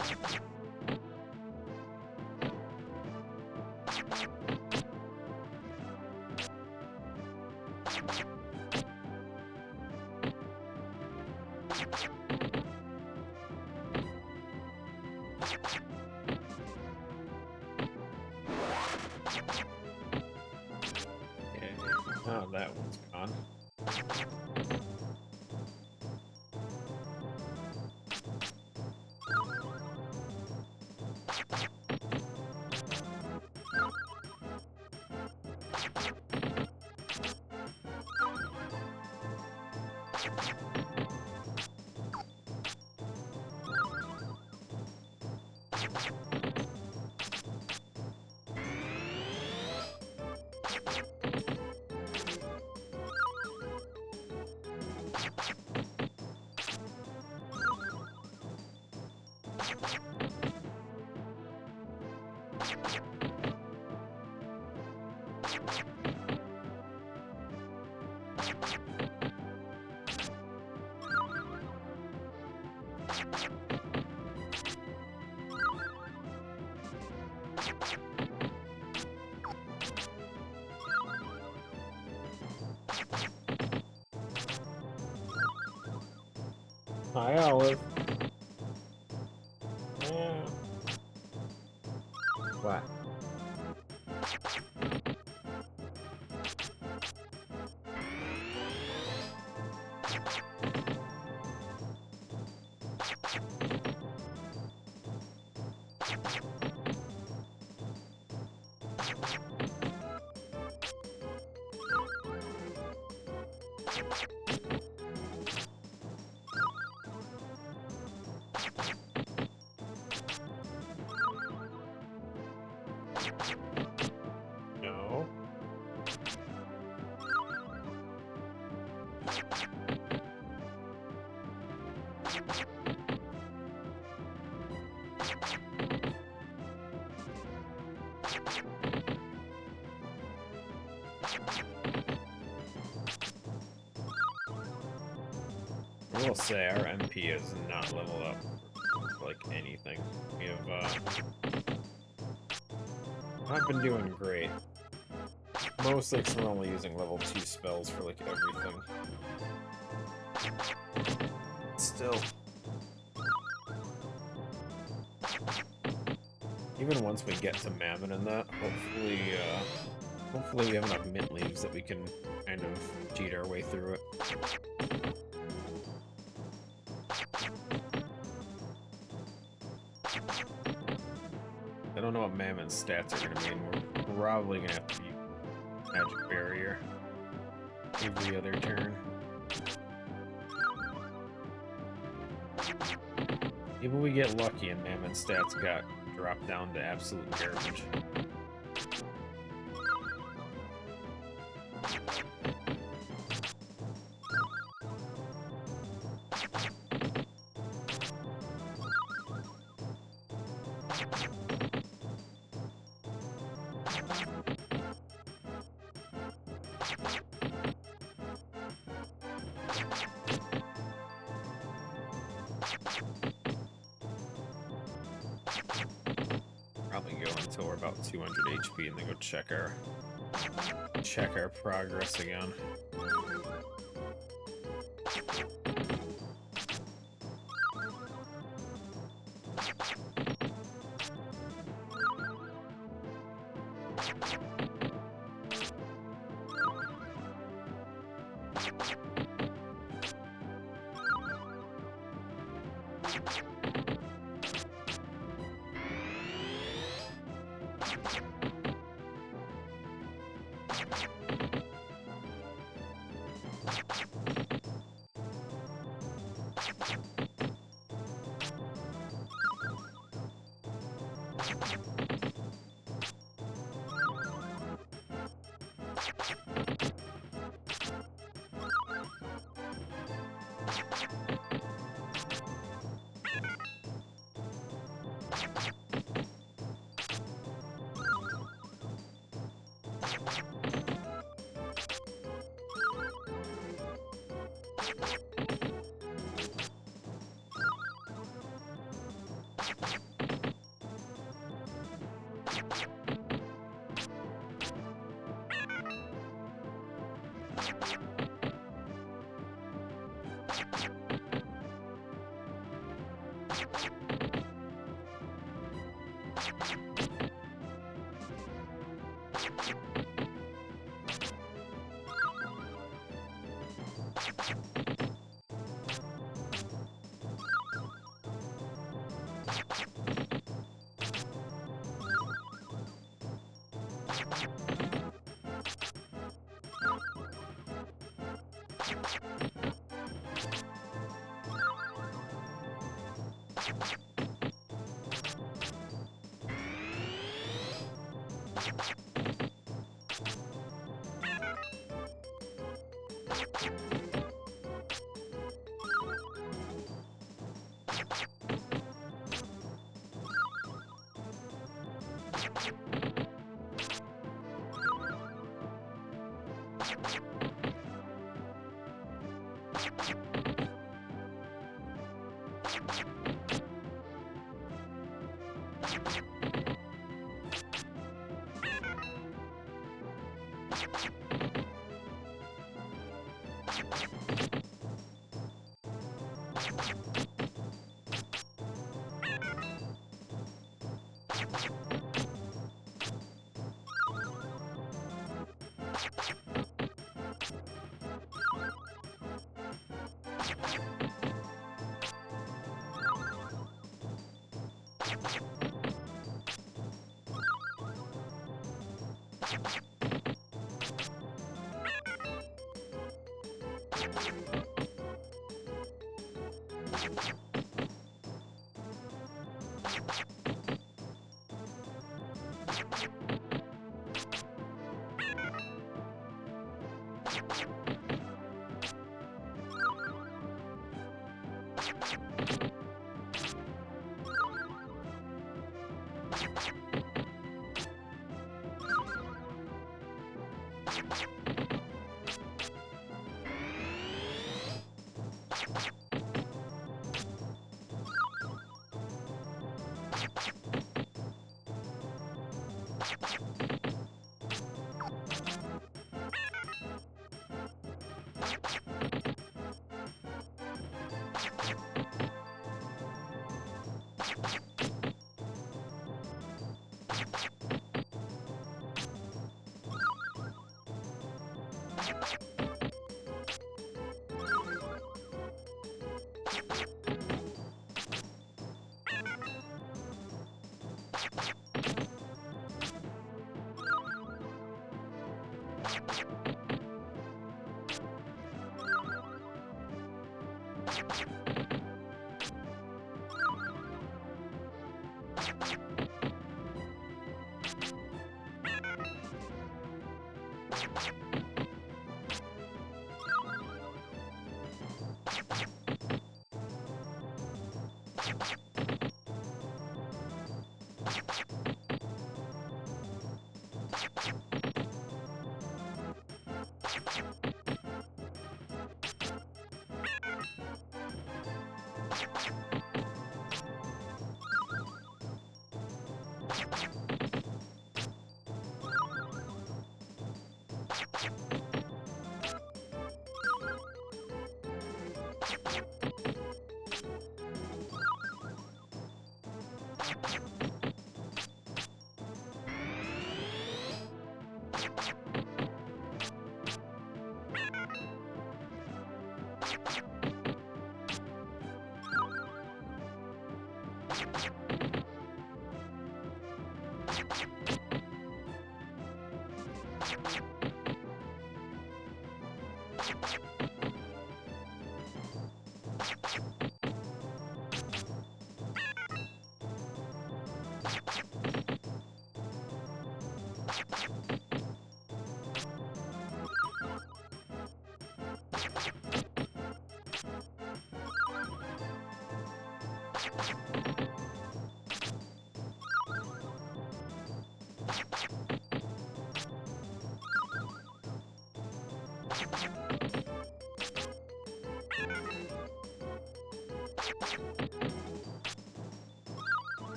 Okay. Oh, that one's gone. Hi, Olive. Yeah. What? No. I will say our MP is not leveled up for, like, anything. We have not been doing great. Mostly because we're only using level 2 spells for, like, everything. Still. Even once we get to Mammon and that, hopefully we have enough mint leaves that we can kind of cheat our way through it. I don't know what Mammon's stats are gonna be, and we're probably gonna have to use Magic Barrier every other turn. Maybe we get lucky and Mammon's stats got dropped down to absolute garbage. Probably go until we're about 200 HP and then go check our progress again.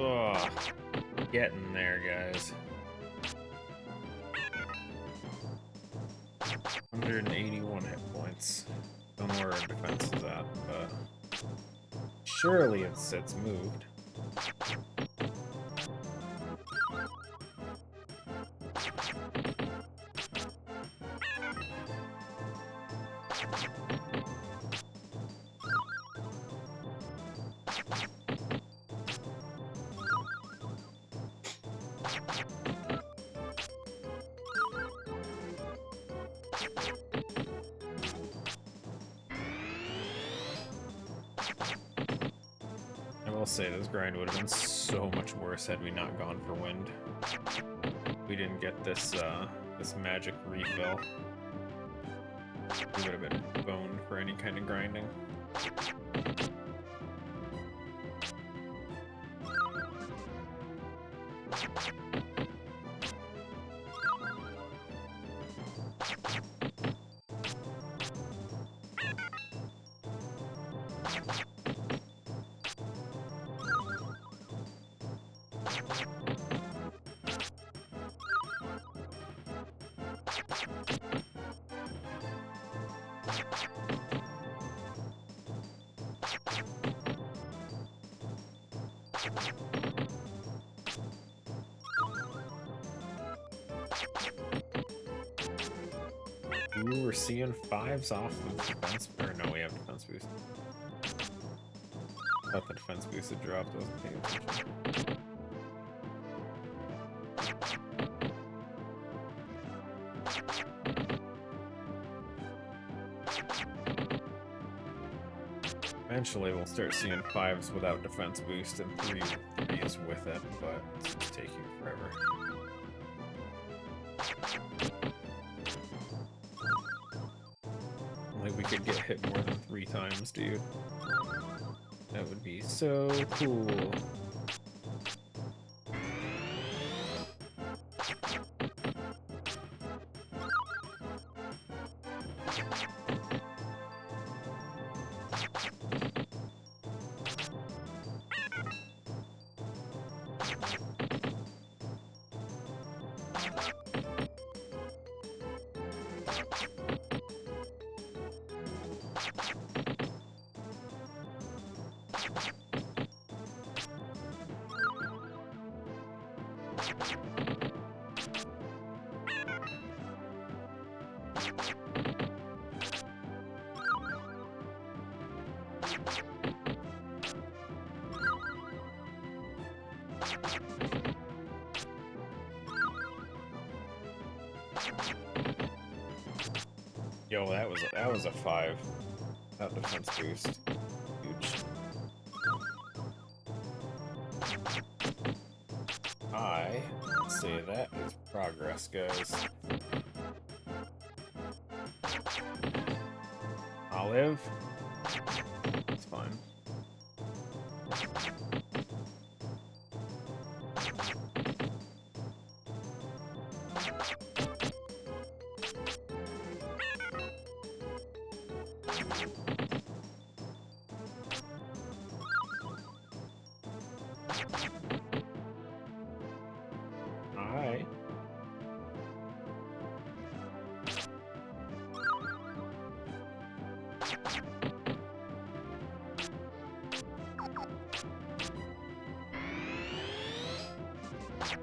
Oh, getting there, guys. 181 hit points. Don't know where our defense is at, but surely it's moved. I will say this grind would have been so much worse had we not gone for wind. We didn't get this this magic refill. We would have been boned for any kind of grinding. Ooh, we're seeing 5s off of defense. Or no, we have defense boost. I thought the defense boost had dropped. I wasn't paying attention. Eventually, we'll start seeing 5s without defense boost and 3s with it, but it's just taking forever. Like we could get hit more than 3 times, dude. That would be so cool. Yo, that was a 5. That defense boost. Huge. I say that is progress, guys. I'll live. It's fine. Alright. Oh,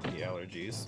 the allergies.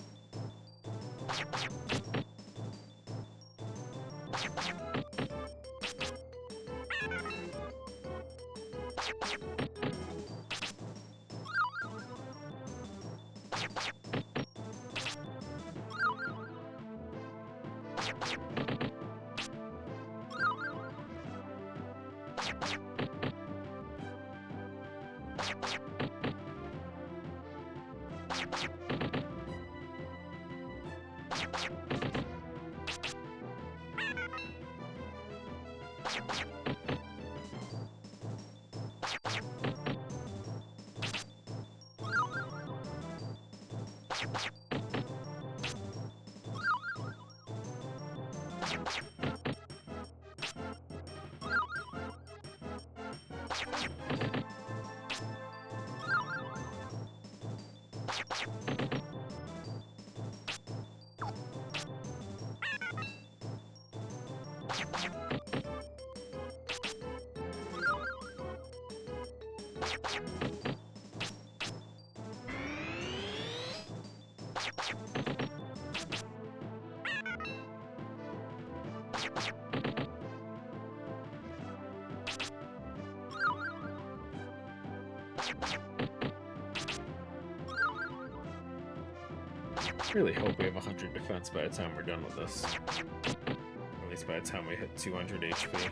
I really hope we have 100 defense by the time we're done with this. At least by the time we hit 200 HP.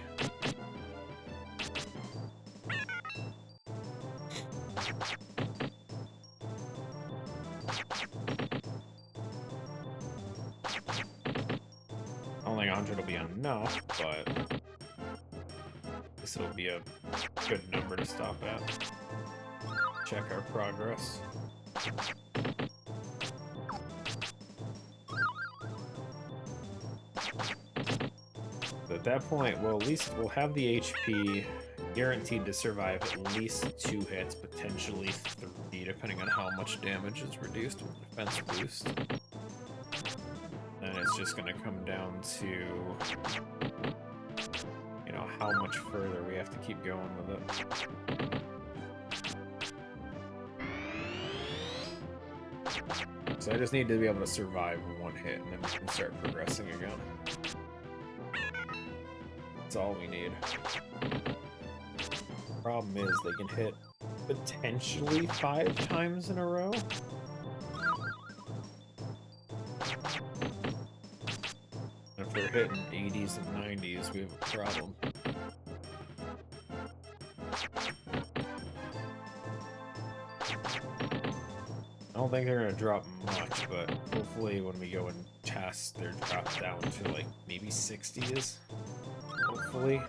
I don't think 100 will be enough, but this will be a good number to stop at. Check our progress. At that point, well, at least we'll have the HP guaranteed to survive at least 2 hits, potentially 3, depending on how much damage is reduced with the defense boost. Then it's just going to come down to, you know, how much further we have to keep going with it. So I just need to be able to survive 1 hit, and then we can start progressing again. That's all we need. Problem is, they can hit potentially 5 times in a row. If they're hitting 80s and 90s, we have a problem. I don't think they're going to drop much, but hopefully when we go and test, they're dropped down to like maybe 60s. Hopefully.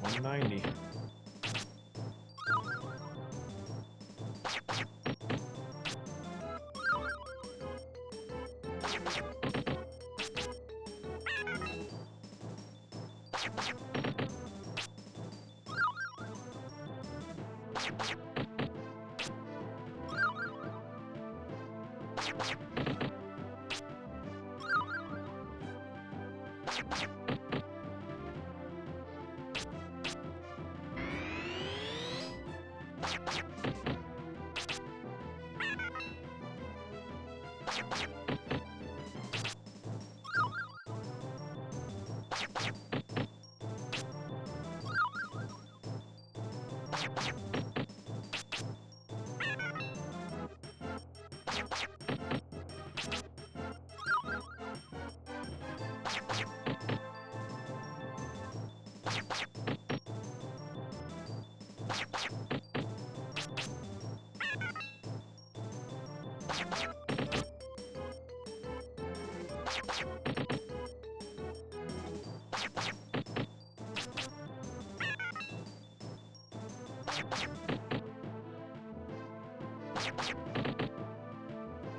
$190.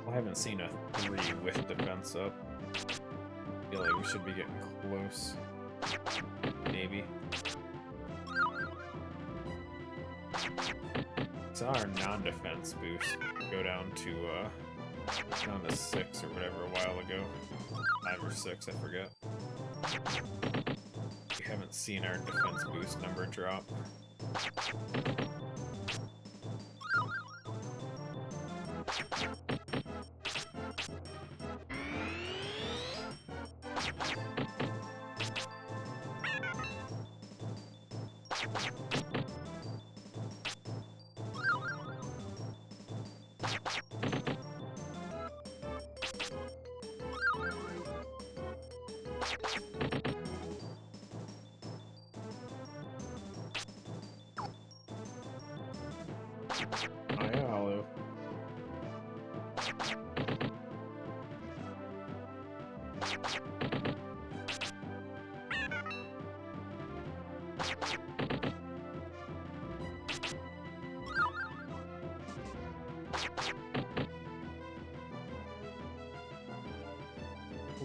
I haven't seen a 3 with defense up. I feel like we should be getting close. Maybe. So our non-defense boost go down to 6 or whatever a while ago. 5 or 6, I forget. We haven't seen our defense boost number drop. Hi, Olive.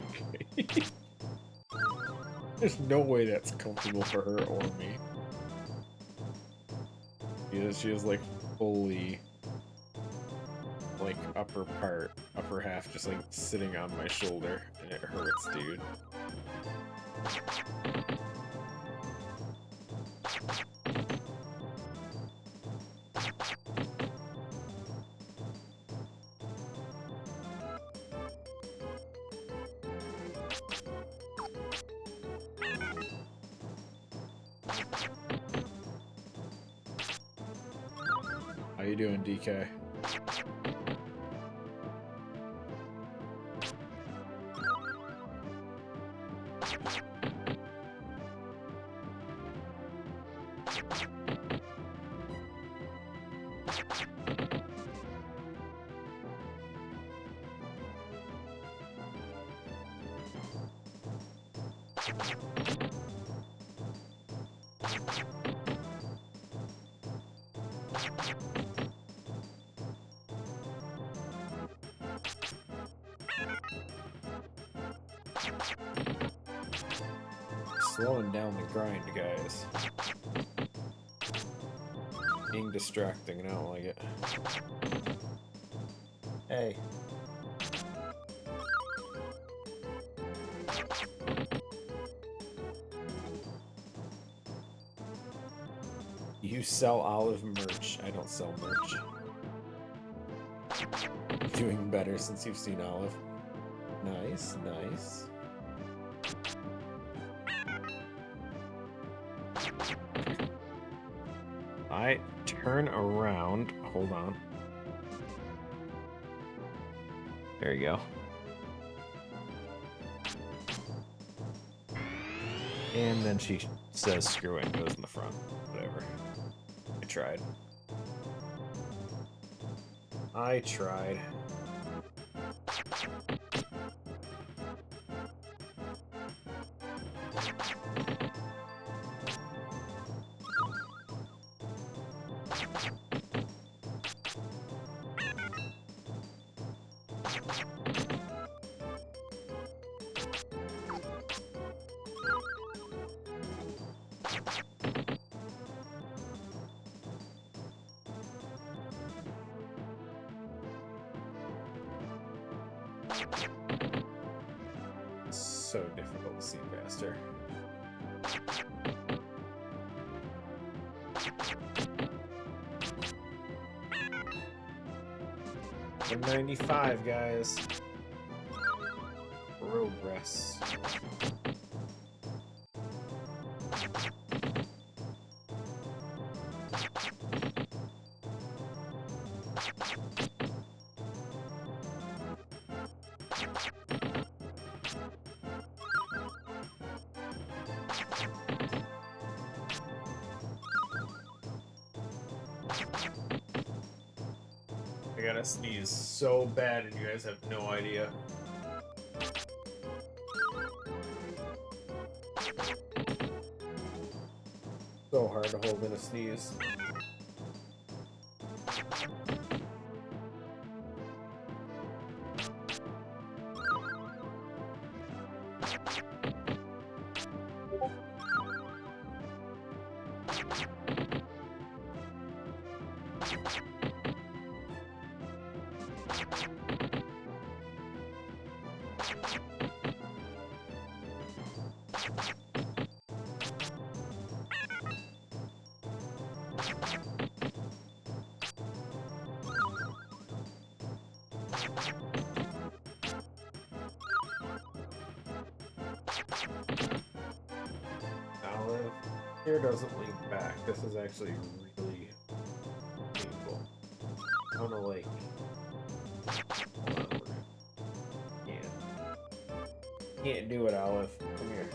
Okay. There's no way that's comfortable for her or me. She is like fully like upper half just like sitting on my shoulder and it hurts, dude. How you doing, DK? Slowing down the grind, guys. Being distracting, and I don't like it. Hey. You sell Olive merch. I don't sell merch. Doing better since you've seen Olive. Nice, nice. I turn around. Hold on. There you go. And then she says screw it and goes in the front. Whatever. I tried. I tried. So difficult to see past her. I'm 95, guys. Progress. gotta sneeze so bad and you guys have no idea. So hard to hold in a sneeze. Olive. Here doesn't lean back. This is actually really painful. I wanna like... Hold on, can't do it, Olive. Come here.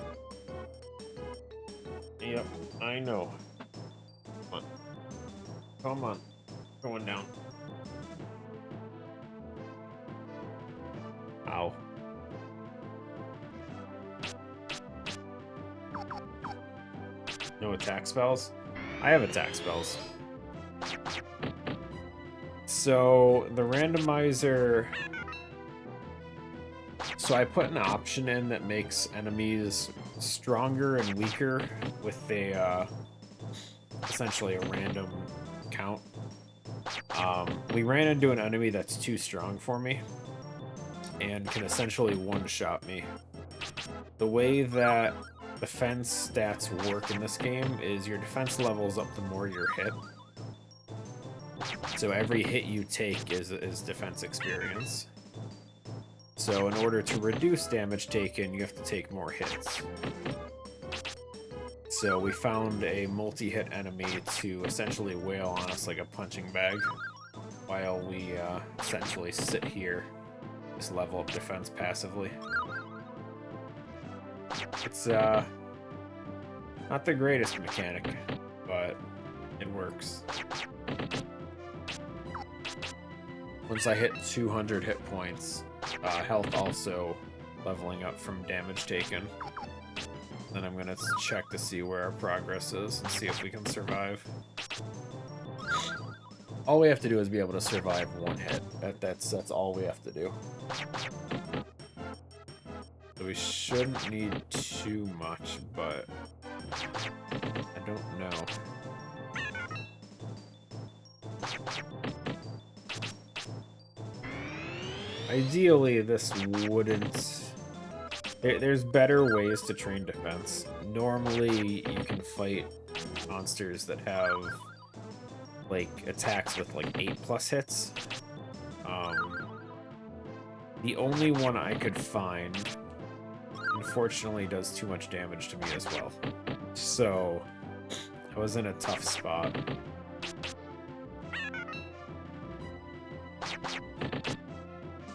Yep, I know. Come on. Come on. Going down. Ow. No attack spells? I have attack spells. So, the randomizer... So I put an option in that makes enemies stronger and weaker with a, essentially a random count. We ran into an enemy that's too strong for me and can essentially one-shot me. The way that defense stats work in this game is your defense levels up the more you're hit. So every hit you take is defense experience. So in order to reduce damage taken, you have to take more hits. So we found a multi-hit enemy to essentially wail on us like a punching bag while we essentially sit here, just level up defense passively. It's not the greatest mechanic, but it works. Once I hit 200 hit points, health also leveling up from damage taken. Then I'm gonna check to see where our progress is and see if we can survive. All we have to do is be able to survive one hit. That's all we have to do. So we shouldn't need too much, but I don't know. Ideally, this wouldn't... There's better ways to train defense. Normally, you can fight monsters that have, like, attacks with, like, 8+ hits. The only one I could find, unfortunately, does too much damage to me as well. So, I was in a tough spot.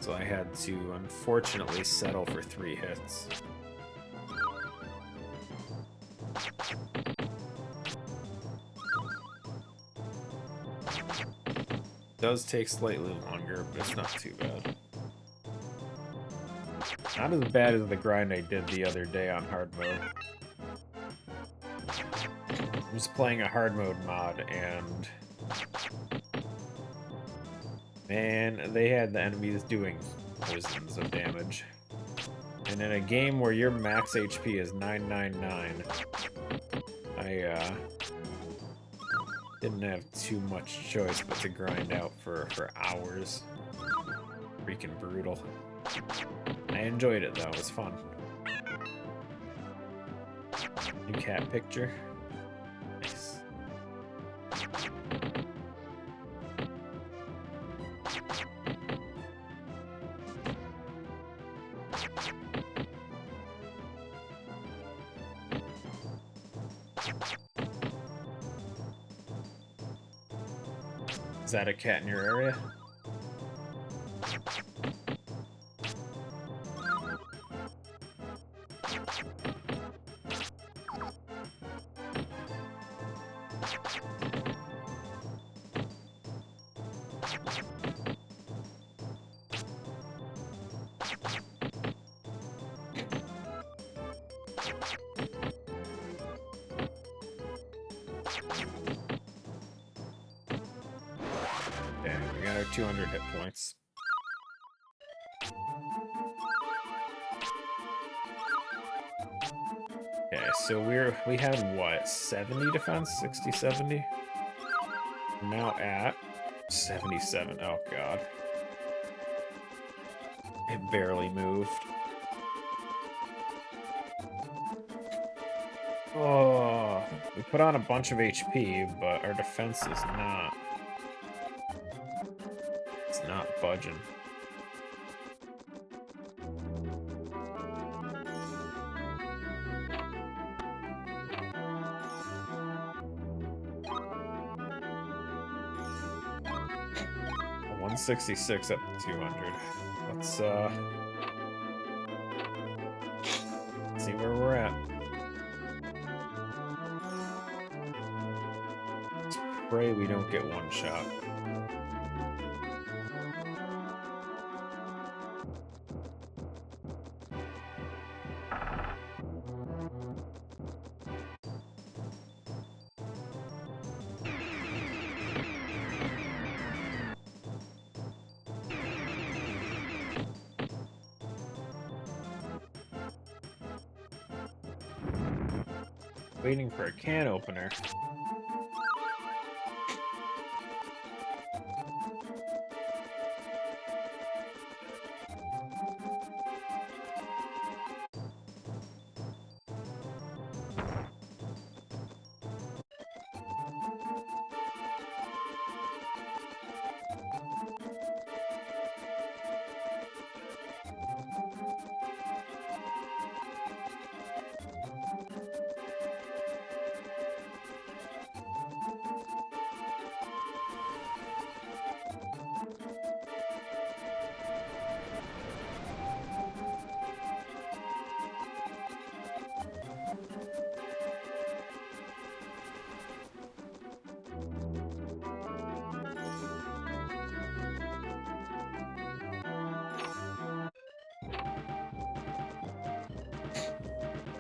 So I had to, unfortunately, settle for 3 hits. It does take slightly longer, but it's not too bad. Not as bad as the grind I did the other day on hard mode. I was playing a hard mode mod, and... man, they had the enemies doing thousands of damage. And in a game where your max HP is 999, I didn't have too much choice but to grind out for hours. Freaking brutal. I enjoyed it though, it was fun. New cat picture. Nice. Is that a cat in your area? matter, 200 hit points. Okay, so we had what, 70 defense? 60, 70? We're now at 77. Oh god. It barely moved. Oh, we put on a bunch of HP, but our defense is not. It's not budging. A 166 up to 200. Let's see where we're at. Let's pray we don't get one shot. Waiting for a can opener.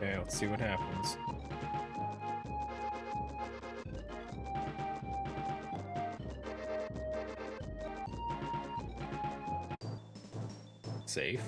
Okay, let's see what happens. Safe.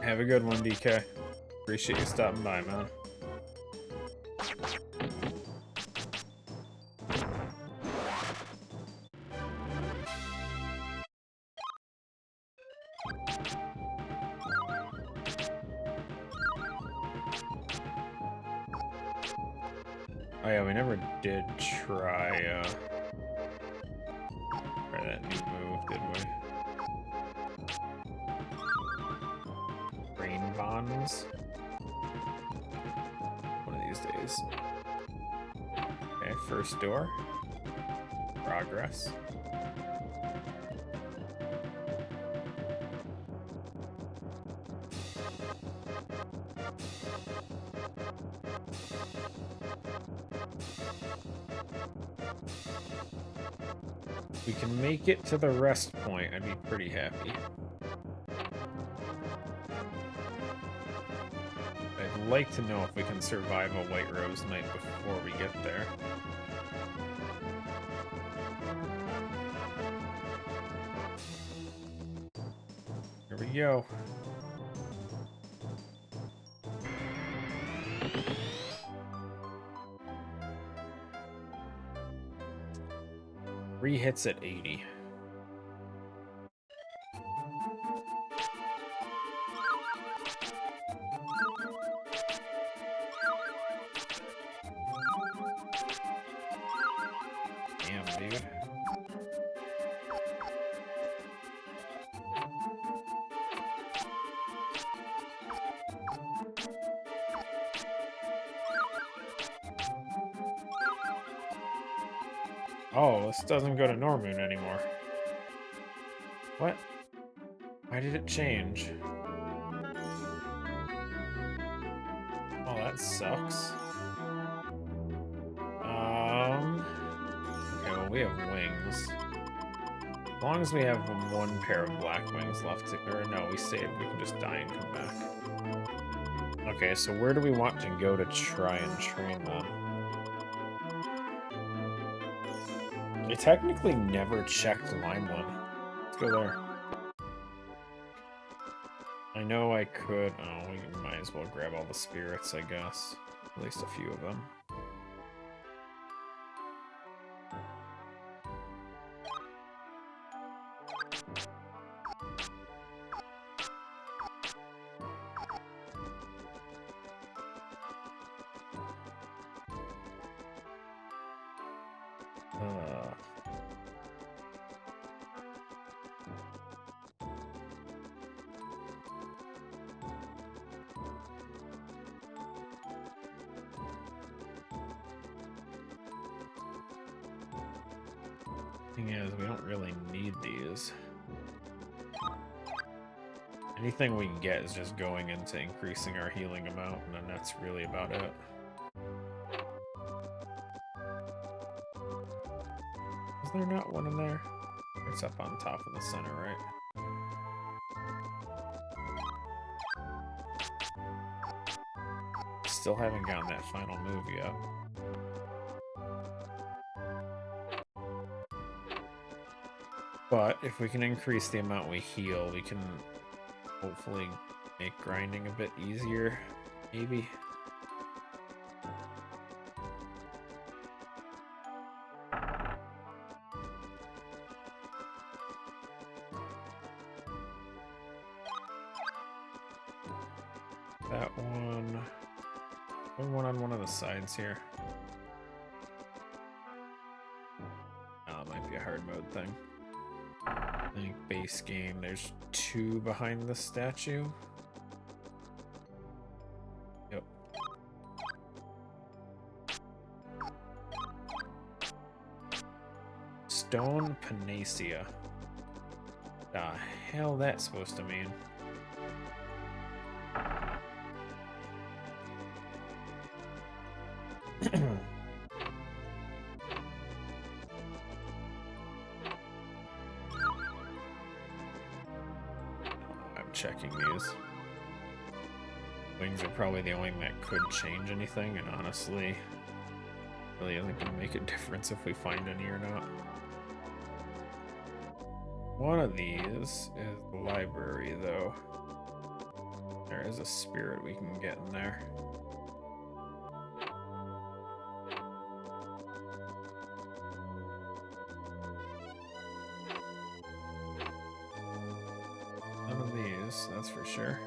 Have a good one, DK. Appreciate you stopping by, man. Oh yeah, we never did try that new move, did we? Brain bonds? One of these days. Okay, first door. Progress. If we can make it to the rest point, I'd be pretty happy. I'd like to know if we can survive a White Rose night before we get there. Here we go. Three hits at 80. Damn, dude. Oh, this doesn't go to Normoon anymore. What? Why did it change? sucks. Okay, well, we have wings. As long as we have one pair of black wings left to, or no, we saved. We can just die and come back. Okay, so where do we want to go to try and train them? I technically never checked line one. Let's go there. I know I could. Oh, we might as well grab all the spirits, I guess. At least a few of them. Thing is, we don't really need these. Anything we can get is just going into increasing our healing amount, and then that's really about it. Is there not one in there? It's up on top in the center, right? Still haven't gotten that final move yet. But if we can increase the amount we heal, we can hopefully make grinding a bit easier, maybe. That one. One on one of the sides here. Oh, it might be a hard mode thing. I think base game, there's 2 behind the statue. Yep. Stone Panacea. The hell that's supposed to mean? Checking these. Wings are probably the only thing that could change anything, and honestly, really isn't going to make a difference if we find any or not. One of these is the library, though. There is a spirit we can get in there. That's for sure.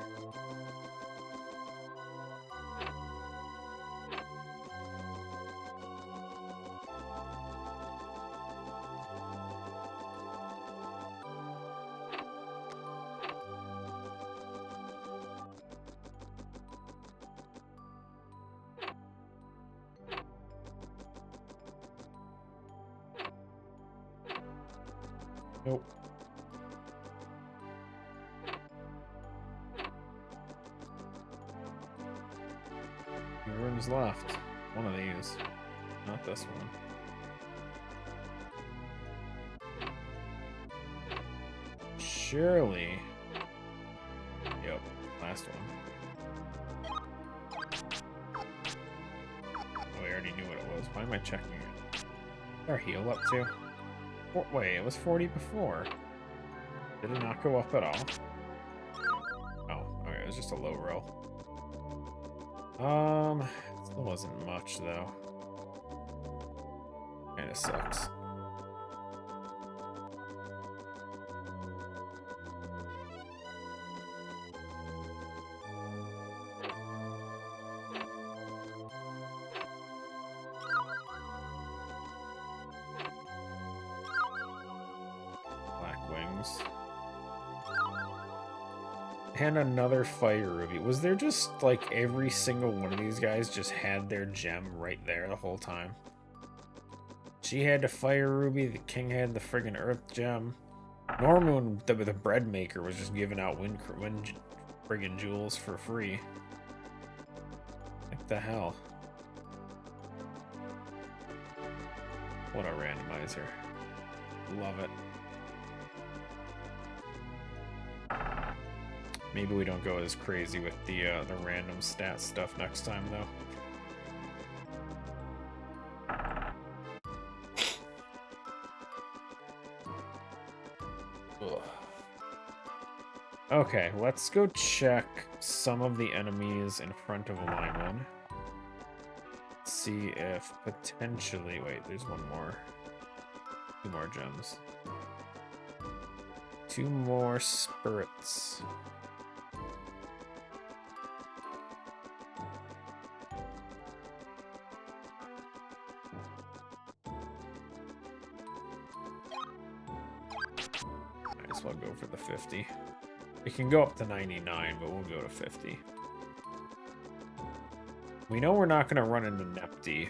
Nope. Rooms left. One of these. Not this one. Surely. Yep, last one. Oh, we already knew what it was. Why am I checking it? Is our heal up too? Wait, it was 40 before. Did it not go up at all? Oh, okay, it was just a low roll. Still wasn't much though. Kinda sucks. Black wings. And another fire ruby. Was there just like every single one of these guys just had their gem right there the whole time? She had the fire ruby, the king had the friggin' earth gem. Normally when the bread maker was just giving out wind friggin' jewels for free. Like The hell? What a randomizer. Love it. Maybe we don't go as crazy with the random stat stuff next time, though. Ugh. Okay, let's go check some of the enemies in front of Lyman. See if potentially... Wait, there's one more. 2 more gems. 2 more spirits. Might as well go for the 50. It can go up to 99, but we'll go to 50. We know we're not going to run into Nepti.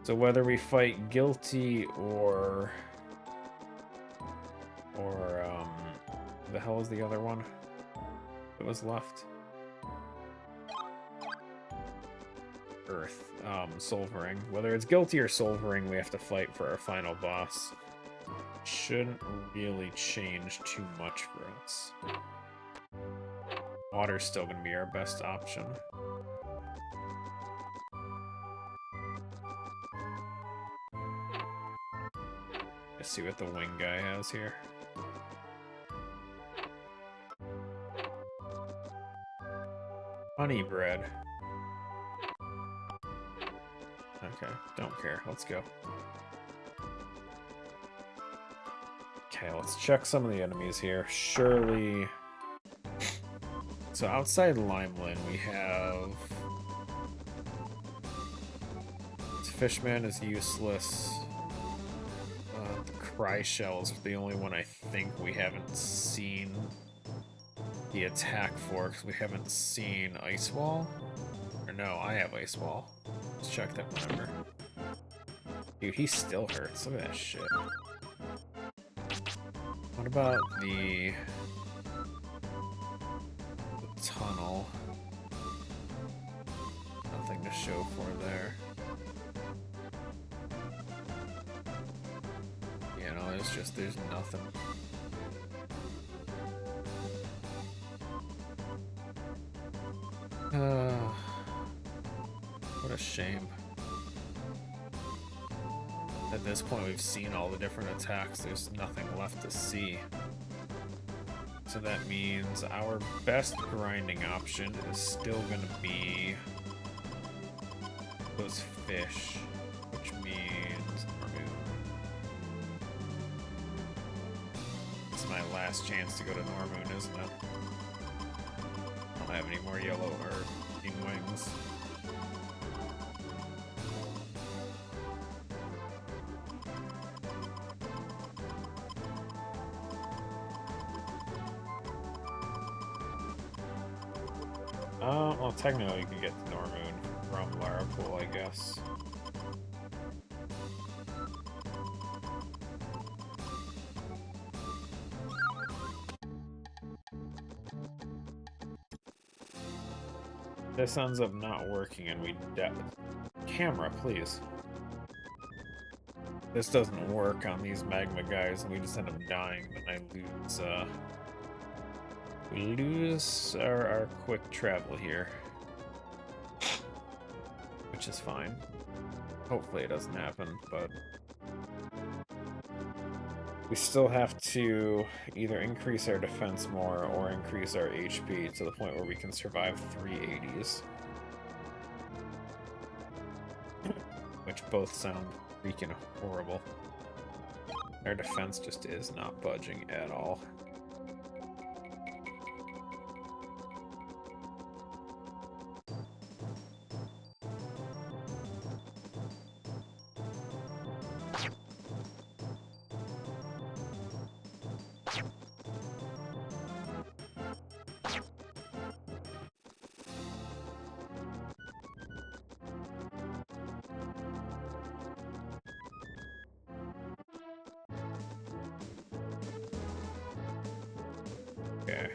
So whether we fight Guilty or the hell is the other one that was left? Earth, Solvering. Whether it's Guilty or Solvering, we have to fight for our final boss. Shouldn't really change too much for us. Water's still going to be our best option. Let's see what the wing guy has here. Honey bread. Okay, don't care. Let's go. Okay, let's check some of the enemies here. Surely... So outside Limelin, we have... Fishman is useless. The Cry Shell is the only one I think we haven't seen the attack for, because we haven't seen Ice Wall. Or no, I have Ice Wall. Let's check that whenever. Dude, he still hurts. Look at that shit. What about the tunnel? Nothing to show for there. You know, it's just, there's nothing. What a shame. At this point, we've seen all the different attacks. There's nothing left to see. So that means our best grinding option is still going to be those fish, which means it's my last chance to go to Normoon, isn't it? I don't have any more yellow or green wings. Well, technically you can get to Normoon from Larapool, I guess. This ends up not working and we camera, please. This doesn't work on these magma guys and we just end up dying, then we lose our quick travel here. Which is fine. Hopefully it doesn't happen, but we still have to either increase our defense more or increase our HP to the point where we can survive 380s. Which both sound freaking horrible. Our defense just is not budging at all. Okay.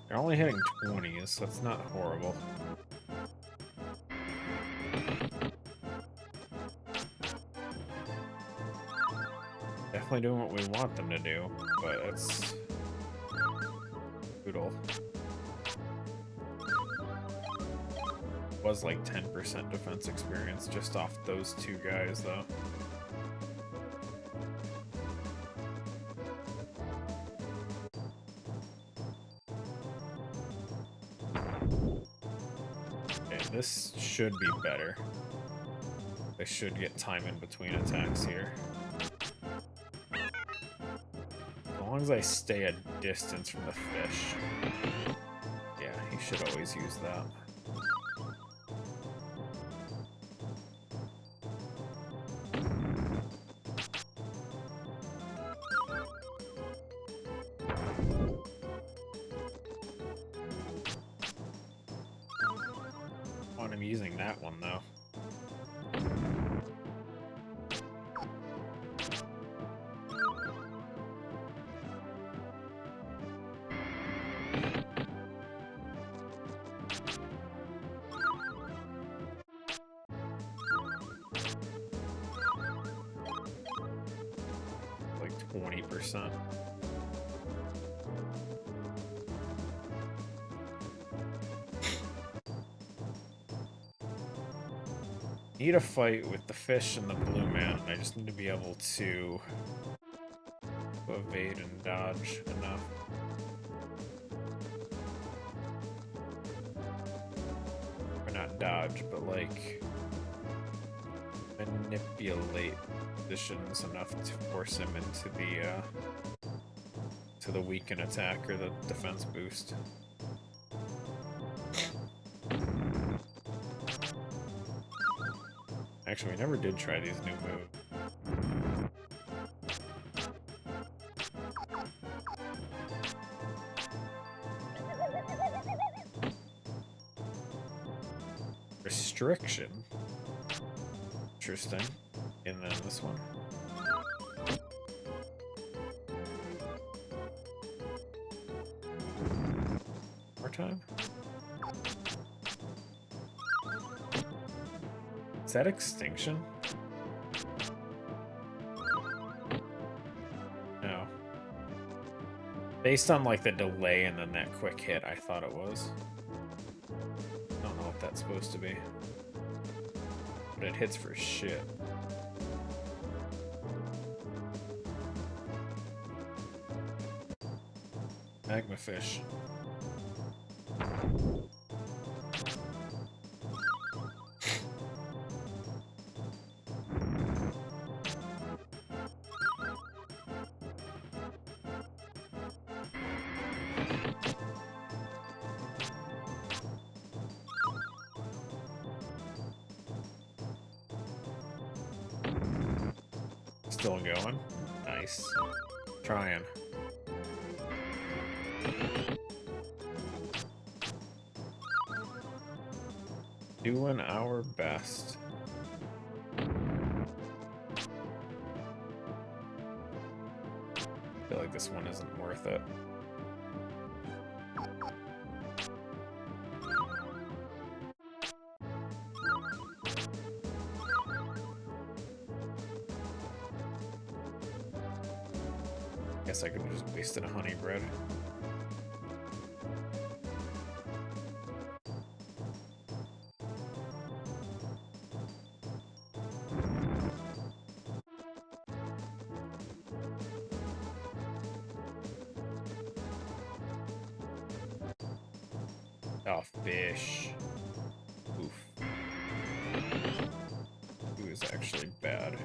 They're only hitting 20s, so it's not horrible. Definitely doing what we want them to do, but it's brutal. Was like 10% defense experience just off those two guys, though. Okay, this should be better. I should get time in between attacks here. As long as I stay a distance from the fish. Yeah, he should always use that. Oh, and I'm using that one, though. Like 20%. Need a fight with the fish and the blue man. I just need to be able to evade and dodge enough. Or not dodge, but like manipulate positions enough to force him into the weaken attack or the defense boost. Actually, we never did try these new moves. Restriction. Interesting. And then this one. More time. Is that extinction? No. Based on like the delay and then that quick hit, I thought it was. I don't know what that's supposed to be. But it hits for shit. Magma fish. Still going. Nice. Trying. Doing our best. I feel like this one isn't worth it. Guess I could have just wasted a honey bread. Oh, fish. Oof. He was actually bad.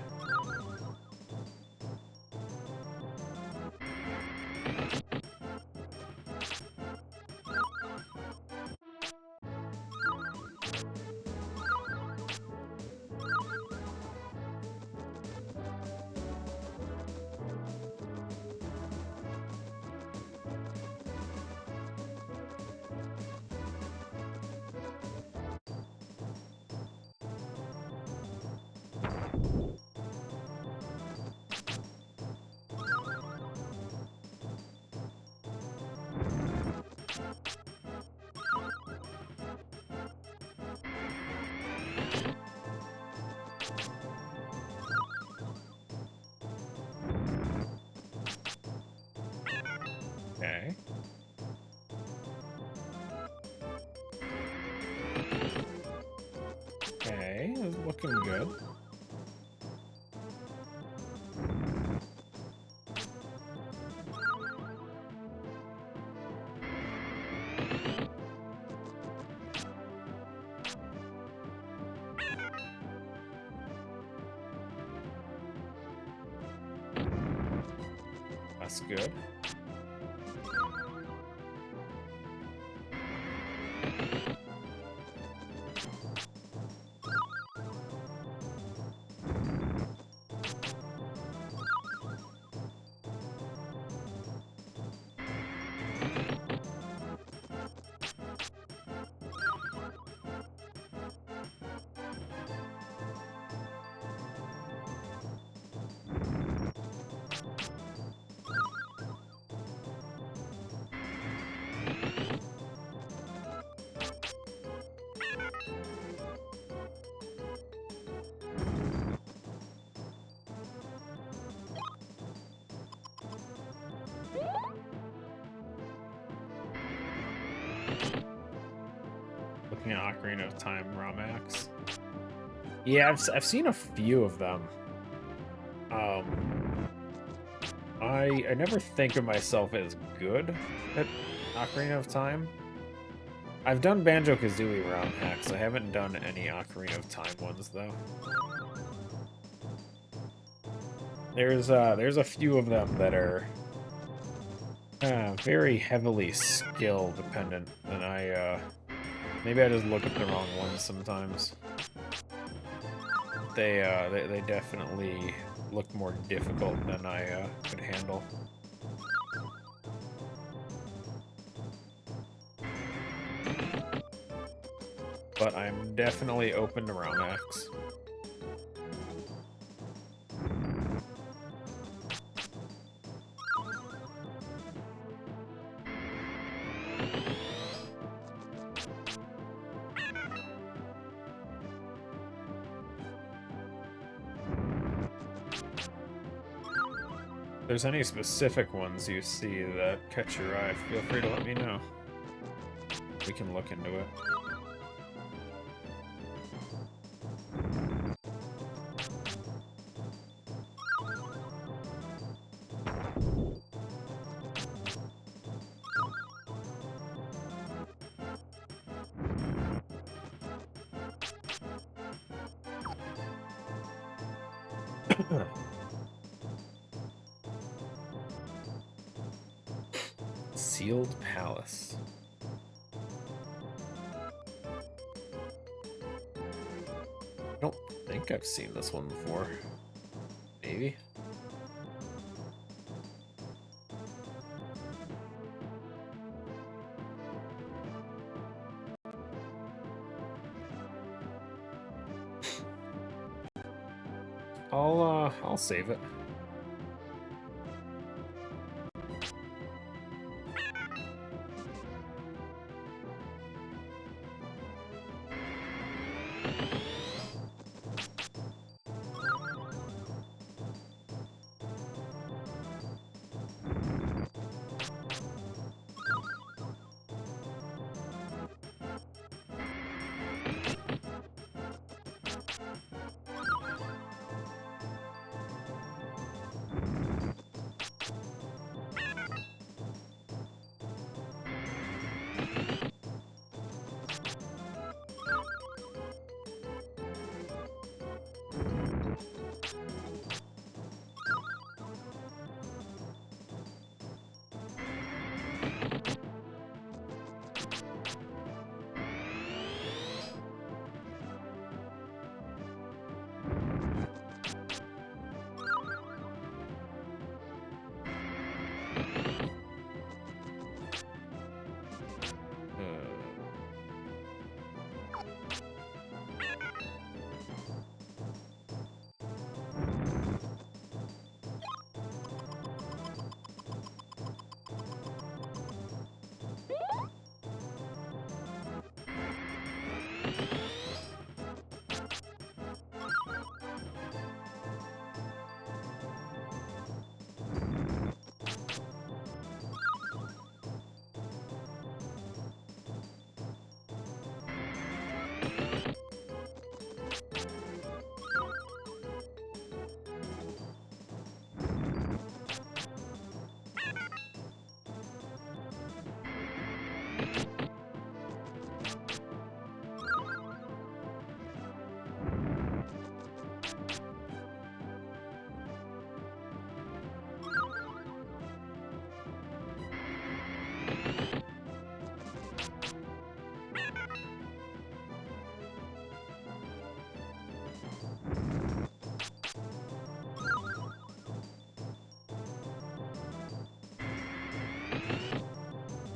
Okay. Okay, it's looking good. That's good. Looking at Ocarina of Time ROM-hacks. Yeah, I've seen a few of them. I never think of myself as good at Ocarina of Time. I've done Banjo-Kazooie ROM hacks. I haven't done any Ocarina of Time ones though. There's a few of them that are very heavily skill dependent, and maybe I just look at the wrong ones sometimes. They definitely look more difficult than I could handle. But I'm definitely open to ROM hacks. If there's any specific ones you see that catch your eye, feel free to let me know. We can look into it. Sealed Palace. I don't think I've seen this one before. Maybe? I'll save it.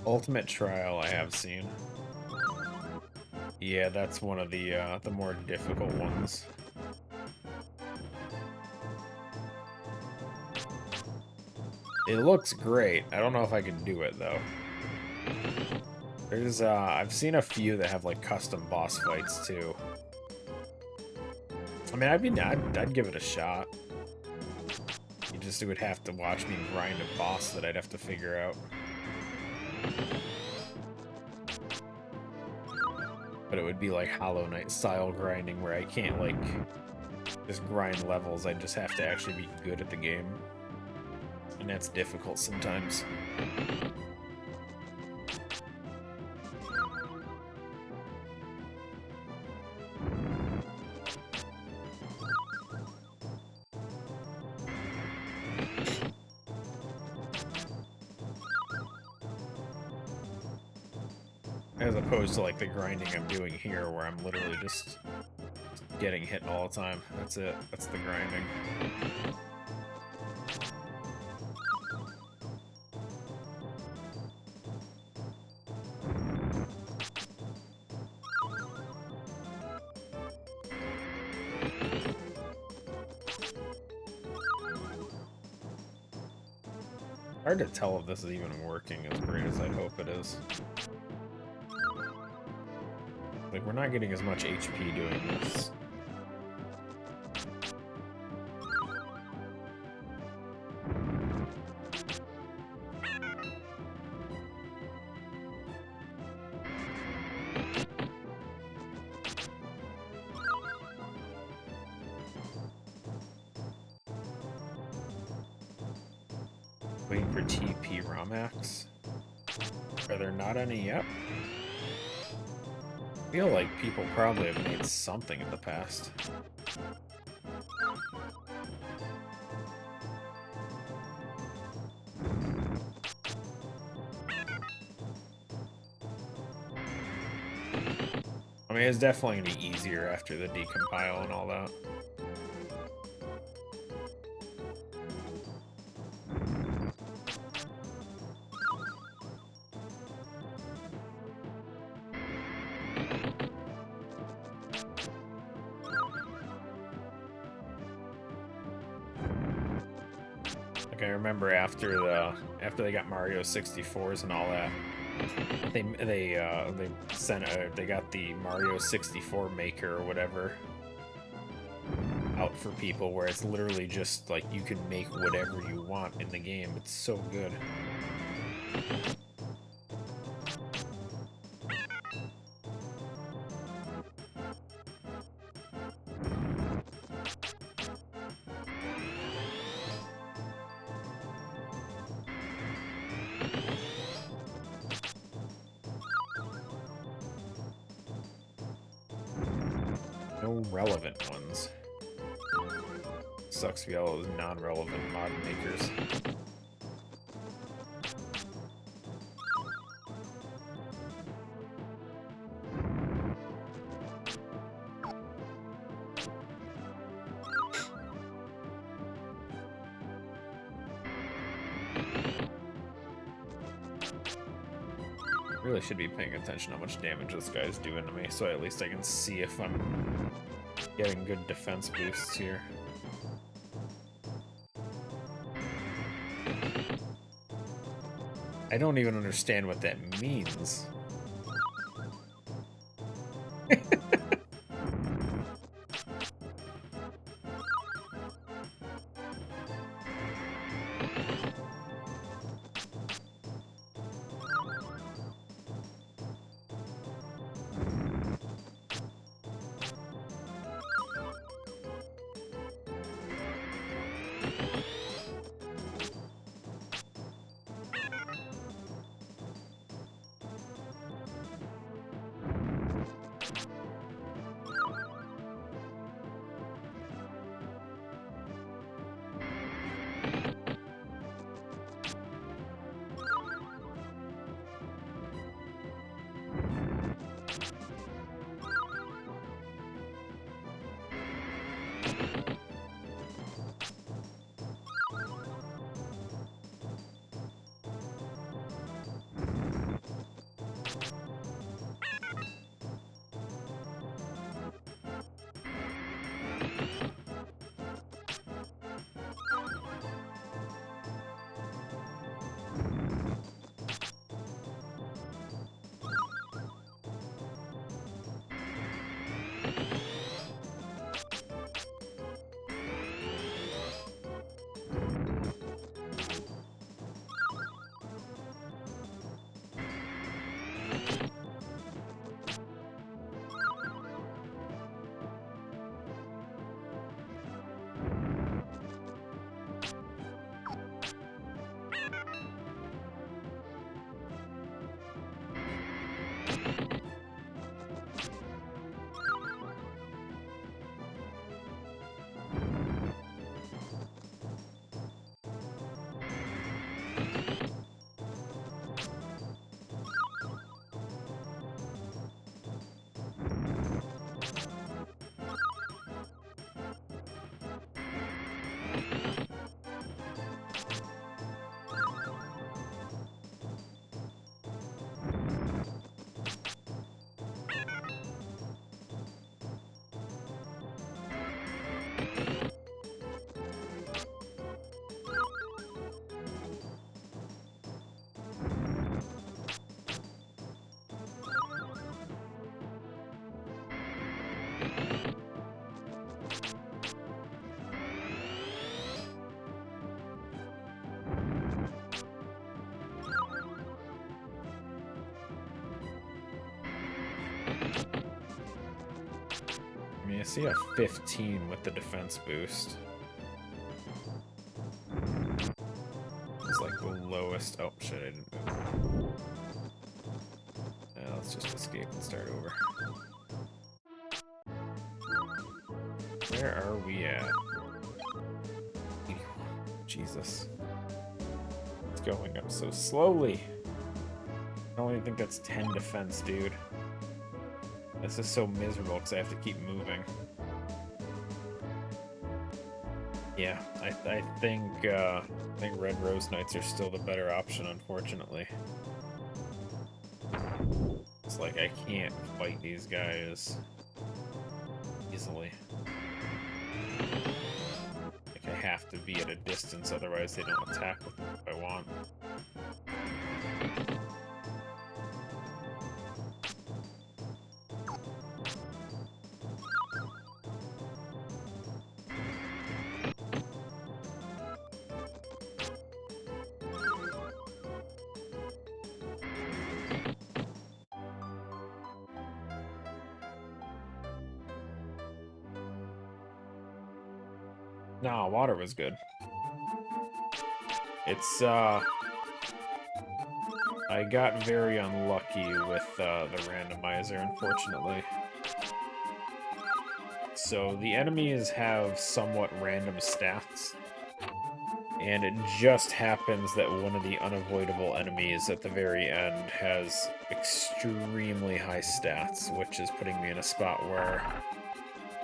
Ultimate Trial I have seen. Yeah, that's one of the more difficult ones. It looks great. I don't know if I can do it though. There's I've seen a few that have like custom boss fights too. I mean, I'd give it a shot. You would have to watch me grind a boss that I'd have to figure out. But it would be like Hollow Knight style grinding where I can't like just grind levels. I just have to actually be good at the game. And that's difficult sometimes. As opposed to like the grinding I'm doing here where I'm literally just getting hit all the time. That's it. That's the grinding. Hard to tell if this is even working as great as I'd hope it is. Like, we're not getting as much HP doing this. Waiting for TP Romax. Are there not any yet? I feel like people probably have made something in the past. I mean, it's definitely going to be easier after the decompile and all that. Like, I remember after they got Mario 64s and all that, they got the Mario 64 Maker or whatever out for people, where it's literally just like you can make whatever you want in the game. It's so good. No relevant ones. Sucks to be all those non-relevant mod makers. Really should be paying attention how much damage this guy's doing to me, so at least I can see if I'm getting good defense boosts here. I don't even understand what that means. see a 15 with the defense boost. It's like the lowest. Oh shit, I didn't move. Let's just escape and start over. Where are we at? Jesus. It's going up so slowly. I don't even think that's 10 defense, dude. This is so miserable because I have to keep moving. Yeah, I think Red Rose Knights are still the better option, unfortunately. It's like I can't fight these guys easily. Like I have to be at a distance, otherwise they don't attack with me if I want. Nah, water was good. It's, I got very unlucky with, the randomizer, unfortunately. So, the enemies have somewhat random stats. And it just happens that one of the unavoidable enemies at the very end has extremely high stats, which is putting me in a spot where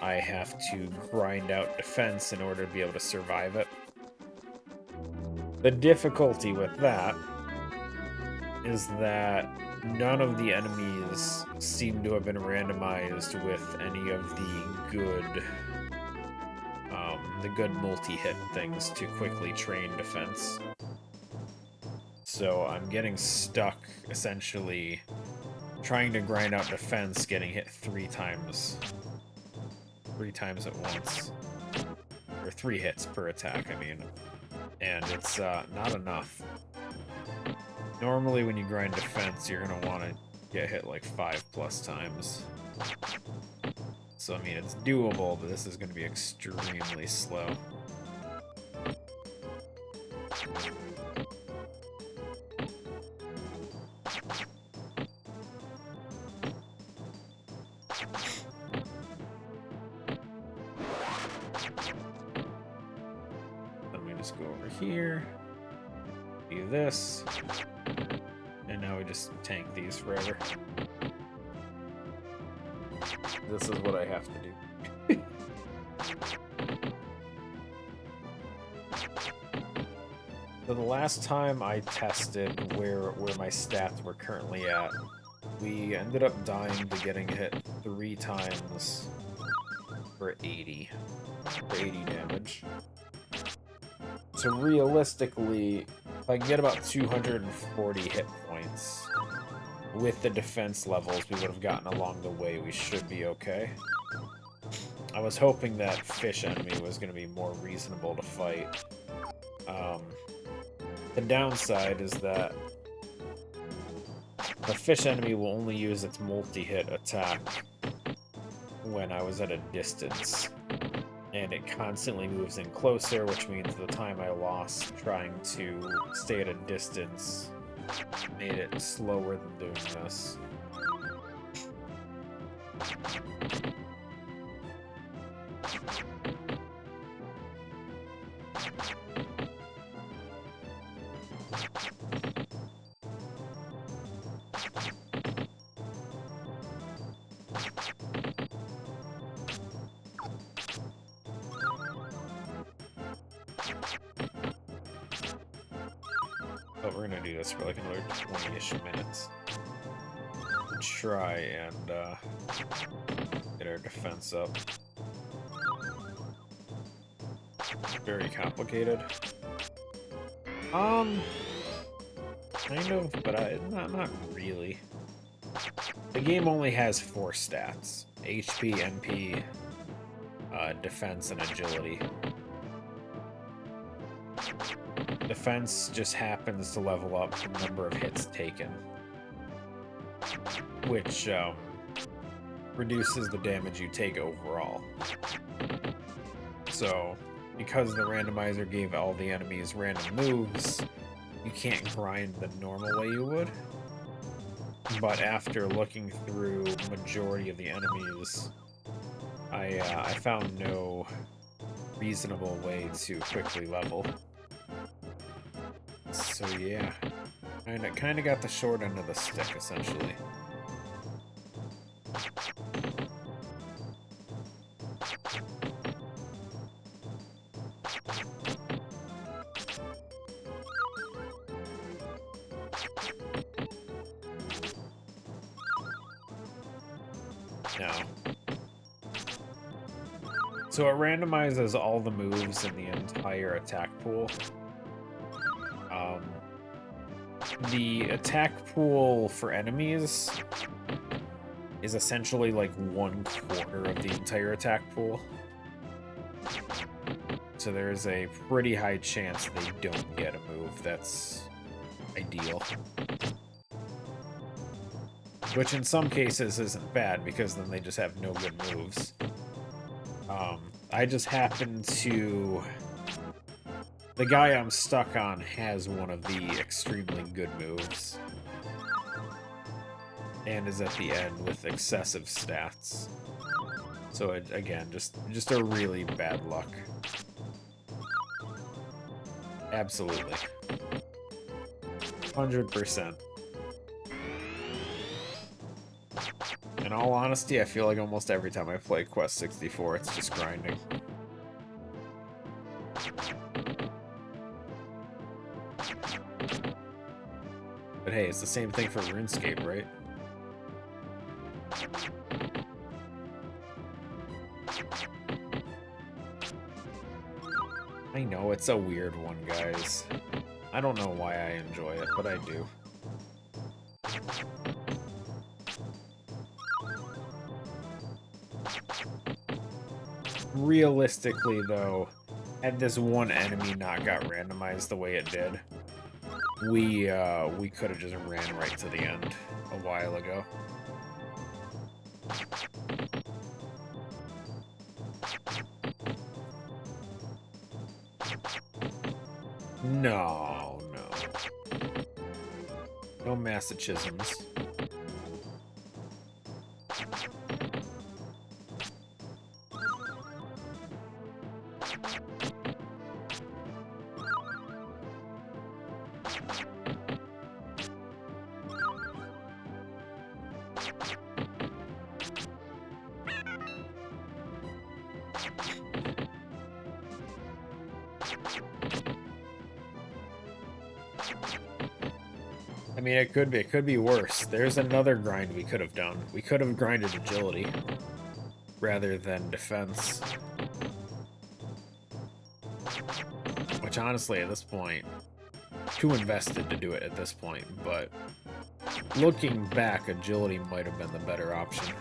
I have to grind out defense in order to be able to survive it. The difficulty with that is that none of the enemies seem to have been randomized with any of the good multi-hit things to quickly train defense. So I'm getting stuck, essentially, trying to grind out defense, getting hit 3 times. 3 times at once. Or 3 hits per attack, I mean. And it's not enough. Normally when you grind defense, you're going to want to get hit like 5+ times. So, I mean, it's doable, but this is going to be extremely slow. Let me just go over here, do this, and now we just tank these forever. This is what I have to do. So the last time I tested where my stats were currently at, we ended up dying to getting hit 3 times for 80 damage. So realistically, if I can get about 240 hit points with the defense levels we would have gotten along the way, we should be okay. I was hoping that fish enemy was going to be more reasonable to fight. The downside is that the fish enemy will only use its multi-hit attack when I was at a distance. And it constantly moves in closer, which means the time I lost trying to stay at a distance made it slower than doing this. But we're gonna do this for like another 20-ish minutes. Try and get our defense up. Very complicated. Kind of, but not really. The game only has 4 stats: HP, MP, defense, and agility. Defense just happens to level up the number of hits taken. Which, reduces the damage you take overall. So, because the randomizer gave all the enemies random moves, you can't grind the normal way you would. But after looking through majority of the enemies, I found no reasonable way to quickly level. So yeah, and it kind of got the short end of the stick, essentially. No. So it randomizes all the moves in the entire attack pool. The attack pool for enemies is essentially like 1/4 of the entire attack pool. So there's a pretty high chance they don't get a move that's ideal. Which in some cases isn't bad, because then they just have no good moves. I just happen to... The guy I'm stuck on has one of the extremely good moves. And is at the end with excessive stats. So it, again, just a really bad luck. Absolutely. 100%. In all honesty, I feel like almost every time I play Quest 64, it's just grinding. But hey, it's the same thing for RuneScape, right? I know, it's a weird one, guys. I don't know why I enjoy it, but I do. Realistically, though, had this one enemy not got randomized the way it did, we could have just ran right to the end a while ago. No. No Massachusetts. I mean, it could be worse. There's another grind we could have done. We could have grinded agility rather than defense. Which honestly, at this point, too invested to do it at this point, but looking back, agility might have been the better option.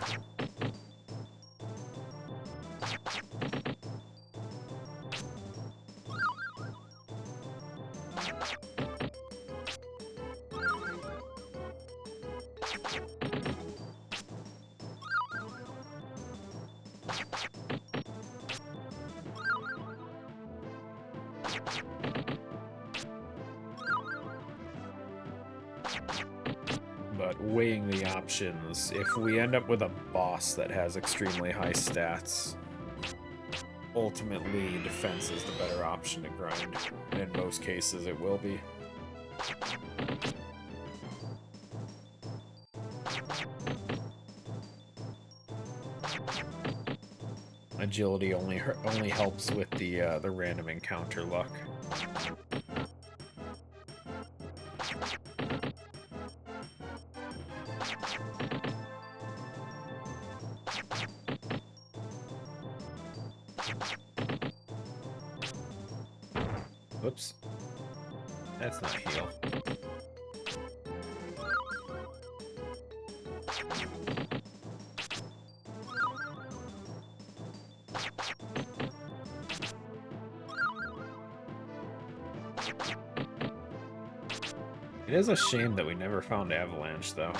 But weighing the options, if we end up with a boss that has extremely high stats, ultimately defense is the better option to grind, and in most cases it will be. Agility only helps with the random encounter luck. Whoops. That's not heal. It is a shame that we never found Avalanche, though.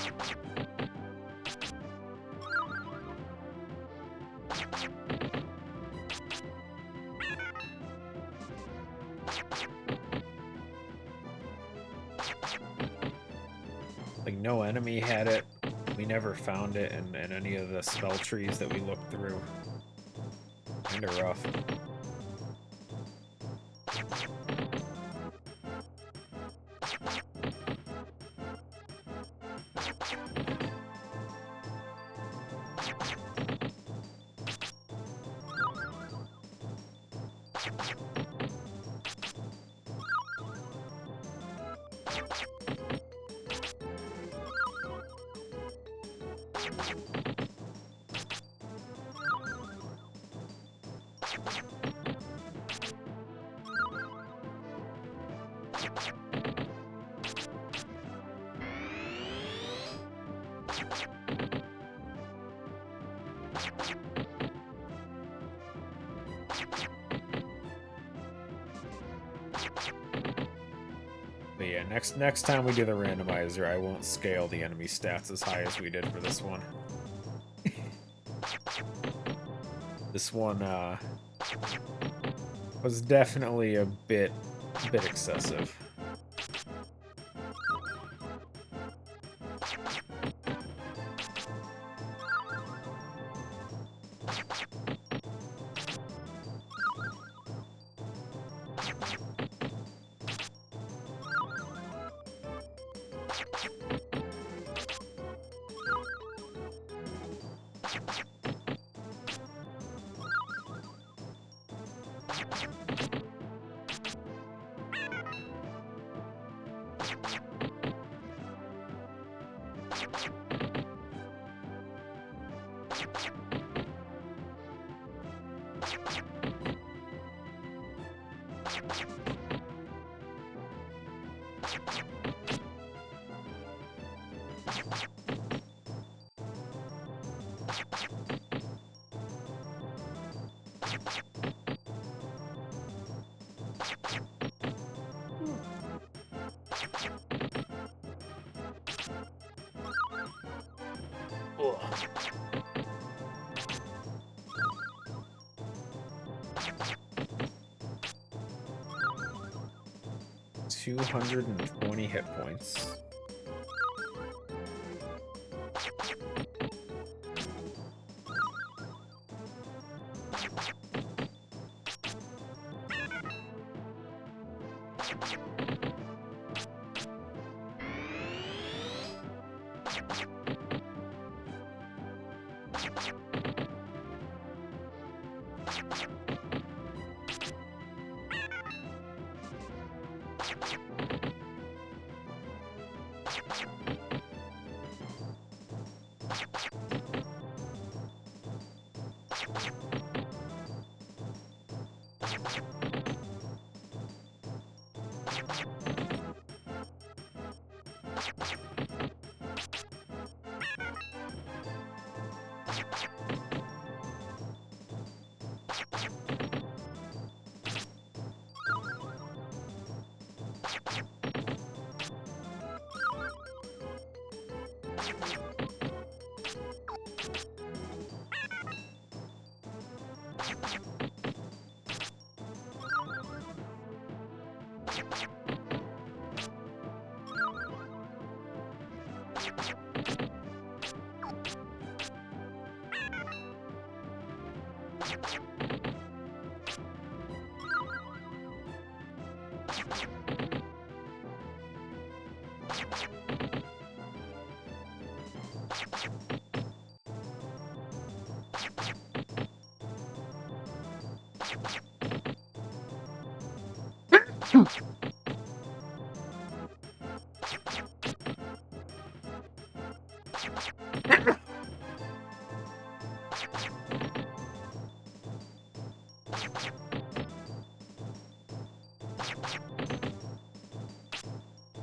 Like, no enemy had it. We never found it in any of the spell trees that we looked through. Kinda rough. But yeah, next time we do the randomizer, I won't scale the enemy stats as high as we did for this one. This one was definitely a bit excessive. Ugh. 220 hit points.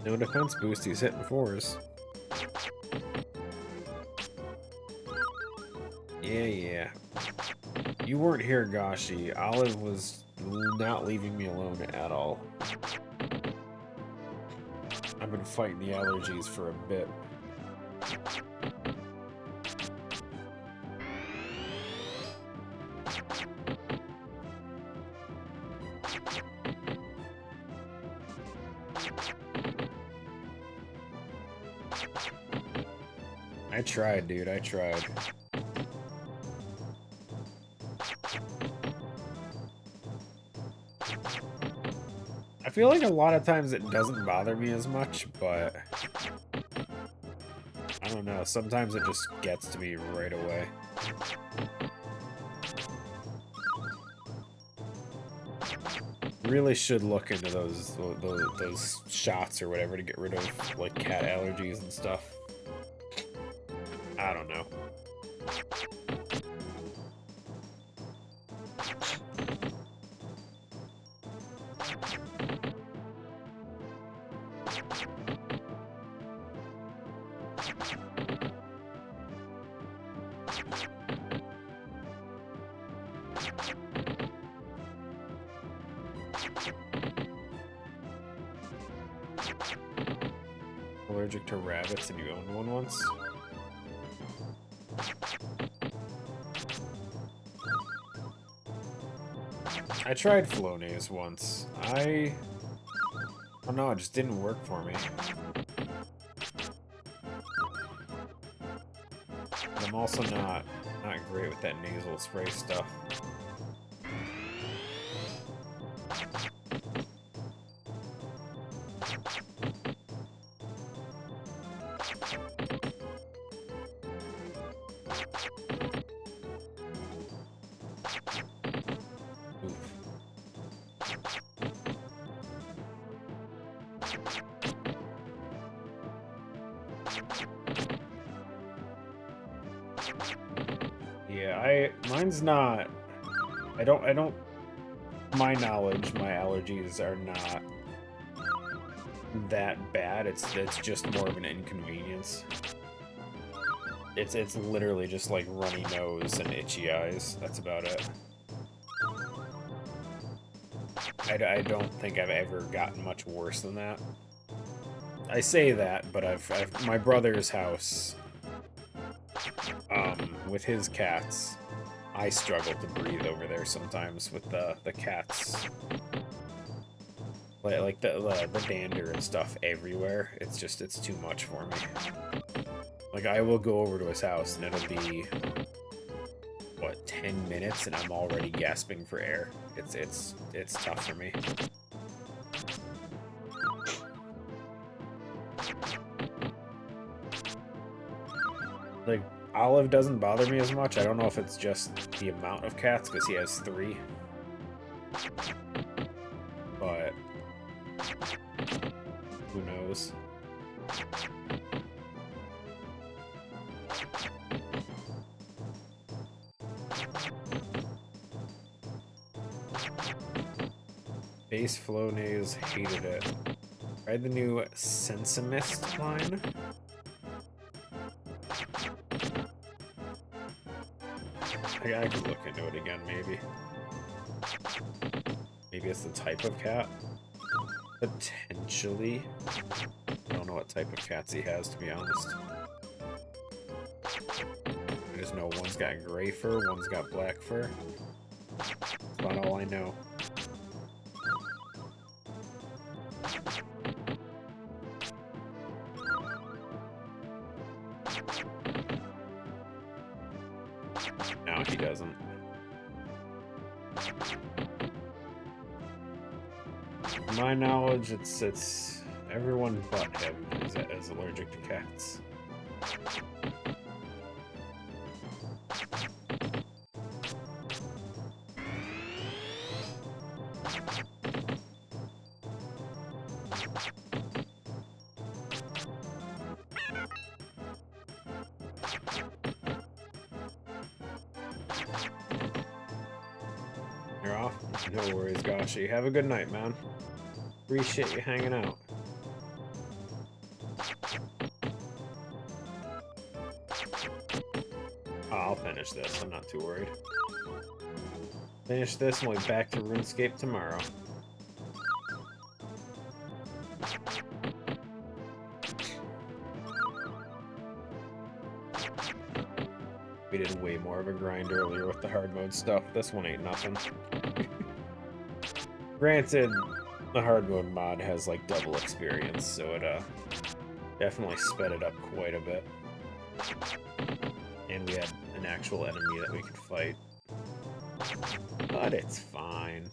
No defense boost, he's hitting fours. Yeah. You weren't here, Gashi. Olive was not leaving me alone at all. I've been fighting the allergies for a bit. I tried, dude. I tried. I feel like a lot of times it doesn't bother me as much, but I don't know. Sometimes it just gets to me right away. Really should look into those shots or whatever to get rid of like cat allergies and stuff. I don't know. Allergic to rabbits and you owned one once? I tried Flonase once. I don't know, it just didn't work for me. I'm also not great with that nasal spray stuff. Yeah, mine's not. I don't. My knowledge, my allergies are not that bad. It's just more of an inconvenience. It's literally just like runny nose and itchy eyes. That's about it. I don't think I've ever gotten much worse than that. I say that, but I've my brother's house. With his cats, I struggle to breathe over there sometimes with the cats. Like the dander and stuff everywhere. It's too much for me. Like I will go over to his house and it'll be what, 10 minutes and I'm already gasping for air. It's tough for me. Like Olive doesn't bother me as much. I don't know if it's just the amount of cats, because he has 3. But who knows? Base Flonase, hated it. Tried the new Sensimist line. I could look into it again, maybe. Maybe it's the type of cat. Potentially. I don't know what type of cats he has, to be honest. I just know one's got gray fur, one's got black fur. That's about all I know. No, he doesn't. To my knowledge, it's everyone but him is allergic to cats. You're off? No worries, Gashi. Have a good night, man. Appreciate you hanging out. Oh, I'll finish this. I'm not too worried. Finish this and we'll be back to RuneScape tomorrow. We did way more of a grind earlier with the hard mode stuff. This one ain't nothing. Granted, the hard mode mod has like double experience, so Definitely sped it up quite a bit. And we had an actual enemy that we could fight. But it's fine.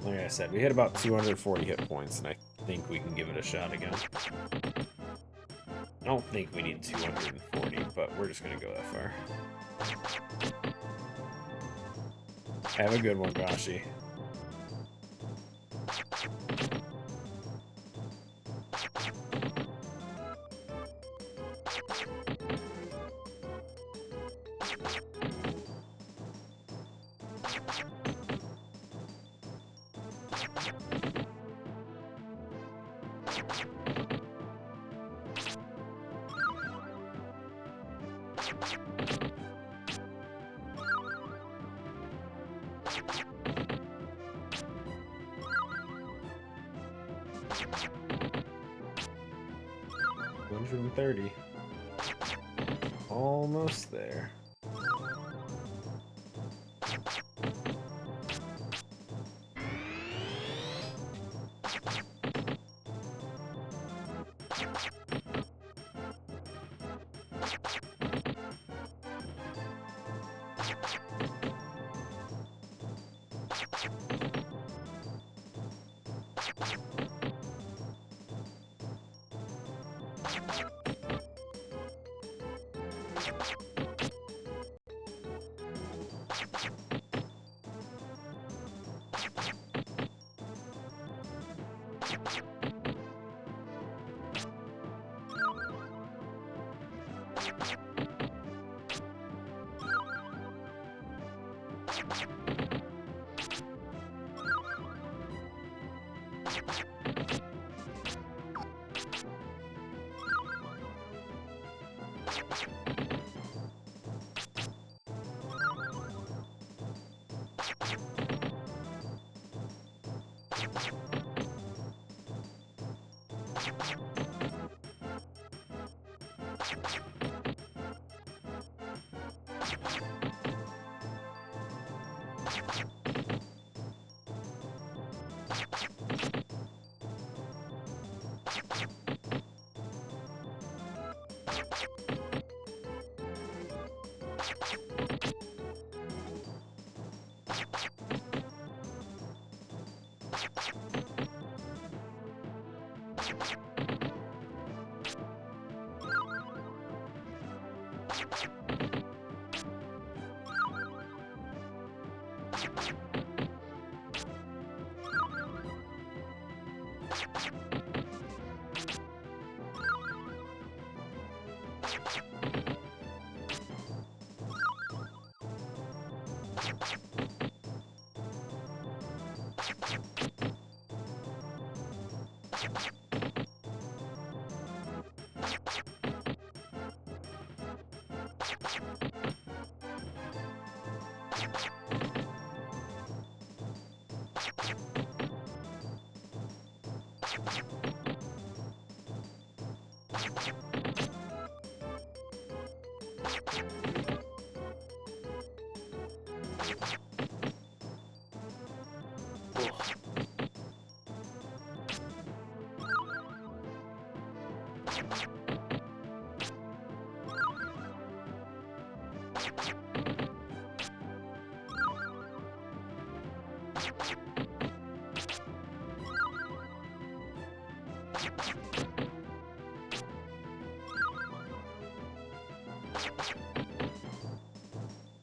Like I said, we hit about 240 hit points, and I think we can give it a shot again. I don't think we need 240, but we're just gonna go that far. Have a good one, Gashi. $130. Almost there.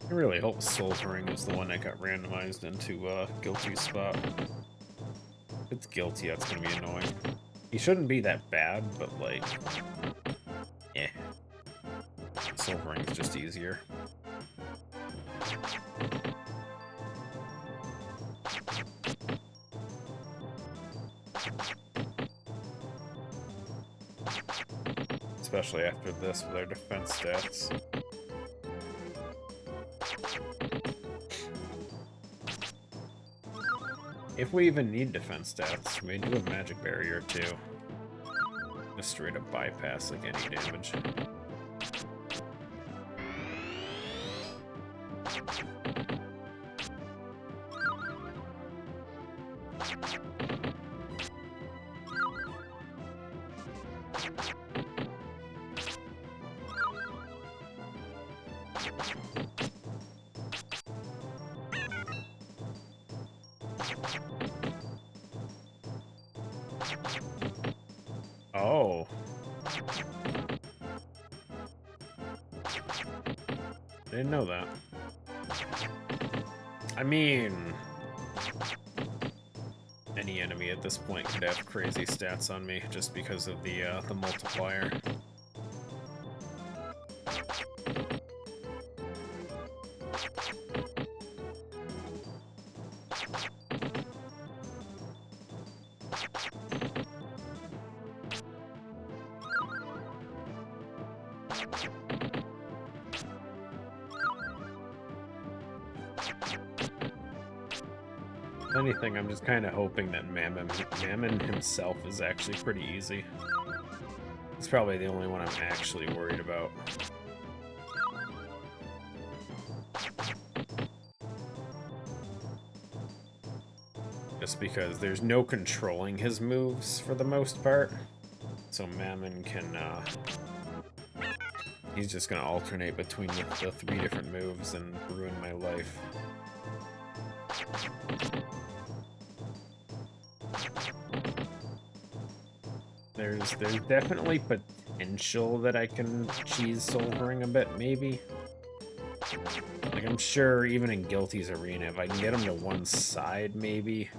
I really hope Sulfuring is the one that got randomized into Guilty's spot. If it's Guilty, that's gonna be annoying. He shouldn't be that bad, but like, eh. Sulfuring is just easier. Especially after this with our defense stats. If we even need defense stats, we do a magic barrier too. Just straight up bypass like any damage. Oh. I didn't know that. I mean, any enemy at this point could have crazy stats on me just because of the multiplier. If anything, I'm just kind of hoping that Mammon himself is actually pretty easy. He's probably the only one I'm actually worried about. Just because there's no controlling his moves for the most part. So Mammon can, he's just gonna alternate between the 3 different moves and ruin my life. There's definitely potential that I can cheese Solvering a bit, maybe. Like, I'm sure even in Guilty's arena, if I can get him to one side, maybe,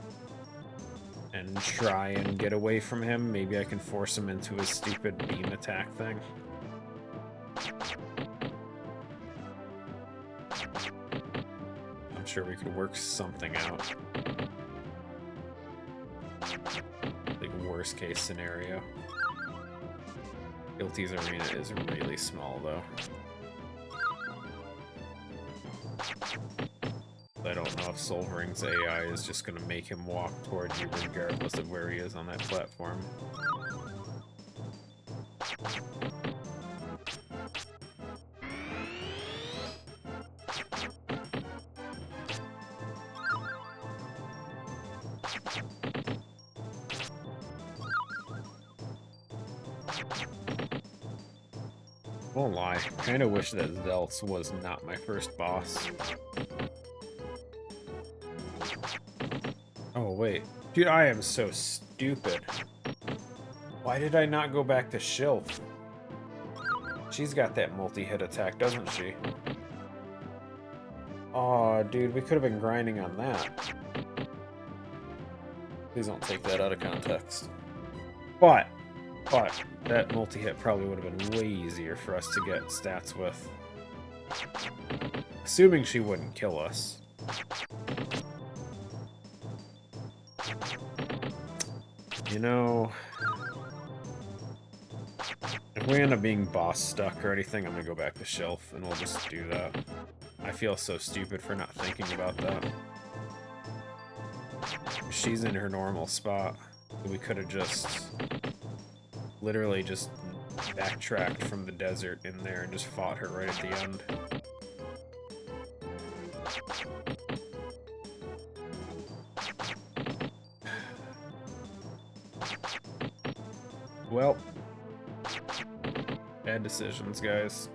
and try and get away from him, maybe I can force him into his stupid beam attack thing. I'm sure we could work something out. Like, worst case scenario. Guilty's arena is really small, though. I don't know if Solvering's AI is just going to make him walk towards you regardless of where he is on that platform. Won't lie, I kind of wish that Albelz was not my first boss. Oh, wait. Dude, I am so stupid. Why did I not go back to Shilf? She's got that multi-hit attack, doesn't she? Aw, dude, we could have been grinding on that. Please don't take that out of context. But, that multi-hit probably would have been way easier for us to get stats with. Assuming she wouldn't kill us. You know, if we end up being boss stuck or anything, I'm gonna go back to Shelf and we'll just do that. I feel so stupid for not thinking about that. She's in her normal spot. We could have just literally just backtracked from the desert in there and just fought her right at the end. Well, bad decisions, guys.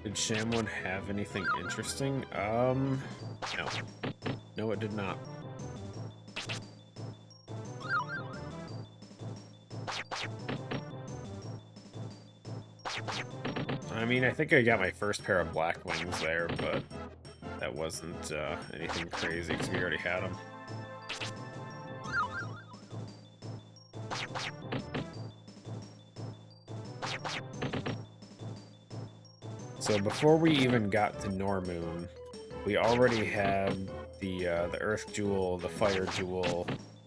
Did Shamwood have anything interesting? No. No, it did not. I mean, I think I got my first pair of black wings there, but that wasn't anything crazy because we already had them. So before we even got to Normoon, we already had the Earth Jewel, the Fire Jewel,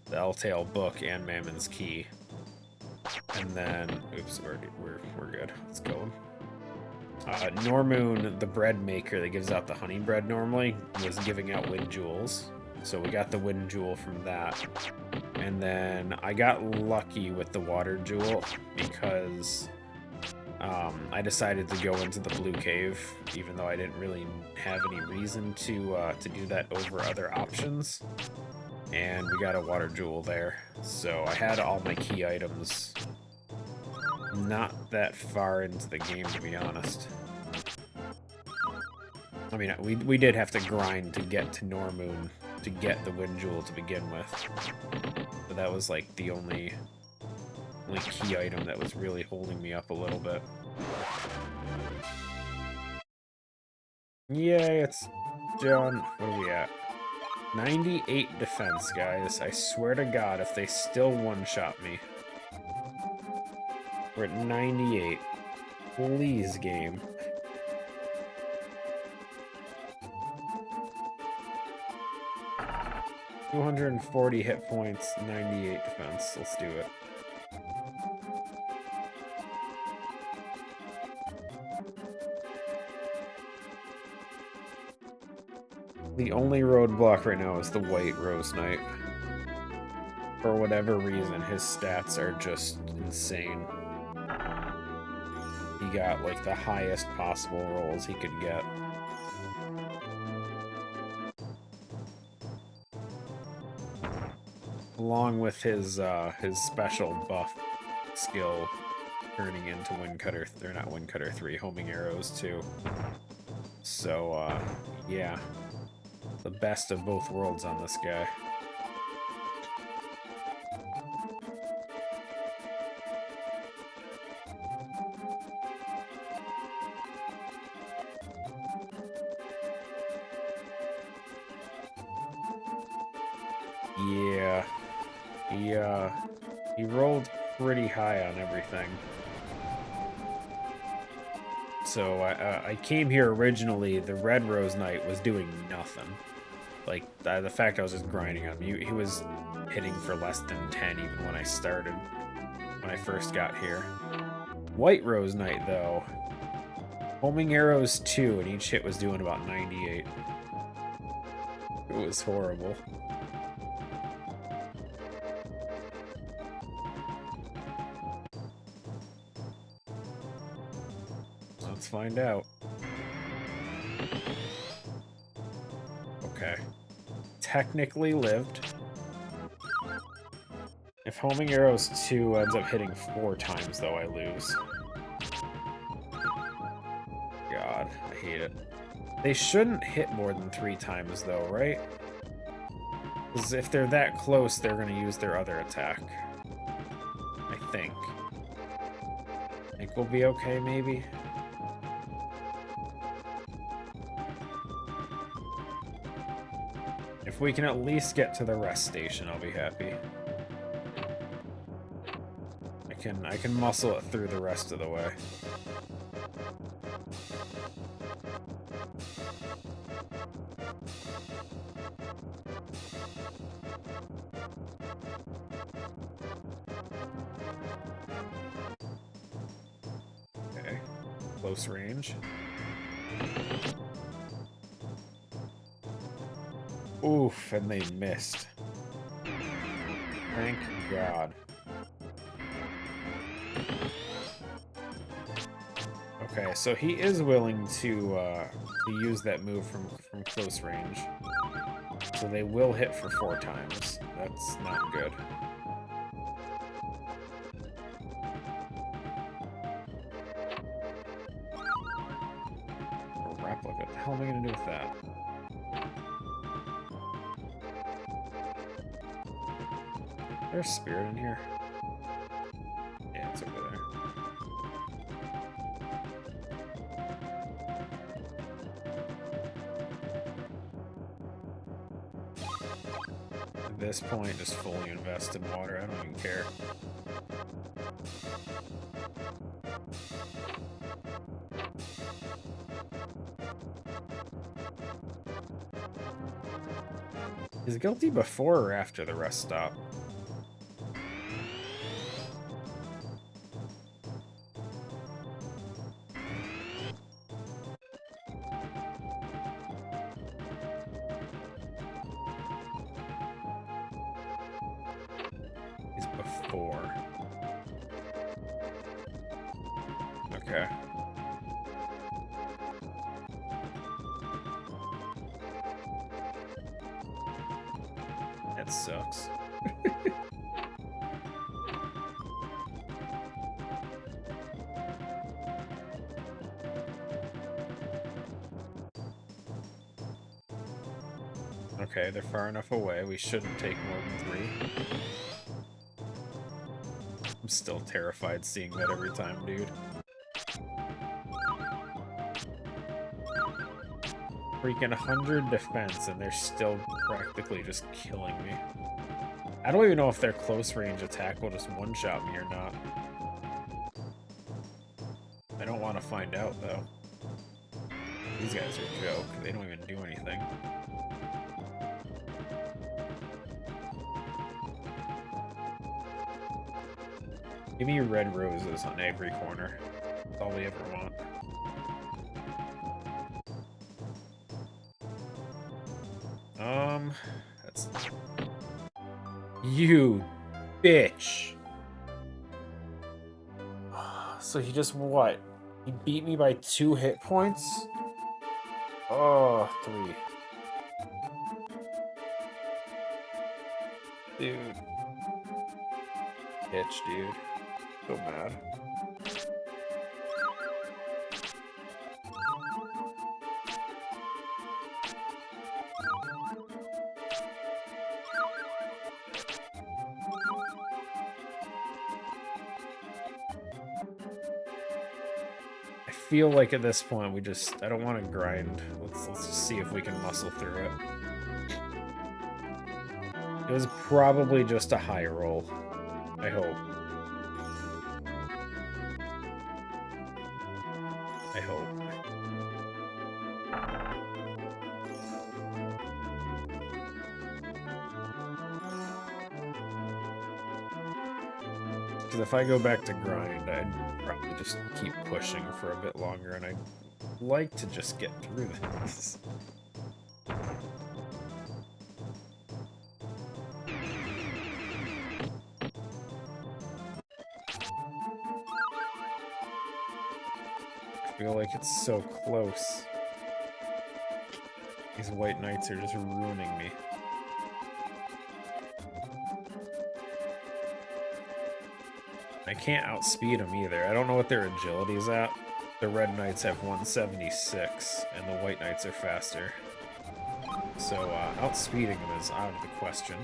the Eltail Book, and Mammon's Key. And then, oops, we're good. Let's go. Normoon, the bread maker that gives out the honey bread normally, was giving out wind jewels. So we got the wind jewel from that. And then I got lucky with the water jewel because I decided to go into the blue cave, even though I didn't really have any reason to do that over other options. And we got a water jewel there. So I had all my key items not that far into the game, to be honest. I mean, we did have to grind to get to Normoon to get the wind jewel to begin with. But that was like the only key item that was really holding me up a little bit. Yay, it's John. What are we at? 98 defense, guys. I swear to God, if they still one-shot me. We're at 98. Please, game. $240 hit points, 98 defense. Let's do it. The only roadblock right now is the White Rose Knight. For whatever reason, his stats are just insane. He got, like, the highest possible rolls he could get. Along with his special buff skill turning into Windcutter, or not Windcutter 3, homing arrows too. So, yeah. The best of both worlds on this guy. Yeah. He rolled pretty high on everything. So I came here originally, the Red Rose Knight was doing nothing. Like, the fact I was just grinding on him, he was hitting for less than 10 even when I started, when I first got here. White Rose Knight, though, homing arrows 2, and each hit was doing about 98. It was horrible. Let's find out. Okay. Technically lived. If homing arrows 2 ends up hitting 4 times, though, I lose. God, I hate it. They shouldn't hit more than 3 times, though, right? Because if they're that close, they're going to use their other attack. I think. Think we'll be okay, maybe? If we can at least get to the rest station, I'll be happy. I can muscle it through the rest of the way. Okay. Close range. Oof, and they missed. Thank God. Okay, so he is willing to use that move from close range. So they will hit for 4 times. That's not good. A replica. What the hell am I gonna do with that? There's spirit in here. Yeah, it's over there. At this point, just fully invest in water. I don't even care. Is guilty before or after the rest stop? Okay. That sucks. Okay, they're far enough away. We shouldn't take more than 3. I'm still terrified seeing that every time, dude. Freaking 100 defense, and they're still practically just killing me. I don't even know if their close range attack will just one-shot me or not. I don't want to find out, though. These guys are a joke. They don't even do anything. Give me red roses on every corner. That's all we ever want. That's... You bitch! So he just what? He beat me by 2 hit points? Oh, 3. Dude. Bitch, dude. So mad. I feel like at this point I don't want to grind. Let's just see if we can muscle through it. It was probably just a high roll. I hope. I hope. Because if I go back to grind, I'd probably just keep pushing for a bit longer, and I'd like to just get through this. I feel like it's so close. These white knights are just ruining me. I can't outspeed them either. I don't know what their agility is at. The red knights have 176, and the white knights are faster. So outspeeding them is out of the question.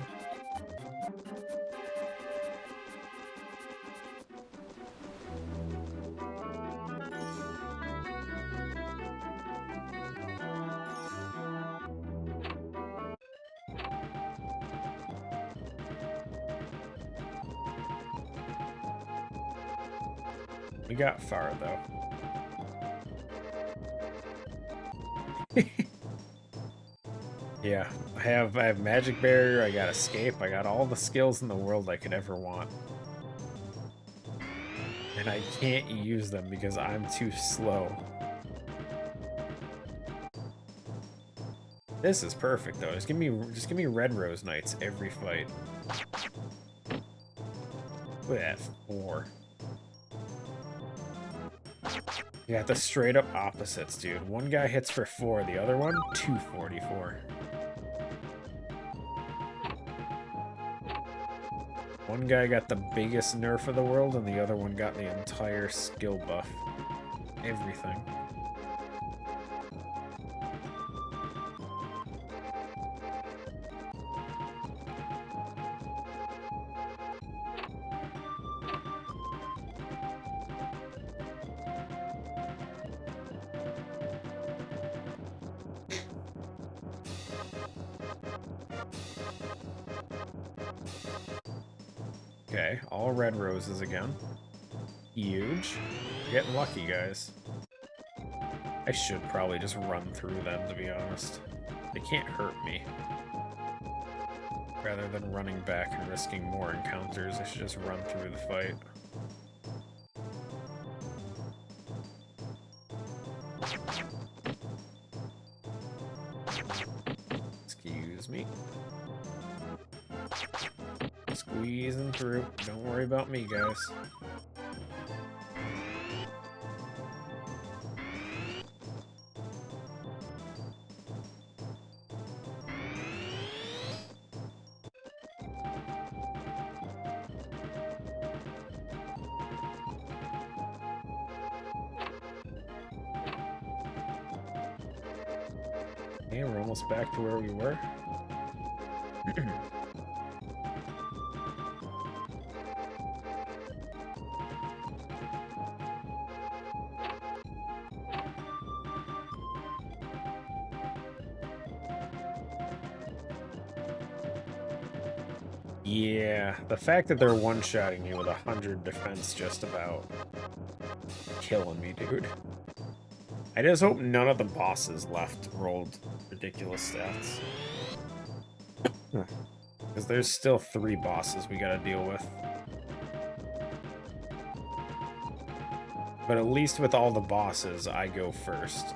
We got far, though. Yeah, I have magic barrier, I got escape, I got all the skills in the world I could ever want. And I can't use them because I'm too slow. This is perfect though. Just give me red rose knights every fight. Look at that, 4. You got the straight up opposites, dude. One guy hits for 4, the other one 244. One guy got the biggest nerf of the world, and the other one got the entire skill buff. Everything. Okay, all red roses again. Huge. We're getting lucky, guys. I should probably just run through them, to be honest. They can't hurt me. Rather than running back and risking more encounters, I should just run through the fight. Excuse me. Squeezing through. Don't worry about me, guys. Okay, we're almost back to where we were. Yeah, the fact that they're one-shotting me with 100 defense just about killing me, dude. I just hope none of the bosses left rolled ridiculous stats. Because there's still 3 bosses we gotta deal with. But at least with all the bosses, I go first.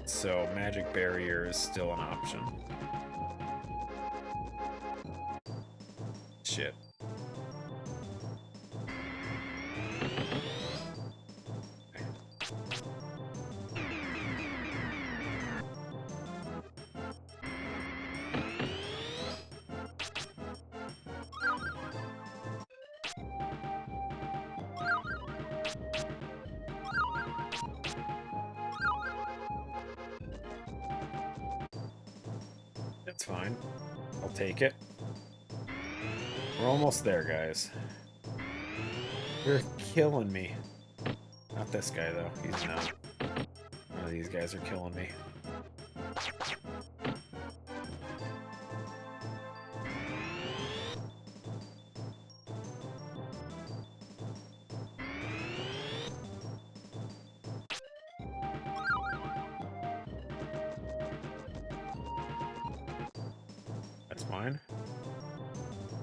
So magic barrier is still an option. Shit. That's fine. I'll take it. We're almost there, guys. You're killing me. Not this guy, though. He's not. None of these guys are killing me. That's fine.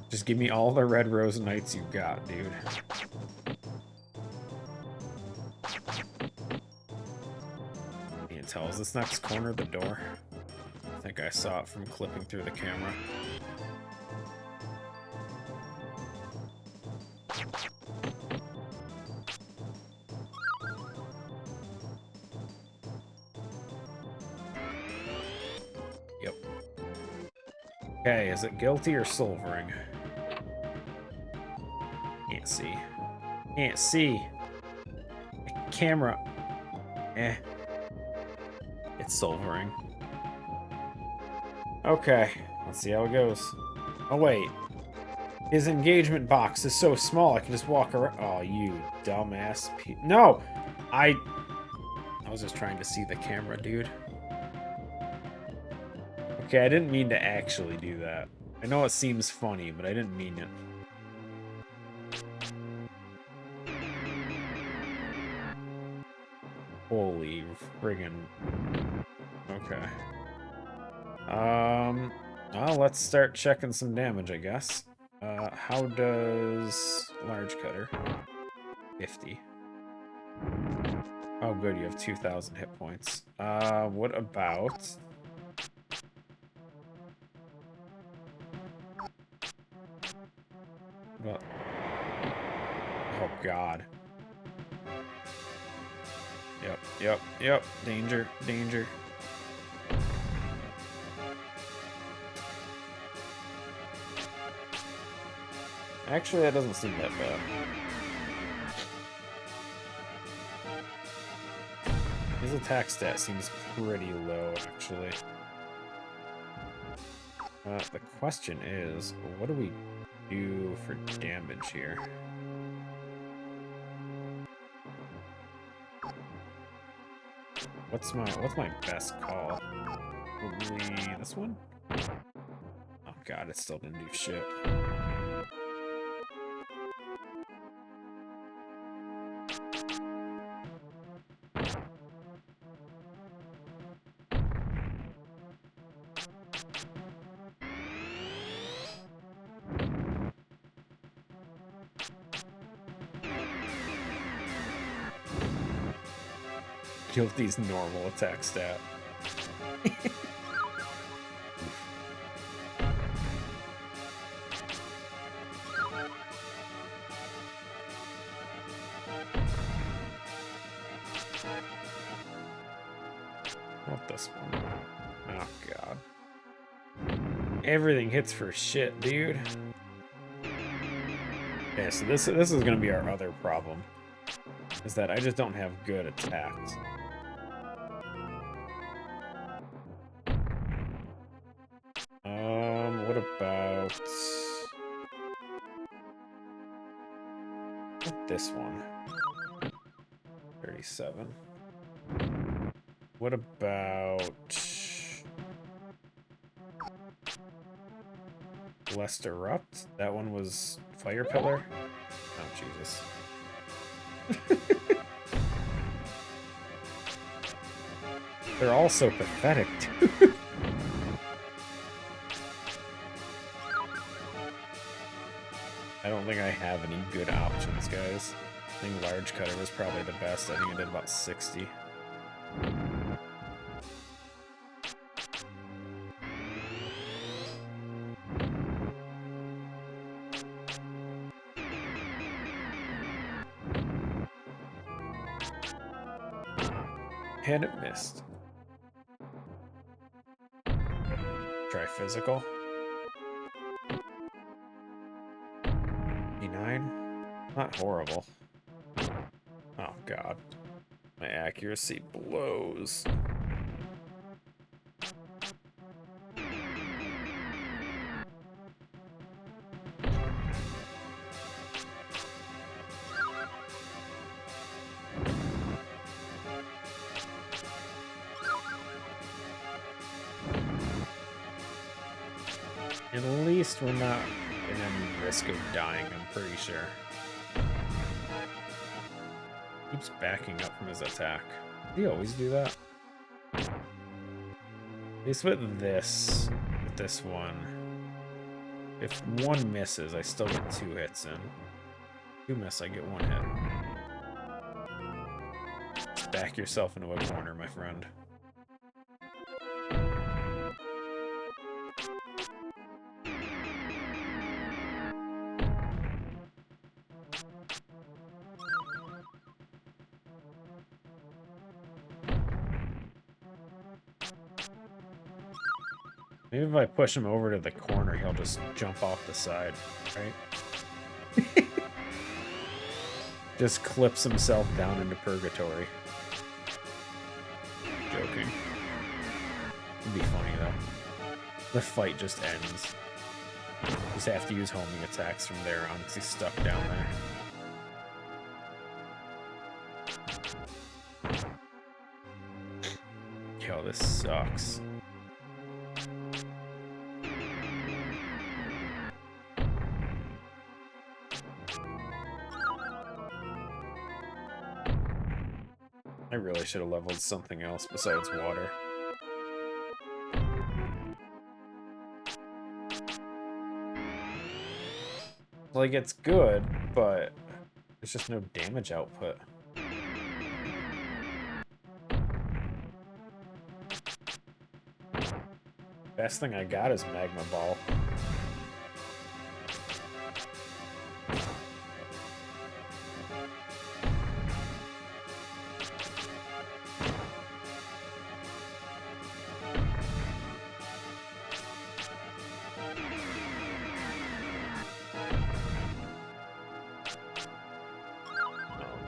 Just give me all the red rose knights you've got, dude. Can't tell. Is this next corner the door? I think I saw it from clipping through the camera. Yep. Okay, is it guilty or silvering? Can't see. Can't see. Camera. Eh. It's silvering. Okay. Let's see how it goes. Oh, wait. His engagement box is so small I can just walk around. Oh, you dumbass. No! I was just trying to see the camera, dude. Okay, I didn't mean to actually do that. I know it seems funny, but I didn't mean it. Holy friggin'. Okay. Well, let's start checking some damage, I guess. How does large cutter? 50. Oh, good, you have 2,000 hit points. What about... What? Oh, God. Yep. Danger. Actually, that doesn't seem that bad. His attack stat seems pretty low, actually. The question is, what do we do for damage here? What's my best call? Probably this one? Oh god, it still didn't do shit. Guilty's normal attack stat. Not this one. Oh god. Everything hits for shit, dude. Okay, so this is gonna be our other problem. Is that I just don't have good attacks. about this one? 37. What about Lest Erupt? That one was Fire Pillar? Oh, Jesus. They're all so pathetic, too. I don't think I have any good options, guys. I think Large Cutter was probably the best. I think I did about 60. And it missed. Try physical. 89? Not horrible. Oh god. My accuracy blows. At least we're not in any risk of dying, I'm pretty sure. Keeps backing up from his attack. Does he always do that? At least with this one. If one misses, I still get 2 hits in. 2 miss, I get 1 hit. Just back yourself into a corner, my friend. Maybe if I push him over to the corner, he'll just jump off the side, right? Just clips himself down into purgatory. Joking. It'd be funny, though. The fight just ends. Just have to use homing attacks from there on because he's stuck down there. Yo, this sucks. I really should have leveled something else besides water. Like, it's good, but there's just no damage output. Best thing I got is Magma Ball.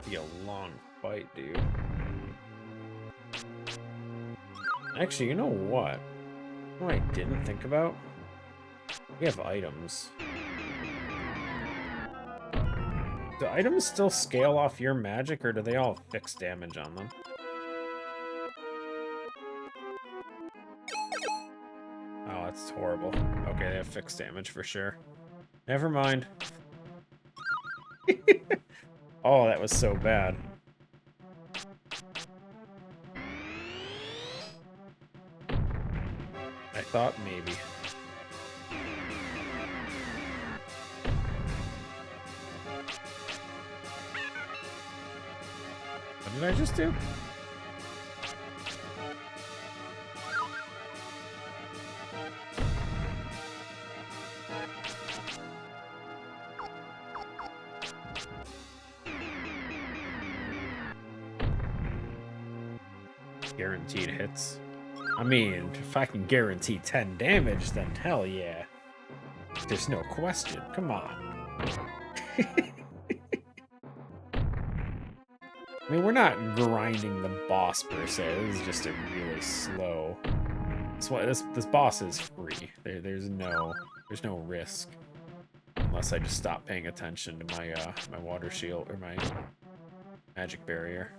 Be a long fight, dude. Actually, you know what? What I didn't think about? We have items. Do items still scale off your magic, or do they all have fixed damage on them? Oh, that's horrible. Okay, they have fixed damage for sure. Never mind. Oh, that was so bad. I thought maybe. What did I just do? Guaranteed hits. I mean, if I can guarantee 10 damage, then hell yeah. There's no question. Come on. I mean, we're not grinding the boss per se. This is just a really slow. This boss is free. There's no There's no risk. Unless I just stop paying attention to my my water shield or my magic barrier.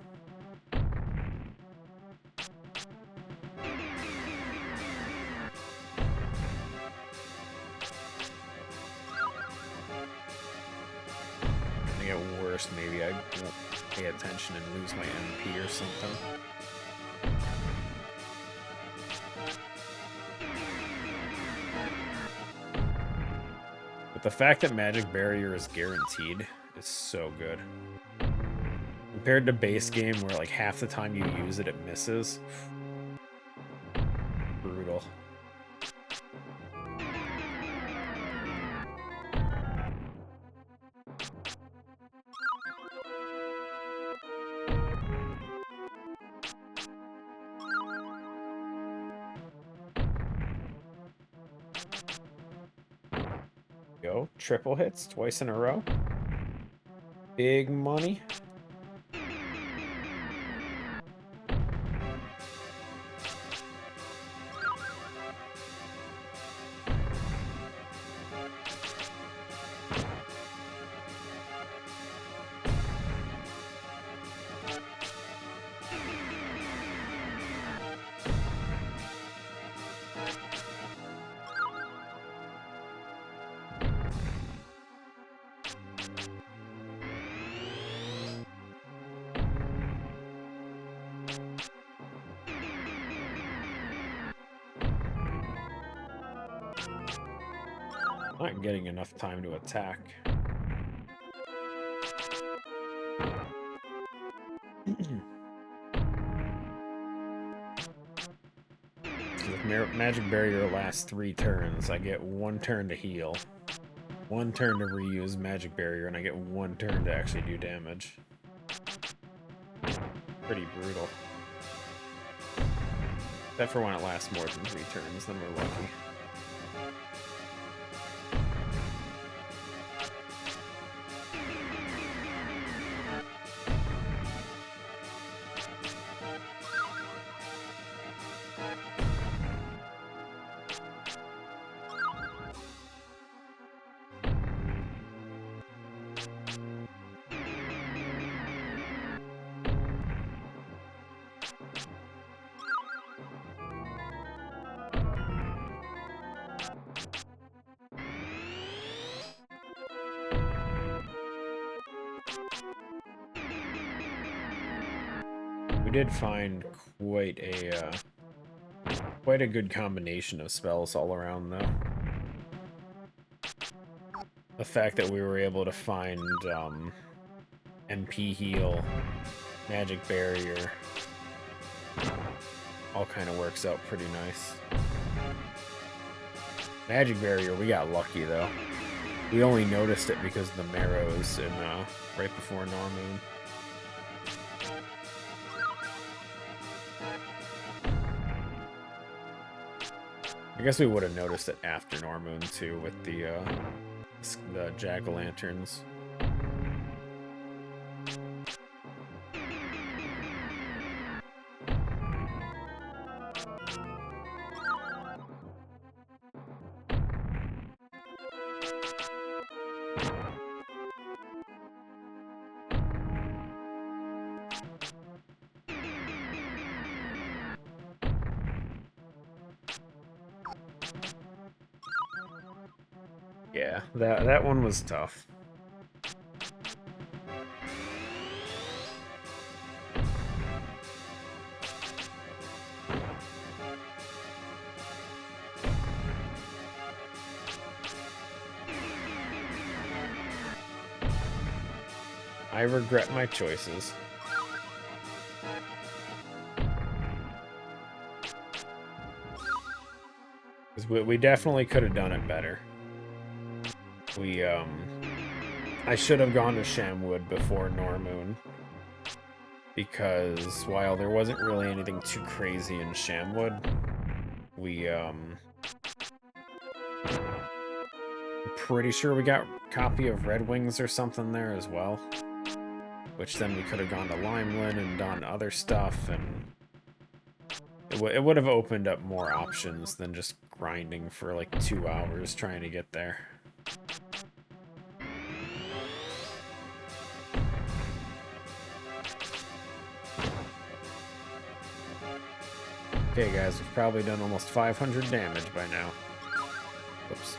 I get worse, maybe I won't pay attention and lose my MP or something. But the fact that magic barrier is guaranteed is so good. Compared to base game where like half the time you use it, it misses. Brutal. Go, triple hits twice in a row. Big money. Not getting enough time to attack. If magic barrier lasts 3 turns, I get 1 turn to heal, 1 turn to reuse magic barrier, and I get 1 turn to actually do damage. Pretty brutal. Except for when it lasts more than 3 turns, then we're lucky. We did find quite a good combination of spells all around, though. The fact that we were able to find MP heal, magic barrier, all kind of works out pretty nice. Magic barrier, we got lucky though. We only noticed it because of the marrows in right before Normoon. I guess we would have noticed it after Normoon too, with the jack-o'-lanterns. Yeah, that one was tough. I regret my choices. We definitely could have done it better. I should have gone to Shamwood before Normoon, because while there wasn't really anything too crazy in Shamwood, I'm pretty sure we got a copy of Red Wings or something there as well, which then we could have gone to Limeland and done other stuff, and It would have opened up more options than just grinding for like 2 hours trying to get there. Okay, guys, we've probably done almost 500 damage by now. Oops.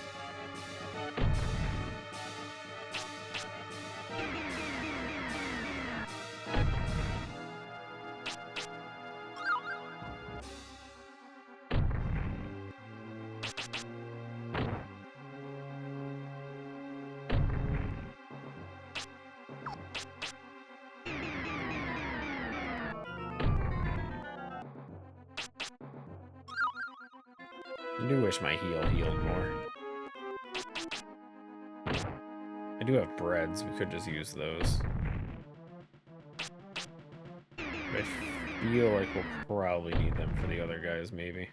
I do wish my heal healed more. I do have breads. We could just use those. But I feel like we'll probably need them for the other guys, maybe.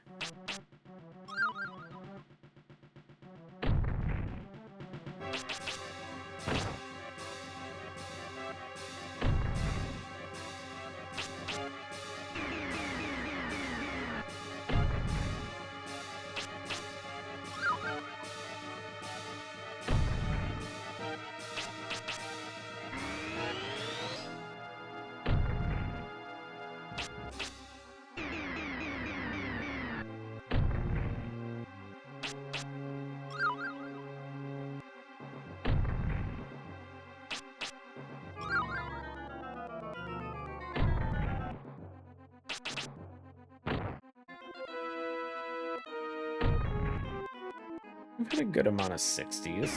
We've had a good amount of 60s.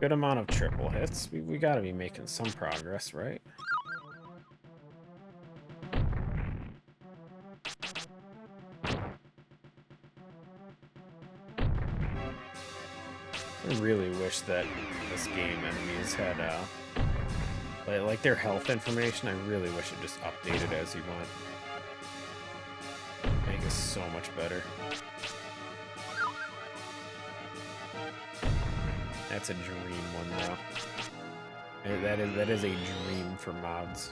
Good amount of triple hits. We gotta be making some progress, right? I really wish that this game enemies had, like their health information. I really wish it just updated as you went. Make it so much better. That's a dream one, though. That is a dream for mods.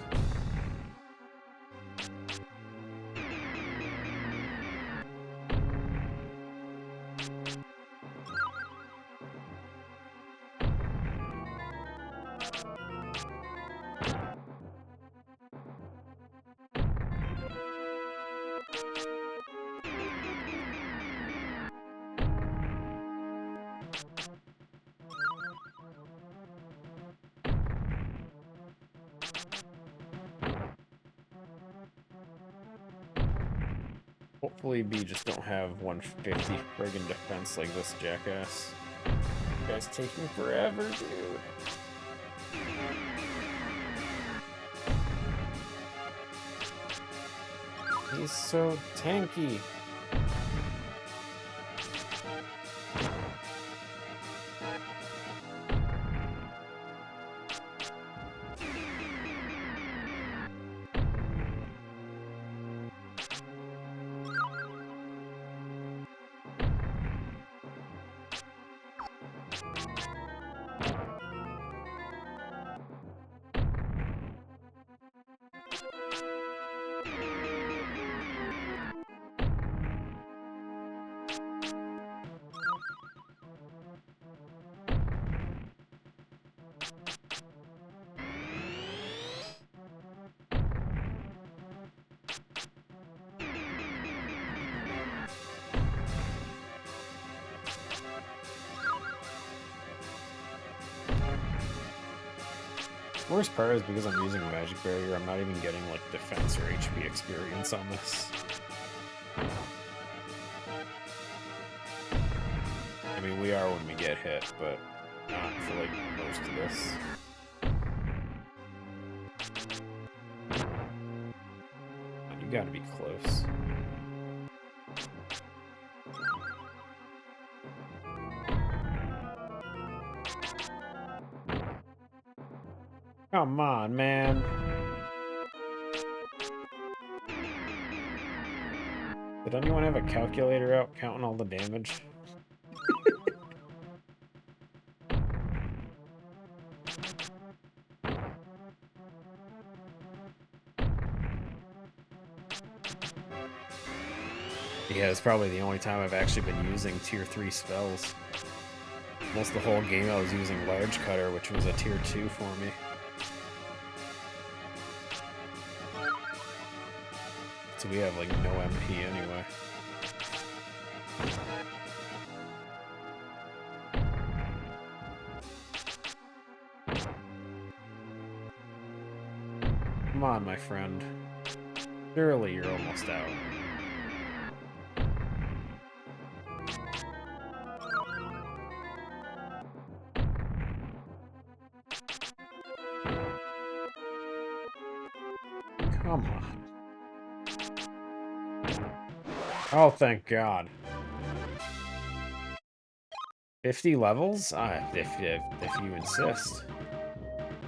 Hopefully B just don't have 150 friggin' defense like this jackass. You guys taking forever, dude. He's so tanky. Worst part is because I'm using a magic barrier, I'm not even getting like defense or HP experience on this. I mean, we are when we get hit, but not for like most of this. You gotta be close. Come on, man. Did anyone have a calculator out counting all the damage? Yeah, it's probably the only time I've actually been using tier 3 spells. Most of the whole game I was using Large Cutter, which was a tier 2 for me. So we have like no MP anyway. Come on, my friend. Surely you're almost out. Come on. Oh, thank God. 50 levels? If you insist.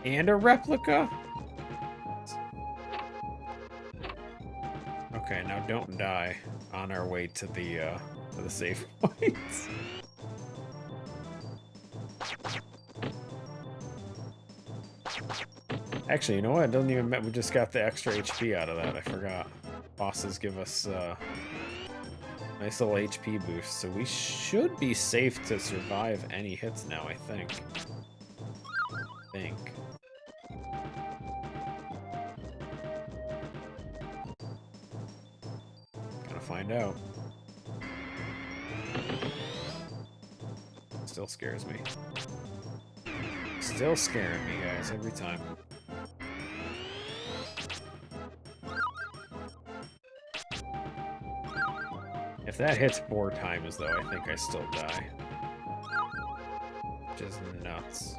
And a replica? Okay, now don't die on our way to the save points. Actually, you know what? It doesn't even matter. We just got the extra HP out of that. I forgot. Bosses give us nice little HP boost, so we should be safe to survive any hits now, I think. Gonna find out. Still scares me. Still scaring me, guys, every time. If that hits 4 times, though, I think I still die. Which is nuts.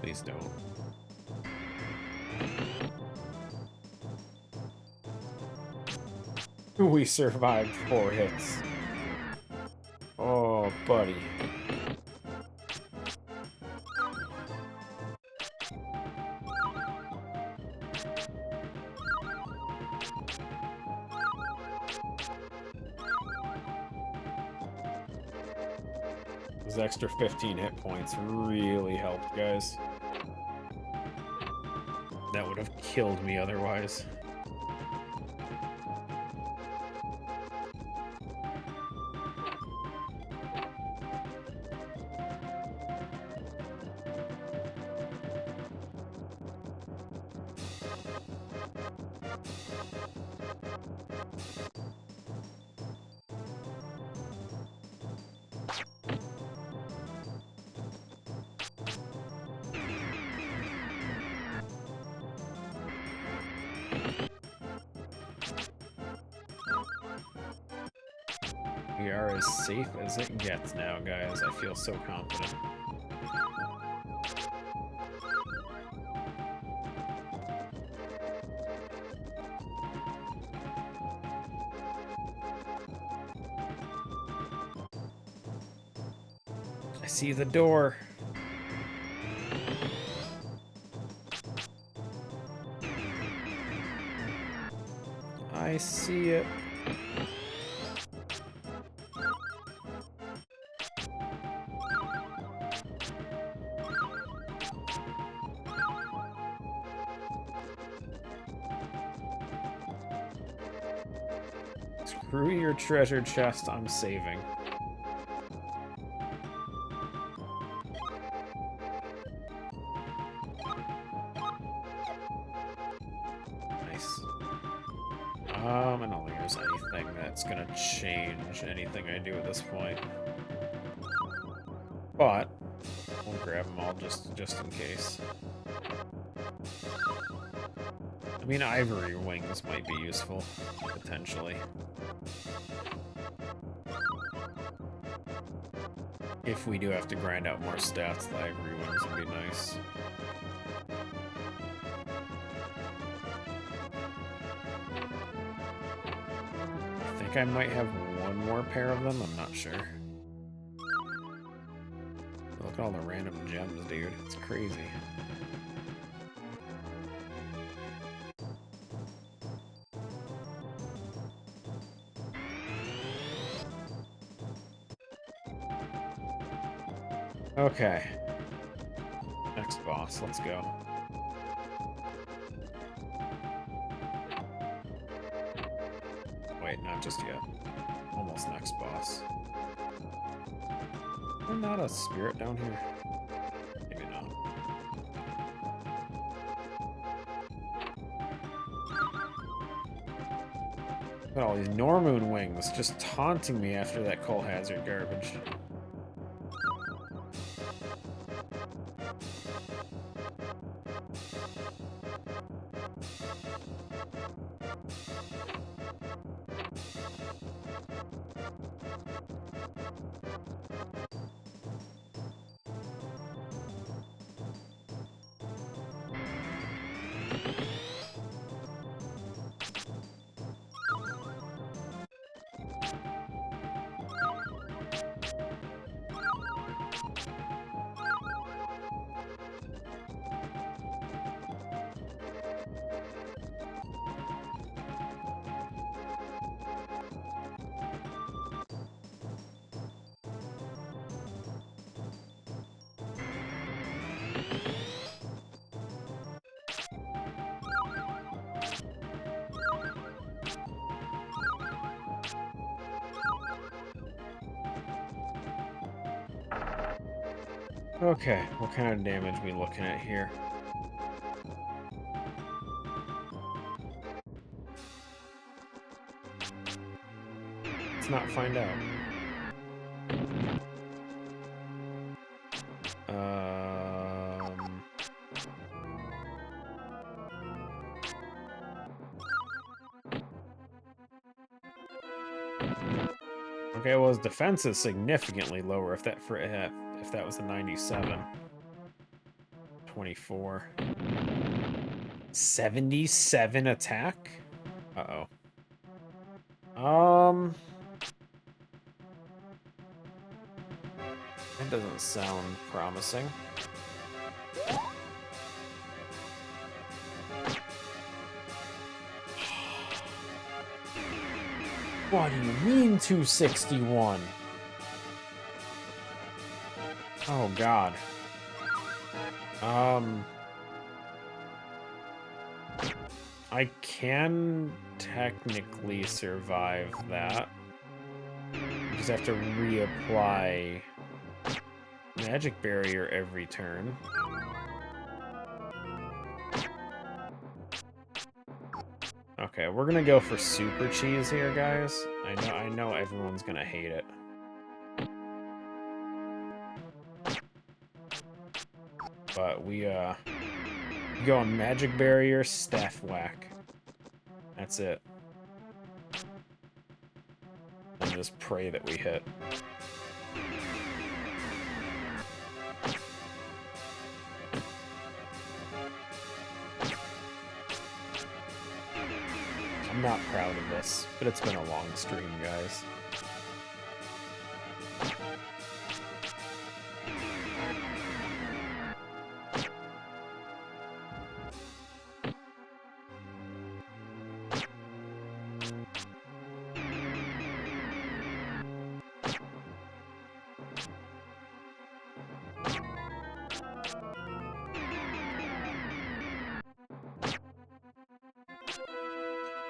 Please don't. We survived 4 hits. Oh, buddy. Those extra 15 hit points really helped, guys. That would have killed me otherwise. We are as safe as it gets now, guys. I feel so confident. I see the door. I see it. Screw your treasure chest, I'm saving. Nice. I don't think there's anything that's gonna change anything I do at this point. But we'll grab them all just in case. I mean, ivory wings might be useful, potentially. If we do have to grind out more stats, the ivory wings would be nice. think I might have one more pair of them. I'm not sure. Look at all the random gems, dude. It's crazy. Okay. Next boss. Let's go. Wait, not just yet. Almost next boss. Is there not a spirit down here? Maybe not. Look at all these Normoon wings just taunting me after that coal hazard garbage. Okay, what kind of damage are we looking at here? Let's not find out. Okay, well his defense is significantly lower if that was a 97. 24. 77 attack? Uh-oh. That doesn't sound promising. What do you mean 261? Oh god. I can technically survive that. I just have to reapply magic barrier every turn. Okay, we're gonna go for super cheese here, guys. I know everyone's gonna hate it. But we go on magic barrier, staff whack. That's it. And just pray that we hit. I'm not proud of this, but it's been a long stream, guys.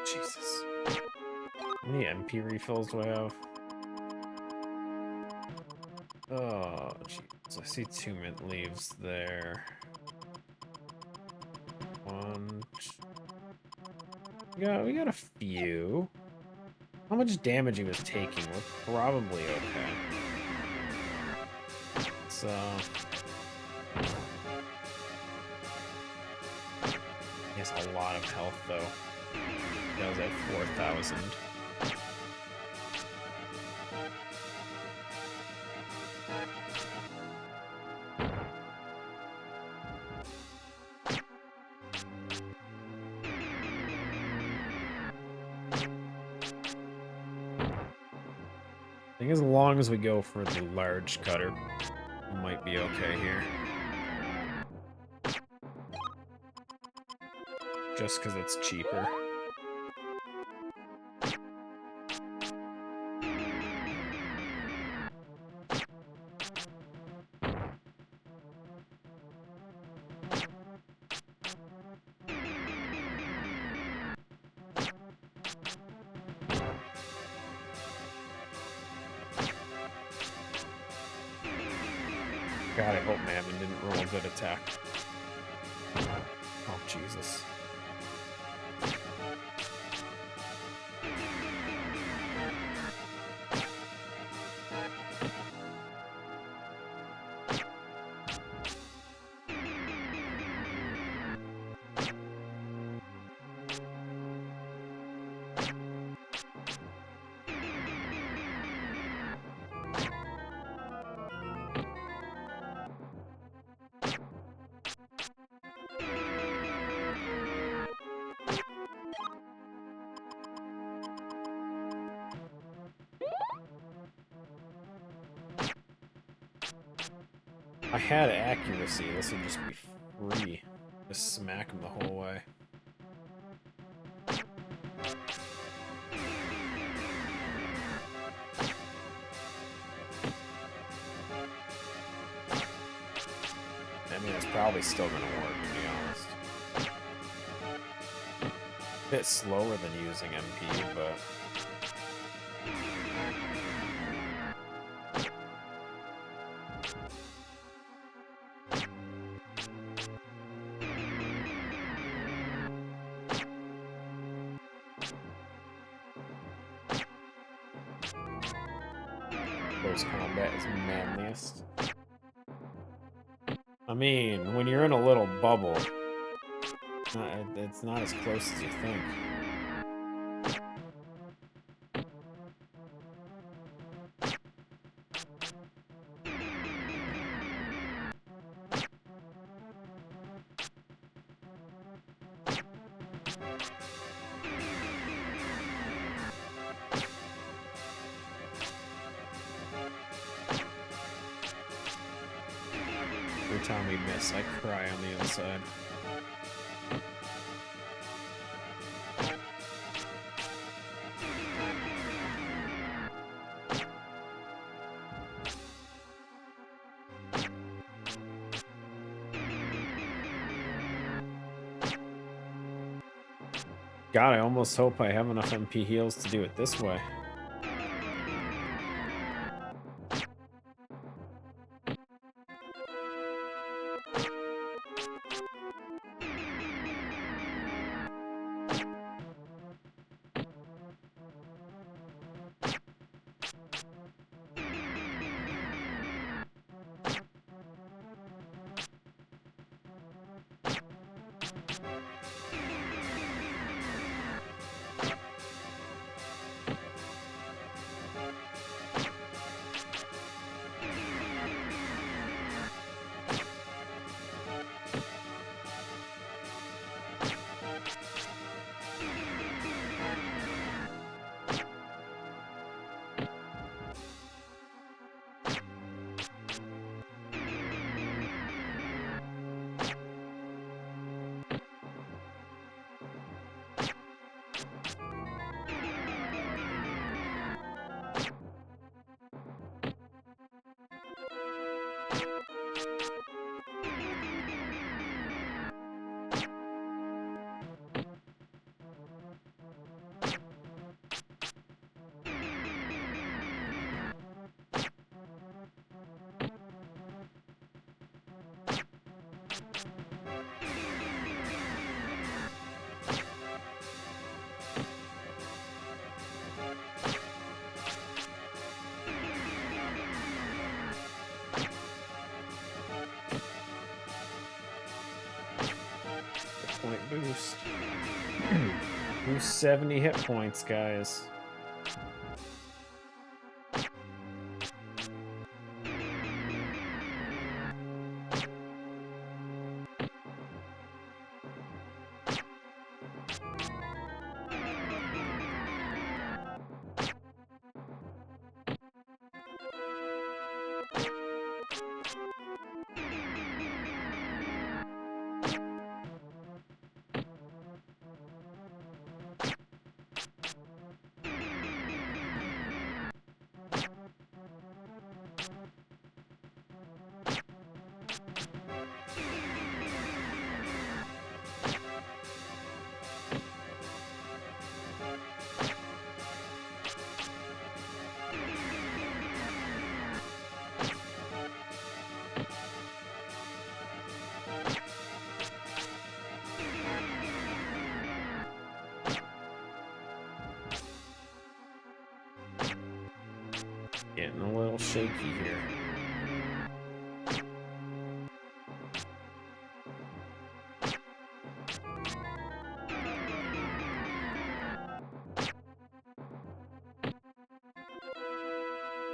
Jesus. How many MP refills do I have? Oh, jeez. I see 2 mint leaves there. One. We got a few. How much damage he was taking? We're probably okay. So. He has a lot of health, though. That was at 4,000. think as long as we go for the large cutter, we might be okay here. Just because it's cheaper. God, I hope Mammon didn't roll a good attack. Oh, Jesus. I had accuracy, this would just be free. Just smack him the whole way. I mean, it's probably still gonna work, to be honest. A bit slower than using MP, but... Close combat is manliest. I mean, when you're in a little bubble, it's not as close as you think. Every time we miss, I cry on the inside. God, I almost hope I have enough MP heals to do it this way. Point boost. Boost 70 hit points, guys. shaky here.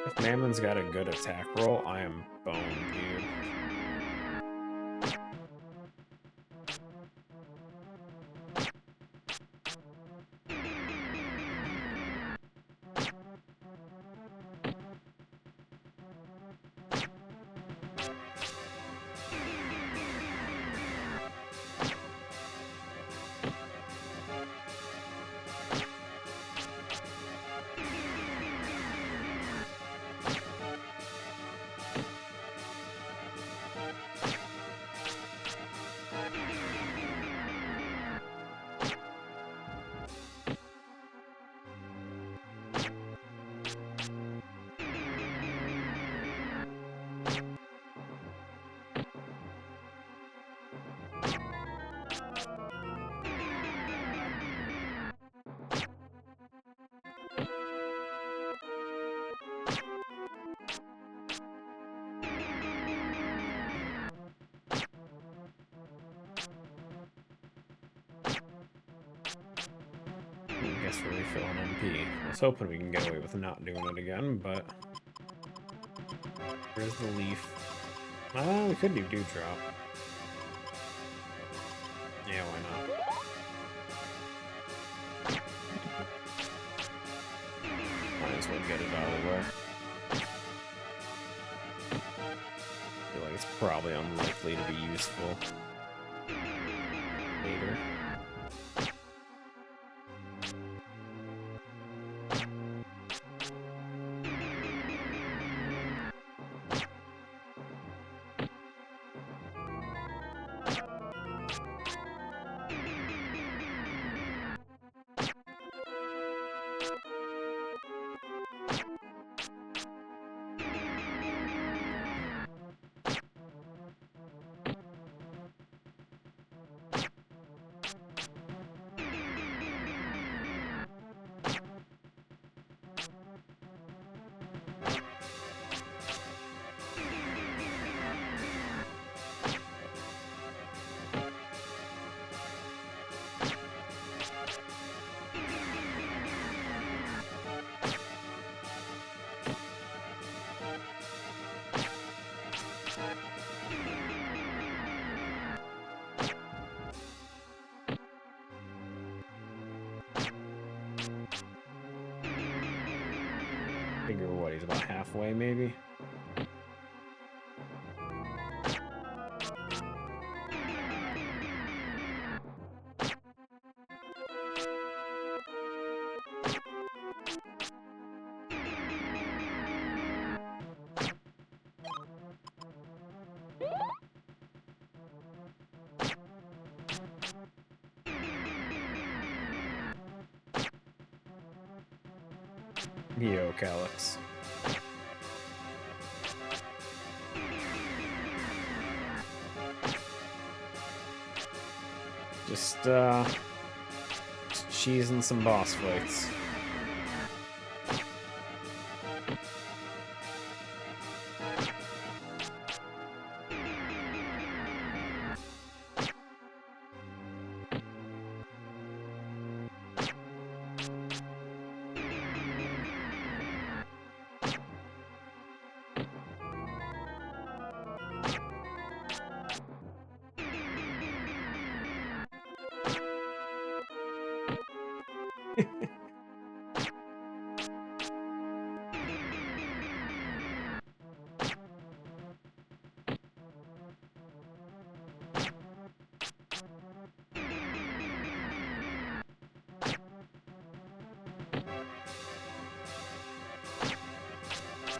If Mammon's got a good attack roll, I am boned, dude. I guess we're refilling MP. I was hoping we can get away with not doing it again, but here's the leaf. We could do Dewdrop. Yeah, why not? Might as well get it out of the way. I feel like it's probably unlikely to be useful later. Figure what, he's about halfway maybe? Yo, Calyx. Just cheesing some boss fights.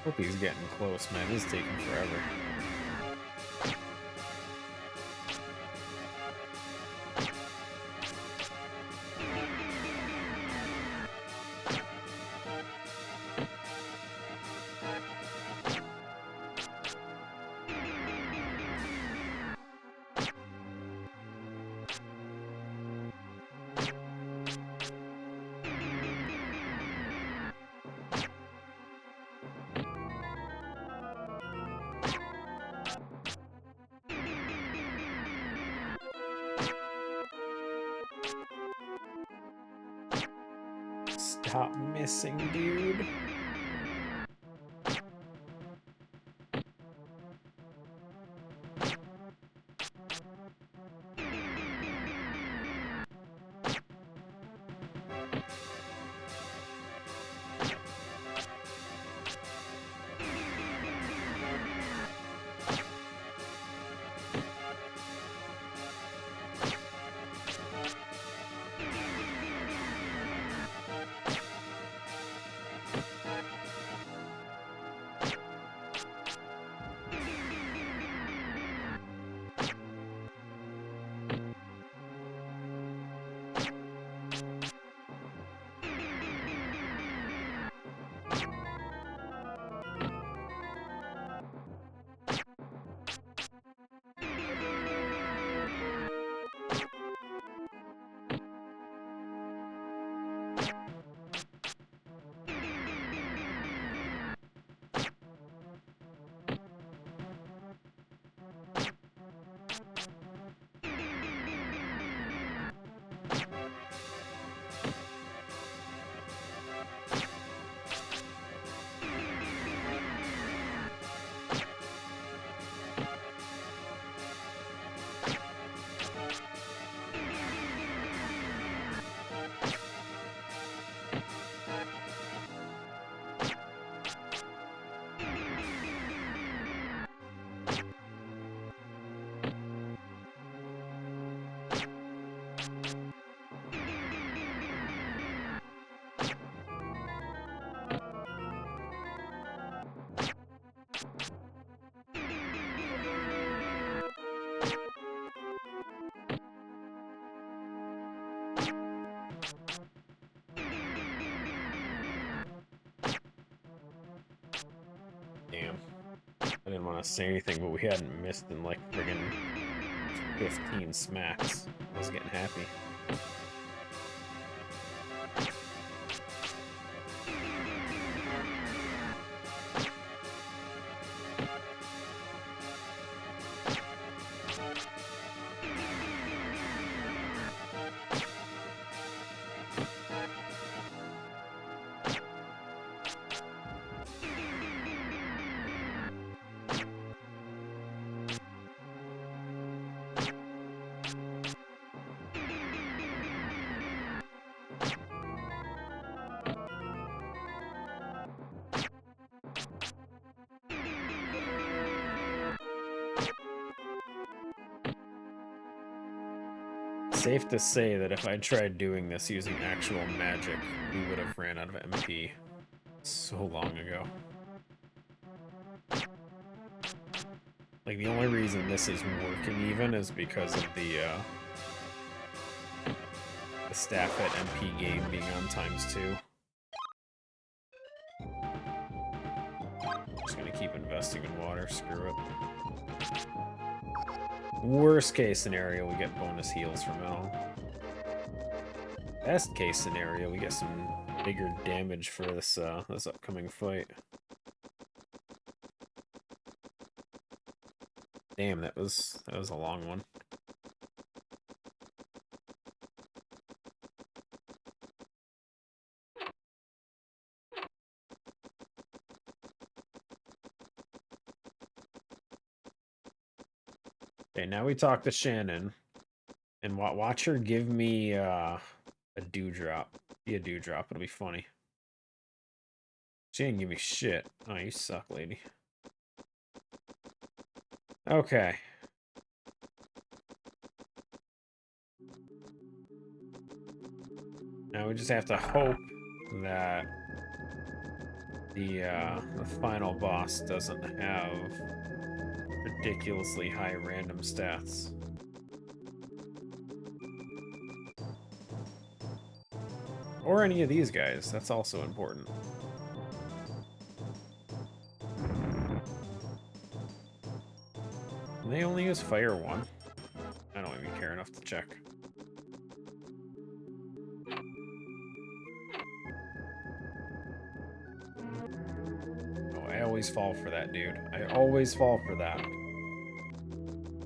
Hope he's getting close, man. This is taking forever. Stop missing, dude. Damn. I didn't want to say anything, but we hadn't missed in like friggin' 15 smacks. I was getting happy. Safe to say that if I tried doing this using actual magic, we would have ran out of MP so long ago. Like, the only reason this is working even is because of the staff at MP game being on ×2. Just gonna keep investing in water, screw it. Worst case scenario, we get bonus heals from it all. Best case scenario, we get some bigger damage for this this upcoming fight. Damn, that was a long one. Okay, now we talk to Shannon, and watch her give me a dewdrop. Be a dewdrop, it'll be funny. She didn't give me shit. Oh, you suck, lady. Okay. Now we just have to hope that the final boss doesn't have ridiculously high random stats. Or any of these guys, that's also important. They only use Fire 1. I don't even care enough to check. Oh, I always fall for that, dude. I always fall for that.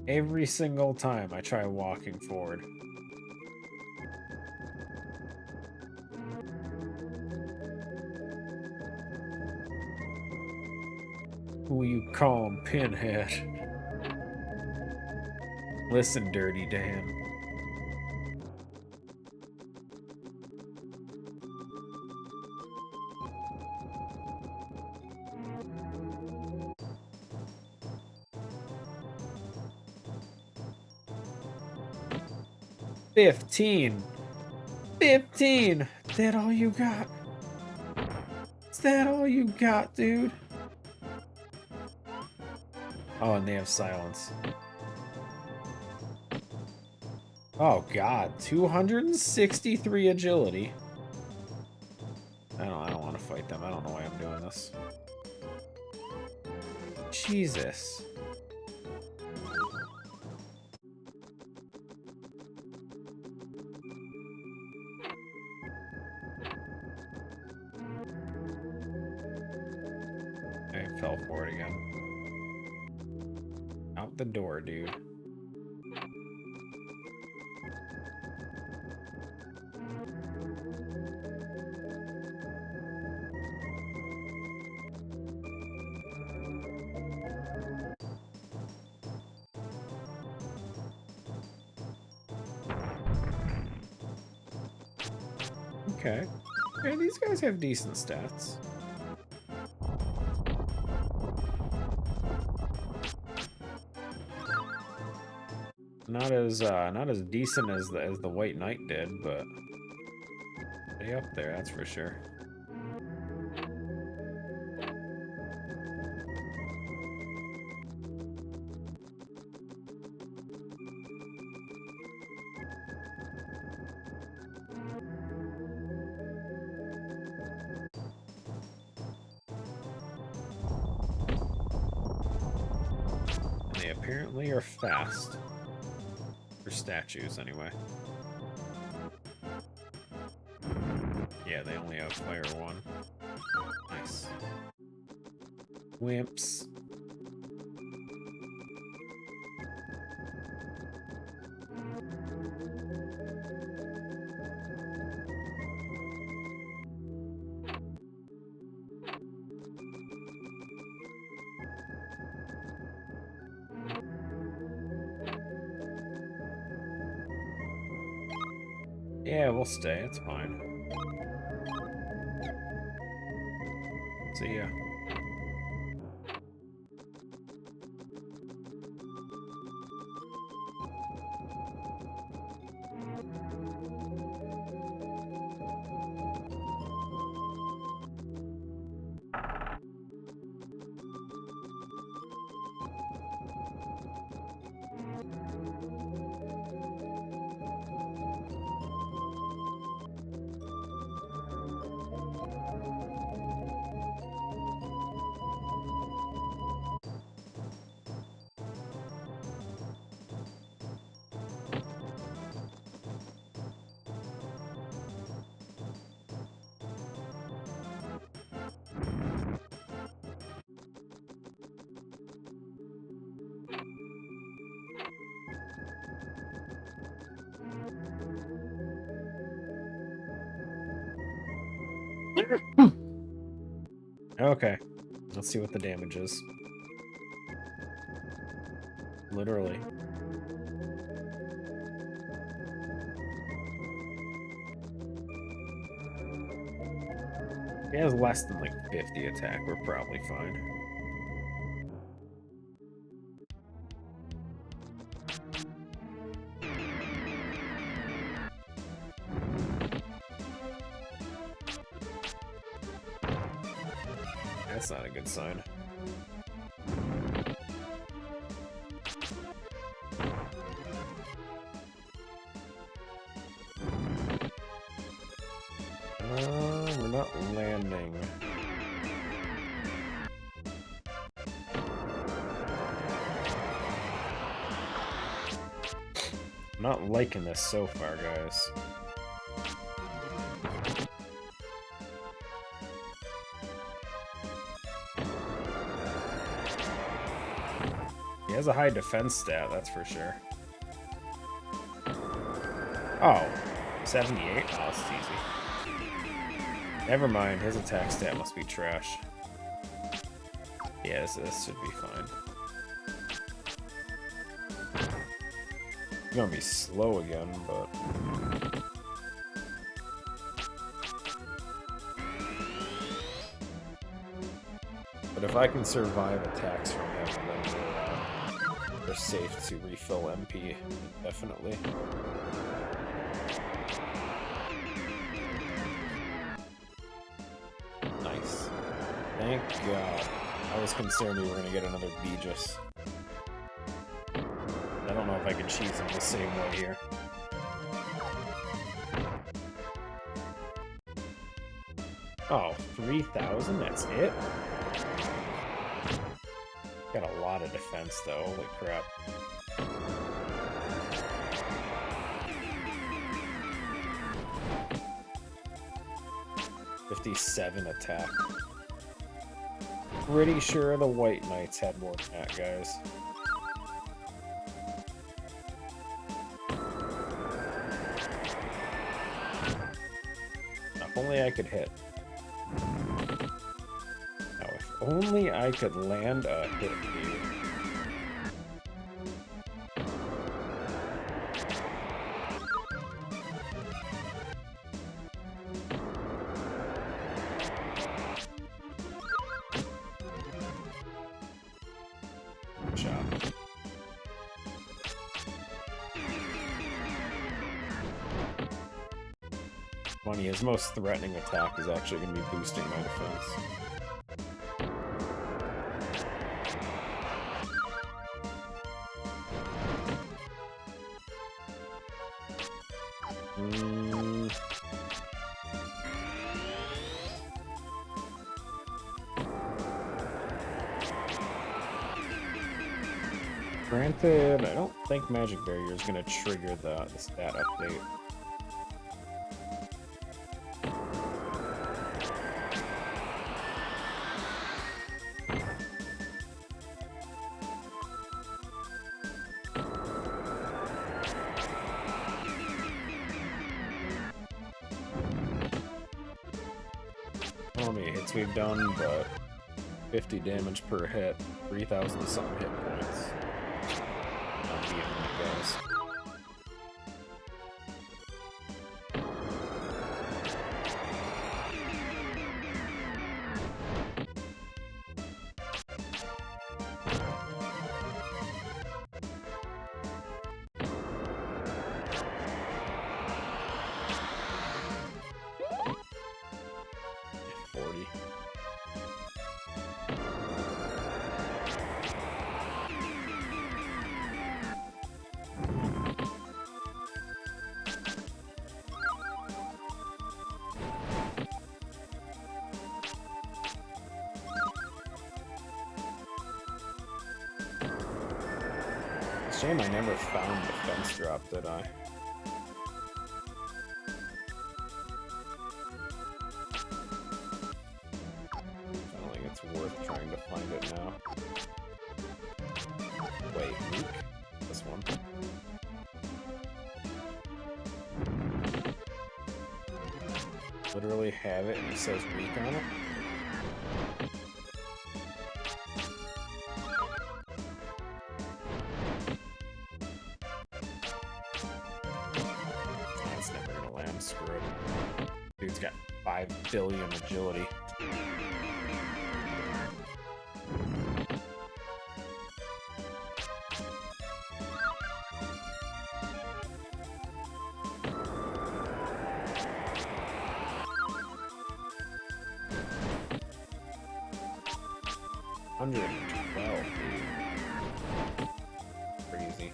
Every single time I try walking forward. Who you callin' Pinhead? Listen, Dirty Dan. $15. That all you got? Is that all you got, dude? Oh, and they have silence. Oh god, 263 agility. I don't want to fight them. I don't know why I'm doing this. Jesus. I fell for it again. Out the door, dude. Okay. Okay, these guys have decent stats. Not as decent as the White Knight did, but stay up there, that's for sure. And they apparently are fast. For statues, anyway. Yeah, they only have fire 1. Nice. Wimps. Yeah, we'll stay. It's fine. See ya. Okay. Let's see what the damage is. Literally. He has less than like 50 attack. We're probably fine. That's not a good sign. We're not landing. I'm not liking this so far, guys. He has a high defense stat, that's for sure. Oh, 78? Oh, that's easy. Never mind, his attack stat must be trash. Yeah, this should be fine. It's gonna be slow again, but... But if I can survive attacks from him, then we're safe to refill MP indefinitely. Nice. Thank God. I was concerned we were gonna get another Beegis. I don't know if I can cheese him the same way here. Oh, 3,000? That's it? Got a lot of defense, though. Holy crap. $57 attack. Pretty sure the White Knights had more than that, guys. If only I could hit. Now, if only I could land a hit, dude. Funny, his most threatening attack is actually going to be boosting my defense. Granted, I don't think Magic Barrier is going to trigger the stat update. I don't know how many hits we've done, but 50 damage per hit, 3,000 something hit points. Not beating it, guys. Shame I never found defense drop, did I? I don't think it's worth trying to find it now. Wait, weak? This one. Literally have it and it says weak on it? Screw it. Dude's got 5 billion agility. $112, dude. Crazy.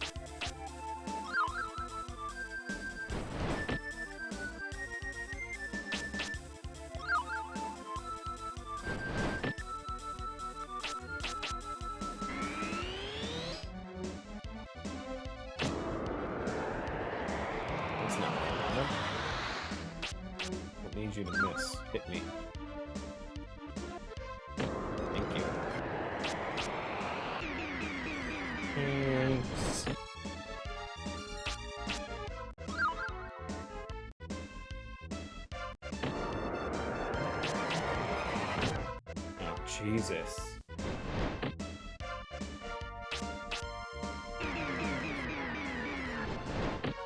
I need you to miss. Hit me. Thank you. Thanks. Oh, Jesus.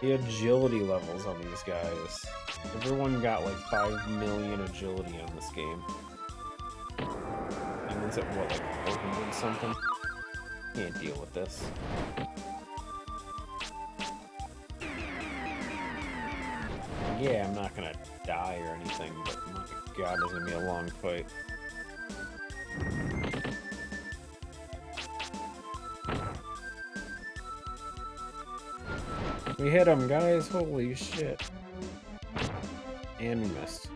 The agility levels on these guys. Everyone got like 5 million agility on this game. Demon's at what, like 400 something? Can't deal with this. Yeah, I'm not gonna die or anything, but my god, it's gonna be a long fight. We hit him, guys! Holy shit. And we missed.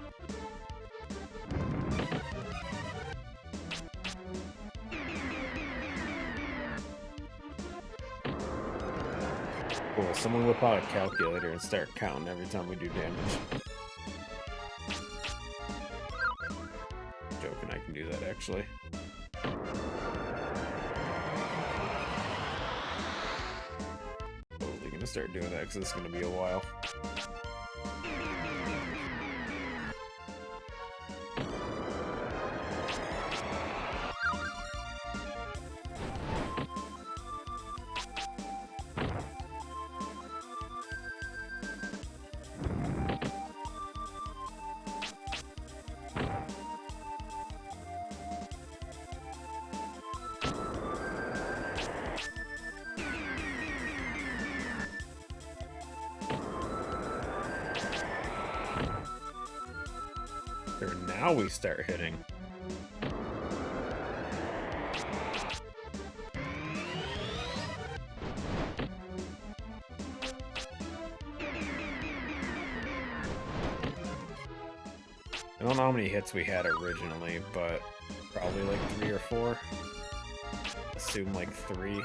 Cool, someone whip out a calculator and start counting every time we do damage. Joking, I can do that actually. Totally gonna start doing that because it's gonna be a while. Now we start hitting. I don't know how many hits we had originally, but probably like 3 or 4. Assume like 3.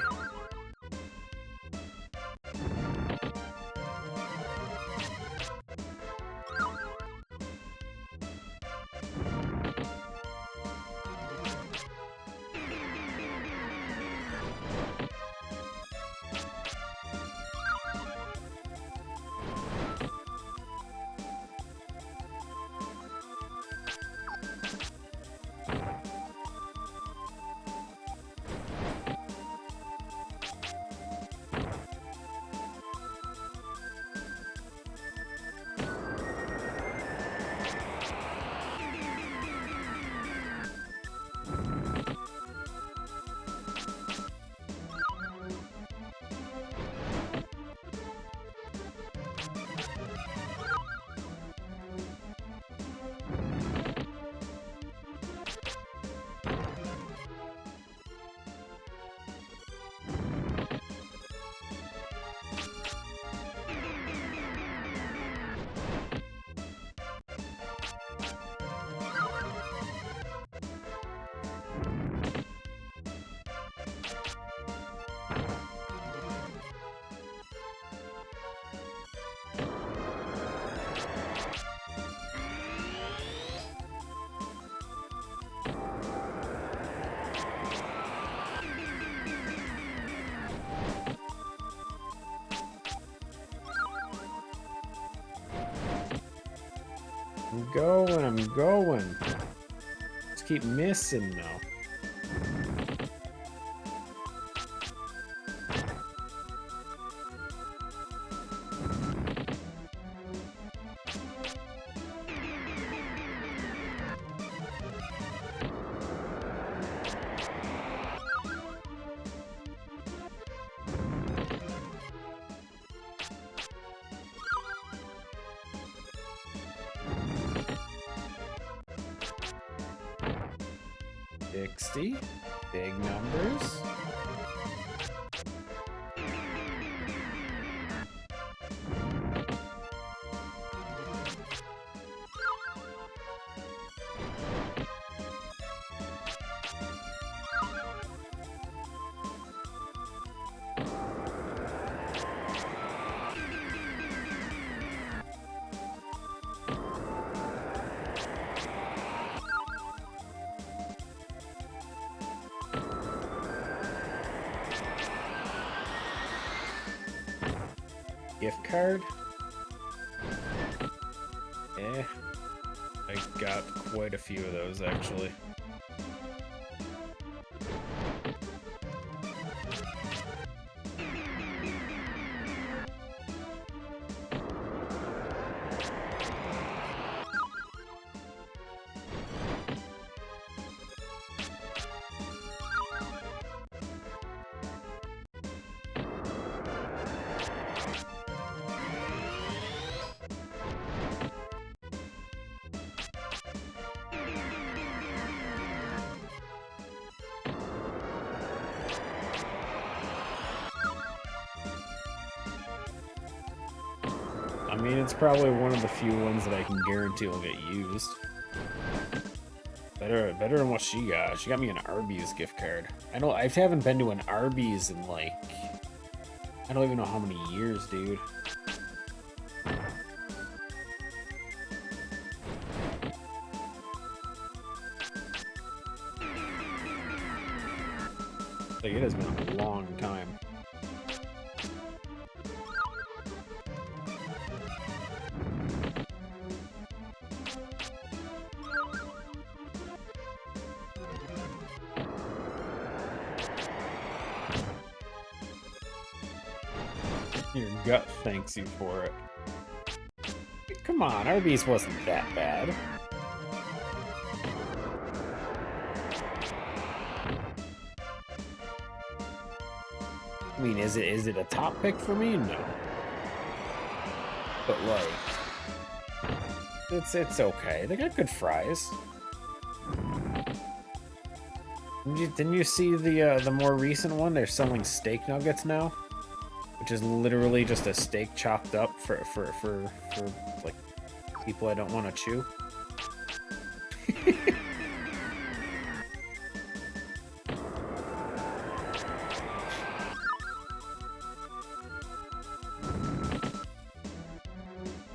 I'm going. Just keep missing now. Big numbers. Gift card? Eh. I got quite a few of those, actually. mean, it's probably one of the few ones that I can guarantee will get used. Better than what she got. She got me an Arby's gift card. I haven't been to an Arby's in like, I don't even know how many years, dude. Like, it has been a long time. Your gut thanks you for it. Come on, Arby's wasn't that bad. I mean, is it a top pick for me? No. But like, it's okay. They got good fries. Didn't you see the more recent one? They're selling steak nuggets now, which is literally just a steak chopped up for like people I don't want to chew.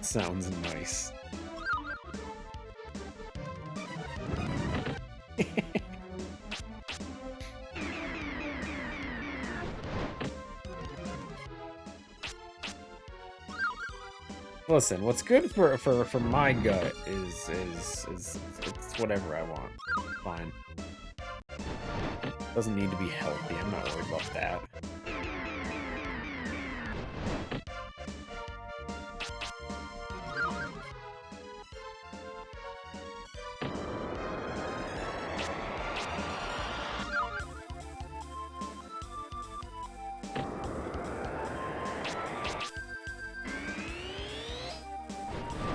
Sounds nice. Listen, what's good for my gut is it's whatever I want. Fine. Doesn't need to be healthy. I'm not worried about that.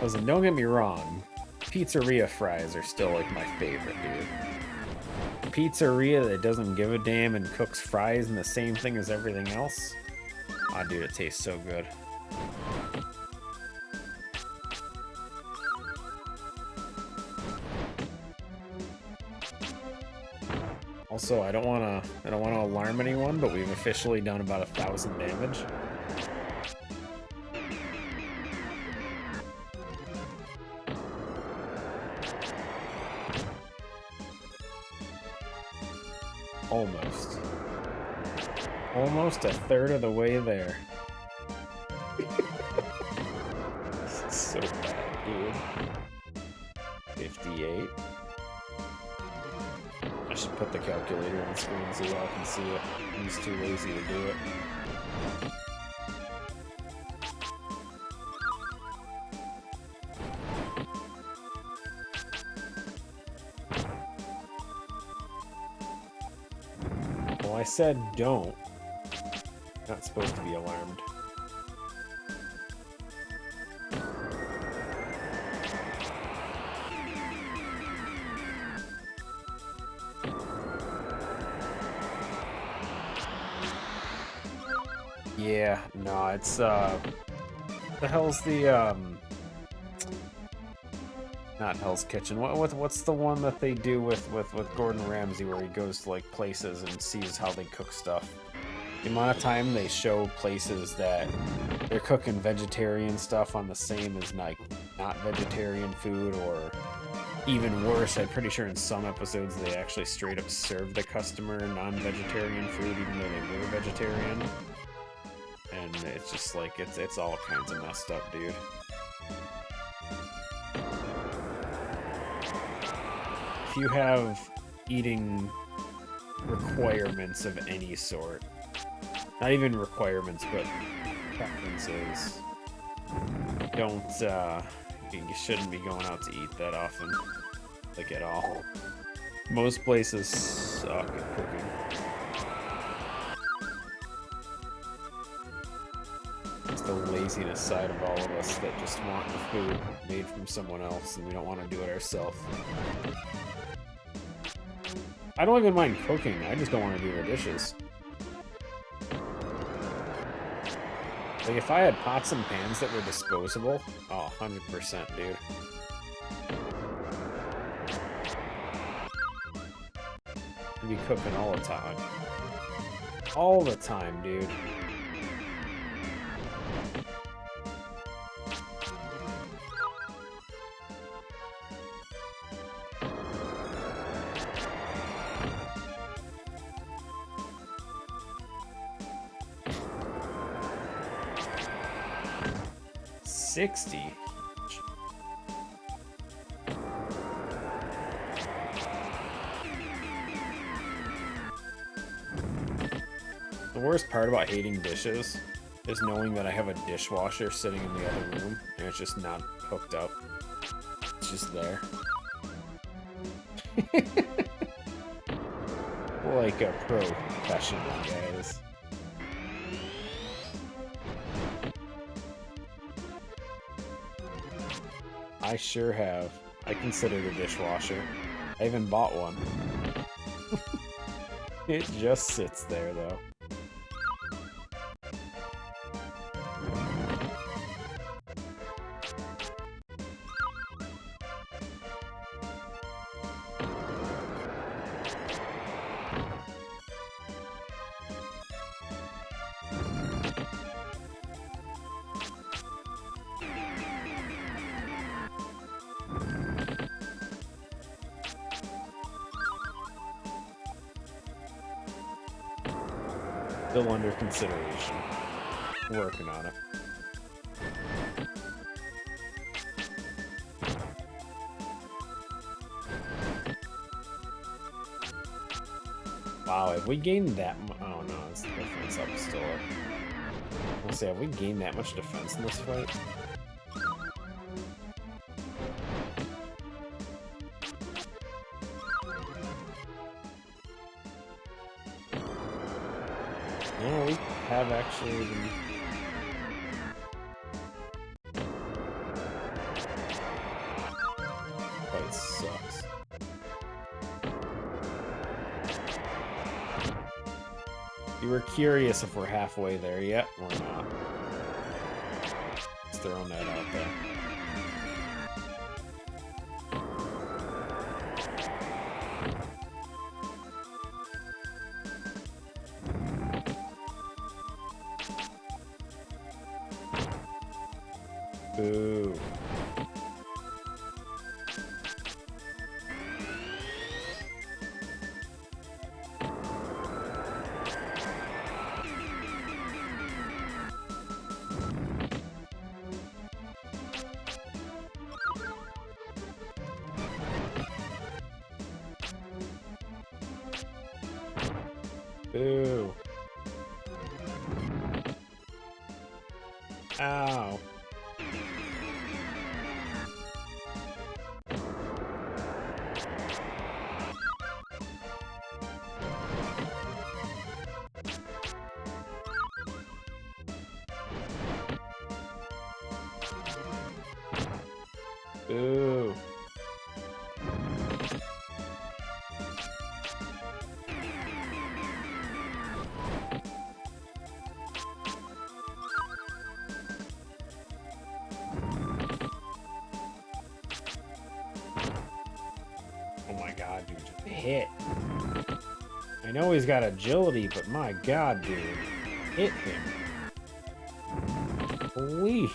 Listen, don't get me wrong. Pizzeria fries are still like my favorite, dude. Pizzeria that doesn't give a damn and cooks fries in the same thing as everything else. Aw, dude, it tastes so good. Also, I don't wanna alarm anyone, but we've officially done about 1,000 damage. Almost. Almost a third of the way there. This is so bad, dude. 58. I should put the calculator on screen so y'all can see it. I'm just too lazy to do it. I said don't. Not supposed to be alarmed. Yeah, no, it's the hell's the not Hell's Kitchen. What's the one that they do with Gordon Ramsay where he goes to like places and sees how they cook stuff? The amount of time they show places that they're cooking vegetarian stuff on the same as like not vegetarian food, or even worse, I'm pretty sure in some episodes they actually straight up serve the customer non-vegetarian food even though they were vegetarian. And it's just like it's all kinds of messed up, dude. If you have eating requirements of any sort, not even requirements, but preferences, don't, you shouldn't be going out to eat that often, like at all. Most places suck at cooking. It's the laziness side of all of us that just want the food made from someone else and we don't want to do it ourselves. I don't even mind cooking, I just don't want to do the dishes. Like, if I had pots and pans that were disposable, oh, 100%, dude. I'd be cooking all the time. All the time, dude. $60. The worst part about hating dishes is knowing that I have a dishwasher sitting in the other room and it's just not hooked up. It's just there. Like a professional, guys. I sure have. I considered a dishwasher. I even bought one. It just sits there, though. Still under consideration. Working on it. Wow, have we gained that much? Oh no, it's the defense up still up. Let's see, have we gained that much defense in this fight? No, we have actually been... Fight sucks. You were curious if we're halfway there yet? We're not. Just throwing that out there. Boo. Boo. Ow. Boo. Oh my god, dude, just hit. I know he's got agility, but my god, dude. Hit him. Holy.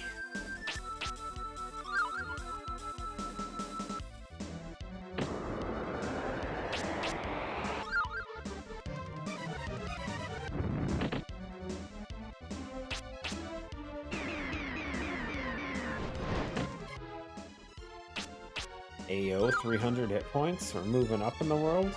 AO 300 hit points. We're moving up in the world.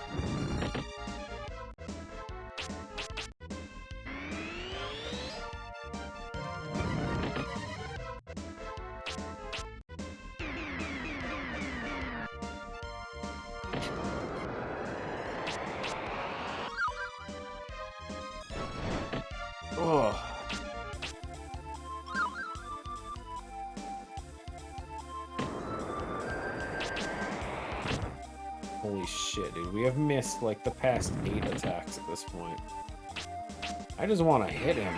Oh. Holy shit, dude. We have missed, like, the past 8 attacks at this point. I just want to hit him.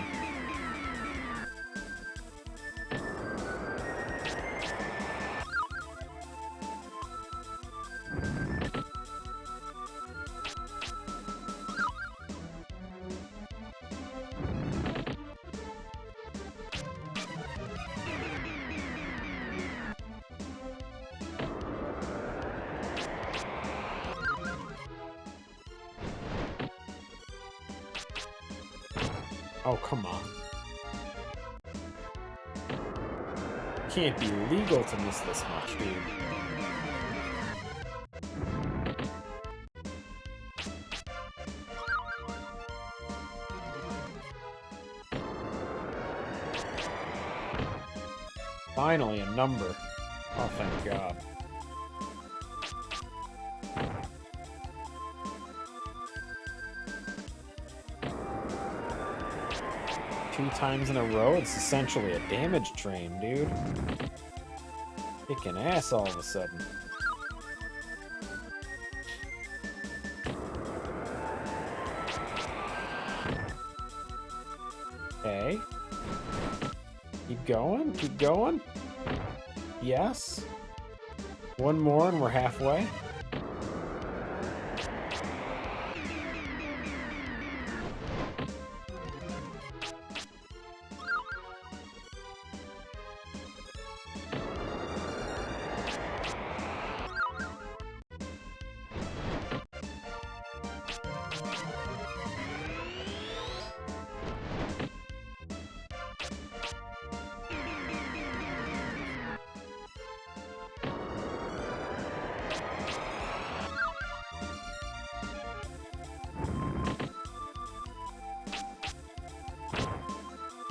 Oh, come on. Can't be legal to miss this much, dude. Finally, a number. Oh, thank God. Two times in a row? It's essentially a damage train, dude. Kicking ass all of a sudden. Okay. Keep going, keep going. Yes. One more and we're halfway.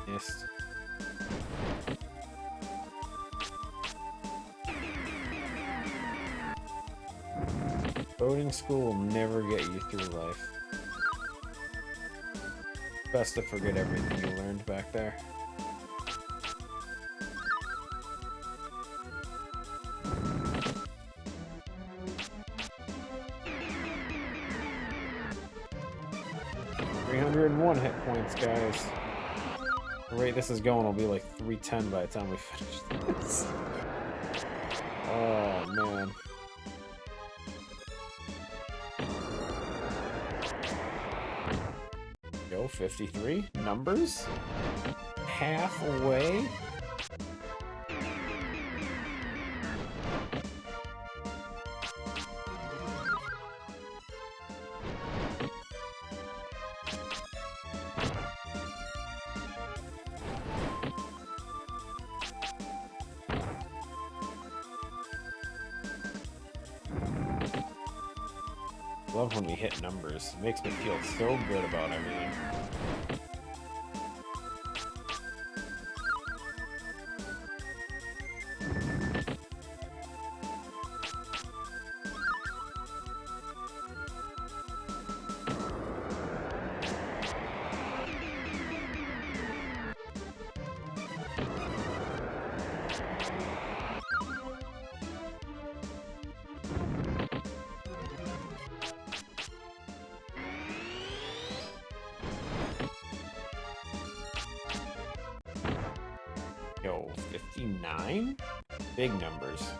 Missed. Boating school will never get you through life. Best to forget everything you learned back there. ...301 hit points, guys. The rate this is going will be like 310 by the time we finish this. Oh, man. Go, 53. Numbers? Halfway? Love when we hit numbers. It makes me feel so good about everything. Yo, 59? Big numbers.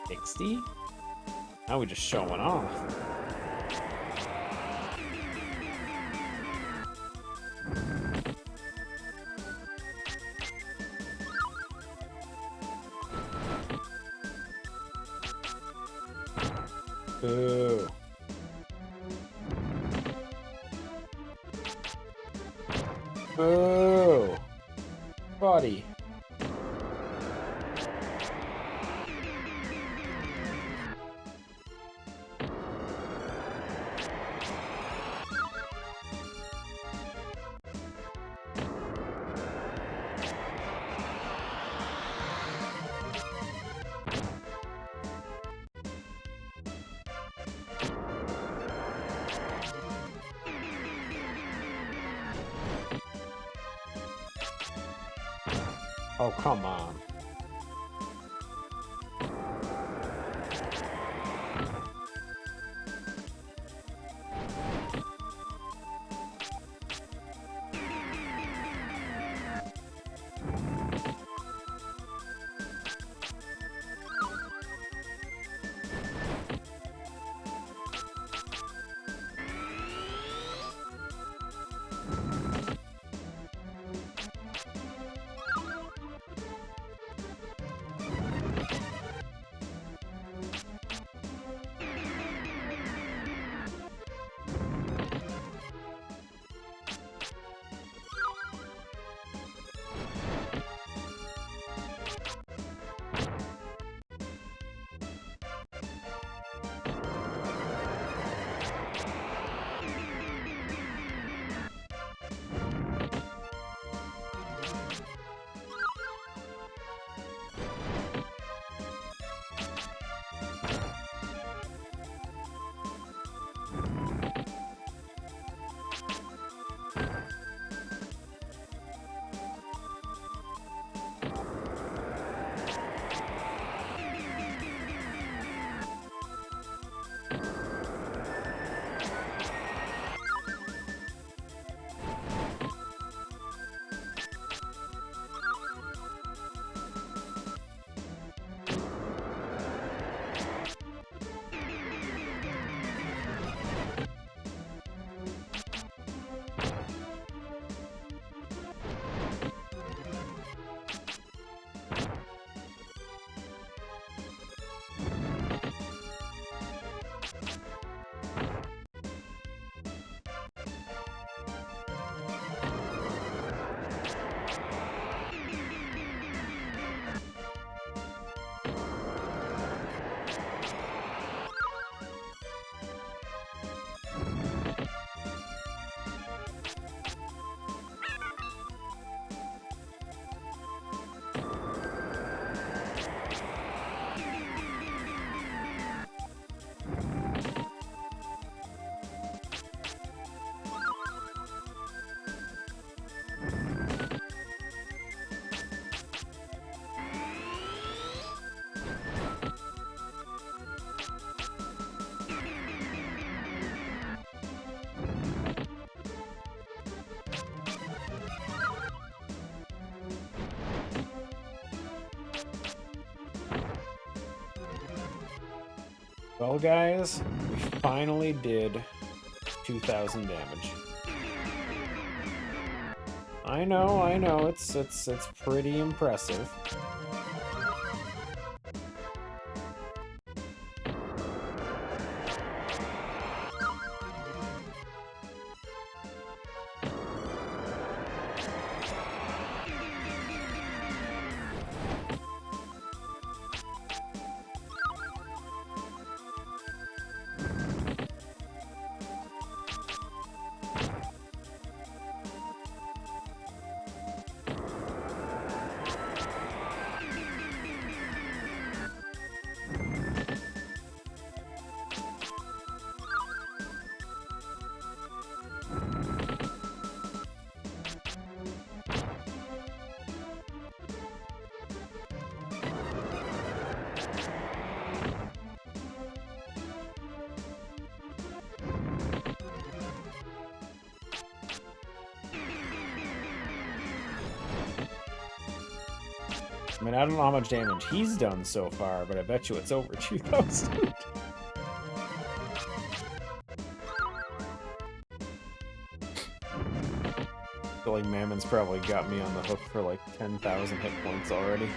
$60? Now we're just showing off. Boo. Boo. Buddy. Oh, come on. Well, guys, we finally did 2,000 damage. I know, it's pretty impressive. I mean, I don't know how much damage he's done so far, but I bet you it's over 2,000. I feel like Mammon's probably got me on the hook for like 10,000 hit points already.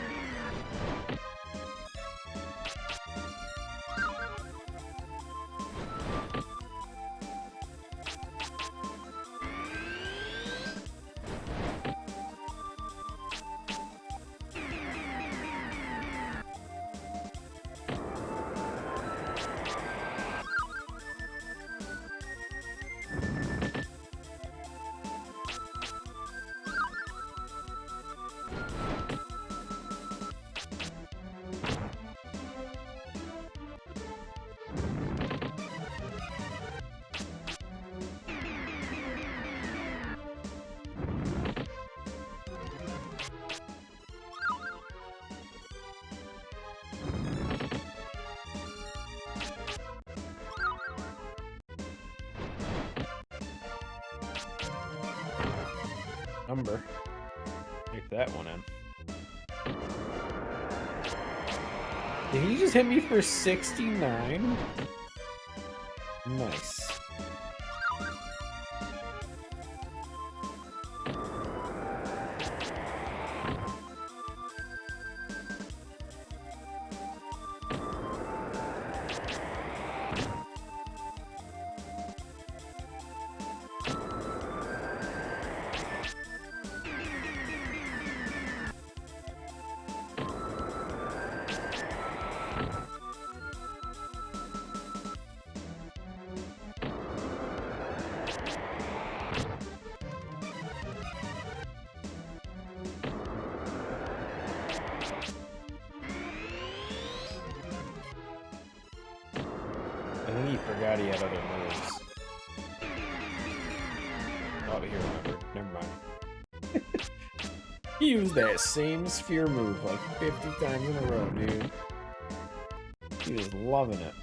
Number. Take that one in. Did he just hit me for 69? Nice. I think he forgot he had other moves. Oh, he remembered. Never mind. He used that same sphere move like 50 times in a row, dude. He was loving it.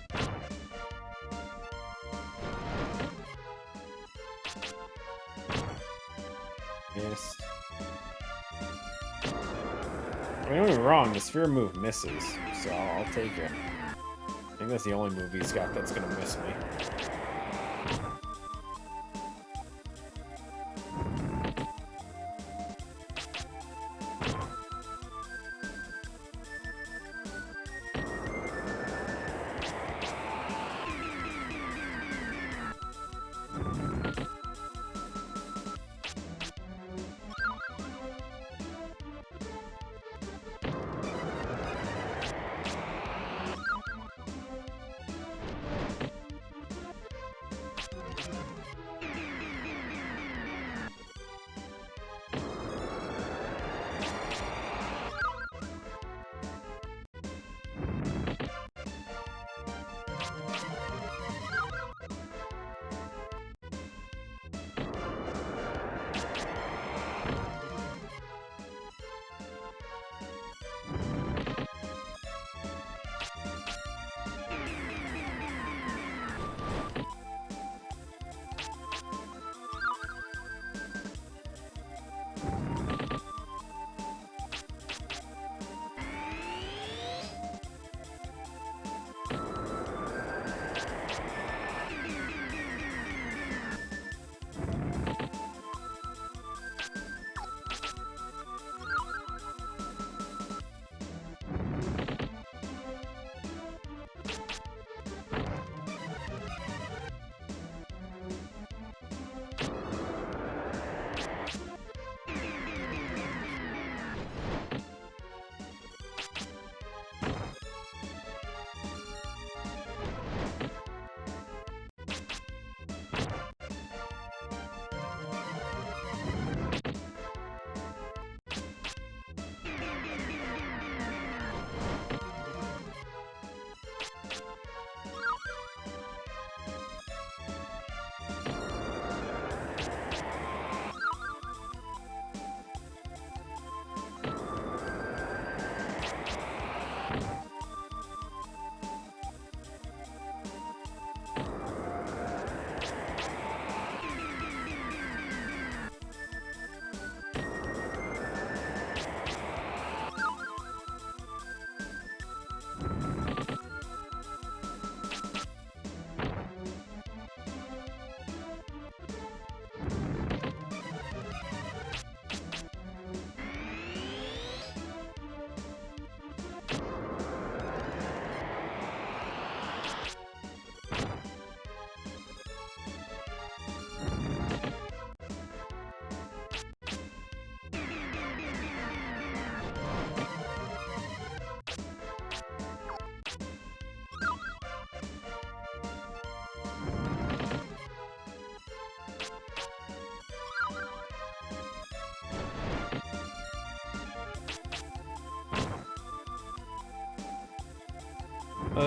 Missed. I mean, don't get me wrong, the sphere move misses, so I'll take it. I think that's the only move he's got that's gonna miss me.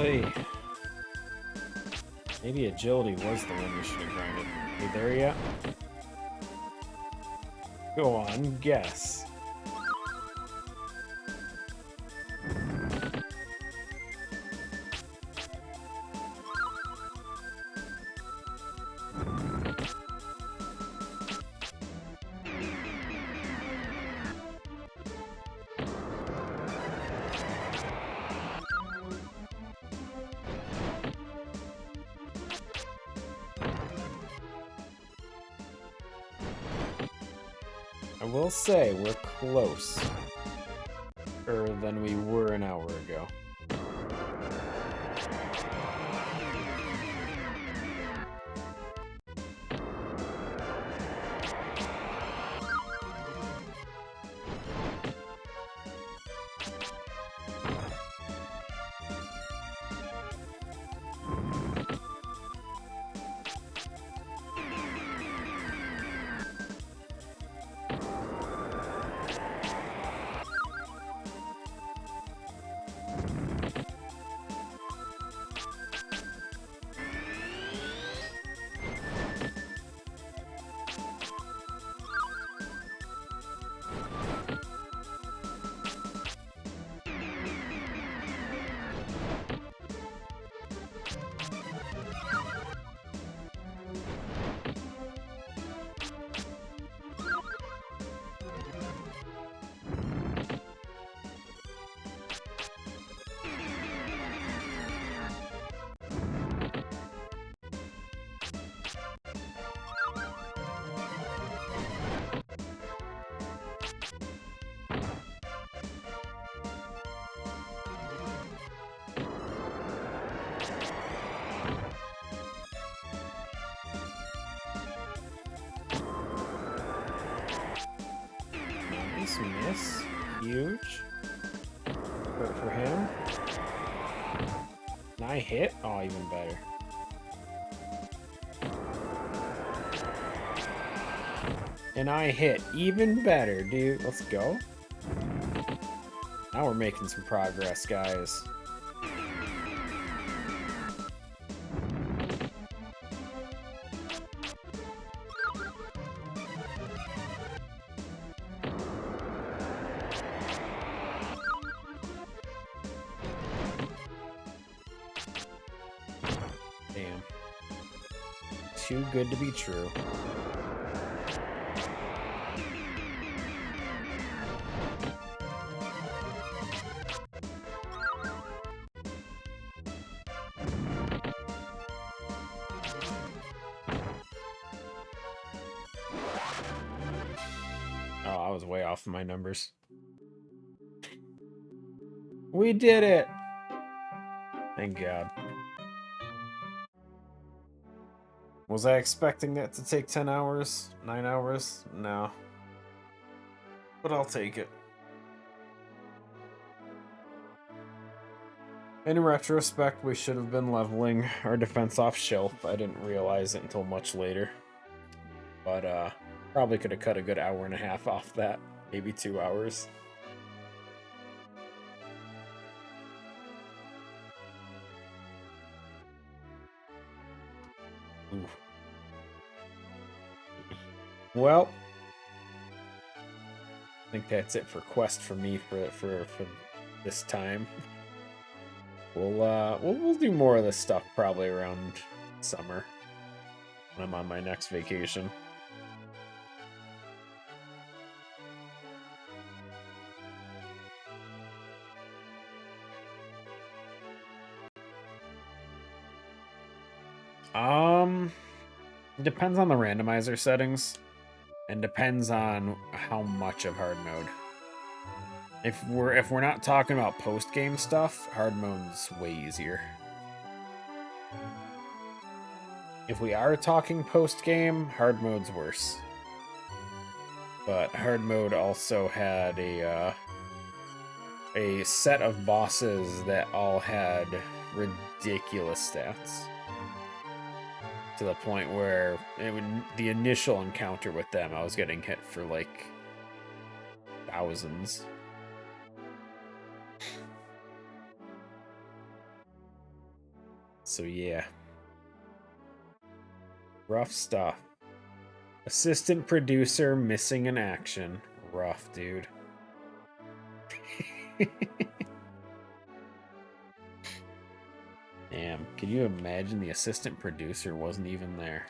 Hey. Maybe agility was the one we should have grinded. Are you there yet? Go on, guess. I will say we're closer than we were an hour ago. Nice miss. Huge. For him. And I hit? Oh, even better. And I hit. Even better, dude. Let's go. Now we're making some progress, guys. Damn. Too good to be true. Oh, I was way off my numbers. We did it! Thank God. Was I expecting that to take 10 hours? 9 hours? No. But I'll take it. In retrospect, we should have been leveling our defense off shelf. I didn't realize it until much later. But, probably could have cut a good hour and a half off that. Maybe 2 hours. Ooh. Well, I think that's it for quest for me for this time. We'll do more of this stuff probably around summer when I'm on my next vacation. Depends on the randomizer settings, and depends on how much of hard mode. If we're not talking about post game stuff, hard mode's way easier. If we are talking post game, hard mode's worse. But hard mode also had a set of bosses that all had ridiculous stats. To the point where the initial encounter with them, I was getting hit for like thousands. So yeah. Rough stuff. Assistant producer missing in action. Rough, dude. Damn, can you imagine the assistant producer wasn't even there?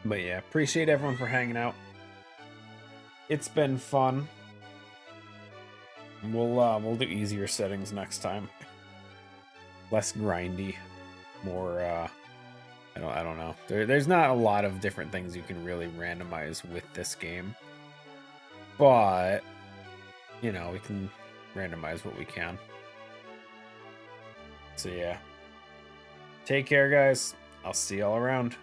But yeah, appreciate everyone for hanging out. It's been fun. We'll do easier settings next time. Less grindy, more I don't know. There's not a lot of different things you can really randomize with this game. But you know, we can randomize what we can. So yeah. Take care, guys. I'll see y'all around.